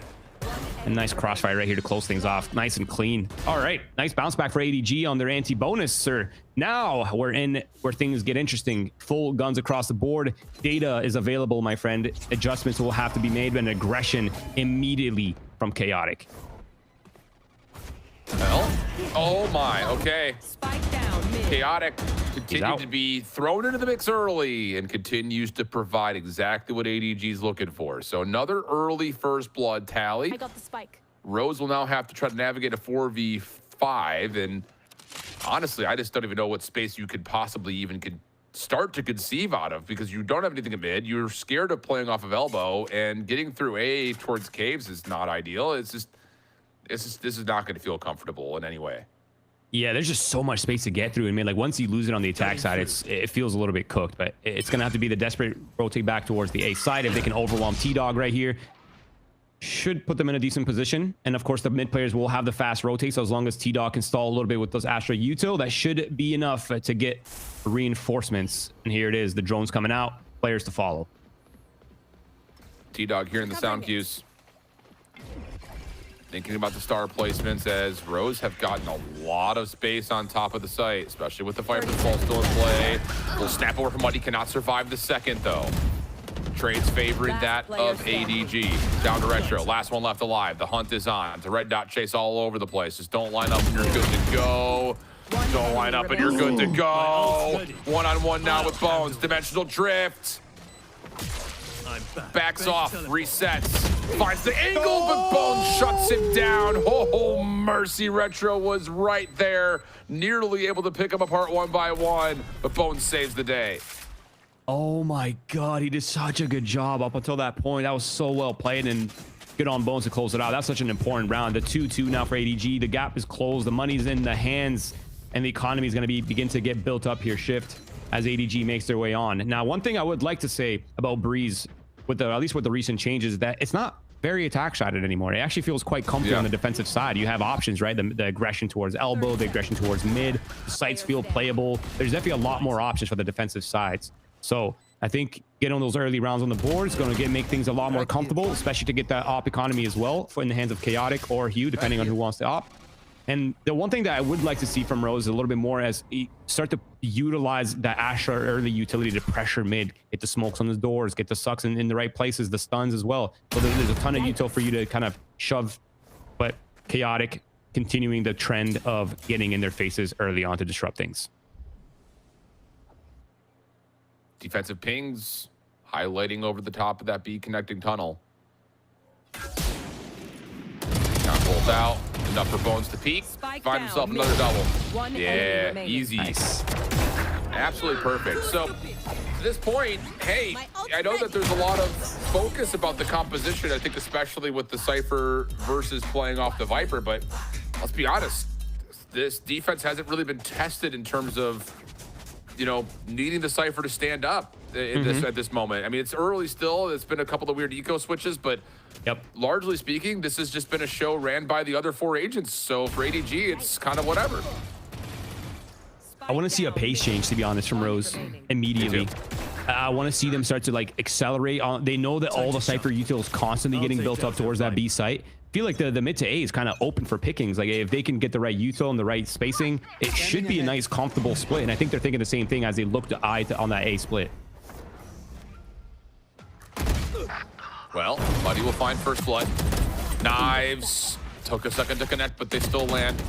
H: A nice crossfire right here to close things off. Nice and clean. All right. Nice bounce back for ADG on their anti-bonus, sir. Now we're in where things get interesting. Full guns across the board. Data is available, my friend. Adjustments will have to be made, and aggression immediately from Chaotic.
G: Well, oh my, okay.
B: Spike down mid.
G: Chaotic continued to be thrown into the mix early and continues to provide exactly what ADG's looking for. So another early first blood tally.
B: I got the spike.
G: Rose will now have to try to navigate a 4v5, and honestly, I just don't even know what space you could possibly even start to conceive out of, because you don't have anything in mid. You're scared of playing off of elbow, and getting through A towards caves is not ideal. This is not going to feel comfortable in any way.
H: Yeah, there's just so much space to get through. I mean, like once you lose it on the attack side, it feels a little bit cooked, but it's going to have to be the desperate rotate back towards the A side. If they can overwhelm T-Dog right here, should put them in a decent position. And of course, the mid players will have the fast rotate. So as long as T-Dog can stall a little bit with those Astra util, that should be enough to get reinforcements. And here it is, the drones coming out, players to follow.
G: T-Dog hearing the sound cues. Thinking about the star placements, as Rose have gotten a lot of space on top of the site, especially with the Viper's ball still in play. Will snap over from Muddy, cannot survive the second though. Trades favoring that of ADG. Down to Retro, last one left alive. The hunt is on. The red dot chase all over the place. Just don't line up and you're good to go. Don't line up and you're good to go. One-on-one now with Bones. Dimensional drift. Backs off, resets, finds the angle, but Bones shuts him down. Oh, mercy. Retro was right there, nearly able to pick him apart one by one, but Bones saves the day.
H: Oh my God, he did such a good job up until that point. That was so well played, and good on Bones to close it out. That's such an important round. The 2-2 now for ADG. The gap is closed. The money's in the hands, and the economy is going to begin to get built up here. Shift as ADG makes their way on. Now, one thing I would like to say about Breeze, at least with the recent changes, is that it's not very attack-sided anymore. It actually feels quite comfy on the defensive side. You have options, right? The aggression towards elbow, the aggression towards mid. The sites feel playable. There's definitely a lot more options for the defensive sides. So I think getting those early rounds on the board is going to make things a lot more comfortable, especially to get that op economy as well in the hands of Chaotic or Hugh, depending on who wants to op. And the one thing that I would like to see from Rose is a little bit more as he start to utilize the Astra early utility to pressure mid, get the smokes on the doors, get the sucks in the right places, the stuns as well. So there's a ton of util for you to kind of shove, but Chaotic continuing the trend of getting in their faces early on to disrupt things.
G: Defensive pings highlighting over the top of that B connecting tunnel. Now pulled out. Enough for Bones to peek. Find himself another double. Yeah, easy. Nice. Absolutely perfect. So to this point, hey, I know that there's a lot of focus about the composition, I think especially with the Cypher versus playing off the Viper, but let's be honest, this defense hasn't really been tested in terms of, you know, needing the Cypher to stand up in at this moment. I mean, it's early still. It's been a couple of weird eco switches, but largely speaking, this has just been a show ran by the other 4 agents. So for ADG, it's kind of whatever.
H: I want to see a pace change, to be honest, from Rose immediately. I want to see them start to like accelerate on. They know that all the Cypher util is constantly getting built up towards that B site. I feel like the mid to A is kind of open for pickings. Like if they can get the right util and the right spacing, it should be a nice, comfortable split. And I think they're thinking the same thing as they look to eye on that A split.
G: Well, Muddy will find first blood. Knives took a second to connect, but they still land.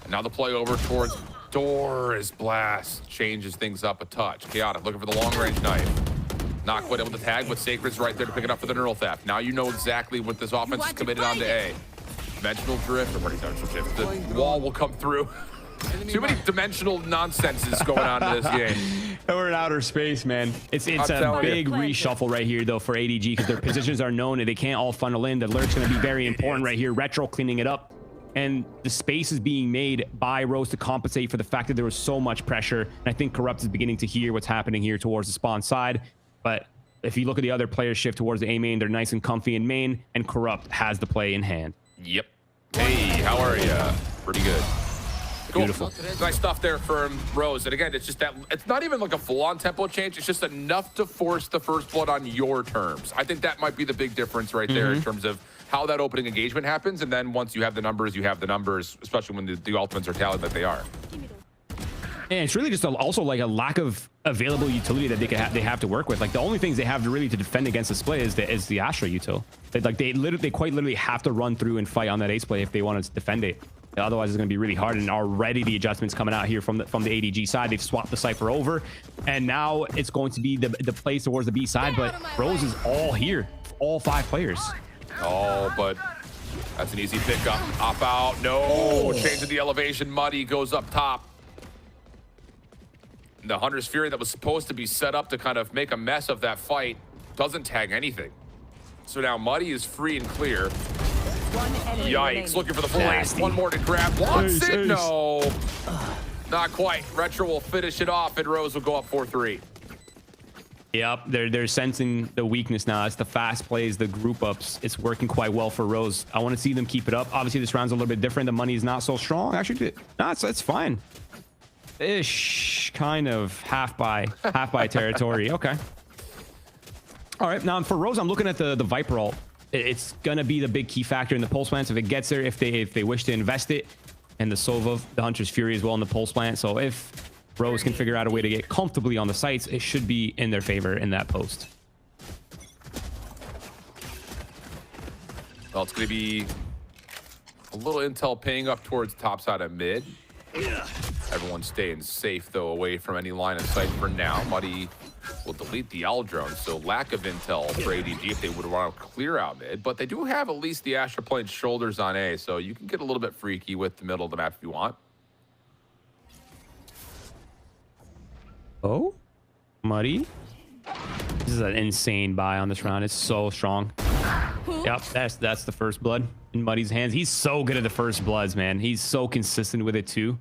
G: And now the play over towards Doors. Blast changes things up a touch. Chaotic looking for the long range knife. Not quite able to tag, but Sacred's right there to pick it up for the neural theft. Now you know exactly what this offense is committed onto A. Dimensional drift, or dimensional drift. The wall will come through. Too many dimensional nonsenses going on in this game.
H: We're in outer space, man. It's a big reshuffle right here, though, for ADG, because their positions are known and they can't all funnel in. The lurk's going to be very important right here. Retro cleaning it up. And the space is being made by Rose to compensate for the fact that there was so much pressure. And I think Corrupt is beginning to hear what's happening here towards the spawn side. But if you look at the other players shift towards the A main, they're nice and comfy in main, and Corrupt has the play in hand.
G: Yep. Hey, how are you? Pretty good. Cool.
H: Beautiful.
G: Nice stuff there from Rose. And again, it's just that it's not even like a full-on tempo change. It's just enough to force the first blood on your terms. I think that might be the big difference right there in terms of how that opening engagement happens. And then once you have the numbers, especially when the ultimates are tallied like they are.
H: And it's really just also like a lack of available utility that they have to work with. Like the only things they have to really to defend against the split is the Astra util. They quite literally have to run through and fight on that ace play if they want to defend it. Otherwise, it's going to be really hard. And already the adjustments coming out here from the ADG side. They've swapped the Cypher over. And now it's going to be the plays towards the B side. But Rose is all here. All 5 players.
G: Oh, but that's an easy pickup. Up out. No. Changing the elevation. Muddy goes up top. The Hunter's Fury that was supposed to be set up to kind of make a mess of that fight doesn't tag anything. So now Muddy is free and clear. Yikes, looking for the full ace. One more to grab. Wants it? No. Not quite. Retro will finish it off, and Rose will go up 4-3.
H: Yep, they're sensing the weakness now. It's the fast plays, the group ups. It's working quite well for Rose. I want to see them keep it up. Obviously, this round's a little bit different. The money is not so strong. Actually, no, it's fine. Ish, kind of half by territory. Okay. All right, now for Rose, I'm looking at the Viper ult. It's gonna be the big key factor in the pulse plant. So if it gets there, if they wish to invest it, and the Sova, the Hunter's Fury as well in the pulse plant. So if Rose can figure out a way to get comfortably on the sites, it should be in their favor in that post.
G: Well, it's gonna be a little intel ping up towards top side of mid. Everyone's staying safe though, away from any line of sight for now. Muddy will delete the Owl drone, so lack of intel for ADG if they would want to clear out mid, but they do have at least the Astra Plane's shoulders on A, so you can get a little bit freaky with the middle of the map if you want.
H: Oh, Muddy. This is an insane buy on this round. It's so strong. Yep, that's the first blood in Muddy's hands. He's so good at the first bloods, man. He's so consistent with it too.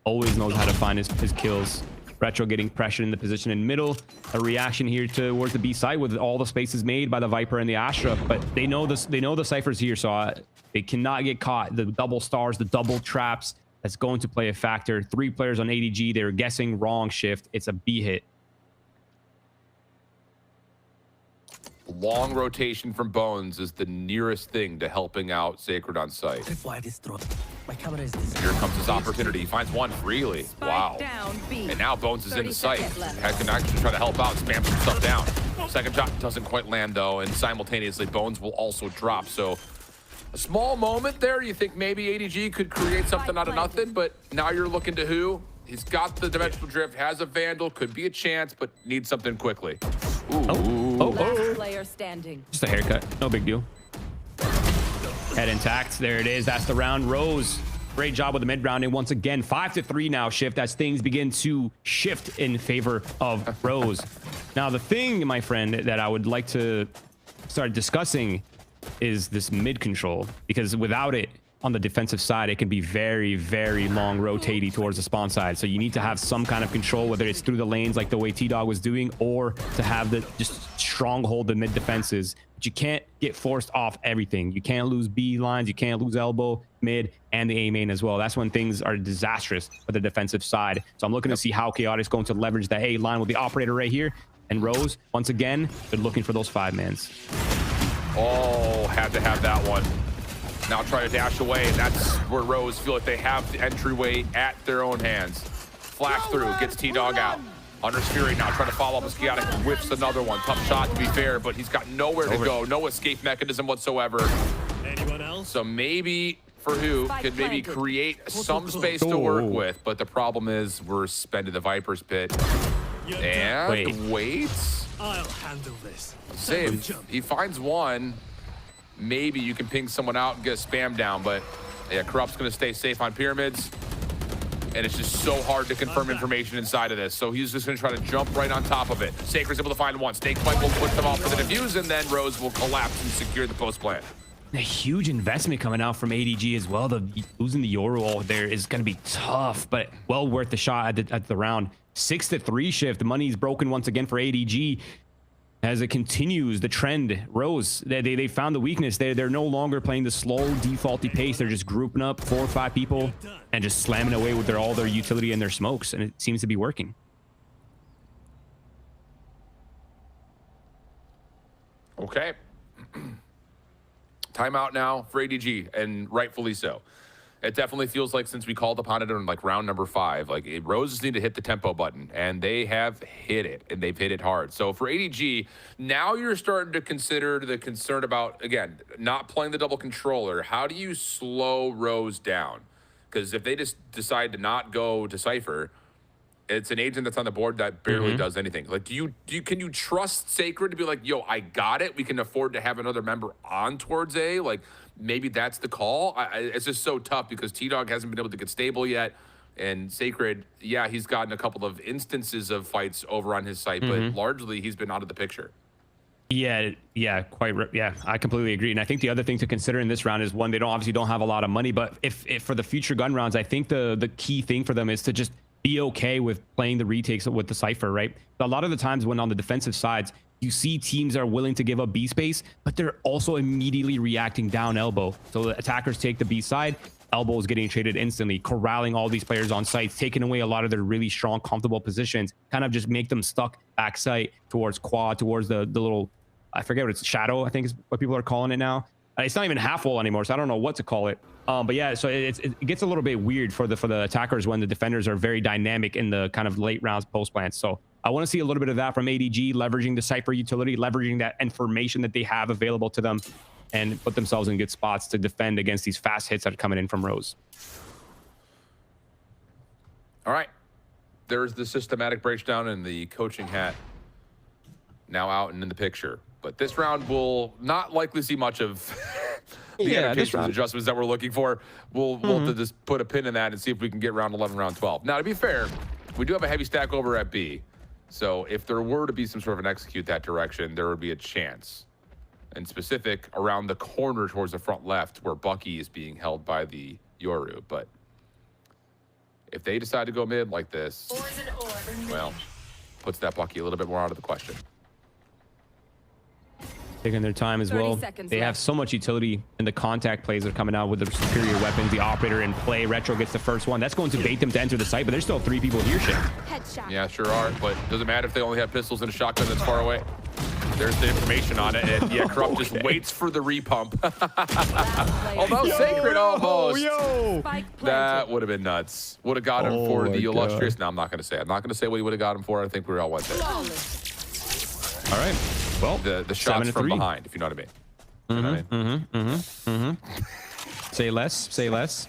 H: Always knows how to find his kills. Retro getting pressured in the position in middle. A reaction here towards the B side with all the spaces made by the Viper and the Astra, but they know this. They know the Cypher's here, so they cannot get caught. The double stars, the double traps, that's going to play a factor. 3 players on ADG. They were guessing wrong shift. It's a B hit.
G: Long rotation from Bones is the nearest thing to helping out Sacred on site.
J: My camera is
G: Here comes his opportunity. He finds one freely. Wow. And now Bones is in the sight. Head can actually try to help out, spams himself down. Second shot doesn't quite land though, and simultaneously Bones will also drop. So a small moment there. You think maybe ADG could create something out of nothing, but now you're looking to who? He's got the dimensional drift, has a Vandal, could be a chance, but needs something quickly. Ooh.
B: Last player standing.
H: Just a haircut, no big deal. Head intact, there it is. That's the round. Rose, great job with the mid rounding once again. 5-3 now shift as things begin to shift in favor of Rose. Now the thing, my friend, that I would like to start discussing is this mid control, because without it on the defensive side, it can be very, very long rotating towards the spawn side. So you need to have some kind of control, whether it's through the lanes like the way T-Dog was doing, or to have the just stronghold the mid defenses. But you can't get forced off everything. You can't lose B lines, you can't lose elbow, mid, and the A main as well. That's when things are disastrous for the defensive side. So I'm looking to see how Chaotic's going to leverage the A line with the operator right here. And Rose, once again, they're looking for those 5-mans.
G: Oh, had to have that one. Now try to dash away, and that's where Rose feel like they have the entryway at their own hands. Flash through, gets T-Dog out. Hunter's Fury now trying to follow up as Chaotic whips another one. Tough shot to be fair, but he's got nowhere to go. No escape mechanism whatsoever.
J: Anyone else?
G: So maybe for who could maybe create some space to work with, but the problem is we're spending the Viper's pit. And wait.
J: I'll handle this.
G: Save. He finds one. Maybe you can ping someone out and get a spam down, but yeah, Corrupt's gonna stay safe on pyramids. And it's just so hard to confirm information inside of this. So he's just gonna try to jump right on top of it. Sacred's able to find one. Snakebite will push them off for the defuse, and then Rose will collapse and secure the post plant.
H: A huge investment coming out from ADG as well. Losing the Yoru there is going to be tough, but well worth the shot at the round. 6-3 shift. The money's broken once again for ADG as it continues the trend. Rose, they found the weakness. They're no longer playing the slow defaulty pace. They're just grouping up 4 or 5 people and just slamming away with all their utility and their smokes, and it seems to be working.
G: Okay. Timeout now for ADG, and rightfully so. It definitely feels like since we called upon it in like round number 5, like Roses need to hit the tempo button, and they have hit it, and they've hit it hard. So for ADG, now you're starting to consider the concern about, again, not playing the double controller. How do you slow Rose down? Because if they just decide to not go to Cypher, it's an agent that's on the board that barely does anything. Like, can you trust Sacred to be like, yo, I got it. We can afford to have another member on towards A. Like, maybe that's the call. It's just so tough because T-Dog hasn't been able to get stable yet. And Sacred, yeah, he's gotten a couple of instances of fights over on his site, but largely he's been out of the picture.
H: Yeah, I completely agree. And I think the other thing to consider in this round is, one, they obviously don't have a lot of money, but if for the future gun rounds, I think the key thing for them is to just be okay with playing the retakes with the Cypher, right? A lot of the times when on the defensive sides, you see teams are willing to give up B space, but they're also immediately reacting down elbow. So the attackers take the B side, elbow is getting traded instantly, corralling all these players on sites, taking away a lot of their really strong, comfortable positions, kind of just make them stuck back site towards quad, towards the little, I forget what it's, shadow, I think is what people are calling it now. It's not even half wall anymore, so I don't know what to call it. But yeah, so it gets a little bit weird for the attackers when the defenders are very dynamic in the kind of late rounds post plants. So I want to see a little bit of that from ADG, leveraging the Cypher utility, leveraging that information that they have available to them, and put themselves in good spots to defend against these fast hits that are coming in from Rose.
G: All right. There's the systematic breakdown and the coaching hat now out and in the picture. But this round will not likely see much of the adjustments that we're looking for. We'll just put a pin in that and see if we can get round 11, round 12. Now, to be fair, we do have a heavy stack over at B. So if there were to be some sort of an execute that direction, there would be a chance. In specific, around the corner towards the front left where Bucky is being held by the Yoru. But if they decide to go mid like this, well, puts that Bucky a little bit more out of the question.
H: Taking their time as well. They have so much utility in the contact plays that are coming out with the superior weapons. The operator in play. Retro gets the first one. That's going to bait them to enter the site, but there's still 3 people here, Shift.
G: Yeah, sure are. But doesn't matter if they only have pistols and a shotgun that's far away. There's the information on it. And yeah, Corrupt just waits for the repump. Although Sacred almost. That would have been nuts. Would have got him for the illustrious. No, I'm not going to say. I'm not going to say what he would have got him for. I think we all went there.
H: All right. Well,
G: the shots from behind, if you know what I mean.
H: Say less. Say less.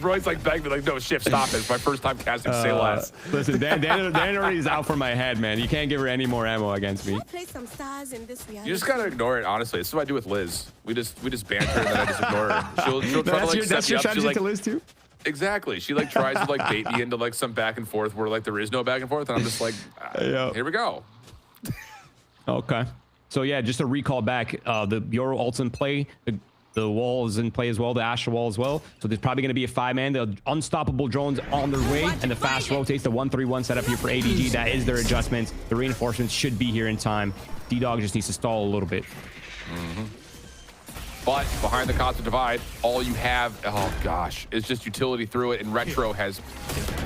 G: Roy's like begging me, like, no, Shift, stop it. It's my first time casting Say Less.
H: Listen, Dan already is out for my head, man. You can't give her any more ammo against me.
G: You just gotta ignore it, honestly. This is what I do with Liz. We just banter and then I just ignore her. She'll try to like
H: that's your strategy to Liz too?
G: Exactly. She like tries to like bait me into like some back and forth where like there is no back and forth, and I'm just like, here we go.
H: Okay. So yeah, just to recall back, the Yoru ult's in play, the wall is in play as well, the Astra wall as well. So there's probably going to be a 5-man. The unstoppable drones on their way, and the fast rotates. The 1-3-1 setup here for ADG. That is their adjustments. The reinforcements should be here in time. D-Dog just needs to stall a little bit.
G: But behind the constant divide, all you have, oh gosh, is just utility through it. And Retro has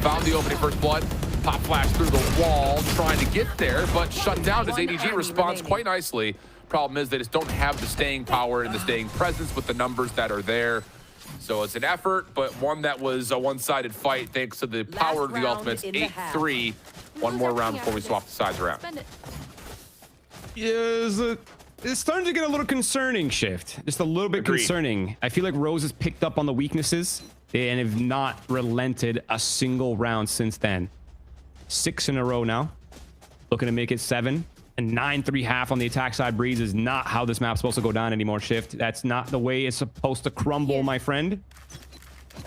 G: found the opening first blood. Pop flash through the wall, trying to get there, but shut down as ADG responds quite nicely. Problem is they just don't have the staying power and the staying presence with the numbers that are there. So it's an effort, but one that was a one-sided fight thanks to the power of the ultimates. 8-3. One more round before we swap the sides around.
H: Yes, it's starting to get a little concerning, Shift. Just a little bit concerning. I feel like Rose has picked up on the weaknesses and have not relented a single round since then. 6 in a row now. Looking to make it 7. And 9-3 half on the attack side. Breeze is not how this map's supposed to go down anymore, Shift. That's not the way it's supposed to crumble, my friend.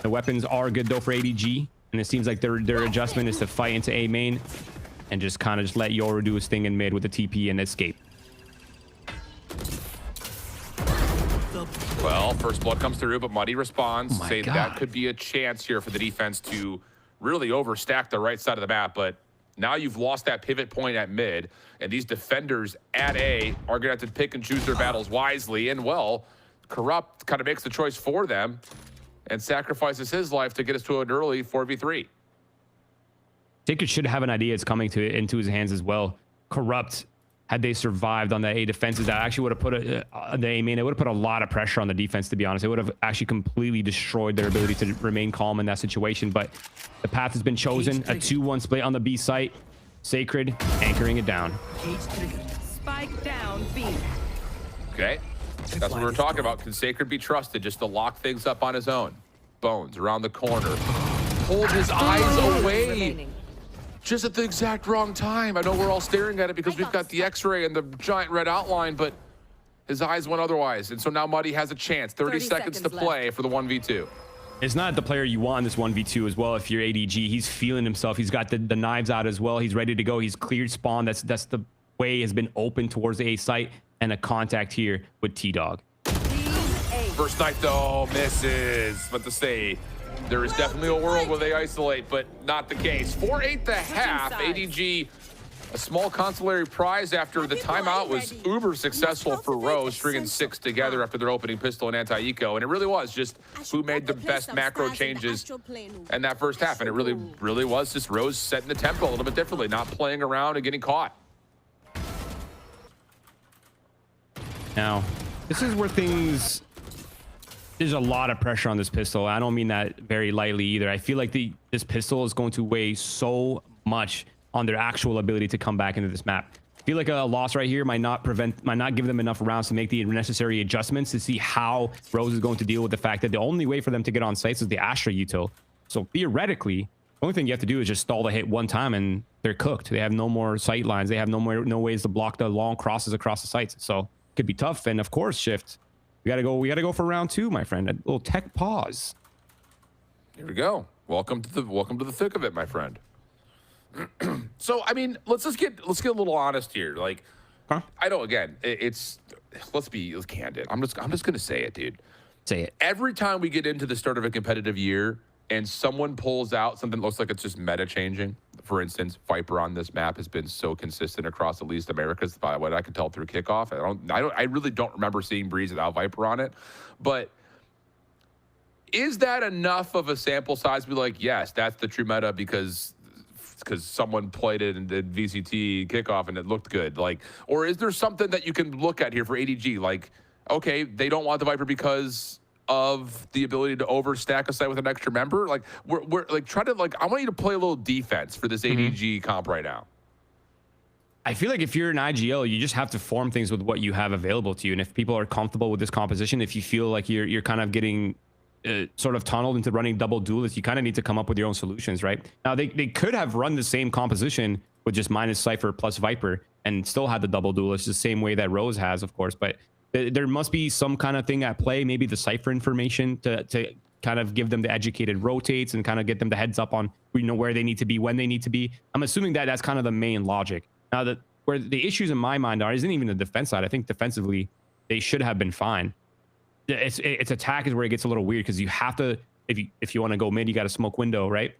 H: The weapons are good, though, for ADG. And it seems like their adjustment is to fight into A main and just kind of just let Yoru do his thing in mid with the TP and escape.
G: Well, first blood comes through, but Muddy responds. Say that could be a chance here for the defense to really overstack the right side of the map, but now you've lost that pivot point at mid, and these defenders at A are going to have to pick and choose their battles wisely, and well, Corrupt kind of makes the choice for them and sacrifices his life to get us to an early 4v3.
H: Sacred should have an idea it's coming into his hands as well. Corrupt, had they survived on the A defenses, that actually would have put the A main, it would have put a lot of pressure on the defense, to be honest. It would have actually completely destroyed their ability to remain calm in that situation, but the path has been chosen. A 2-1 split on the B site. Sacred anchoring it down.
B: Spike down B.
G: Okay, that's what we were talking about. Can Sacred be trusted just to lock things up on his own? Bones around the corner. Pulled his eyes away just at the exact wrong time. I know we're all staring at it because we've got the X-ray and the giant red outline, but his eyes went otherwise. And so now Muddy has a chance. 30 seconds to play for the 1v2.
H: It's not the player you want in this 1v2 as well. If you're ADG, he's feeling himself. He's got the knives out as well. He's ready to go. He's cleared spawn. That's the way has been open towards the A site, and a contact here with T-Dog.
G: First knife though, misses. But to say, there is definitely a world where they isolate, but not the case. 4-8 the half. ADG, a small consolatory prize after the timeout was uber successful for Rose, stringing 6 together after their opening pistol and anti-eco. And it really was just who made the best macro changes in that first half. And it really was just Rose setting the tempo a little bit differently, not playing around and getting caught.
H: Now, this is where there's a lot of pressure on this pistol. I don't mean that very lightly either. I feel like this pistol is going to weigh so much on their actual ability to come back into this map. I feel like a loss right here might not give them enough rounds to make the necessary adjustments to see how Rose is going to deal with the fact that the only way for them to get on sites is the Astra util. So theoretically, the only thing you have to do is just stall the hit one time and they're cooked. They have no more sight lines. They have no ways to block the long crosses across the sites. So could be tough. And of course, Shift, we gotta go for round 2, my friend. A little tech pause.
G: Here we go. Welcome to the thick of it, my friend. So I mean, let's get a little honest here. Like, I know again, let's be candid. I'm just gonna say it, dude.
H: Say it.
G: Every time we get into the start of a competitive year and someone pulls out something that looks like it's just meta changing. For instance, Viper on this map has been so consistent across at least Americas by what I can tell through kickoff. I really don't remember seeing Breeze without Viper on it. But is that enough of a sample size to be like, yes, that's the true meta because someone played it and did VCT kickoff and it looked good? Like, or is there something that you can look at here for ADG? Like, okay, they don't want the Viper because of the ability to overstack a site with an extra member. Like, we're like trying to, like, I want you to play a little defense for this ADG comp right now.
H: I feel like if you're an IGL, you just have to form things with what you have available to you. And if people are comfortable with this composition, if you feel like you're kind of getting sort of tunneled into running double duelists, you kind of need to come up with your own solutions, right? Now, they could have run the same composition with just minus Cypher plus Viper and still had the double duelist the same way that Rose has, of course. But there must be some kind of thing at play, maybe the Cypher information to kind of give them the educated rotates and kind of get them the heads up on, where they need to be, when they need to be. I'm assuming that that's kind of the main logic. Now, where the issues in my mind isn't even the defense side. I think defensively, they should have been fine. It's attack is where it gets a little weird because you have to, if you want to go mid, you got to smoke window, right?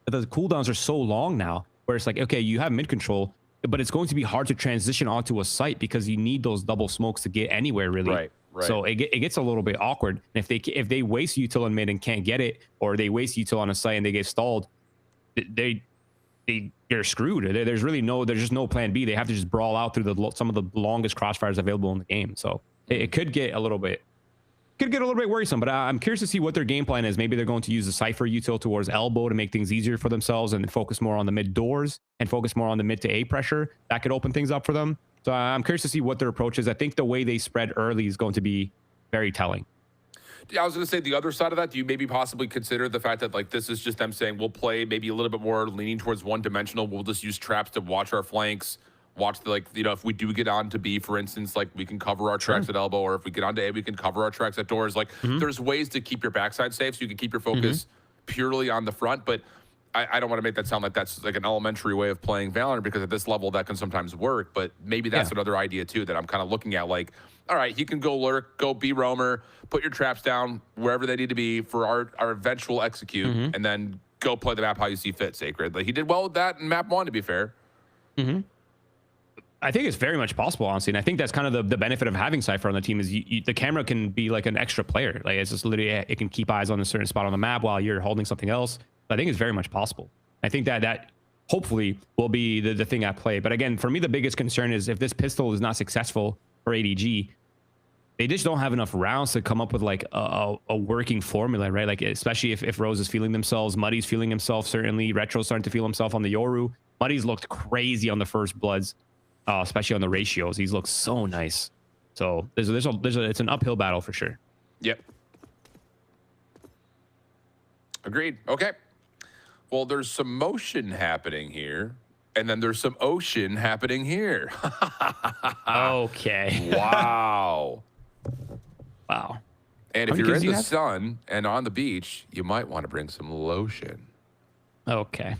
H: But the cooldowns are so long now where it's like, okay, you have mid control, but it's going to be hard to transition onto a site because you need those double smokes to get anywhere, really.
G: Right.
H: So it gets a little bit awkward. And if they waste util on mid and can't get it, or they waste util on a site and they get stalled, they're screwed. There's just no plan B. They have to just brawl out through some of the longest crossfires available in the game. So it could get a little bit worrisome, but I'm curious to see what their game plan is. Maybe they're going to use the Cypher util towards elbow to make things easier for themselves and focus more on the mid doors and focus more on the mid to A pressure. That could open things up for them. So I'm curious to see what their approach is. I think the way they spread early is going to be very telling.
G: Yeah, I was going to say the other side of that, do you maybe possibly consider the fact that, like, this is just them saying we'll play maybe a little bit more leaning towards one-dimensional. We'll just use traps to watch our flanks, watch the, like, if we do get on to B, for instance, like, we can cover our tracks at elbow, or if we get on to A, we can cover our tracks at doors. Like, there's ways to keep your backside safe so you can keep your focus purely on the front. But I don't want to make that sound like that's like an elementary way of playing Valorant, because at this level that can sometimes work. But maybe that's another idea too that I'm kind of looking at. Like, all right, he can go lurk, go be roamer, put your traps down wherever they need to be for our eventual execute, and then go play the map how you see fit, Sacred. Like, he did well with that in map 1, to be fair.
H: I think it's very much possible, honestly. And I think that's kind of the benefit of having Cypher on the team is the camera can be like an extra player. Like, it's just literally, it can keep eyes on a certain spot on the map while you're holding something else. I think it's very much possible. I think that hopefully will be the thing at play. But again, for me, the biggest concern is if this pistol is not successful for ADG, they just don't have enough rounds to come up with like a working formula, right? Like, especially if Rose is feeling themselves, Muddy's feeling himself, certainly. Retro's starting to feel himself on the Yoru. Muddy's looked crazy on the first bloods, especially on the ratios. He's looked so nice. So it's an uphill battle for sure.
G: Yep. Agreed. Okay. Well, there's some motion happening here, and then there's some ocean happening here.
H: Okay.
G: Wow.
H: Wow.
G: And if you're in the sun and on the beach, you might want to bring some lotion.
H: Okay.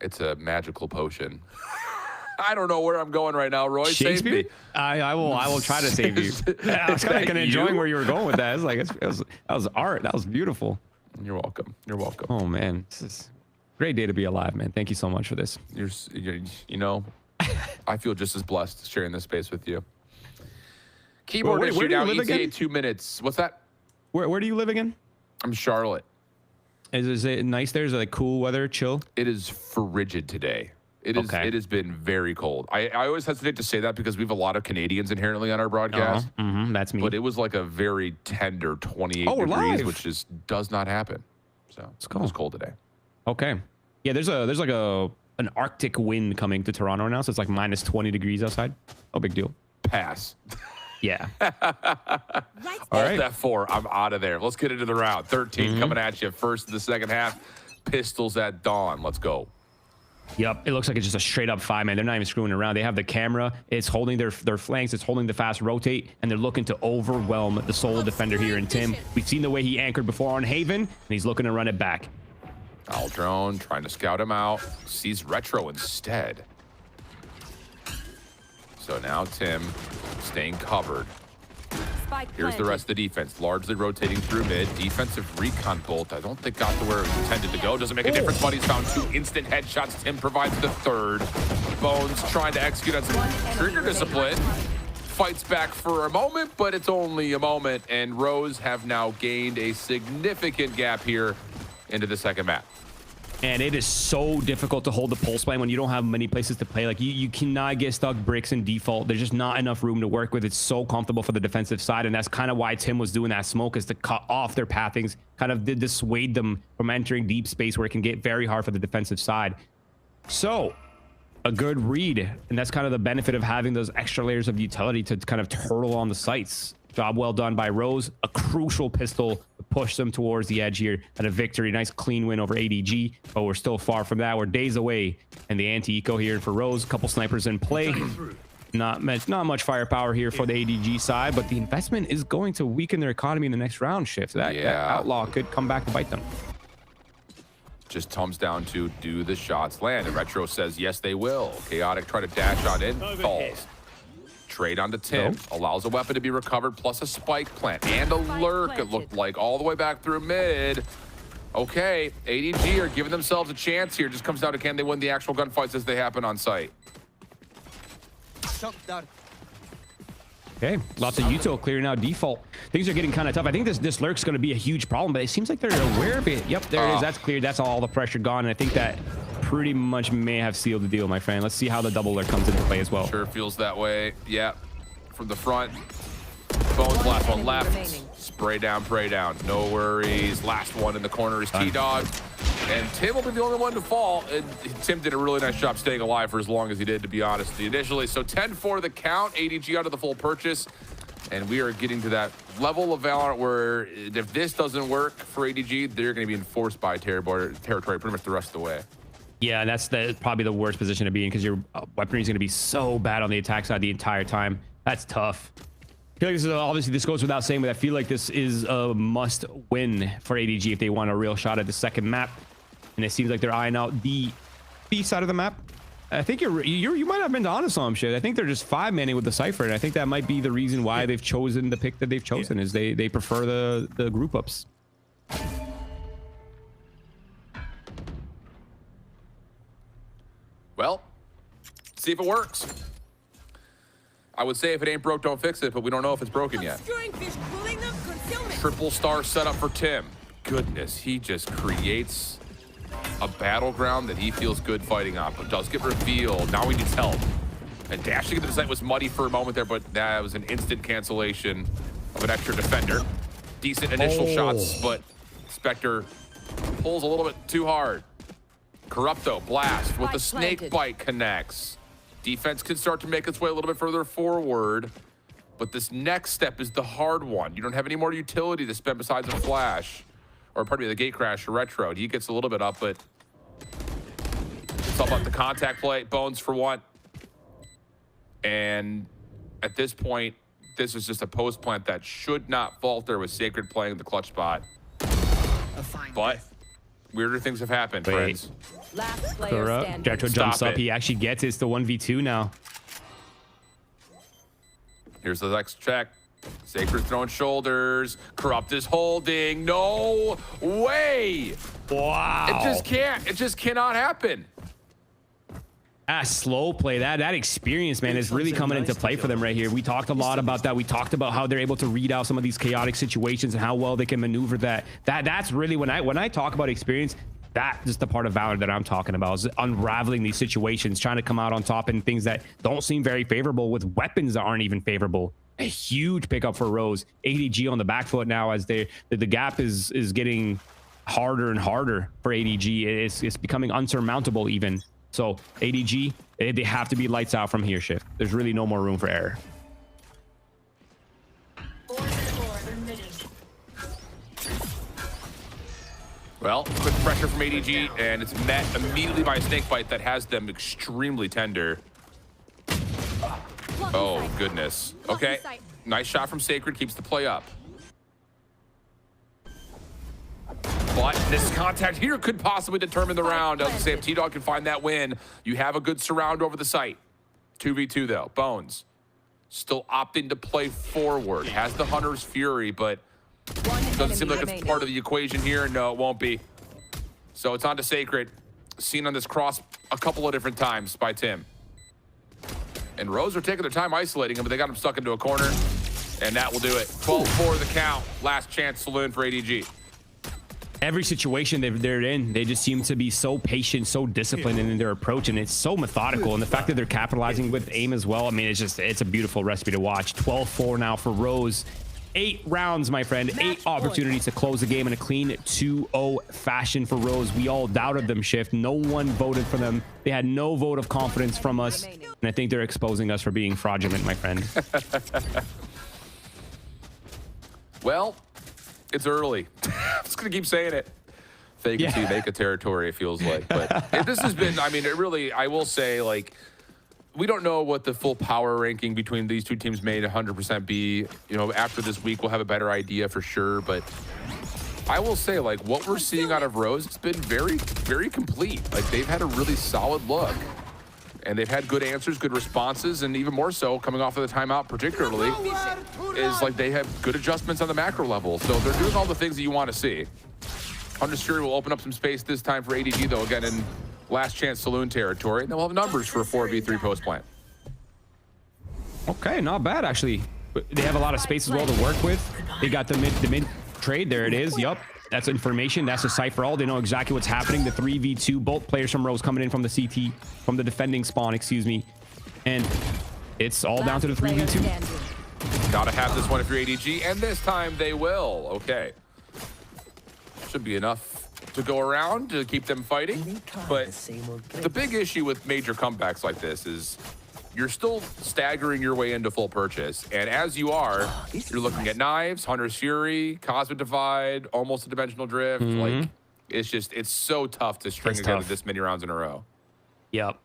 G: It's a magical potion. I don't know where I'm going right now, Roy. Save me.
H: I will try to save you. I was kind of enjoying where you were going with that. It's like that was art. That was beautiful.
G: You're welcome. You're welcome.
H: Oh man, this is a great day to be alive, man. Thank you so much for this.
G: You know, I feel just as blessed sharing this space with you. Keyboard issue now. ETA 2 minutes. What's that?
H: Where do you live again?
G: I'm Charlotte.
H: Is it nice there? Is it like cool weather, chill?
G: It is frigid today. It is.
H: Okay.
G: It has been very cold. I always hesitate to say that because we have a lot of Canadians inherently on our broadcast.
H: That's me.
G: But it was like a very tender 28
H: we're
G: degrees,
H: live.
G: which just does not happen. So it was cold today.
H: Okay. Yeah, there's like an Arctic wind coming to Toronto now, so it's like minus 20 degrees outside. No big deal.
G: Pass.
H: Yeah.
G: All right. That 4. I'm out of there. Let's get into the round. 13 coming at you. First of the second half. Pistols at dawn. Let's go.
H: Yep, it looks like it's just a straight up 5-man. They're not even screwing around. They have the camera. It's holding their flanks. It's holding the fast rotate, and they're looking to overwhelm the solo defender here in Tim. We've seen the way he anchored before on Haven, and he's looking to run it back.
G: Owl drone trying to scout him out. Sees Retro instead. So now Tim staying covered. Here's the rest of the defense, largely rotating through mid. Defensive recon bolt, I don't think got to where it was intended to go. Doesn't make a difference, but he's found 2 instant headshots. Tim provides the 3rd. Bones trying to execute on some trigger discipline. Fights back for a moment, but it's only a moment. And Rose have now gained a significant gap here into the second map.
H: And it is so difficult to hold the pulse plan when you don't have many places to play. Like you cannot get stuck bricks in default. There's just not enough room to work with. It's so comfortable for the defensive side, and that's kind of why Tim was doing that smoke, is to cut off their pathings, kind of dissuade them from entering deep space where it can get very hard for the defensive side. So a good read, and that's kind of the benefit of having those extra layers of utility to kind of turtle on the sites. Job well done by Rose. A crucial pistol to push them towards the edge here, and a victory. Nice clean win over ADG, but we're still far from that. We're days away, and the anti-eco here for Rose. A couple snipers in play. Not much firepower here for the ADG side, but the investment is going to weaken their economy in the next round shift. That outlaw could come back to bite them.
G: Just comes down to, do the shots land? And Retro says yes, they will. Chaotic try to dash on in, falls. Trade onto Tim, allows a weapon to be recovered, plus a spike plant and a lurk, it looked like, all the way back through mid. Okay, ADG are giving themselves a chance here. Just comes down to, can they win the actual gunfights as they happen on site?
H: Okay, lots of util clearing out default. Things are getting kind of tough. I think this lurk's going to be a huge problem, but it seems like they're aware of it. Yep, there it is. That's cleared. That's all the pressure gone, and I think that pretty much may have sealed the deal, my friend. Let's see how the double lurk comes into play as well.
G: Sure feels that way. Yeah, from the front. Bones, last one left. Spray down, pray down. No worries. Last one in the corner is T-Dog. And Tim will be the only one to fall. And Tim did a really nice job staying alive for as long as he did, to be honest, initially. So 10-4 the count. ADG out of the full purchase. And we are getting to that level of Valorant where if this doesn't work for ADG, they're going to be enforced by territory pretty much the rest of the way.
H: Yeah, that's probably the worst position to be in, because your weaponry is going to be so bad on the attack side the entire time. That's tough. I feel like this is, obviously this goes without saying, but I feel like this is a must win for ADG if they want a real shot at the second map. And it seems like they're eyeing out the B side of the map. I think you might have been onto some shit. I think they're just 5-manning with the Cypher, and I think that might be the reason why they've chosen the pick that they've chosen, is they prefer the group ups.
G: Well, see if it works. I would say if it ain't broke, don't fix it, but we don't know if it's broken yet. Triple star setup for Tim. Goodness, he just creates a battleground that he feels good fighting on, but does get revealed. Now he needs help. And dashing into the site was muddy for a moment there, but that was an instant cancellation of an extra defender. Decent initial shots, but Spectre pulls a little bit too hard. Corrupto blast with the snake bite connects. Defense can start to make its way a little bit further forward, but this next step is the hard one. You don't have any more utility to spend besides a flash. or pardon me, the gate crash for Retro. He gets a little bit up, but it's all about the contact play. Bones for one. And at this point, this is just a post plant that should not falter with Sacred playing the clutch spot. But weirder things have happened, friends.
B: Last player standing.
H: Retro jumps up. He actually gets it. It's the 1v2 now.
G: Here's the next check. Sacred throwing shoulders. Corrupt is holding. No way.
H: Wow.
G: It just can't. It just cannot happen.
H: Slow play. That experience, man, is really coming into play for them right here. We talked a lot about that. We talked about how they're able to read out some of these chaotic situations and how well they can maneuver that. That's really when I talk about experience, that's just the part of Valor that I'm talking about, is unraveling these situations, trying to come out on top in things that don't seem very favorable with weapons that aren't even favorable. A huge pickup for Rose. ADG on the back foot now as the gap is getting harder and harder for ADG. It's becoming unsurmountable even. So ADG, they have to be lights out from here, Shift. There's really no more room for error.
G: Well, quick pressure from ADG, and it's met immediately by a snake bite that has them extremely tender. Oh, goodness. Okay, nice shot from Sacred, keeps the play up. But this contact here could possibly determine the round. As I say, if T-Dog can find that win, you have a good surround over the site. 2v2 though. Bones still opting to play forward. Has the Hunter's Fury, but doesn't seem like it's part of the equation here. No, it won't be. So it's on to Sacred. Seen on this cross a couple of different times by Tim. And Rose are taking their time isolating him, but they got him stuck into a corner. And that will do it. 12-4 the count. Last chance saloon for ADG.
H: Every situation they're in, they just seem to be so patient, so disciplined in their approach, and it's so methodical. And the fact that they're capitalizing with aim as well, I mean, it's a beautiful recipe to watch. 12-4 now for Rose. 8 rounds, my friend. 8 opportunities to close the game in a clean 2-0 fashion for Rose. We all doubted them, Shift. No one voted for them. They had no vote of confidence from us. And I think they're exposing us for being fraudulent, my friend.
G: Well, it's early. I'm just going to keep saying it. Fake it till you make a territory, it feels like. But this has been, I mean, it really, I will say, like, we don't know what the full power ranking between these two teams may 100% be. You know, after this week, we'll have a better idea for sure. But I will say, like, what we're seeing out of Rose, it's been very, very complete. Like, they've had a really solid look. And they've had good answers, good responses, and even more so, coming off of the timeout particularly, is like they have good adjustments on the macro level. So they're doing all the things that you want to see. Hunter's Fury will open up some space this time for ADG, though, again, in last chance saloon territory. And they'll have numbers for a 4v3 post plant.
H: Okay, not bad, actually. They have a lot of space as well to work with. They got the mid trade. There it is. Yup. That's information. That's a sight for all. They know exactly what's happening. The 3v2, both players from Rose coming in from the CT, from the defending spawn, excuse me. And it's all down to the 3v2.
G: Gotta have this one if you're ADG, and this time they will. Okay. Should be enough to go around to keep them fighting. But the big issue with major comebacks like this is you're still staggering your way into full purchase. And as you are, you're looking at Knives, Hunter's Fury, Cosmic Divide, almost a Dimensional Drift. Like, it's so tough to string together this many rounds in a row.
H: Yep.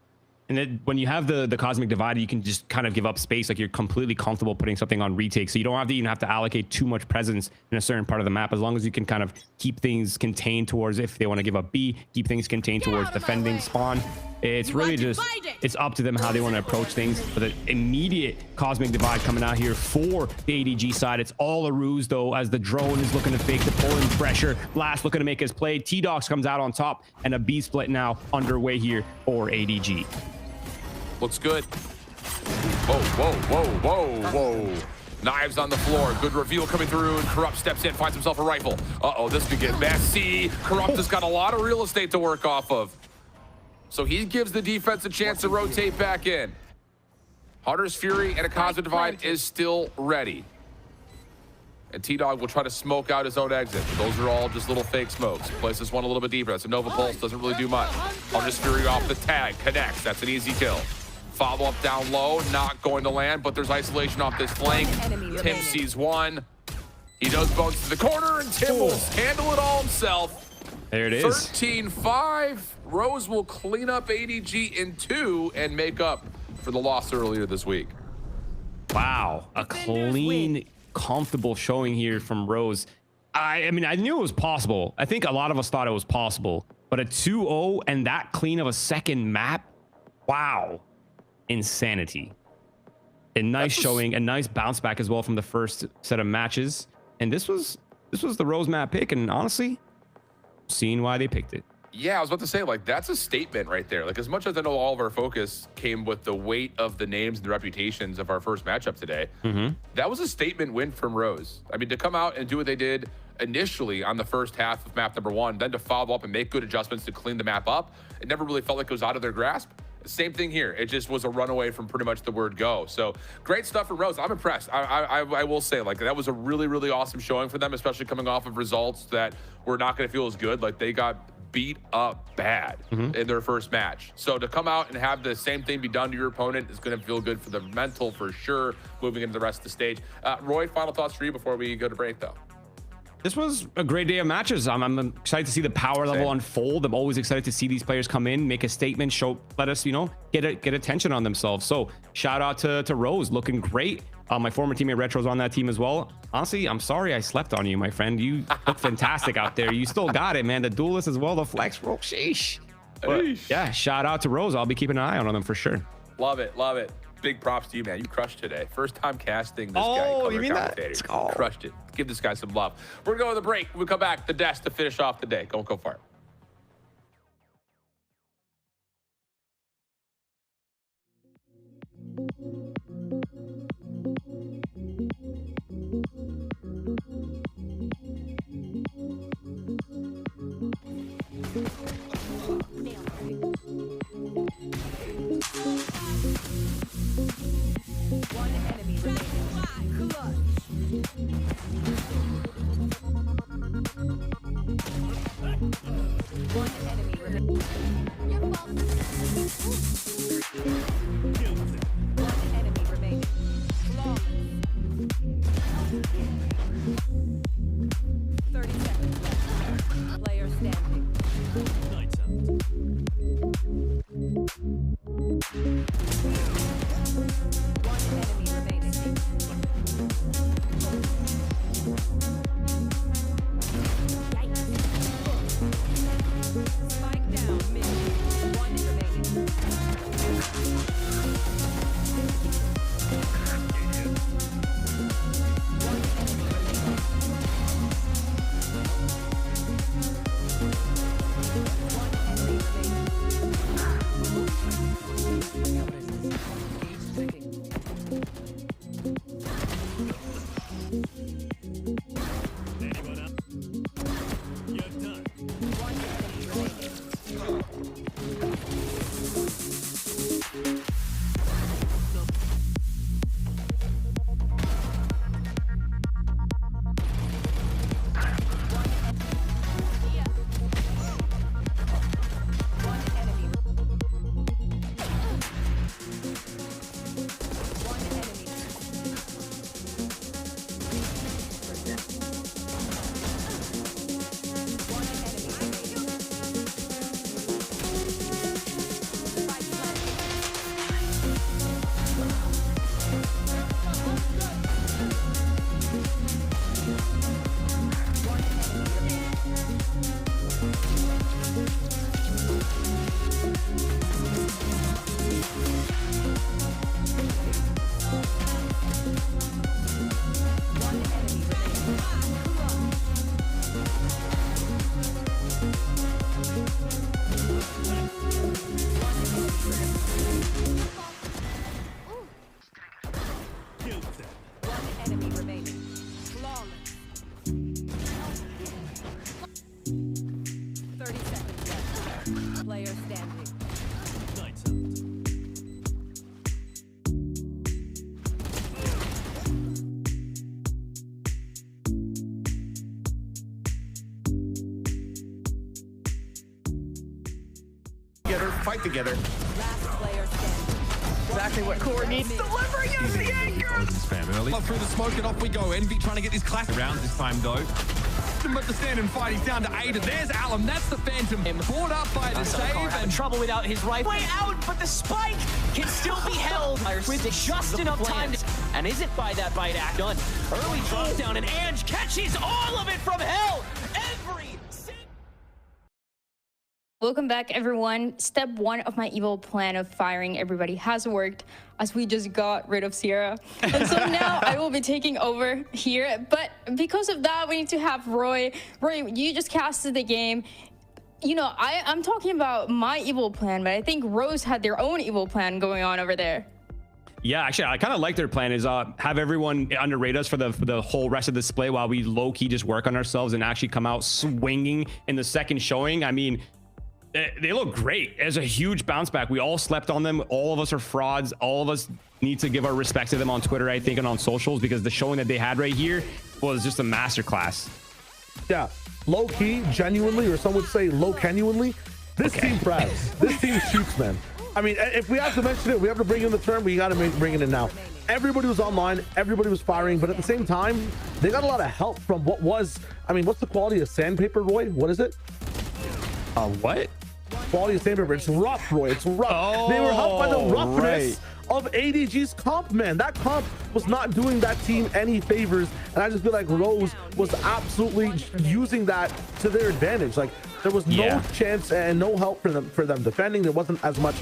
H: And then when you have the Cosmic Divide, you can just kind of give up space. Like, you're completely comfortable putting something on retake. So you don't even have to allocate too much presence in a certain part of the map, as long as you can kind of keep things contained towards, if they want to give up B, keep things contained towards defending spawn. It's really just, it's up to them how they want to approach things. But the immediate Cosmic Divide coming out here for the ADG side, it's all a ruse, though, as the drone is looking to fake the pulling pressure. Last looking to make his play. T-Dogs comes out on top, and a B split now underway here for ADG.
G: Looks good. Whoa, whoa, whoa, whoa, whoa. Knives on the floor. Good reveal coming through, and Corrupt steps in, finds himself a rifle. Uh-oh, this could get messy. Corrupt has got a lot of real estate to work off of. So he gives the defense a chance to rotate back in. Hunter's Fury and a Cosmic Divide is still ready. And T-Dog will try to smoke out his own exit. But those are all just little fake smokes. Place this one a little bit deeper. That's a Nova Pulse, doesn't really do much. Hunter's Fury off the tag, connects. That's an easy kill. Follow up down low, not going to land, but there's isolation off this flank. Tim sees one. He knows bones to the corner, and Tim will handle it all himself.
H: There it is.
G: 13-5. Rose will clean up ADG in 2 and make up for the loss earlier this week.
H: Wow, a clean, comfortable showing here from Rose. I mean, I knew it was possible. I think a lot of us thought it was possible, but a 2-0 and that clean of a second map, wow, insanity. A nice showing, a nice bounce back as well from the first set of matches. And this was the Rose map pick, and honestly, seeing why they picked it.
G: Yeah, I was about to say, like, that's a statement right there. Like, as much as I know all of our focus came with the weight of the names and the reputations of our first matchup today, that was a statement win from Rose. I mean, to come out and do what they did initially on the first half of map number 1, then to follow up and make good adjustments to clean the map up, it never really felt like it was out of their grasp. Same thing here. It just was a runaway from pretty much the word go. So great stuff for Rose. I'm impressed. I will say, like, that was a really, really awesome showing for them, especially coming off of results that were not going to feel as good. Like, they got beat up bad in their first match. So to come out and have the same thing be done to your opponent is going to feel good for the mental for sure, moving into the rest of the stage. Roy, final thoughts for you before we go to break, though?
H: This was a great day of matches. I'm excited to see the power level unfold. I'm always excited to see these players come in, make a statement, let us, you know, get attention on themselves. So shout out to Rose, looking great. My former teammate Retro's on that team as well. Honestly, I'm sorry I slept on you, my friend. You look fantastic out there. You still got it, man. The duelist as well, the flex roll, sheesh. But yeah, shout out to Rose. I'll be keeping an eye on them for sure.
G: Love it, love it. Big props to you, man. You crushed today. First time casting this guy.
H: Oh, you mean that?
G: Oh. Crushed it. Give this guy some love. We're going to the break. When we come back, the desk to finish off the day. Go for it.
B: One enemy remaining. One enemy remaining. One enemy remaining. Flawless. 30 seconds left. Player standing.
J: Lights out.
B: One enemy remaining. Spike down mid. One remaining. One enemy remaining. One enemy remaining. Gauge checking.
J: Anyone else? You're done.
B: One enemy remaining. One enemy. One enemy. One enemy remaining. Spike planted. One enemy remaining. One enemy remaining.
J: Killed them.
B: One enemy remaining. Flawless. 30 seconds left. Player standing.
J: Lights out.
A: Together, fight together.
B: Last player standing.
C: Exactly what Core needs. Delivering as the anchor.
A: Spam early. Through the smoke and off we go. Envy trying to get his classic rounds this time though. But the stand and fight, he's down to Ada. There's Alum, that's the Phantom. Brought up by the save.
C: And trouble without his rifle. Way out, but the spike can still be held with just enough time. And is it by that bite act done? Early drop down and Ange catches all of it from hell.
F: Welcome back, everyone. Step one of my evil plan of firing everybody has worked, as we just got rid of Sierra. And so now I will be taking over here. But because of that, we need to have Roy. Roy, you just casted the game. You know, I'm talking about my evil plan, but I think Rose had their own evil plan going on over there.
H: Yeah, actually, I kind of like their plan is have everyone underrate us for the whole rest of the display while we low-key just work on ourselves and actually come out swinging in the second showing. I mean, they look great. There's a huge bounce back. We all slept on them. All of us are frauds. All of us need to give our respect to them on Twitter, I think, and on socials, because the showing that they had right here was just a masterclass.
E: Yeah, low key, genuinely, or some would say low genuinely. This team brags. This team shoots, man. I mean, if we have to mention it, we have to bring in the term. We got to bring it in now. Everybody was online. Everybody was firing, but at the same time, they got a lot of help from what was. I mean, what's the quality of sandpaper, Roy? What is it?
H: What?
E: Quality of sandpaper. It's rough, Roy. It's rough.
H: Oh,
E: they were helped by the roughness of ADG's comp, man. That comp was not doing that team any favors, and I just feel like Rose was absolutely using that to their advantage. Like, there was no chance and no help for them defending. There wasn't as much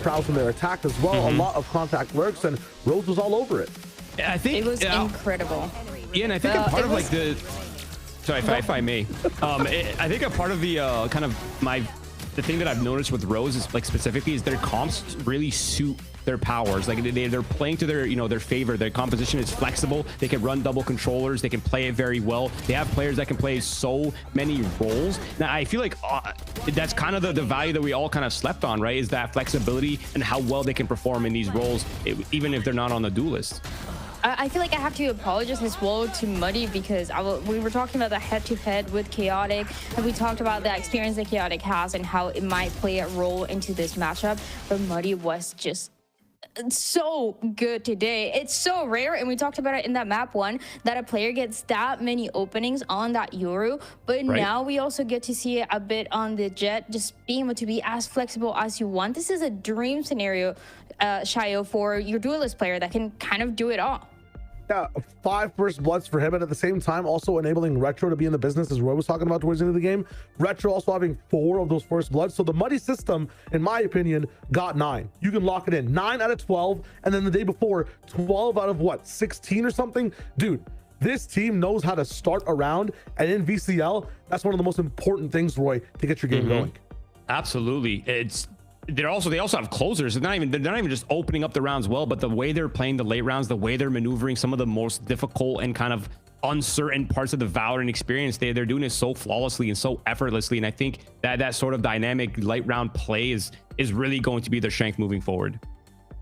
E: prowess in their attack as well. A lot of contact lurks, and Rose was all over it.
H: I think
F: it was incredible.
H: Yeah, and I think part of like the. Sorry, if I may. I think a part of the kind of the thing that I've noticed with Rose is like specifically is their comps really suit their powers. Like they're playing to their their favor. Their composition is flexible. They can run double controllers. They can play it very well. They have players that can play so many roles. Now I feel like that's kind of the value that we all kind of slept on, right? Is that flexibility and how well they can perform in these roles, even if they're not on the duel list.
F: I feel like I have to apologize as well to Muddy, because we were talking about the head-to-head with Chaotic, and we talked about the experience that Chaotic has and how it might play a role into this matchup. But Muddy was just so good today. It's so rare, and we talked about it in that map one, that a player gets that many openings on that Yoru. But now we also get to see a bit on the Jet, just being able to be as flexible as you want. This is a dream scenario, Shayo, for your duelist player that can kind of do it all.
E: Yeah, 5 first bloods for him, and at the same time also enabling Retro to be in the business, as Roy was talking about towards the end of the game. Retro also having 4 of those first bloods. So the Muddy system, in my opinion, got 9. You can lock it in. 9 out of 12, and then the day before, 12 out of what, 16 or something? Dude, this team knows how to start a round, and in VCL, that's one of the most important things, Roy, to get your game going.
H: Absolutely. They also have closers. They're not even just opening up the rounds well, but the way they're playing the late rounds, the way they're maneuvering some of the most difficult and kind of uncertain parts of the VALORANT experience, they're doing it so flawlessly and so effortlessly. And I think that sort of dynamic late round play is really going to be their strength moving forward.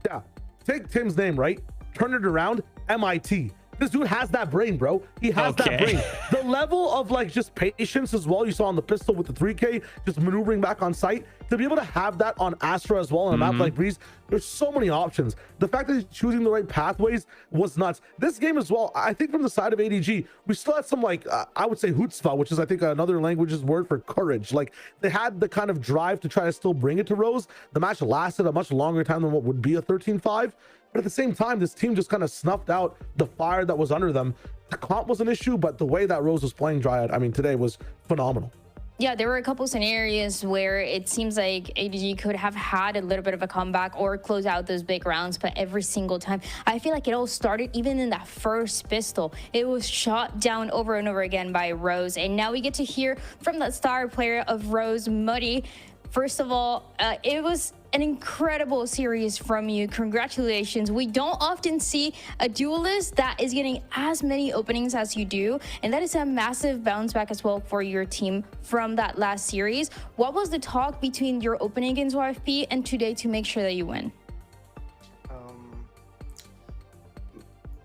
E: Yeah, take Tim's name, right? Turn it around. MIT. This dude has that brain, bro. He has that brain. The level of like just patience as well, you saw on the pistol with the 3K, just maneuvering back on site, to be able to have that on Astra as well on a map like Breeze. There's so many options. The fact that he's choosing the right pathways was nuts. This game as well, I think from the side of ADG, we still had some like, I would say chutzpah, which is I think another language's word for courage. Like they had the kind of drive to try to still bring it to Rose. The match lasted a much longer time than what would be a 13-5. But at the same time, this team just kind of snuffed out the fire that was under them. The comp was an issue, but the way that Rose was playing Dryad, I mean, today was phenomenal.
F: Yeah, there were a couple scenarios where it seems like ADG could have had a little bit of a comeback or close out those big rounds, but every single time, I feel like it all started even in that first pistol. It was shot down over and over again by Rose, and now we get to hear from that star player of Rose, Muddy. First of all, it was an incredible series from you. Congratulations. We don't often see a duelist that is getting as many openings as you do, and that is a massive bounce back as well for your team from that last series. What was the talk between your opening against YFP and today to make sure that you win?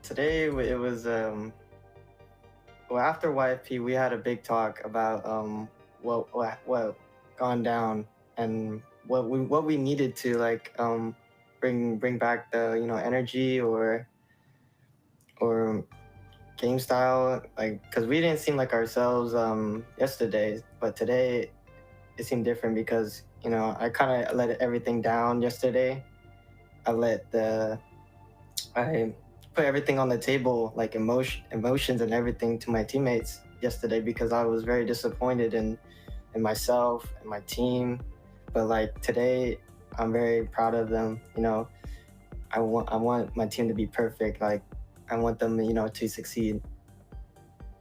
L: Today it was well, after YFP we had a big talk about what gone down and what we needed to like bring back the energy or game style, like, because we didn't seem like ourselves yesterday, but today it seemed different because I kind of let everything down yesterday. I put everything on the table, like emotions and everything, to my teammates yesterday because I was very disappointed in myself and my team. But like today, I'm very proud of them. I want my team to be perfect. Like I want them, to succeed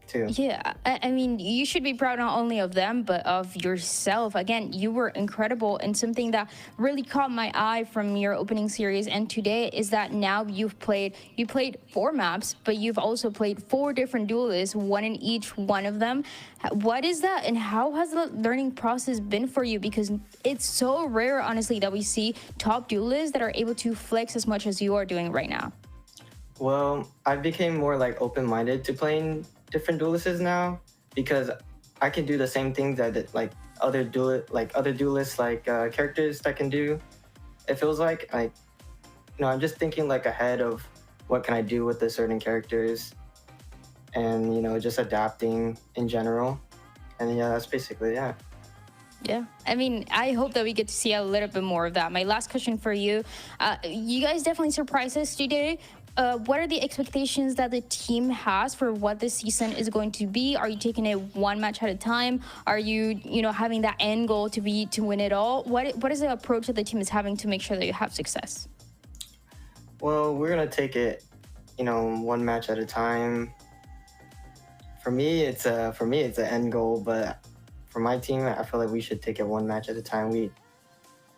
L: too.
F: Yeah, I mean, you should be proud not only of them, but of yourself. Again, you were incredible. And something that really caught my eye from your opening series and today is that now you played 4 maps, but you've also played 4 different duelists, one in each one of them. What is that, and how has the learning process been for you? Because it's so rare, honestly, that we see top duelists that are able to flex as much as you are doing right now.
L: Well, I became more like open-minded to playing different duelists now because I can do the same things that like other duelists characters that can do. It feels like I'm just thinking like ahead of what can I do with the certain characters, and just adapting in general. And yeah, that's basically it.
F: Yeah, I mean, I hope that we get to see a little bit more of that. My last question for you, you guys definitely surprised us today. What are the expectations that the team has for what this season is going to be? Are you taking it one match at a time? Are you, having that end goal to win it all? What is the approach that the team is having to make sure that you have success?
L: Well, we're gonna take it, one match at a time. For me, it's an end goal, but for my team, I feel like we should take it one match at a time. We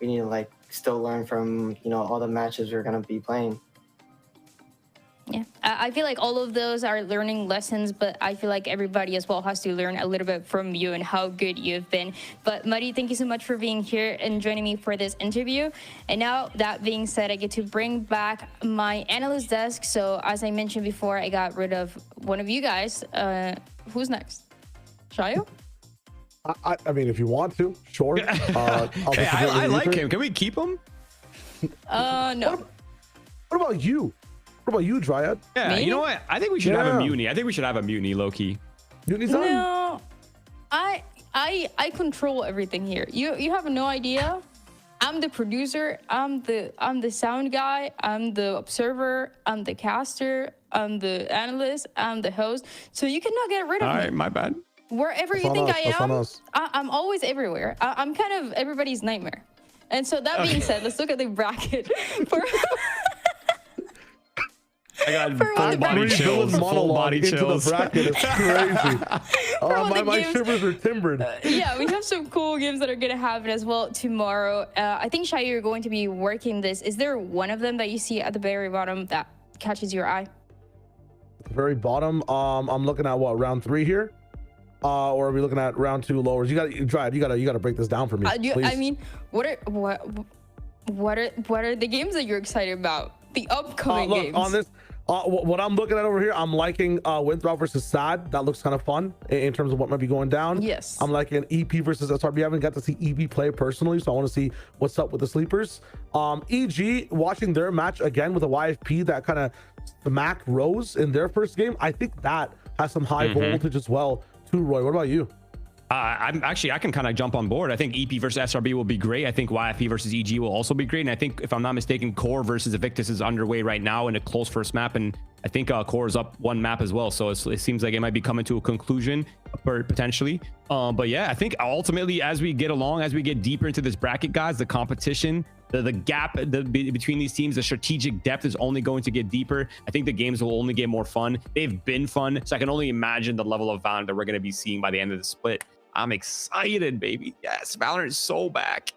L: need to still learn from all the matches we're gonna be playing.
F: Yeah, I feel like all of those are learning lessons, but I feel like everybody as well has to learn a little bit from you and how good you've been. But Muddy, thank you so much for being here and joining me for this interview. And now, that being said, I get to bring back my analyst desk. So as I mentioned before, I got rid of one of you guys. Who's next? Shayo?
E: I mean, if you want to, sure.
H: Hey, I like him. Can we keep him?
F: No.
E: What about you? What about you, Dryad?
H: Yeah, you know what? I think we should have a mutiny. I think we should have a mutiny, low-key.
E: Mutiny's on?
F: No, I control everything here. You have no idea. I'm the producer. I'm the sound guy. I'm the observer. I'm the caster. I'm the analyst. I'm the host. So you cannot get rid of me.
H: All right, my bad.
F: Wherever you think I am, I'm always everywhere. I'm kind of everybody's nightmare. And so that being said, let's look at the bracket.
H: I got full body chills. Full body chills.
E: The bracket is crazy. My shivers are timbered.
F: Yeah, we have some cool games that are going to happen as well tomorrow. I think, Shai, you're going to be working this. Is there one of them that you see at the very bottom that catches your eye?
E: At the very bottom, I'm looking at what, round 3 here? Or are we looking at round 2 lowers? You gotta break this down for me.
F: I mean, what are the games that you're excited about? The upcoming games.
E: On this, what I'm looking at over here, I'm liking Winthrop versus Sad. That looks kind of fun in terms of what might be going down.
F: Yes.
E: I'm liking EP versus SRB. I haven't got to see EP play personally, so I want to see what's up with the sleepers. EG, watching their match again with a YFP that kind of smacked Rose in their first game. I think that has some high voltage as well too, Roy. What about you?
H: I can kind of jump on board. I think EP versus SRB will be great. I think YFP versus EG will also be great. And I think, if I'm not mistaken, Core versus Evictus is underway right now in a close first map. And I think Core is up 1 map as well. So it seems like it might be coming to a conclusion potentially. But yeah, I think ultimately, as we get along, as we get deeper into this bracket, guys, the competition, the gap between these teams, the strategic depth is only going to get deeper. I think the games will only get more fun. They've been fun. So I can only imagine the level of Valorant that we're going to be seeing by the end of the split. I'm excited, baby. Yes, Valorant is so back.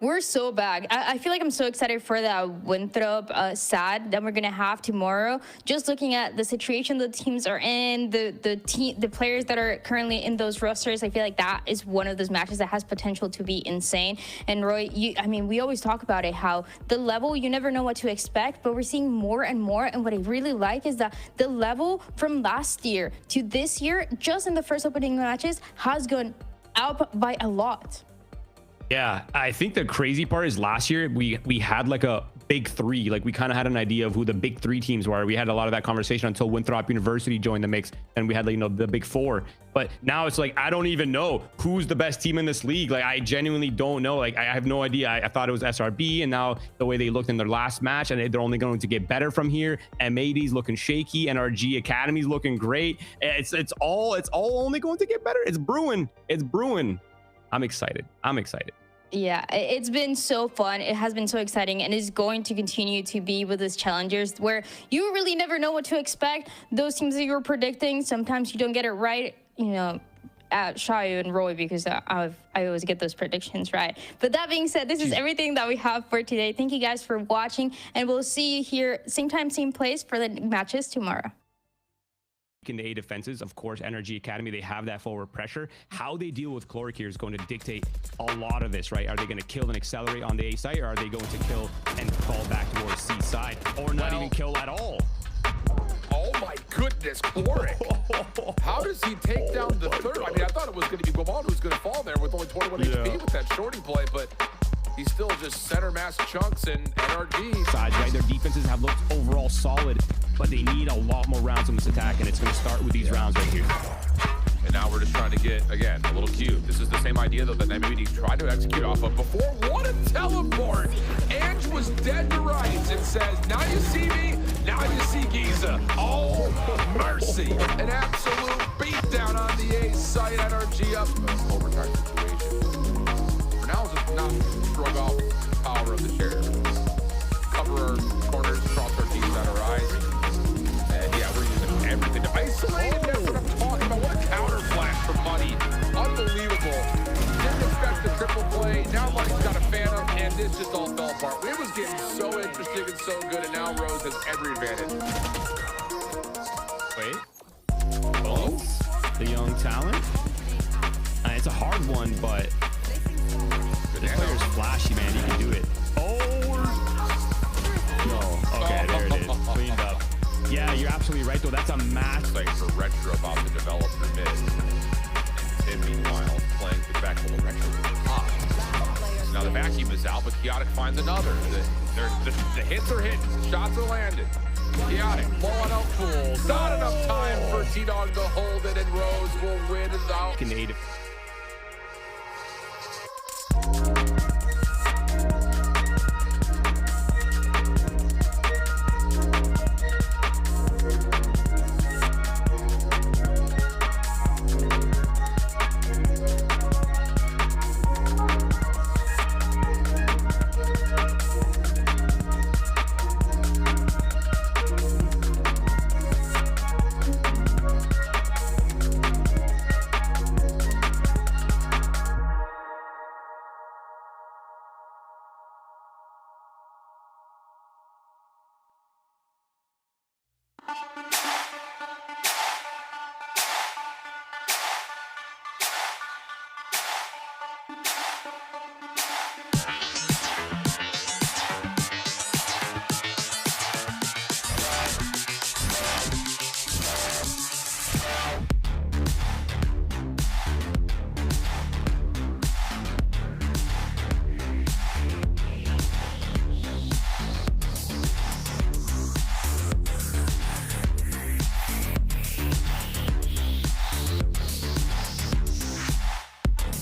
F: We're so back. I feel like I'm so excited for that Winthrop Sad that we're gonna have tomorrow. Just looking at the situation the teams are in, the players that are currently in those rosters, I feel like that is one of those matches that has potential to be insane. And Roy, we always talk about it, how the level, you never know what to expect, but we're seeing more and more. And what I really like is that the level from last year to this year, just in the first opening matches, has gone up by a lot.
H: Yeah, I think the crazy part is last year we had like a big three. Like we kind of had an idea of who the big three teams were. We had a lot of that conversation until Winthrop University joined the mix, and we had, like, you know, the big four. But now it's like I don't even know who's the best team in this league. Like I genuinely don't know. Like I have no idea. I thought it was SRB, and now the way they looked in their last match, and they're only going to get better from here. M80's looking shaky. NRG Academy's looking great. It's all only going to get better. It's brewing. It's brewing. I'm excited. I'm excited.
F: Yeah, it's been so fun. It has been so exciting, and it's going to continue to be with these challengers where you really never know what to expect. Those teams that you were predicting, sometimes you don't get it right, you know, at Shayu and Roy, because I always get those predictions right. But that being said, this is everything that we have for today. Thank you guys for watching, and we'll see you here same time, same place for the matches tomorrow.
H: In the A defenses, of course, NRG Academy, they have that forward pressure. How they deal with Chloric here is going to dictate a lot of this, right? Are they going to kill and accelerate on the A side, or are they going to kill and fall back towards C side, or not even kill at all?
G: Oh my goodness, Chloric. How does he take down the third? I mean, I thought it was going to be Gomon who's going to fall there with only 21 HP with that shorty play, but he's still just center mass chunks, and NRG
H: sides, right? Their defenses have looked overall solid, but they need a lot more rounds on this attack, and it's going to start with these rounds right here.
G: And now we're just trying to get, again, a little cube. This is the same idea, though, that M80 tried to execute off of before. What a teleport! Ange was dead to rights and says, now you see me, now you see Geeza. Oh, mercy! An absolute beatdown on the A site. NRG up. Overtime situation. For now, it's just not shrug off the power of the chair. Cover our corners, cross our teams out our eyes. And yeah, we're using everything to isolate. And that's what I'm talking about. What a counter flash from Money. Unbelievable. Didn't expect the triple play. Now Money's got a phantom, and this just all fell apart. It was getting so interesting and so good, and now Rose has every advantage.
H: Wait. Oh, the young talent. It's a hard one, but this player's flashy, man. He can do it. No. Okay, there it is. Cleaned up. Yeah, you're absolutely right, though. That's a match.
G: Like for Retro about to develop for mid. And meanwhile, playing the back of the Retro. Now the vacuum is out, but Chaotic finds another. The hits are hitting. Shots are landed. Chaotic blowing out fools. Not enough time for T-Dog to hold it, and Rose will win it out.